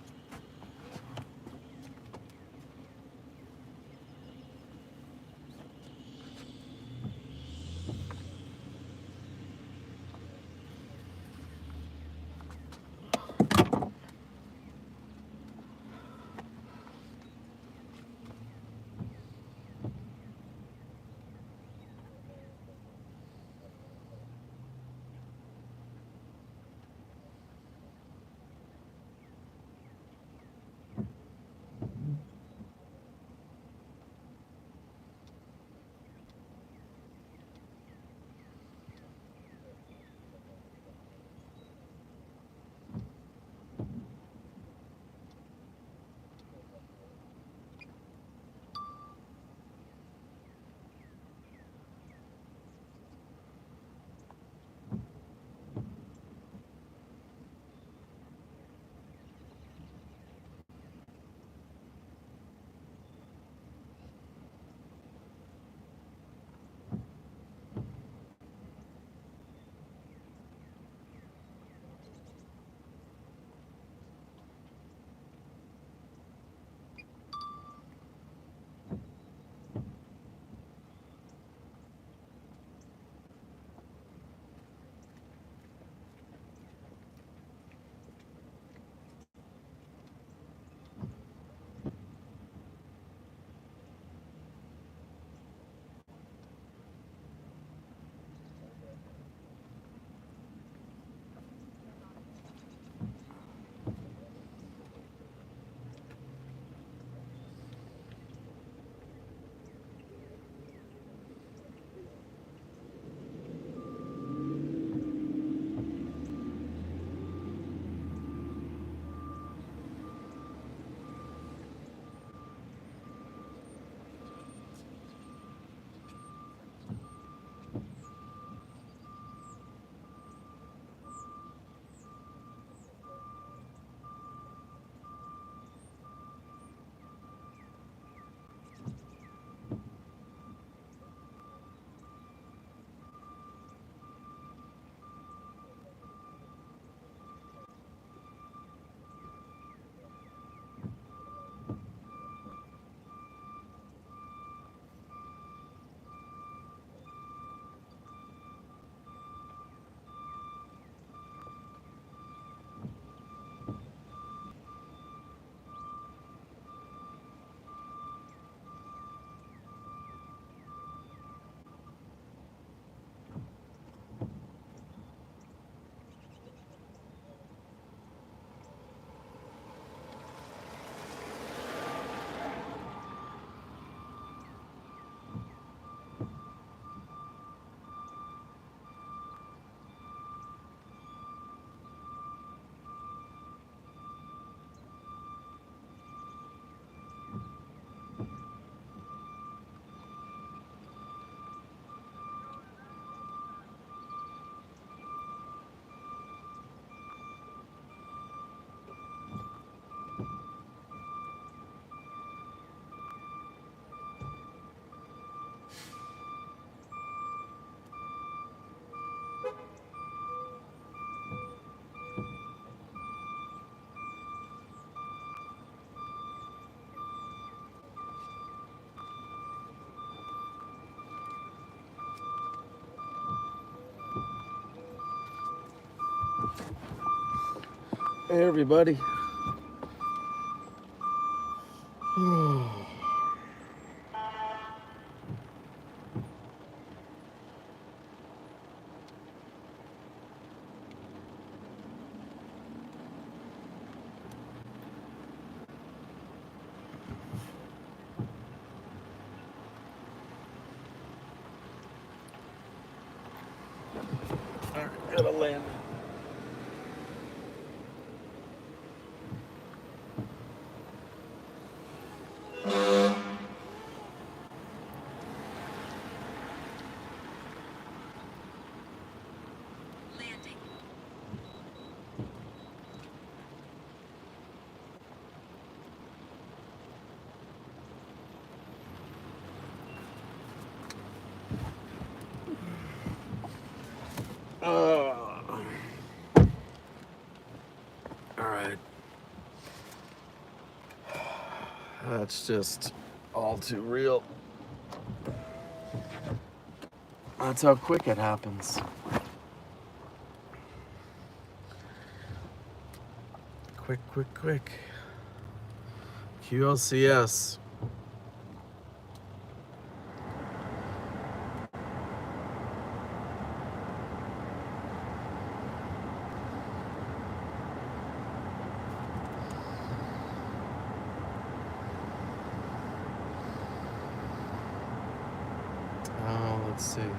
Hey everybody. Alright, gotta land. Landing. Alright. That's just all too real. That's how quick it happens. Quick, quick, quick. QLCS. Let's see here.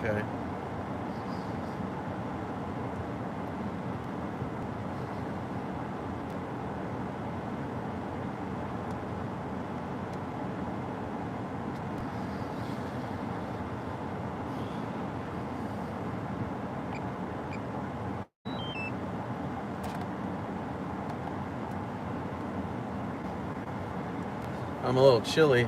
Okay. I'm a little chilly.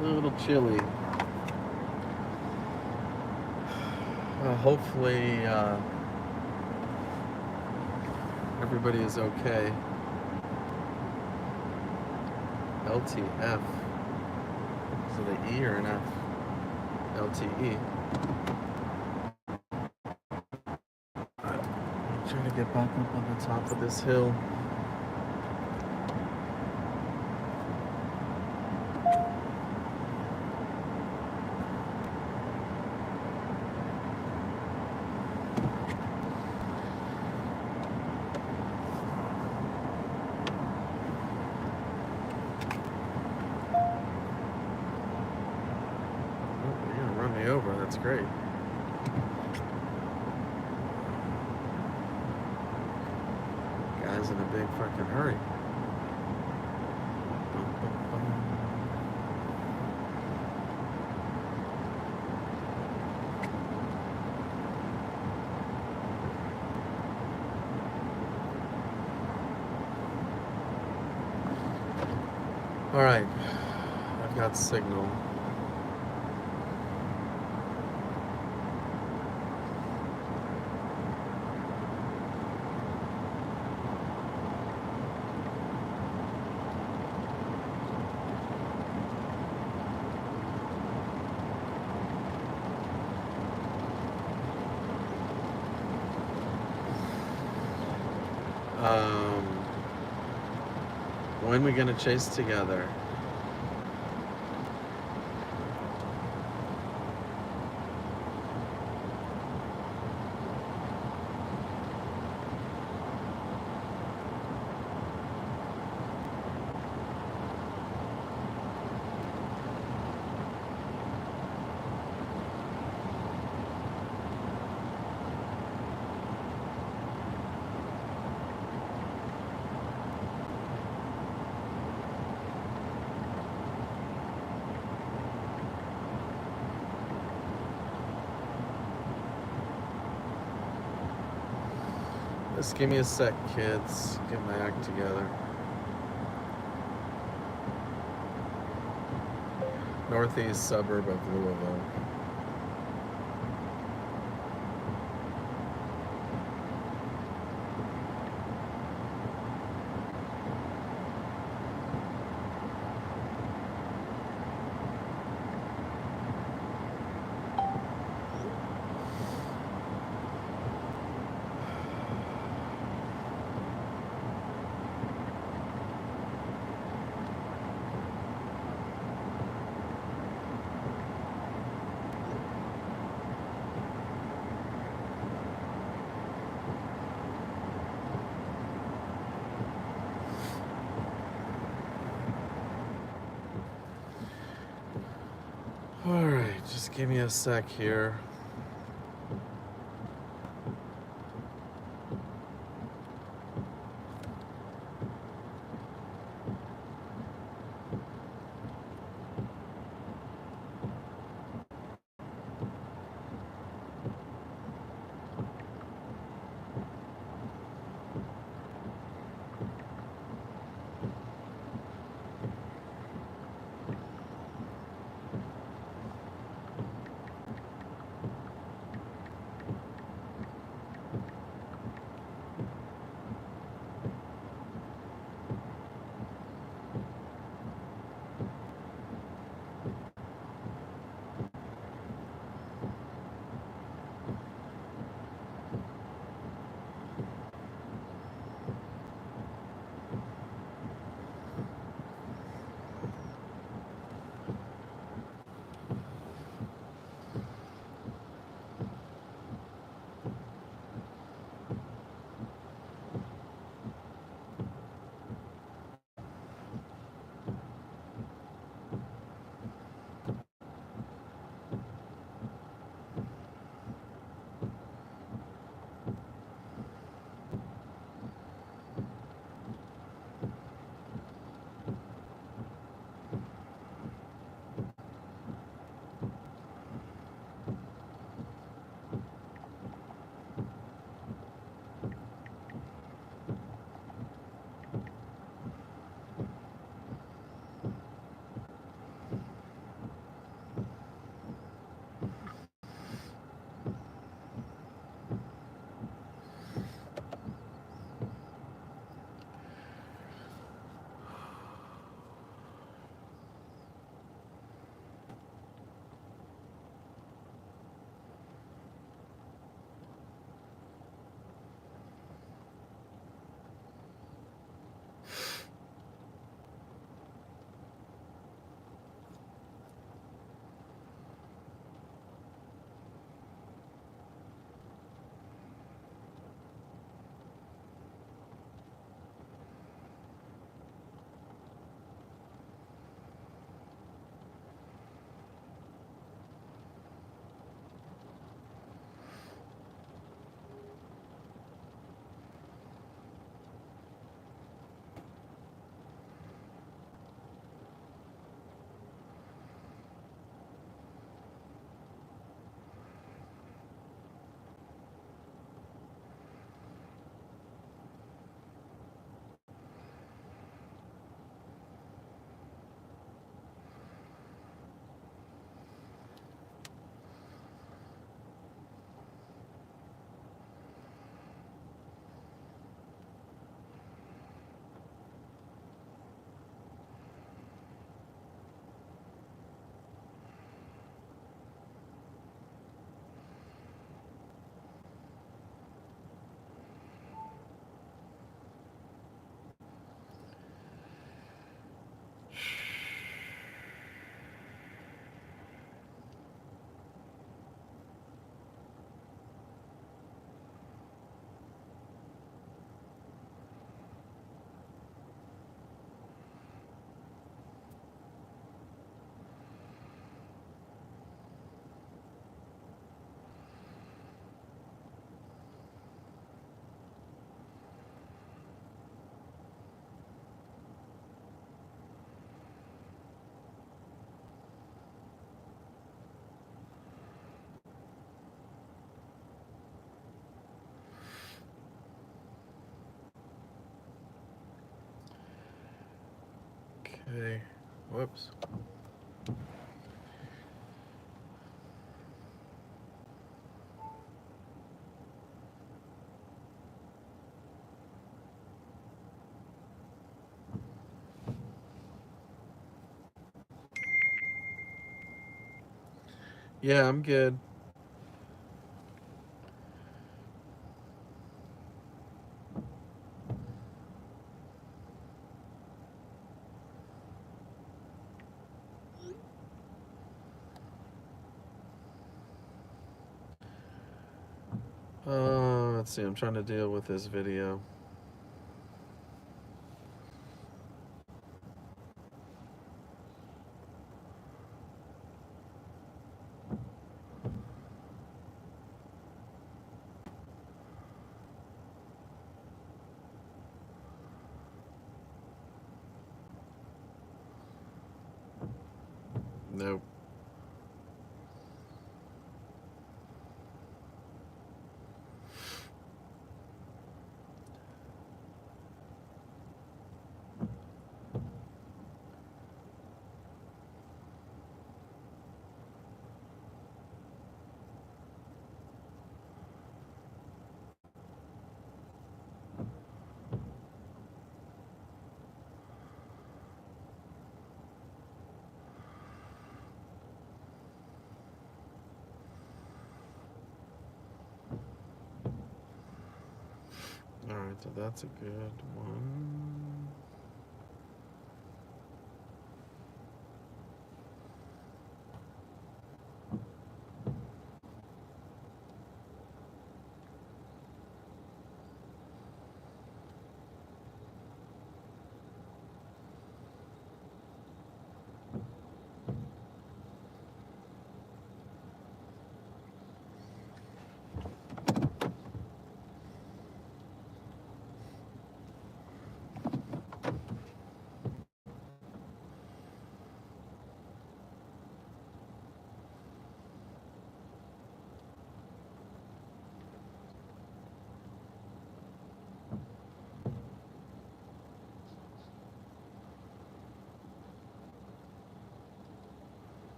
A little chilly. Hopefully, everybody is okay. LTF. Is it an E or an F? LTE. I'm trying to get back up on the top of this hill. Over, that's great. Guy's in a big fucking hurry. All right, I've got signal. When we gonna chase together? Just give me a sec, kids. Get my act together. Northeast suburb of Louisville. All right, just give me a sec here. Hey, whoops. Yeah, I'm good. Let's see. I'm trying to deal with this video. Nope. Alright, so that's a good one.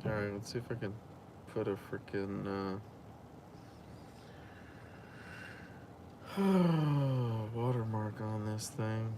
Alright, let's see if I can put a freaking watermark on this thing.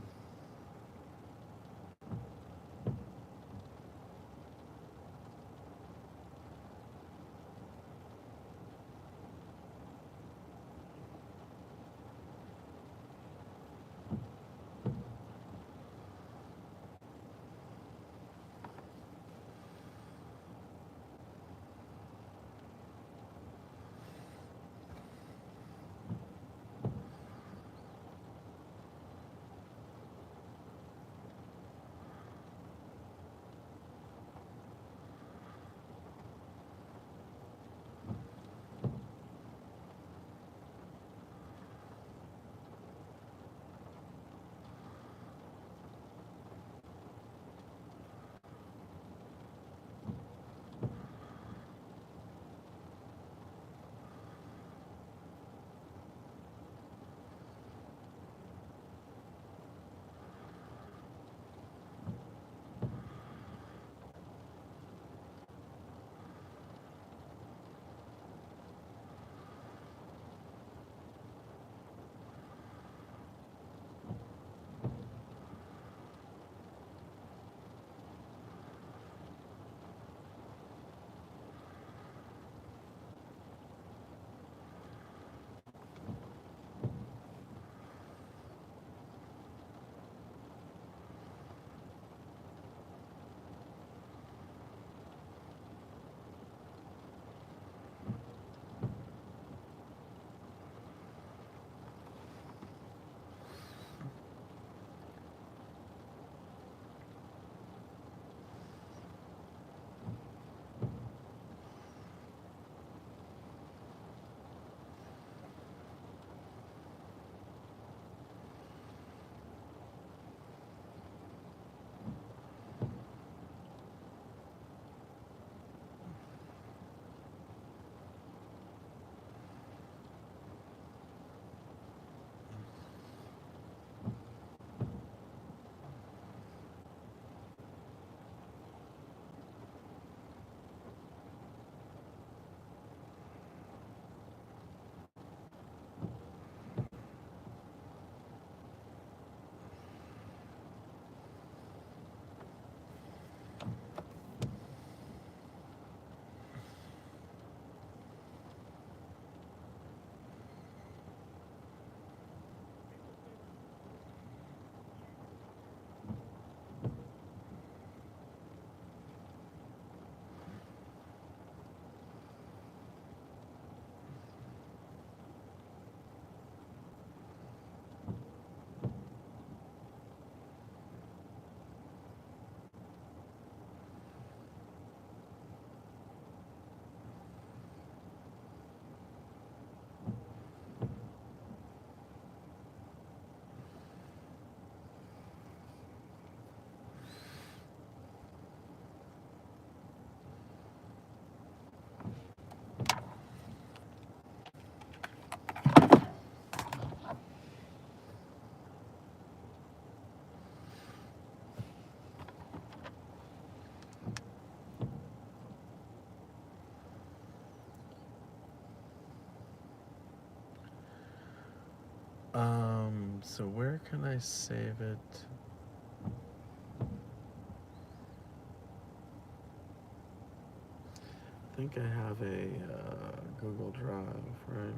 So where can I save it? I think I have a Google Drive, right?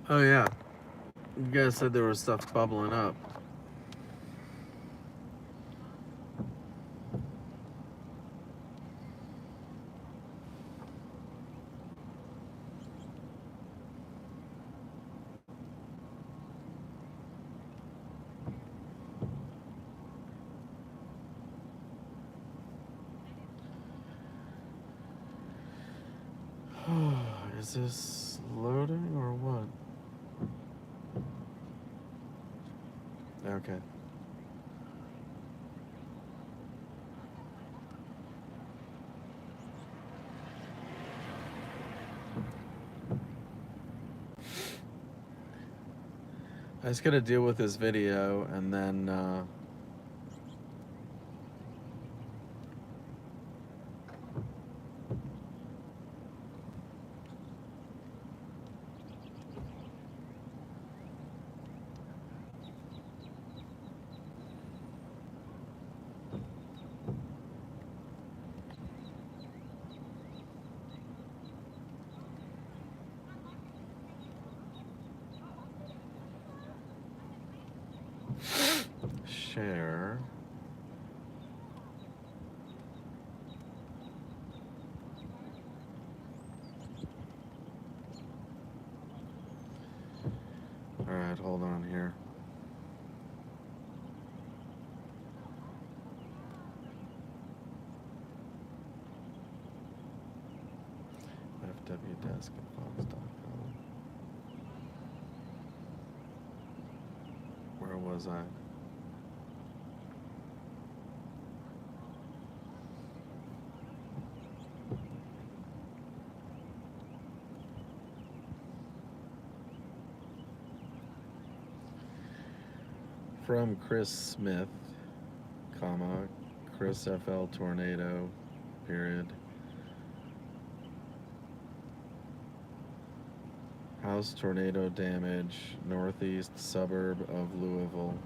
Oh yeah, you guys said there was stuff bubbling up. Is this loading or what? Okay. I just gotta deal with this video and then share. All right, hold on here. fwdesk@fox.com. Where was I? From Chris Smith, comma, Chris FL Tornado, period. House tornado damage, northeast suburb of Louisville.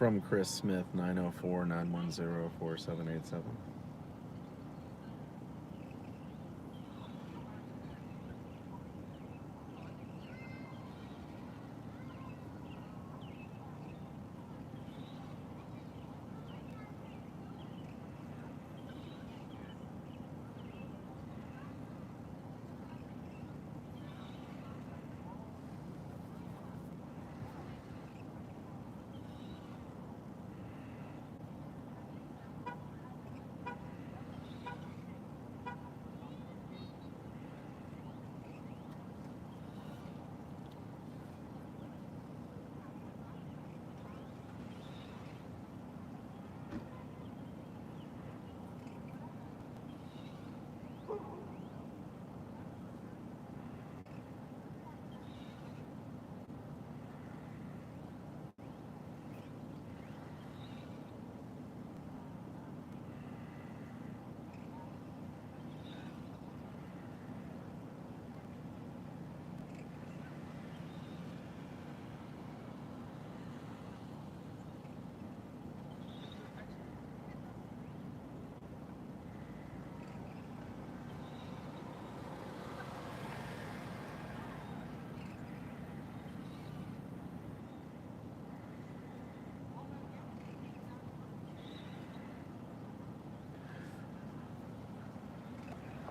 From Chris Smith, 904-910-4787.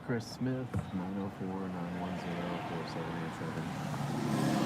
Chris Smith, 904-910-4787.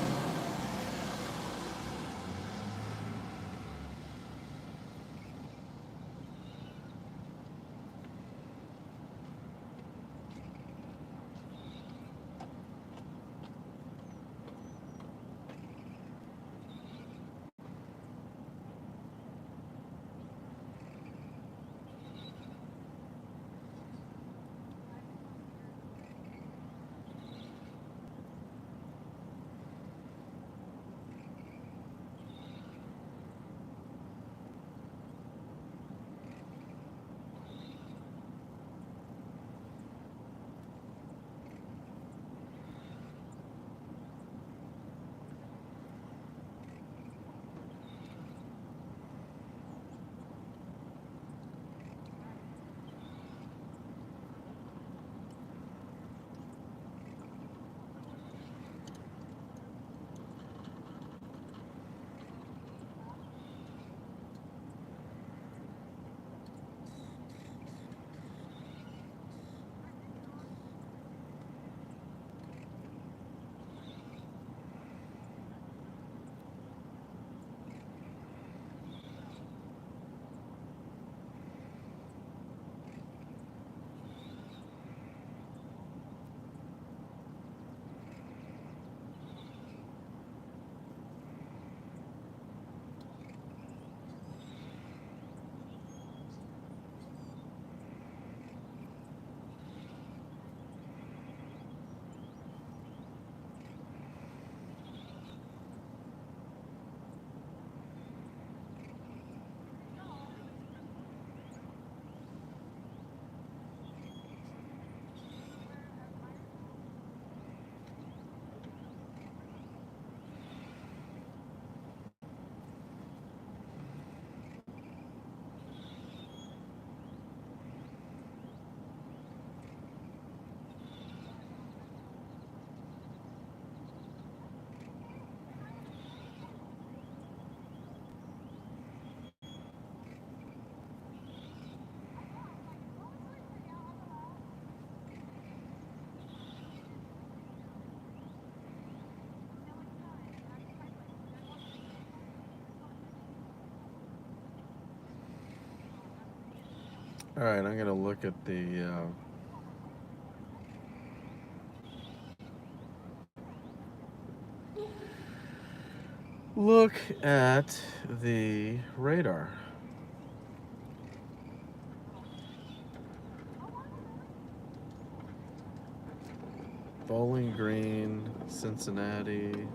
All right, I'm going to look at the radar. Bowling Green, Cincinnati.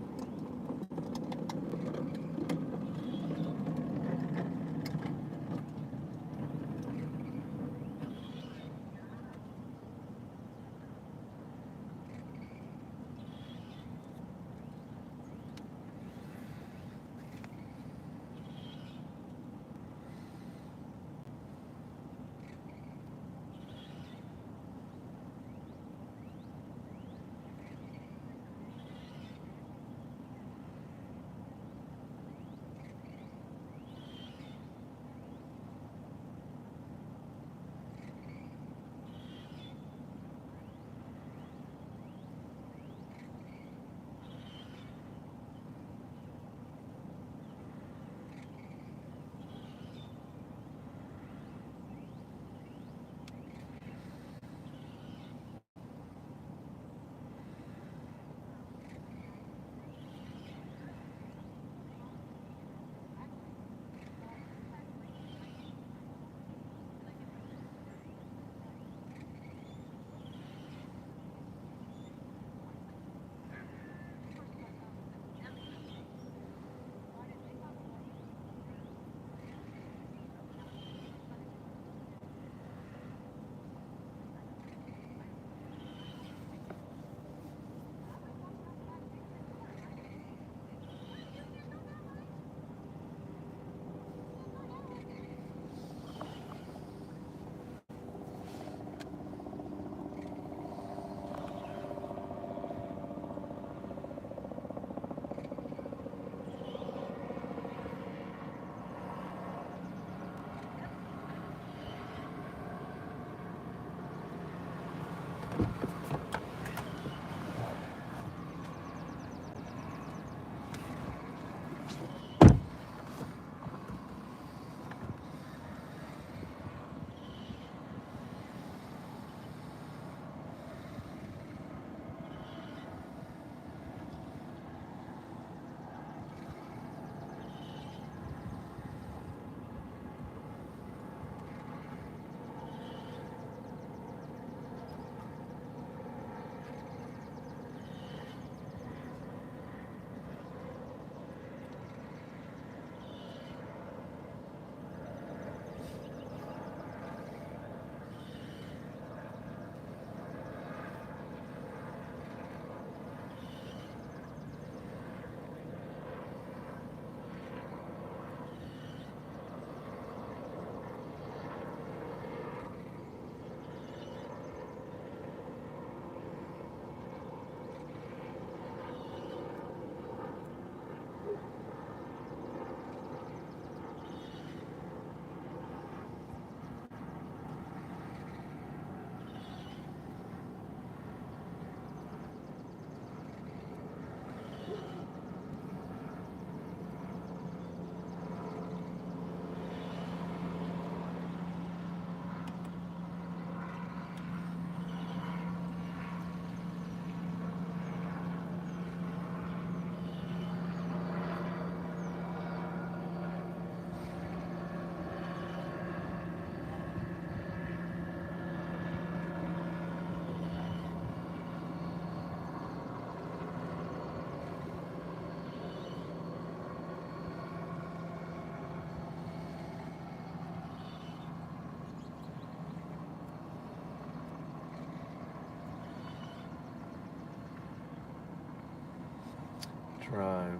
Drive.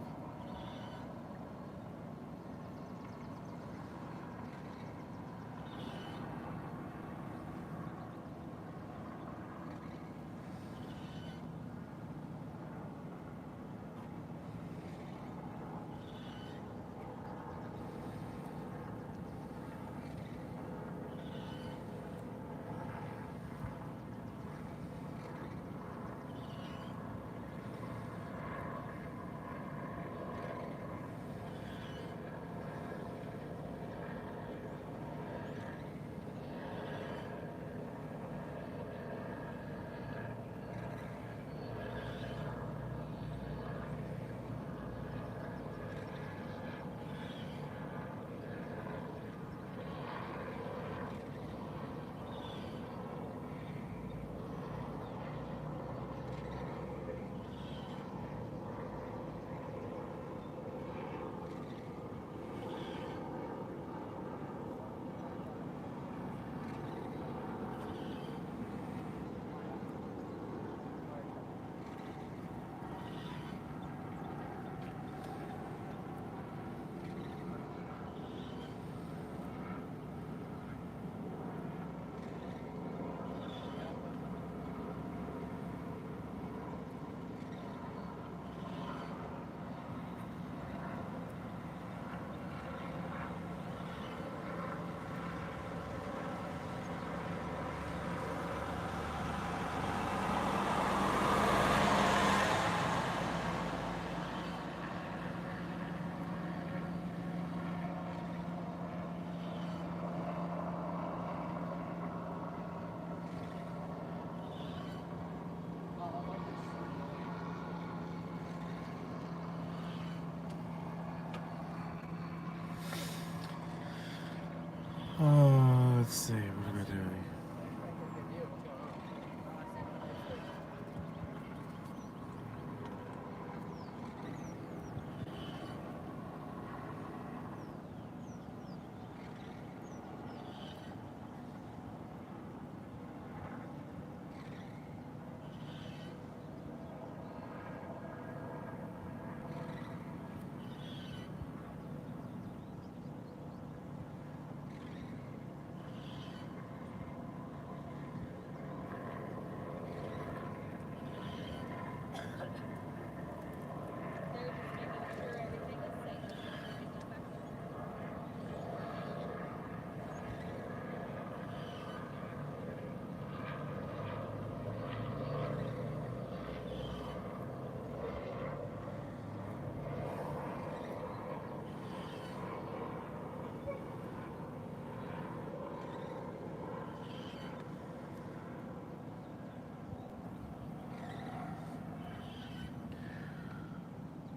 Oh, let's see. What am I doing? They're just making sure everything is safe before they get back there.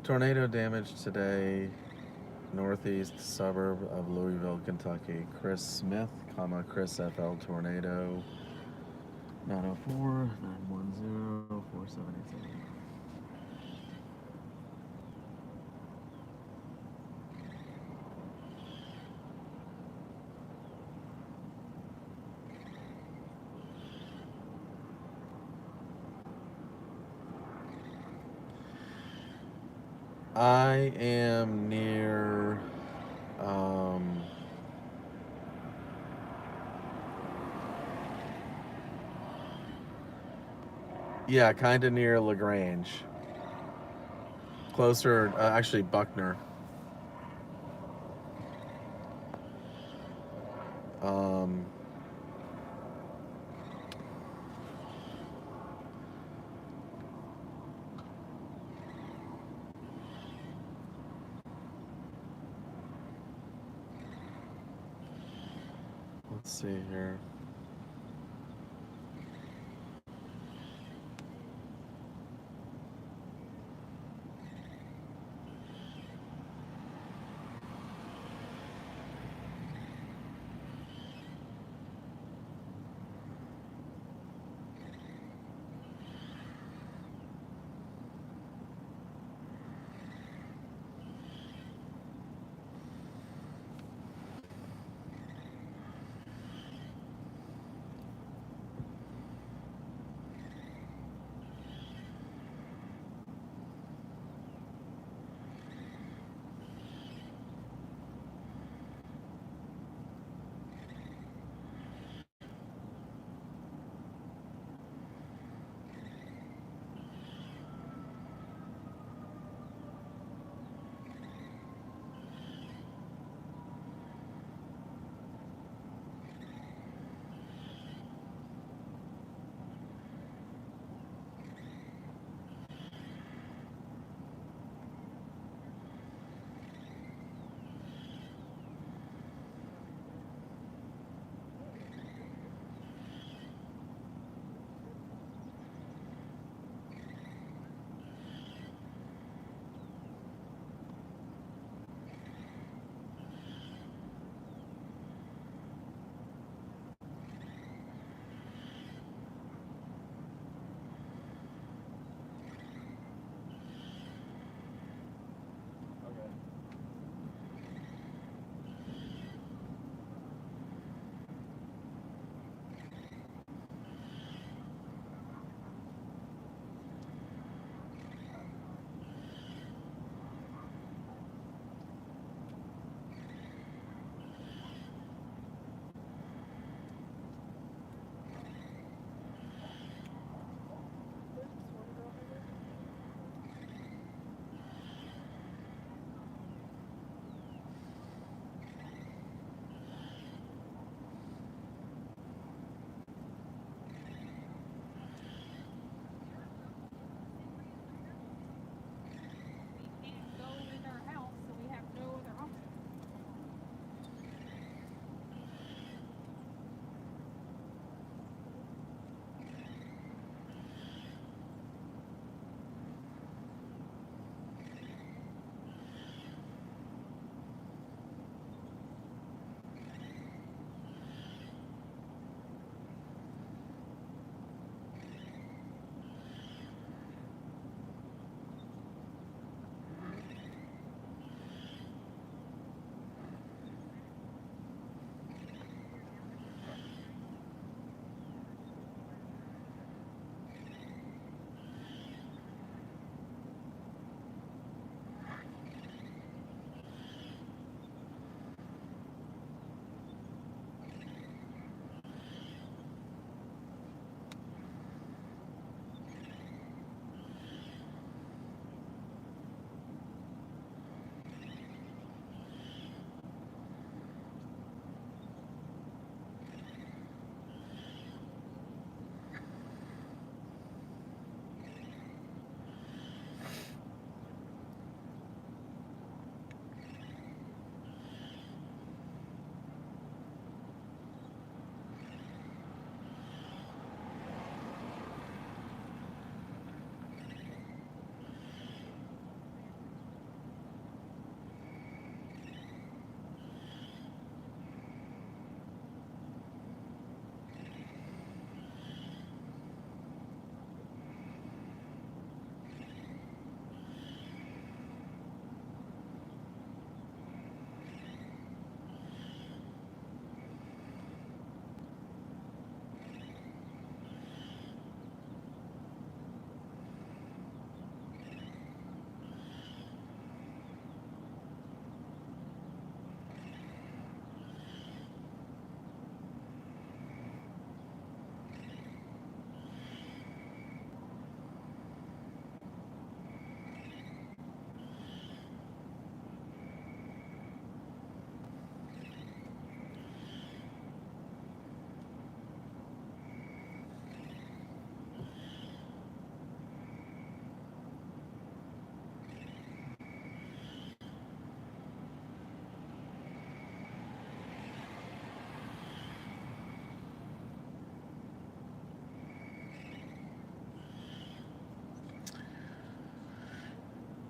Tornado damage today, northeast suburb of Louisville, Kentucky. Chris Smith, Chris FL tornado, 904-910-4787. I am near, yeah, kind of near LaGrange. Closer, actually Buckner. Um, let's see here.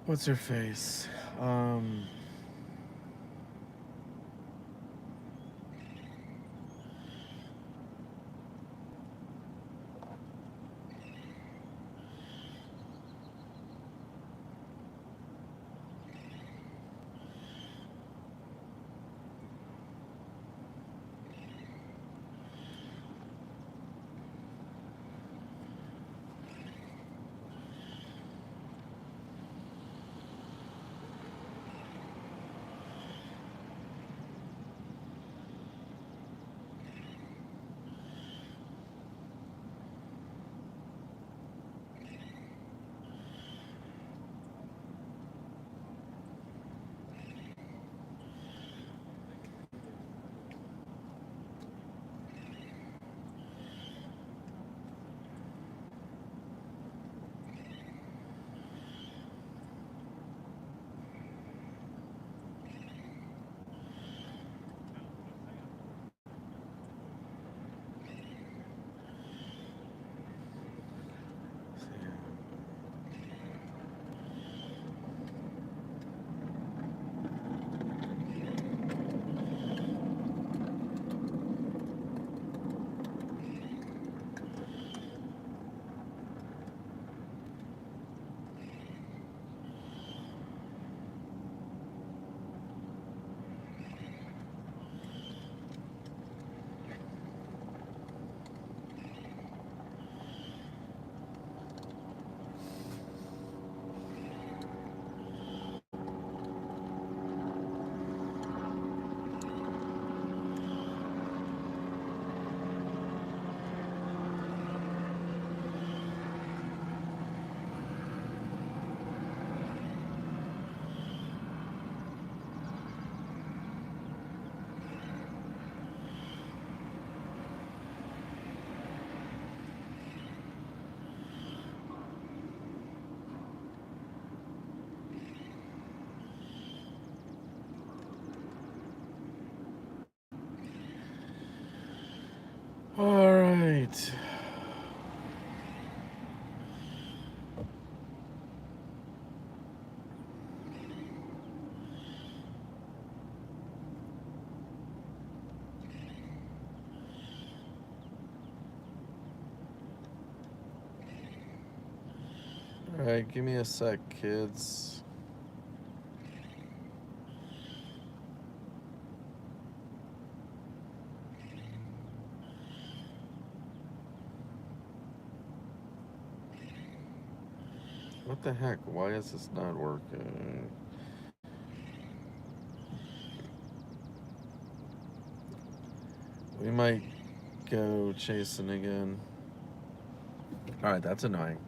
what's her face? All right. All right, give me a sec, kids. What the heck? Why is this not working? We might go chasing again. All right, that's annoying.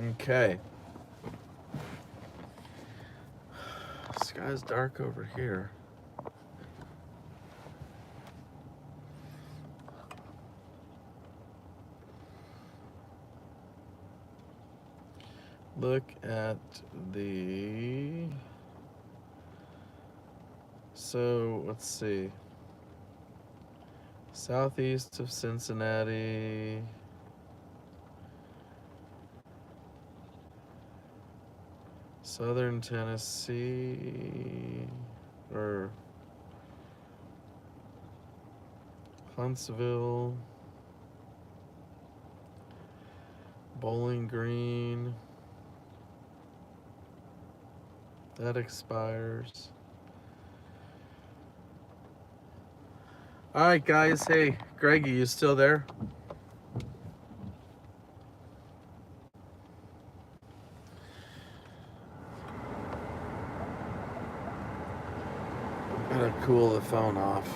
Okay. Sky's dark over here. Look at the... So, let's see. Southeast of Cincinnati. Southern Tennessee. Or Huntsville. Bowling Green. That expires. All right, guys. Hey, Greggy, you still there? Gotta cool the phone off.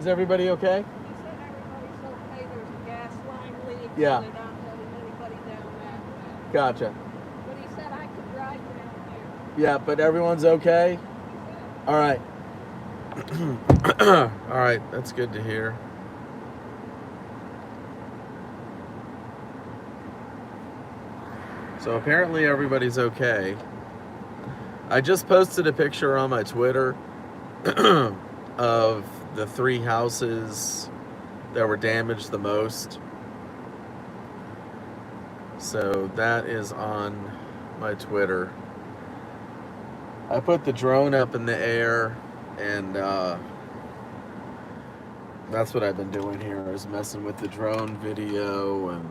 Is everybody okay? He said everybody's okay. There's a gas line leak. Yeah. So they're not letting anybody down that way. Gotcha. But he said I could drive down here. Yeah, but everyone's okay? All right. All right, that's good to hear. So apparently everybody's okay. I just posted a picture on my Twitter of the 3 houses that were damaged the most. So that is on my Twitter. I put the drone up in the air, and that's what I've been doing here, is messing with the drone video and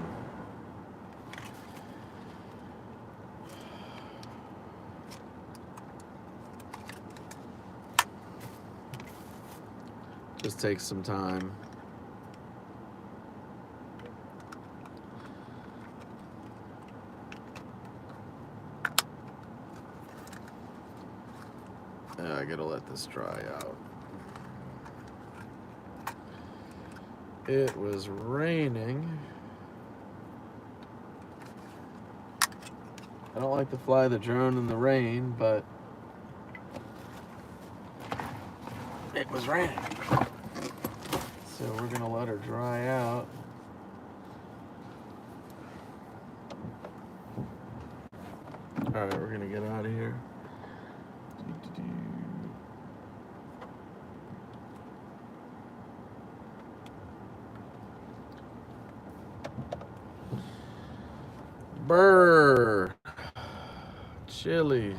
just takes some time. I gotta let this dry out. It was raining. I don't like to fly the drone in the rain, but it was raining. So we're gonna let her dry out. All right, we're gonna get out of here. Brr. Chili.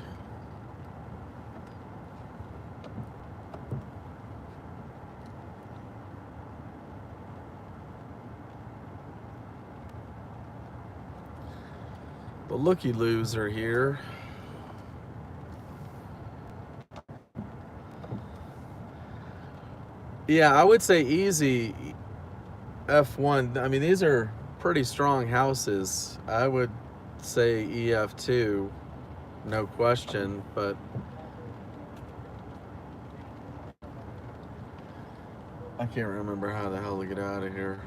The looky-loos are here. Yeah, I would say easy F1. I mean, these are pretty strong houses. I would say EF2, no question, but I can't remember how the hell to get out of here.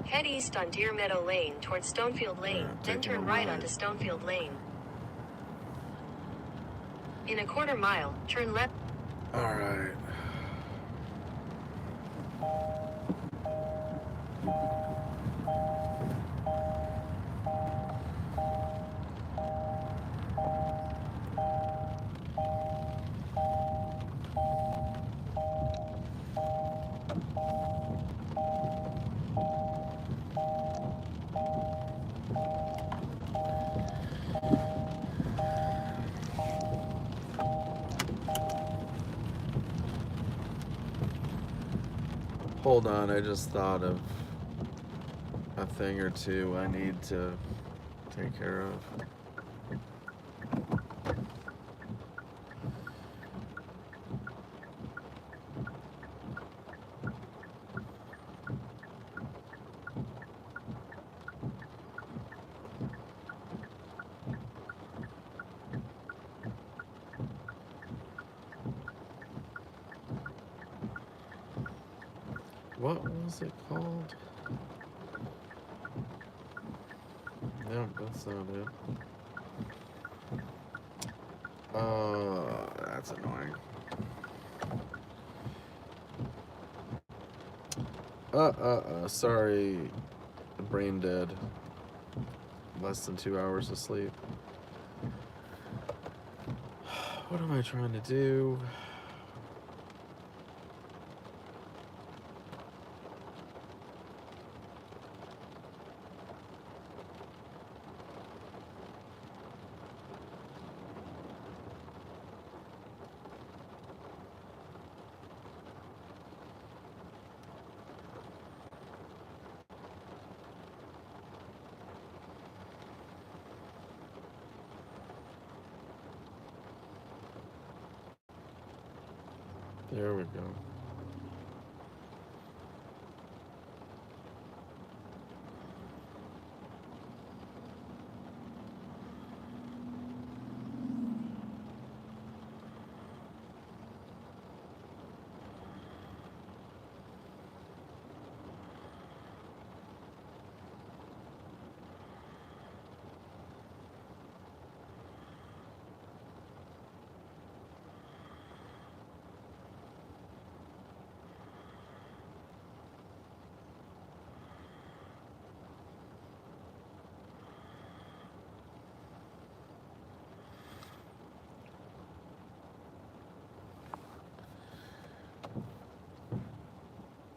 Head east on Deer Meadow Lane towards Stonefield Lane, then turn right onto Stonefield Lane. In a quarter mile, turn left. All right. Hold on, I just thought of a thing or two I need to take care of. What was it called? No, that's not it. That's annoying. Sorry. Brain dead. Less than 2 hours of sleep. What am I trying to do? There we go.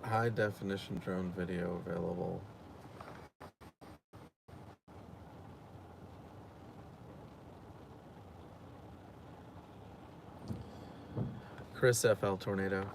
High definition drone video available. Chris FL Tornado.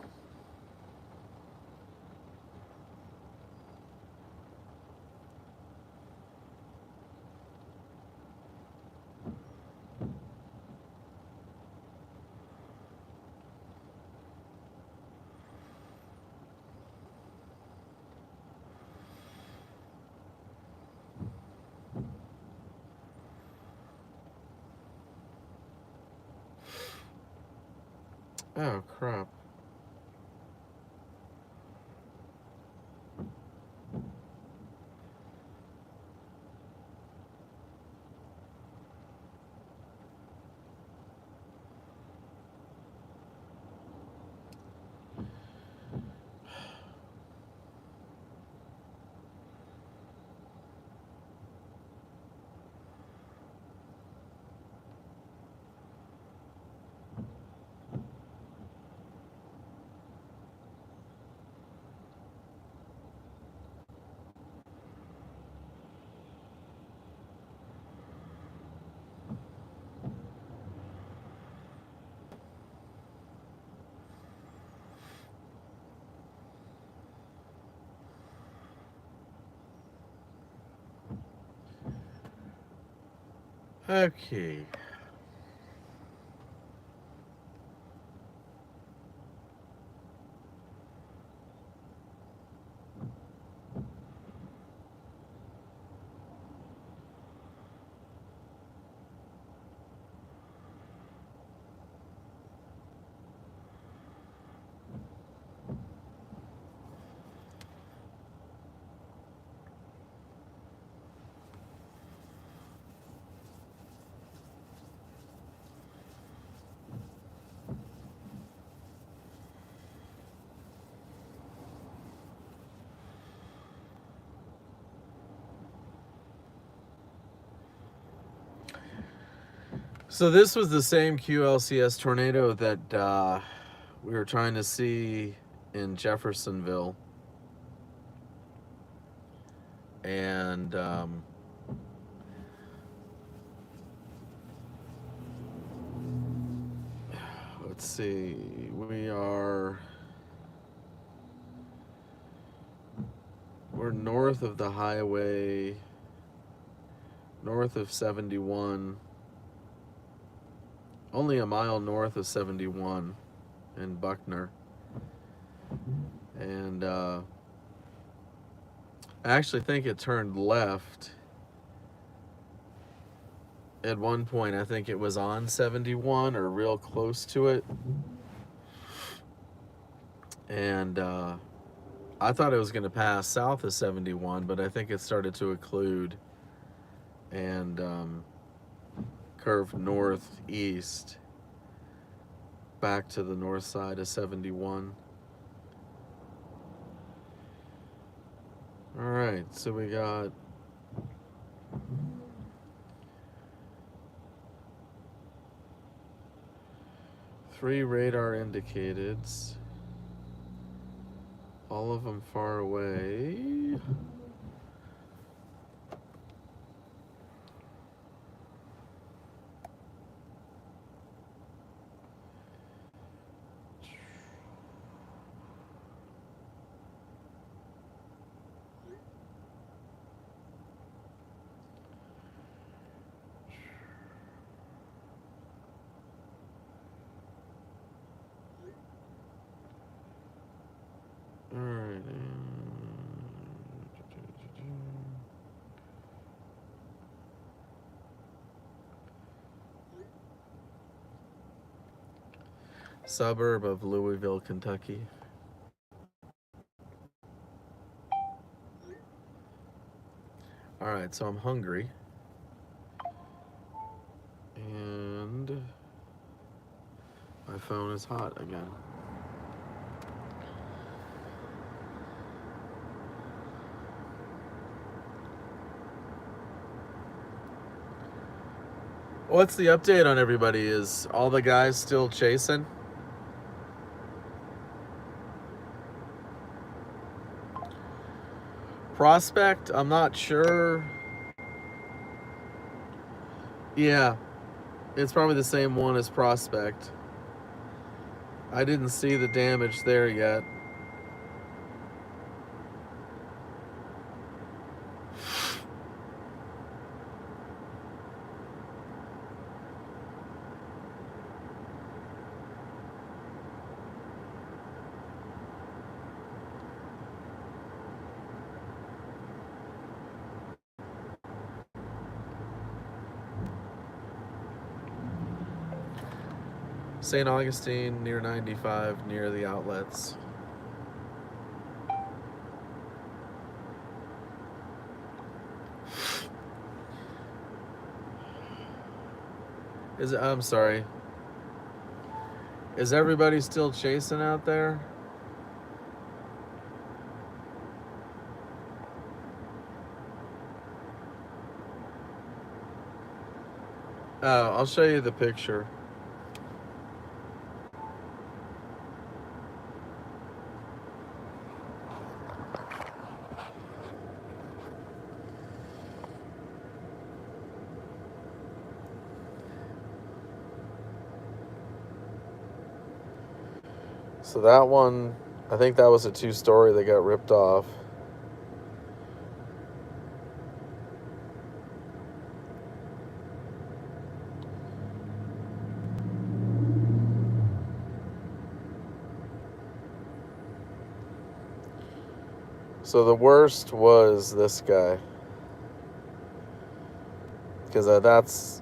Oh, crap. Okay. So this was the same QLCS tornado that we were trying to see in Jeffersonville. And let's see, we're north of the highway, north of 71, only a mile north of 71 in Buckner. And I actually think it turned left at one point. I think it was on 71 or real close to it. And I thought it was going to pass south of 71, but I think it started to occlude and curve northeast back to the north side of 71. All right, so we got three radar indicateds, all of them far away. suburb of Louisville, Kentucky. All right, so I'm hungry. And my phone is hot again. What's the update on everybody? Is all the guys still chasing? Prospect, I'm not sure. Yeah, it's probably the same one as Prospect. I didn't see the damage there yet. St. Augustine, near 95, near the outlets. I'm sorry. Is everybody still chasing out there? Oh, I'll show you the picture. So that one, I think that was a 2-story that got ripped off. So the worst was this guy. Because that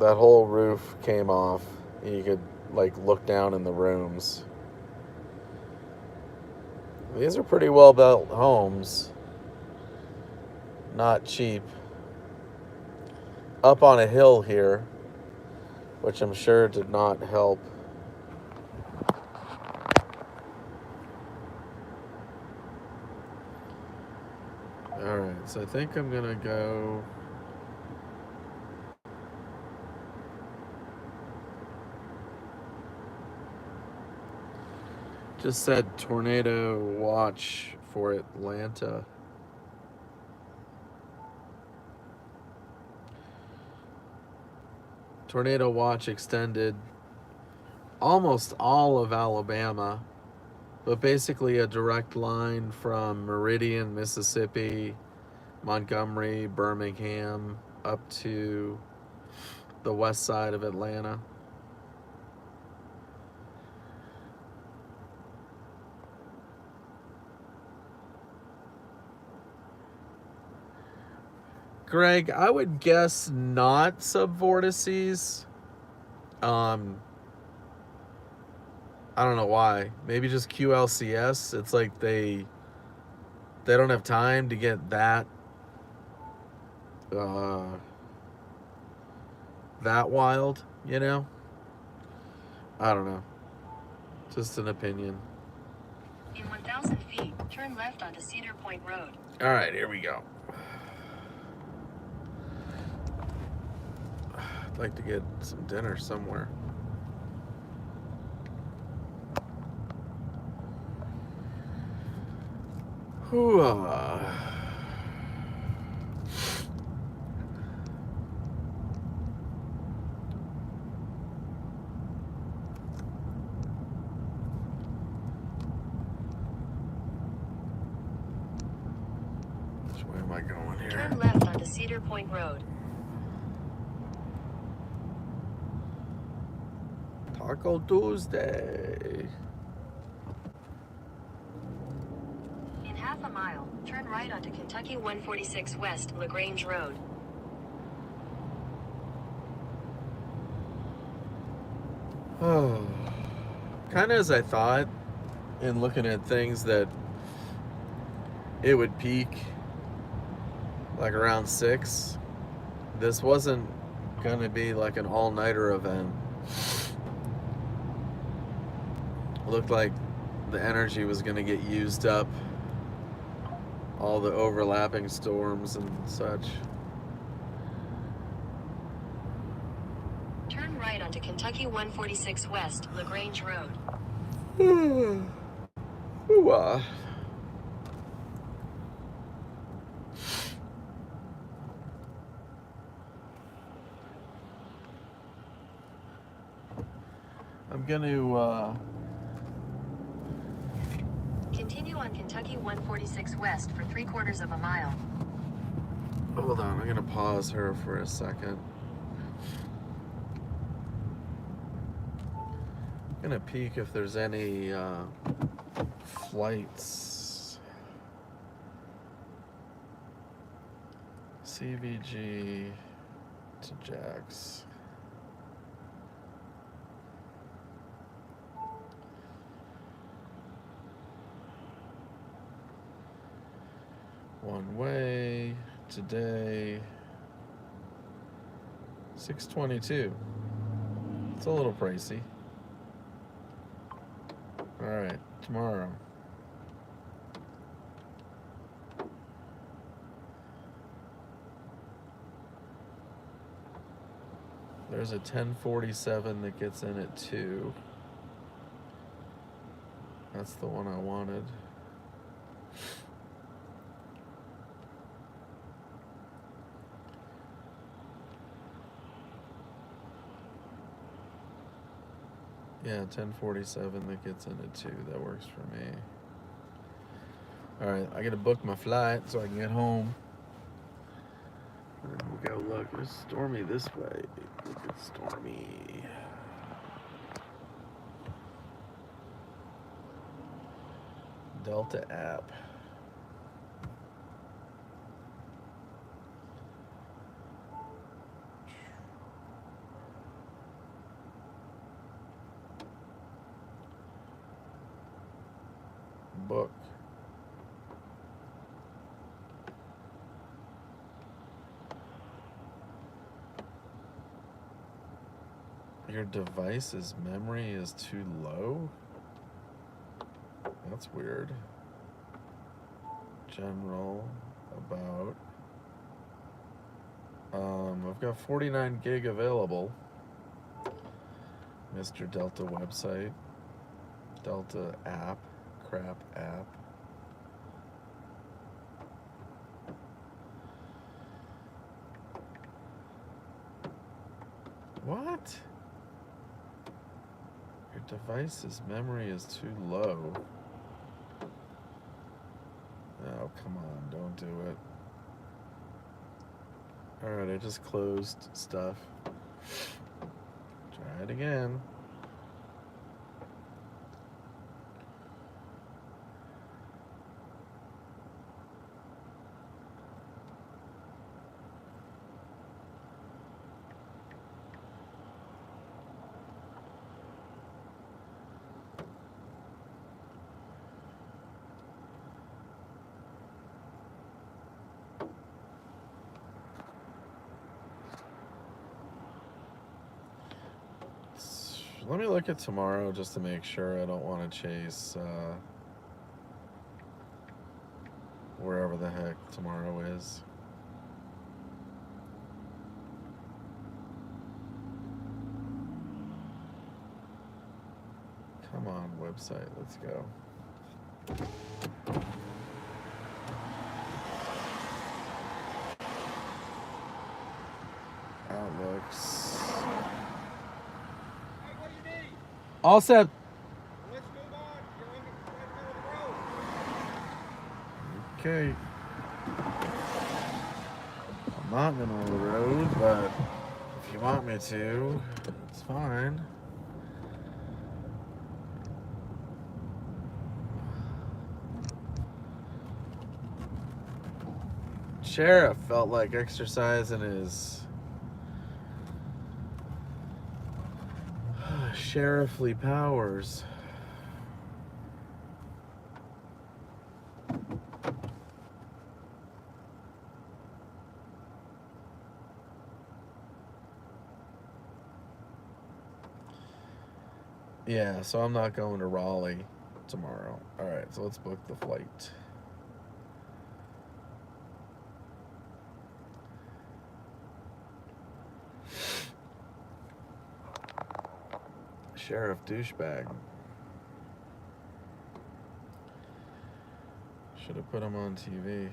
whole roof came off. You could like look down in the rooms. These are pretty well built homes. Not cheap. Up on a hill here, which I'm sure did not help. Alright, so I think I'm gonna go. Just said tornado watch for Atlanta. Tornado watch extended almost all of Alabama, but basically a direct line from Meridian, Mississippi, Montgomery, Birmingham, up to the west side of Atlanta. Greg, I would guess not subvortices. I don't know why. Maybe just QLCS. It's like they don't have time to get that wild, you know? I don't know. Just an opinion. In 1,000 feet, turn left onto Cedar Point Road. All right, here we go. I'd like to get some dinner somewhere. Hoo-ah. Which way am I going here? Turn left onto Cedar Point Road. Taco Tuesday. In half a mile, turn right onto Kentucky 146 West LaGrange Road. Oh, kind of as I thought in looking at things that it would peak like around 6. This wasn't going to be like an all-nighter event. Looked like the energy was going to get used up, all the overlapping storms and such. Turn right onto Kentucky 146 West, LaGrange Road. Ooh-ah. I'm going to Continue on Kentucky 146 West for 3/4 of a mile. hold on. I'm going to pause her for a second. I'm going to peek if there's any flights. CVG to Jax. One way today, 622. It's a little pricey. All right, tomorrow. There's a 1047 that gets in at 2. That's the one I wanted. Yeah, 1047 that gets in at 2. That works for me. All right, I gotta book my flight so I can get home. And then we'll go look. There's Stormy this way. Look at Stormy. Delta app. Book. Your device's memory is too low? That's weird. General, about. I've got 49 gig available. Mr. Delta website. Delta app. Crap app. What? Your device's memory is too low. Oh, come on, don't do it. Alright, I just closed stuff. Try it again. Let me look at tomorrow just to make sure I don't want to chase wherever the heck tomorrow is. Come on, website, let's go. Outlooks. All set. Let's move on. You're in the middle of the road. Okay. I'm not in the middle of the road, but if you want me to, it's fine. Sheriff felt like exercising his sheriffly powers. Yeah, so I'm not going to Raleigh tomorrow. All right, so let's book the flight. Sheriff douchebag. Should have put him on TV.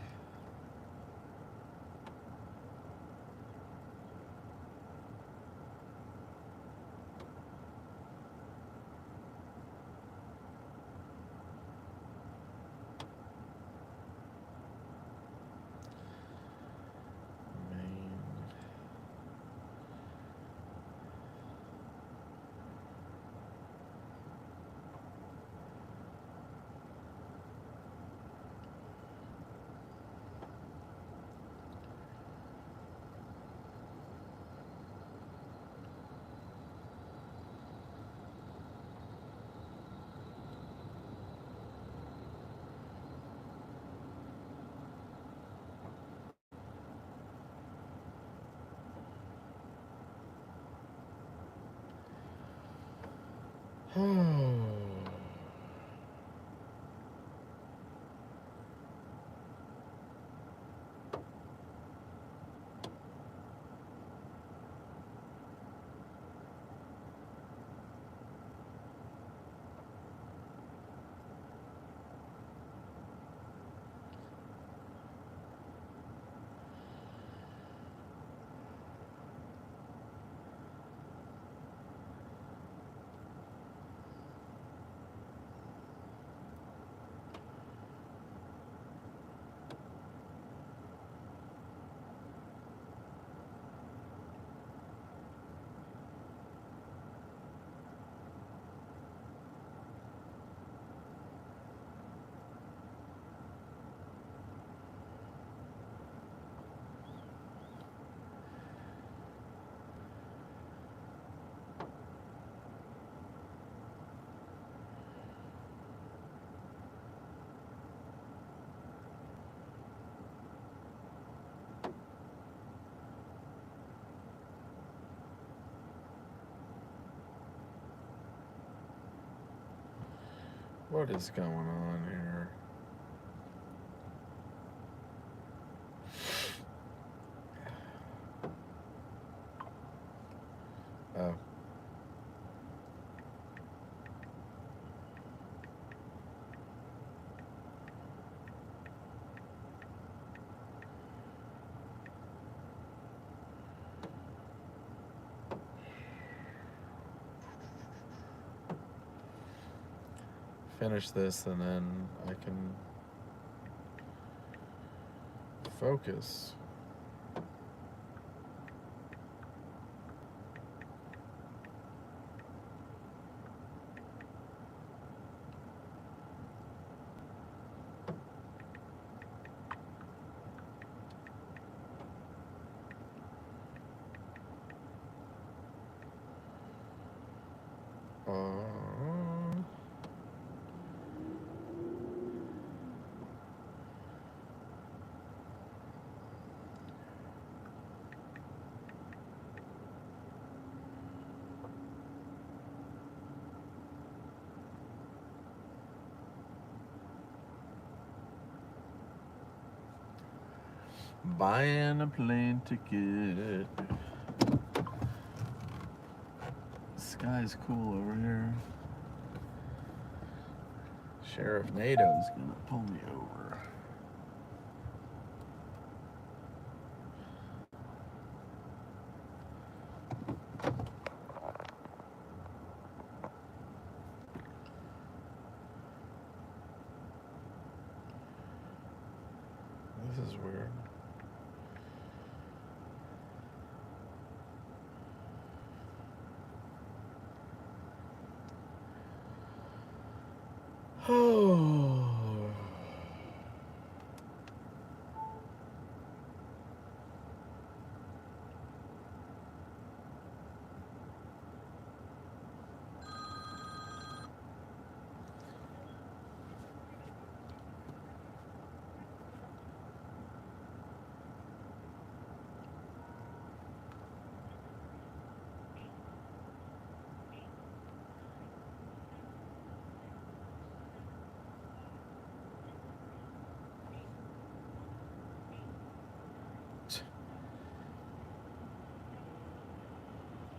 What is going on here? Oh. Finish this and then I can focus. Buying a plane ticket. Sky's cool over here. Sheriff Nado's gonna pull me over. This is weird. Oh.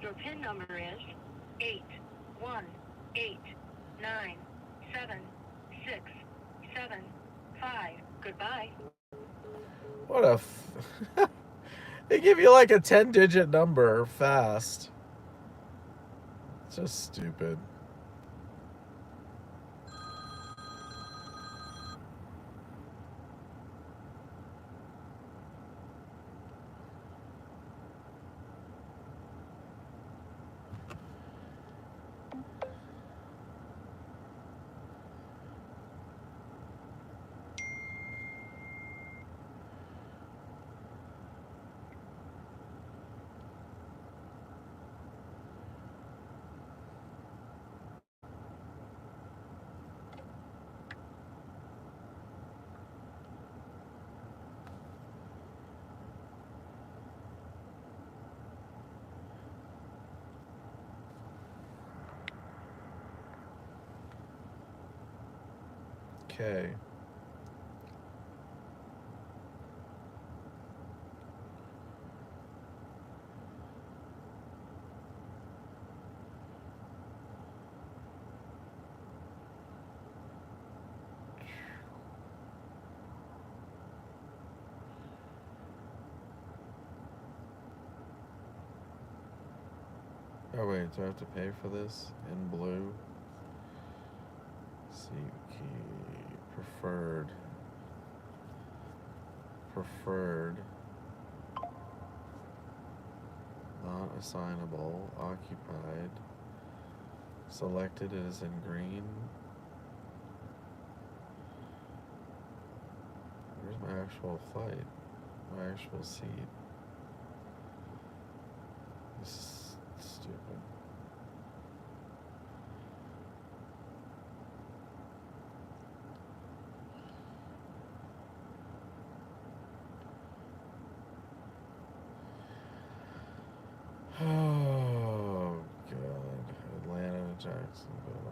Your PIN number is 8189767. Goodbye. What a... They give you like a 10-digit number fast. It's just stupid. Okay. Oh wait, do I have to pay for this in blue? key preferred not assignable, occupied, selected is in green. Where's my actual flight? My actual seat? This is stupid. Oh God, Atlanta to Jacksonville.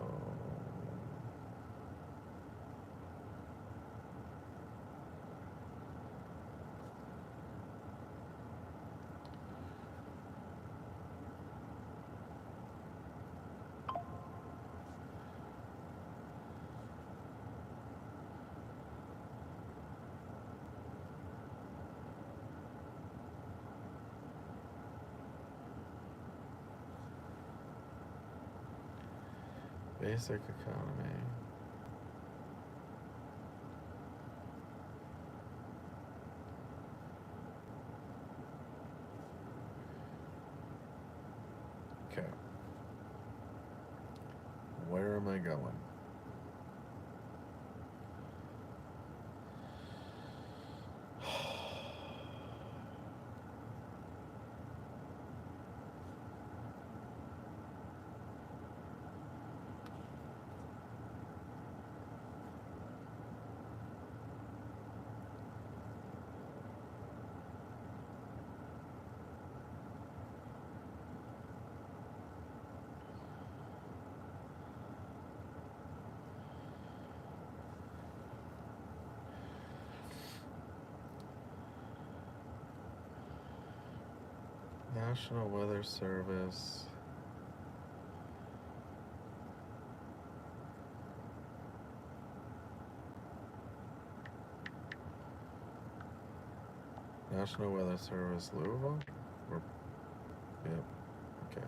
Basic economy. Okay. Where am I going? National Weather Service. National Weather Service, Louisville? Or, yep, okay.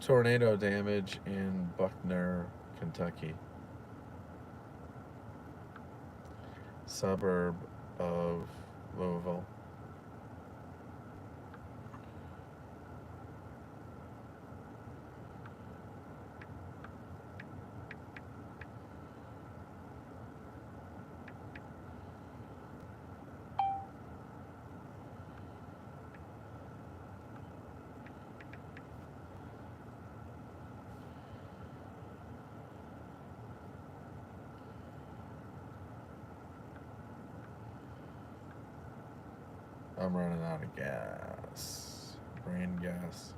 tornado damage in Buckner, Kentucky, suburb of Louisville. I'm running out of gas. Brain gas.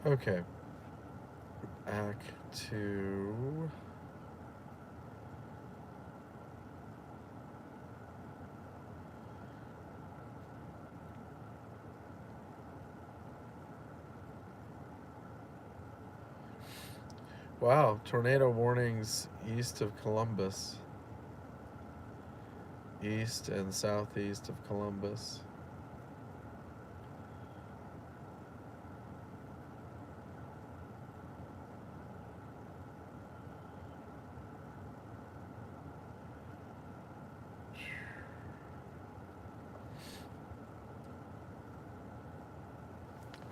Okay. Back to... Wow, tornado warnings east of Columbus. East and southeast of Columbus.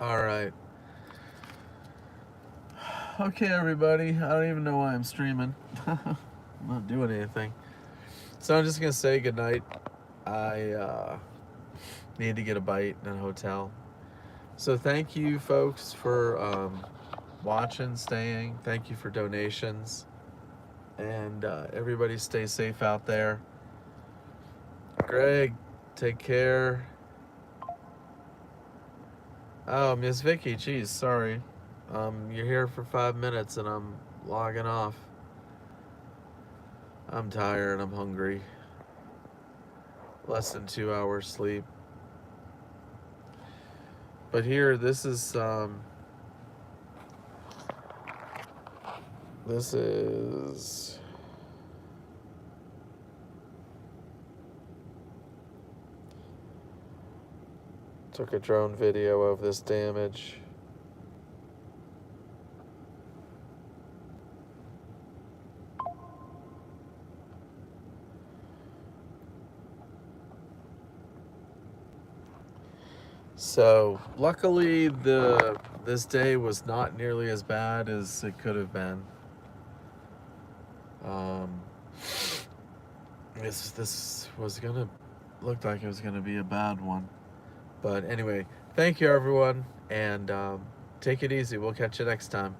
All right. Okay, everybody. I don't even know why I'm streaming. I'm not doing anything. So I'm just going to say goodnight. I need to get a bite in a hotel. So thank you, folks, for watching, staying. Thank you for donations. And everybody stay safe out there. Greg, take care. Oh, Miss Vicky, geez, sorry. You're here for 5 minutes and I'm logging off. I'm tired, I'm hungry. Less than 2 hours sleep. But here, this is took a drone video of this damage. So luckily this day was not nearly as bad as it could have been. This was looked like it was gonna be a bad one. But anyway, thank you everyone, and take it easy. We'll catch you next time.